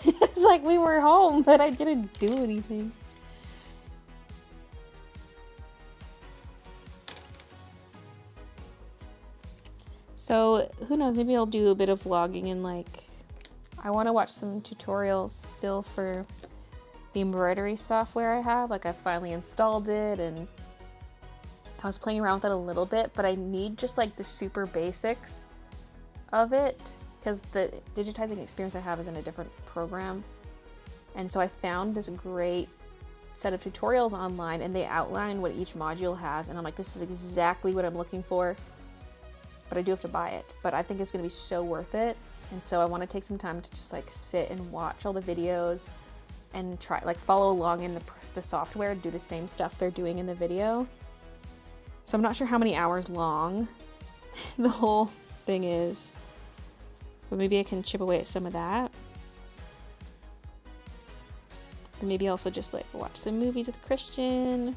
Speaker 1: it's like we were home, but I didn't do anything. So who knows, maybe I'll do a bit of vlogging, and like I want to watch some tutorials still for the embroidery software I have. Like I finally installed it and I was playing around with it a little bit, but I need just like the super basics of it because the digitizing experience I have is in a different program. And so I found this great set of tutorials online, and they outline what each module has, and I'm like, this is exactly what I'm looking for, but I do have to buy it. But I think it's gonna be so worth it. And so I want to take some time to just like sit and watch all the videos and try like follow along in the software, do the same stuff they're doing in the video. So I'm not sure how many hours long the whole thing is, but maybe I can chip away at some of that. And maybe also just like watch some movies with Christian,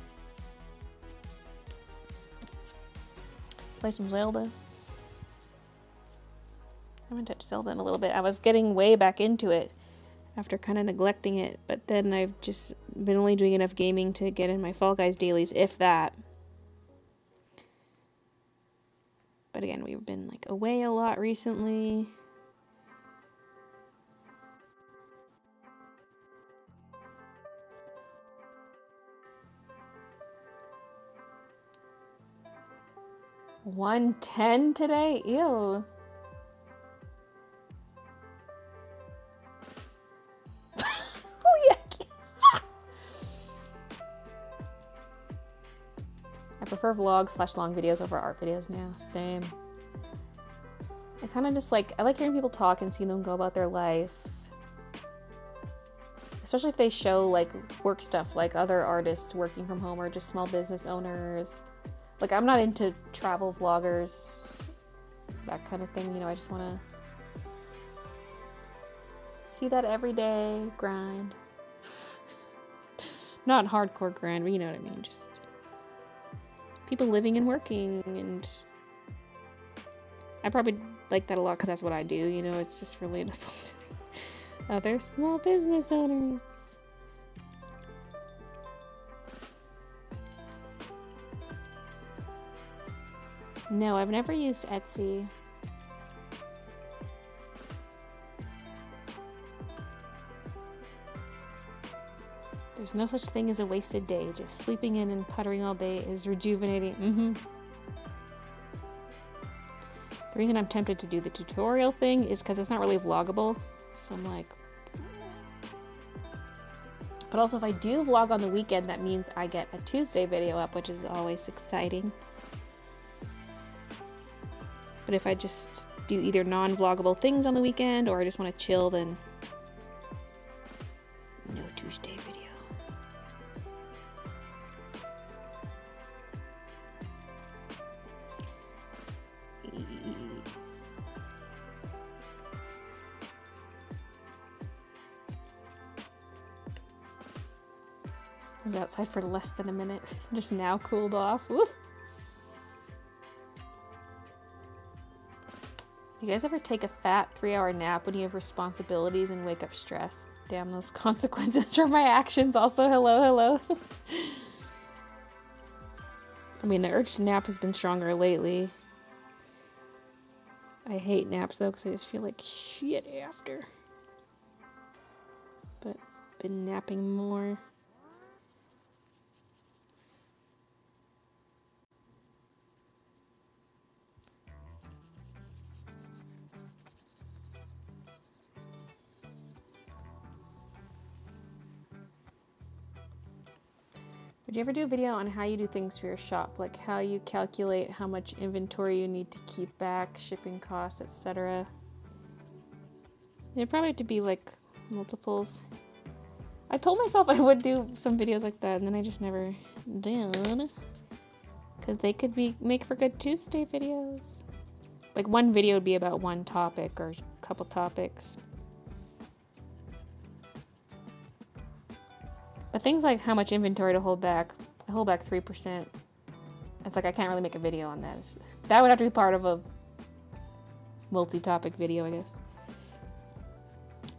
Speaker 1: play some Zelda. I haven't touched Zelda in a little bit. I was getting way back into it after kind of neglecting it, but then I've just been only doing enough gaming to get in my Fall Guys dailies, if that. But again, we've been like away a lot recently. $110 today? Ew. I prefer vlogs / long videos over art videos now. Same. I kind of just like, I like hearing people talk and seeing them go about their life. Especially if they show like work stuff, like other artists working from home or just small business owners. Like I'm not into travel vloggers, that kind of thing. You know, I just want to see that everyday grind. Not hardcore grind, but you know what I mean. Just people living and working, and I probably like that a lot because that's what I do, you know, it's just relatable to me. Other small business owners. No, I've never used Etsy. There's no such thing as a wasted day. Just sleeping in and puttering all day is rejuvenating. The reason I'm tempted to do the tutorial thing is because it's not really vloggable. So I'm like... But also if I do vlog on the weekend, that means I get a Tuesday video up, which is always exciting. But if I just do either non-vloggable things on the weekend or I just want to chill, then no Tuesday video. I was outside for less than a minute, just now cooled off. Woof. Do you guys ever take a fat 3-hour nap when you have responsibilities and wake up stressed? Damn, those consequences for my actions. Also, hello. I mean, the urge to nap has been stronger lately. I hate naps though, because I just feel like shit after. But been napping more. Did you ever do a video on how you do things for your shop? Like how you calculate how much inventory you need to keep back, shipping costs, etc. It'd probably have to be like multiples. I told myself I would do some videos like that, and then I just never did. Because they could make for good Tuesday videos. Like one video would be about one topic or a couple topics. But things like how much inventory to hold back, I hold back 3%. It's like I can't really make a video on that. That would have to be part of a multi-topic video, I guess.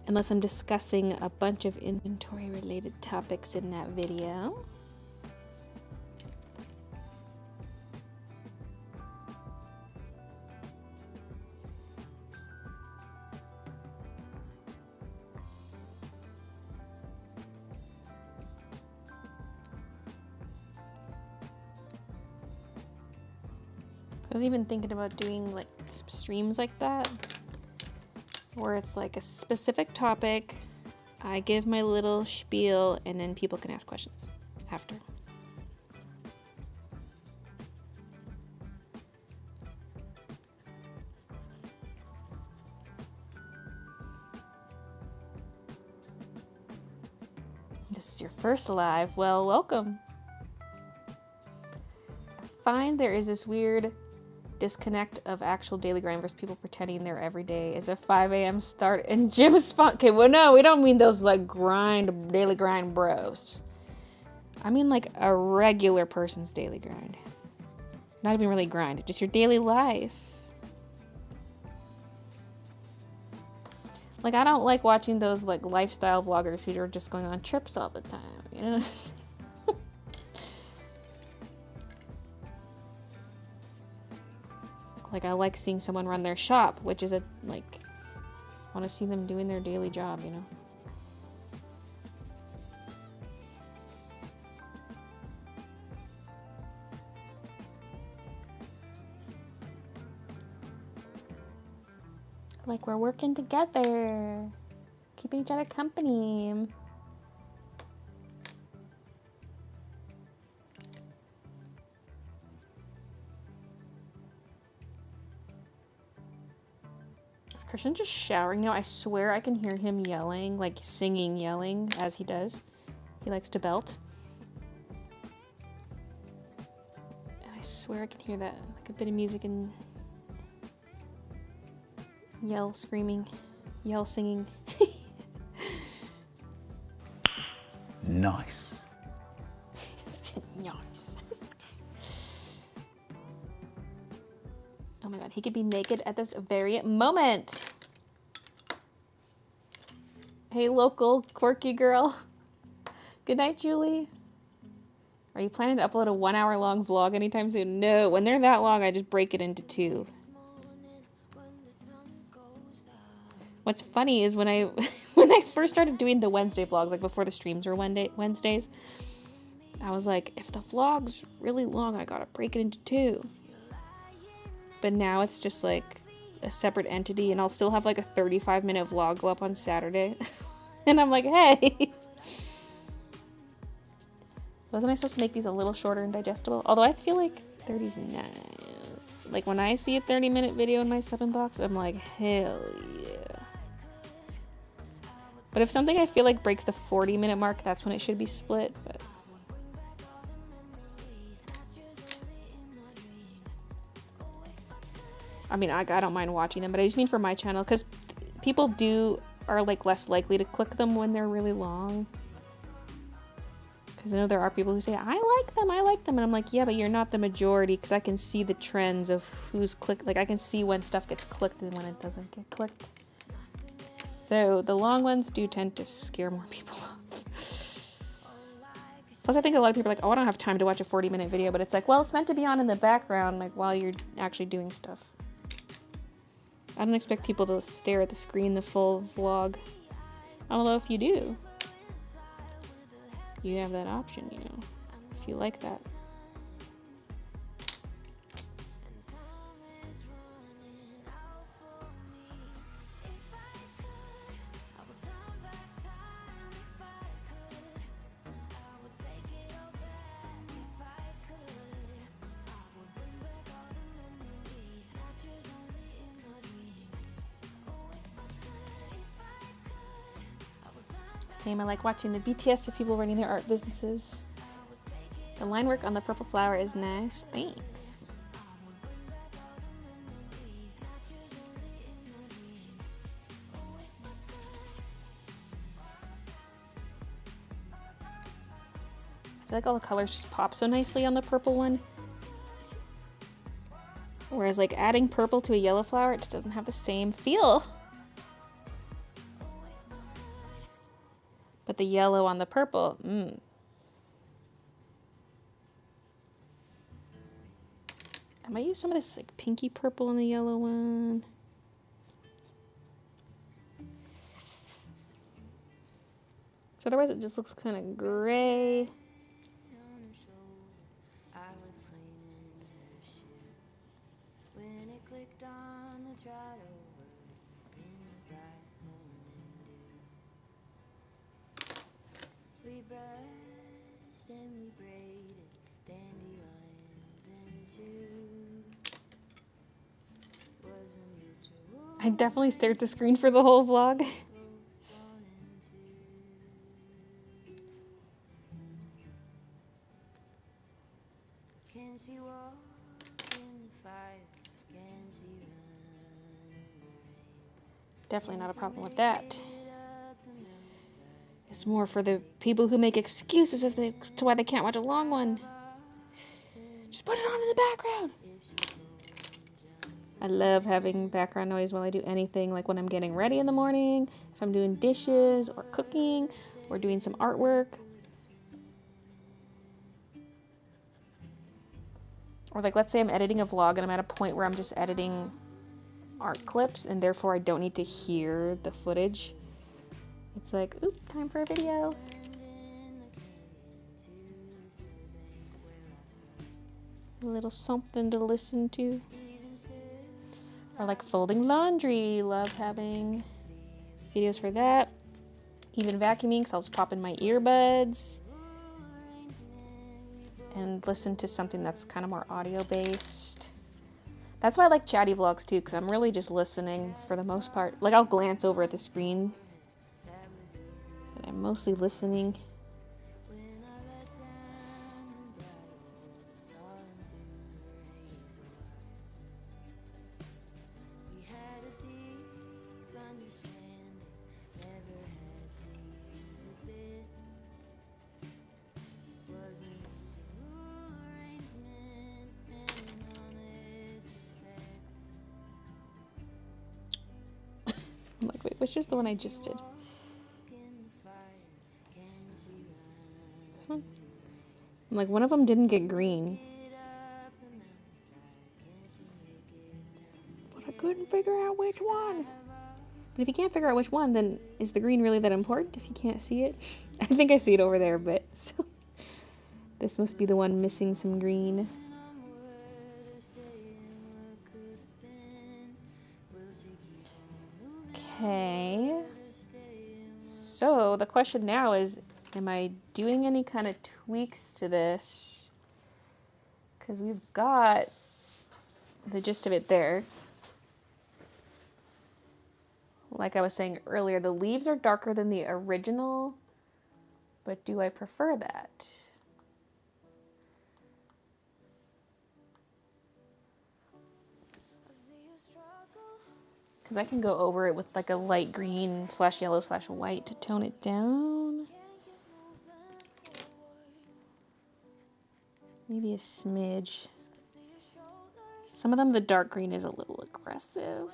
Speaker 1: Unless I'm discussing a bunch of inventory related topics in that video. I was even thinking about doing like some streams like that, where it's like a specific topic, I give my little spiel, and then people can ask questions after. This is your first live. Well, welcome. I find there is this weird disconnect of actual daily grind versus people pretending their everyday is a 5 a.m. start and gym's fun. Okay, well, no, we don't mean those like daily grind bros. I mean like a regular person's daily grind. Not even really grind, just your daily life. Like, I don't like watching those like lifestyle vloggers who are just going on trips all the time, you know? Like, I like seeing someone run their shop, which is I want to see them doing their daily job, you know? Like, we're working together, keeping each other company. Is Christian just showering now? I swear I can hear him yelling, like singing, yelling as he does. He likes to belt. And I swear I can hear that, like a bit of music and yell, screaming, yell, singing.
Speaker 4: Nice.
Speaker 1: Nice. Oh my god, he could be naked at this very moment. Hey, local quirky girl. Good night, Julie. Are you planning to upload a 1 hour long vlog anytime soon? No, when they're that long, I just break it into 2. What's funny is when I when I first started doing the Wednesday vlogs, like before the streams were Wednesdays, I was like, if the vlog's really long, I gotta break it into 2. But now it's just like a separate entity, and I'll still have like a 35-minute vlog go up on Saturday. And I'm like, hey. Wasn't I supposed to make these a little shorter and digestible? Although I feel like 30's nice. Like when I see a 30-minute video in my 7 box, I'm like, hell yeah. But if something I feel like breaks the 40-minute mark, that's when it should be split. But I mean, I don't mind watching them, but I just mean for my channel, because people are like less likely to click them when they're really long. Because I know there are people who say, I like them, and I'm like, yeah, but you're not the majority, because I can see the trends of who's clicked. Like, I can see when stuff gets clicked and when it doesn't get clicked. So the long ones do tend to scare more people off. Plus, I think a lot of people are like, oh, I don't have time to watch a 40-minute video, but it's like, well, it's meant to be on in the background, like while you're actually doing stuff. I don't expect people to stare at the screen the full vlog. Although if you do, you have that option, you know, if you like that. Same, I like watching the BTS of people running their art businesses. The line work on the purple flower is nice. Thanks. I feel like all the colors just pop so nicely on the purple one. Whereas like adding purple to a yellow flower, it just doesn't have the same feel. But the yellow on the purple, I might use some of this like pinky purple on the yellow one. So otherwise it just looks kind of gray. I definitely stared at the screen for the whole vlog. Definitely not a problem with that. It's more for the people who make excuses as to why they can't watch a long one. Just put it on in the background. I love having background noise while I do anything, like when I'm getting ready in the morning, if I'm doing dishes or cooking or doing some artwork. Or like let's say I'm editing a vlog and I'm at a point where I'm just editing art clips and therefore I don't need to hear the footage. It's like, oop, time for a video. A little something to listen to. Or like folding laundry. Love having videos for that. Even vacuuming, because I'll just pop in my earbuds and listen to something that's kind of more audio based. That's why I like chatty vlogs too, because I'm really just listening for the most part. Like I'll glance over at the screen, but I'm mostly listening. I'm like, wait, which is the one I just did? This one? I'm like, one of them didn't get green. But I couldn't figure out which one. But if you can't figure out which one, then is the green really that important if you can't see it? I think I see it over there, but so this must be the one missing some green. Okay, so the question now is, am I doing any kind of tweaks to this? Because we've got the gist of it there. Like I was saying earlier, the leaves are darker than the original, but do I prefer that? Because I can go over it with like a light green / yellow / white to tone it down. Maybe a smidge. Some of them, the dark green is a little aggressive.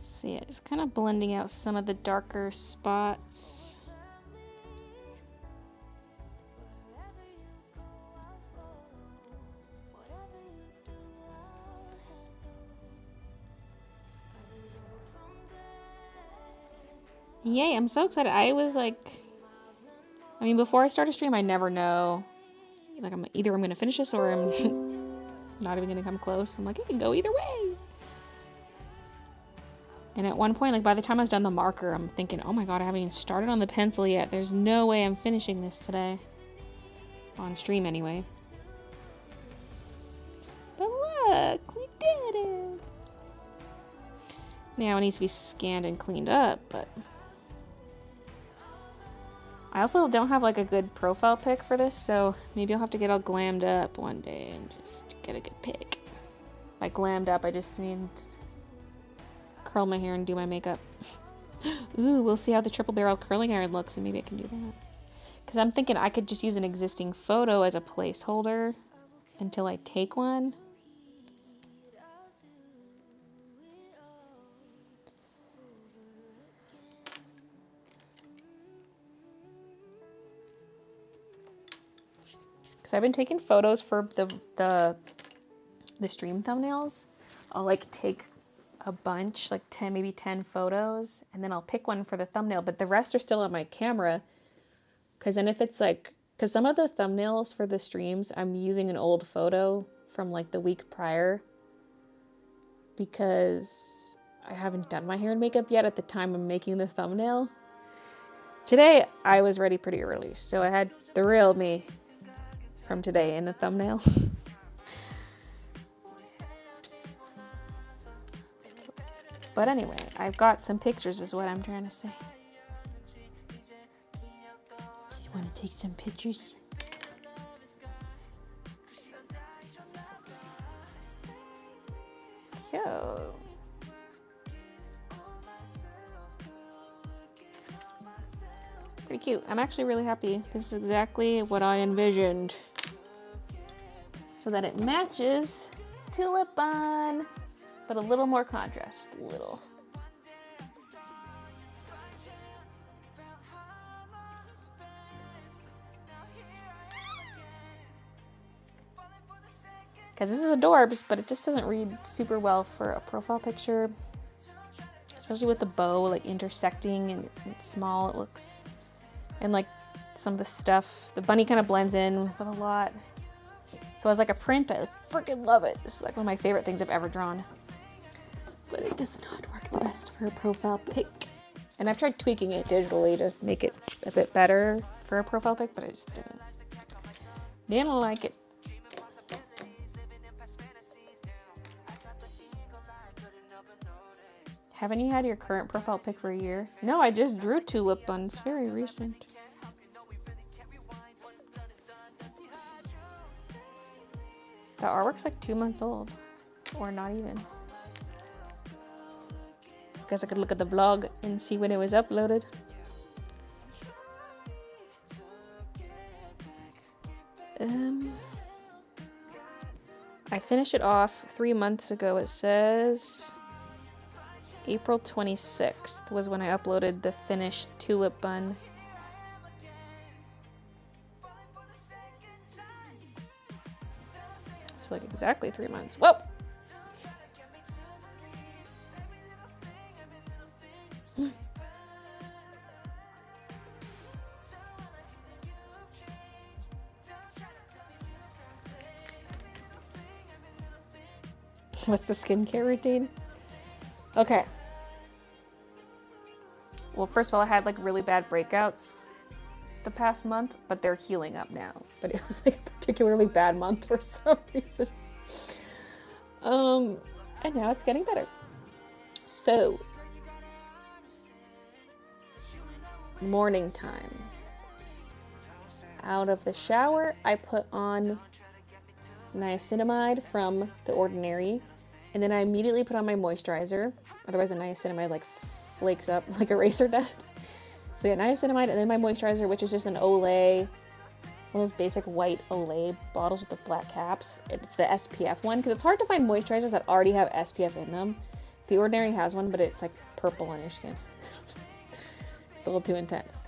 Speaker 1: So yeah, just kind of blending out some of the darker spots. Yay, I'm so excited. I was like, I mean, before I start a stream, I never know. Like, I'm going to finish this or I'm not even going to come close. I'm like, it can go either way. And at one point, like, by the time I was done the marker, I'm thinking, oh my god, I haven't even started on the pencil yet. There's no way I'm finishing this today. On stream, anyway. But look, we did it. Now it needs to be scanned and cleaned up, but... I also don't have, like, a good profile pic for this, so maybe I'll have to get all glammed up one day and just get a good pic. By glammed up, I just mean... curl my hair and do my makeup. Ooh, we'll see how the triple barrel curling iron looks and maybe I can do that. Because I'm thinking I could just use an existing photo as a placeholder until I take one. Because I've been taking photos for the stream thumbnails. I'll like take a bunch, like 10, maybe 10 photos, and then I'll pick one for the thumbnail, but the rest are still on my camera. Because then if it's like, because some of the thumbnails for the streams, I'm using an old photo from like the week prior because I haven't done my hair and makeup yet at the time I'm making the thumbnail. Today, I was ready pretty early, so I had the real me from today in the thumbnail. But anyway, I've got some pictures is what I'm trying to say. Just want to take some pictures. Cute. Pretty cute. I'm actually really happy. This is exactly what I envisioned. So that it matches Tulip Bun. But a little more contrast, just a little. Because this is adorbs, but it just doesn't read super well for a profile picture. Especially with the bow like intersecting and it's small, it looks. And like some of the stuff, the bunny kind of blends in with a lot. So as like a print, I freaking love it. It's like one of my favorite things I've ever drawn. But it does not work the best for a profile pic. And I've tried tweaking it digitally to make it a bit better for a profile pic, but I just didn't like it. Haven't you had your current profile pic for a year? No, I just drew Tulip Buns. Very recent. The artwork's like 2 months old. Or not even. Guess I could look at the vlog and see when it was uploaded. I finished it off 3 months ago. It says April 26th was when I uploaded the finished Tulip Bun. It's like exactly 3 months. Whoa! What's the skincare routine? Okay. Well, first of all, I had like really bad breakouts the past month, but they're healing up now. But it was like a particularly bad month for some reason. And now it's getting better. So, morning time. Out of the shower, I put on niacinamide from The Ordinary, and then I immediately put on my moisturizer. Otherwise, the niacinamide like flakes up like eraser dust. So yeah, niacinamide, and then my moisturizer, which is just an Olay, one of those basic white Olay bottles with the black caps. It's the SPF one, because it's hard to find moisturizers that already have SPF in them. The Ordinary has one, but it's like purple on your skin. It's a little too intense.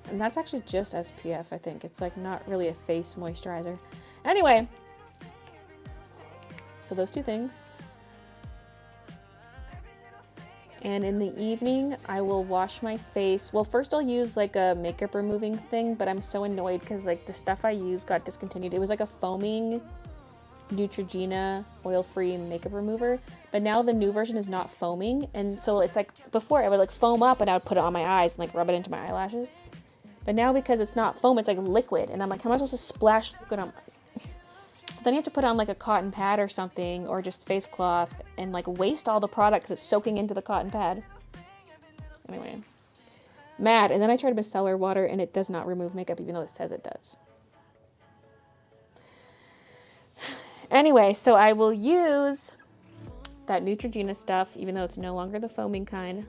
Speaker 1: And that's actually just SPF, I think. It's like not really a face moisturizer. Anyway, so those two things. And in the evening, I will wash my face. Well, first I'll use like a makeup removing thing, but I'm so annoyed because like the stuff I used got discontinued. It was like a foaming Neutrogena oil-free makeup remover, but now the new version is not foaming. And so it's like before I would like foam up and I would put it on my eyes and like rub it into my eyelashes. But now because it's not foam, it's like liquid. And I'm like, how am I supposed to splash liquid on my... So then you have to put on like a cotton pad or something, or just face cloth, and like waste all the product because it's soaking into the cotton pad. Anyway, mad. And then I tried micellar water and it does not remove makeup even though it says it does. Anyway, so I will use that Neutrogena stuff even though it's no longer the foaming kind.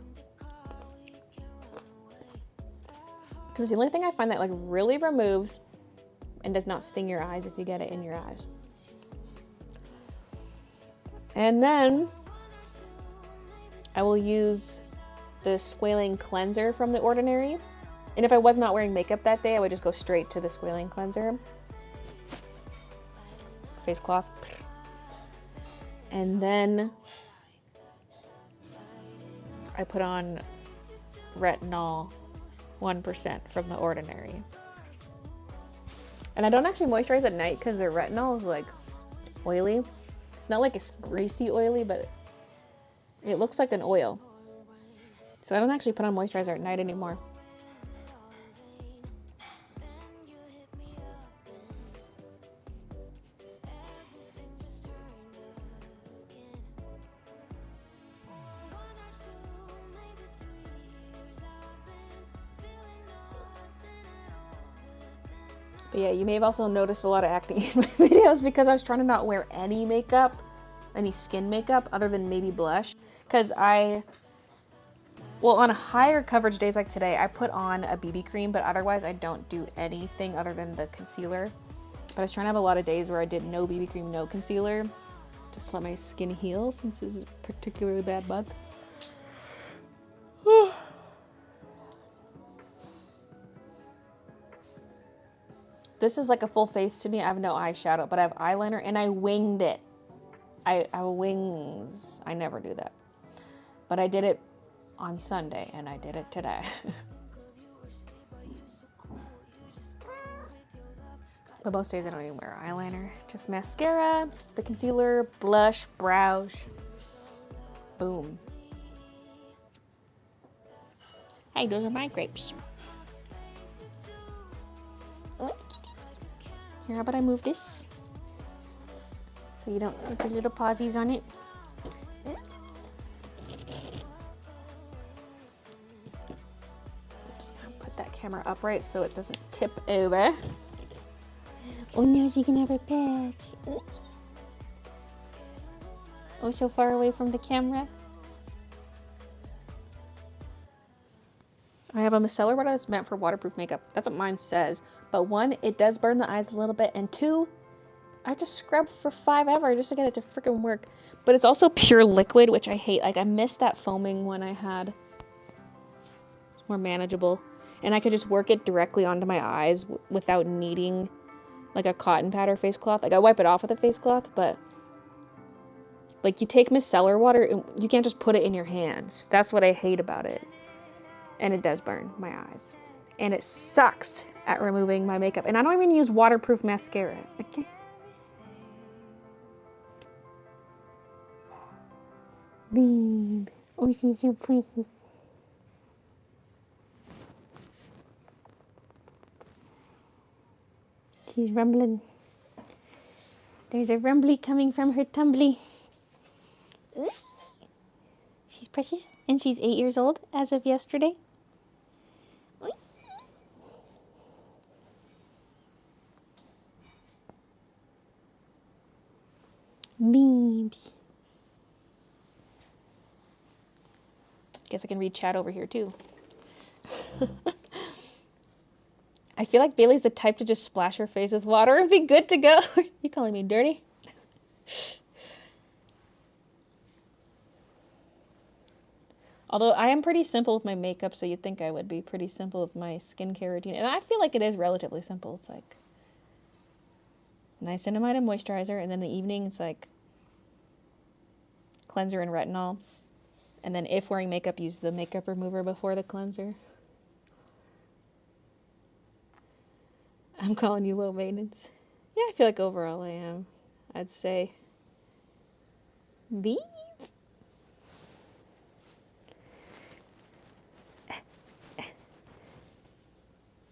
Speaker 1: Because it's the only thing I find that like really removes and does not sting your eyes if you get it in your eyes. And then I will use the Squalane cleanser from The Ordinary. And if I was not wearing makeup that day, I would just go straight to the Squalane cleanser. Face cloth. And then I put on retinol 1% from The Ordinary. And I don't actually moisturize at night because their retinol is like oily. Not like it's greasy oily, but it looks like an oil. So I don't actually put on moisturizer at night anymore. But yeah, you may have also noticed a lot of acne in my videos because I was trying to not wear any makeup, any skin makeup, other than maybe blush. Because well, on higher coverage days like today, I put on a BB cream, but otherwise I don't do anything other than the concealer. But I was trying to have a lot of days where I did no BB cream, no concealer, just to let my skin heal since this is a particularly bad month. This is like a full face to me. I have no eyeshadow, but I have eyeliner and I winged it. I wings. I never do that. But I did it on Sunday and I did it today. But most days I don't even wear eyeliner. Just mascara, the concealer, blush, brows. Boom. Hey, those are my grapes. Here, how about I move this? So you don't put your little pawsies on it. Just gonna put that camera upright so it doesn't tip over. Oh, now she can have her pets. Oh, so far away from the camera. I have a micellar water that's meant for waterproof makeup. That's what mine says. But one, it does burn the eyes a little bit. And two, I just scrub for 5 hours just to get it to freaking work. But it's also pure liquid, which I hate. Like, I miss that foaming one I had. It's more manageable. And I could just work it directly onto my eyes without needing like a cotton pad or face cloth. Like, I wipe it off with a face cloth, but like, you take micellar water, and you can't just put it in your hands. That's what I hate about it. And it does burn my eyes. And it sucks at removing my makeup. And I don't even use waterproof mascara. Okay. Babe. Oh, she's so precious. She's rumbling. There's a rumbly coming from her tumbly. She's precious. And she's 8 years old as of yesterday. Memes. Guess I can read chat over here too. I feel like Bailey's the type to just splash her face with water and be good to go. You calling me dirty? Although I am pretty simple with my makeup, so you'd think I would be pretty simple with my skincare routine. And I feel like it is relatively simple. It's like niacinamide and moisturizer, and then in the evening it's like cleanser and retinol. And then if wearing makeup, use the makeup remover before the cleanser. I'm calling you low maintenance. Yeah, I feel like overall I am. I'd say B.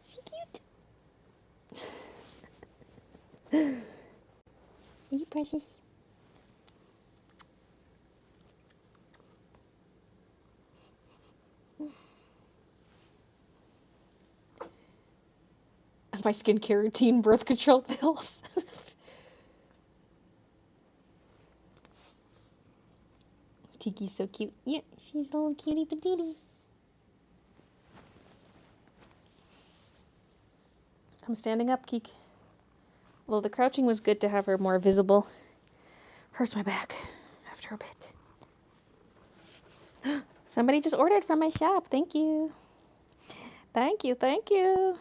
Speaker 1: She cute. Are you precious? My skincare routine, birth control pills. Tiki's so cute. Yeah, she's a little cutie patootie. I'm standing up, Kiki. Although the crouching was good to have her more visible. Hurts my back after a bit. Somebody just ordered from my shop. Thank you. Thank you, thank you.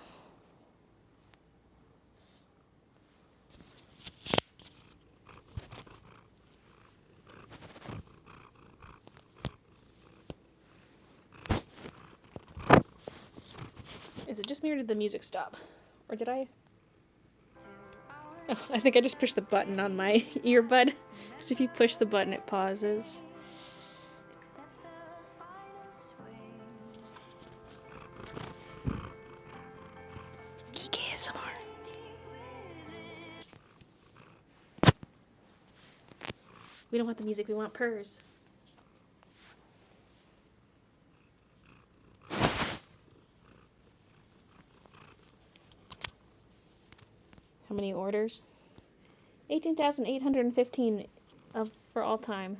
Speaker 1: Is it just me or did the music stop? Or did I? Oh, I think I just pushed the button on my earbud. Because if you push the button, it pauses. Kiki ASMR. We don't want the music, we want purrs. How many orders? 18,815 for all time.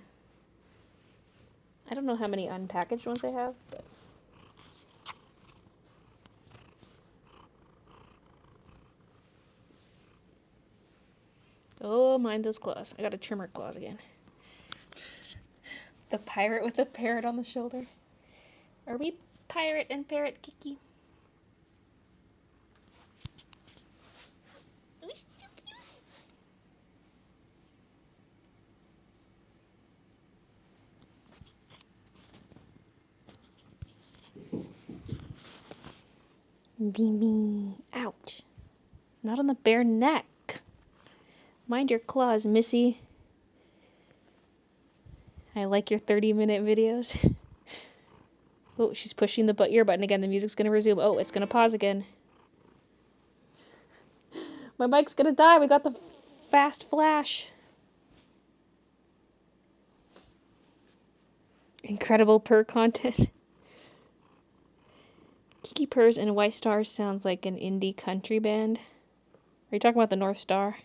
Speaker 1: I don't know how many unpackaged ones they have, but oh, mind those claws. I gotta trim her claws again. The pirate with the parrot on the shoulder. Are we pirate and parrot, Kiki? Oh, she's so cute. Beamy. Ouch. Not on the bare neck. Mind your claws, Missy. I like your 30-minute videos. Oh, she's pushing the ear button again. The music's going to resume. Oh, it's going to pause again. My mic's going to die. We got the fast flash. Incredible purr content. Kiki Purrs and White Stars sounds like an indie country band. Are you talking about the North Star?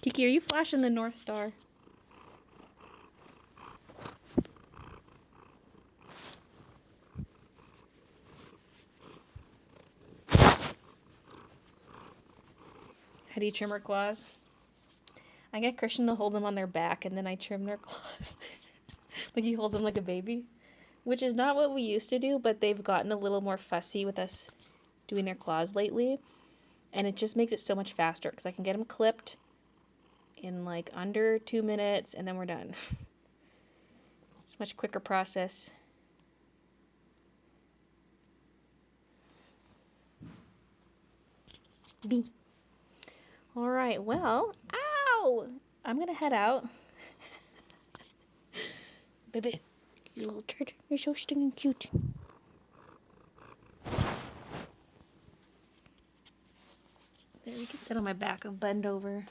Speaker 1: Kiki, are you flashing the North Star? How do you trim her claws? I get Christian to hold them on their back and then I trim their claws. Like he holds them like a baby. Which is not what we used to do, but they've gotten a little more fussy with us doing their claws lately. And it just makes it so much faster because I can get them clipped in like under 2 minutes and then we're done. It's a much quicker process. B. All right, well, ow! I'm gonna head out. Baby, you little turd, you're so stinking cute. There, you can sit on my back and bend over.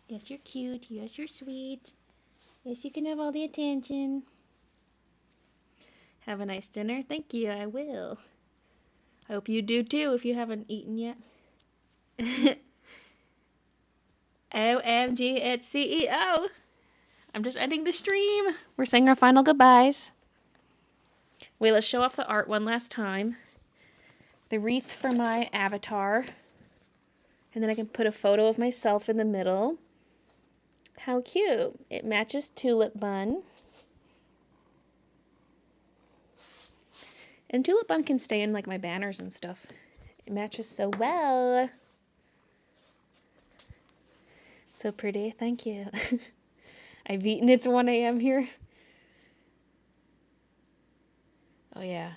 Speaker 1: Yes, you're cute. Yes, you're sweet. Yes, you can have all the attention. Have a nice dinner. Thank you, I will. I hope you do too if you haven't eaten yet. OMG, it's CEO. I'm just ending the stream. We're saying our final goodbyes. Wait, let's show off the art one last time. The wreath for my avatar. And then I can put a photo of myself in the middle. How cute. It matches Tulip Bun. And Tulip Bun can stay in like my banners and stuff. It matches so well. So pretty. Thank you. I've eaten. It's 1 a.m. here. Oh, yeah.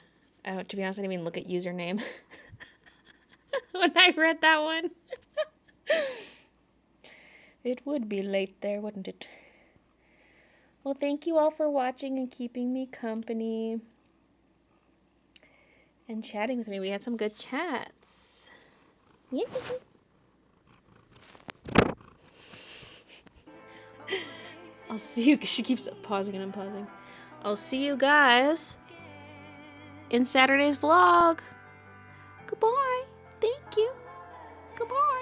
Speaker 1: To be honest, I didn't even look at username when I read that one. It would be late there, wouldn't it? Well, thank you all for watching and keeping me company and chatting with me. We had some good chats. Yay. I'll see you. She keeps pausing and unpausing. I'll see you guys in Saturday's vlog. Goodbye. Thank you. Goodbye.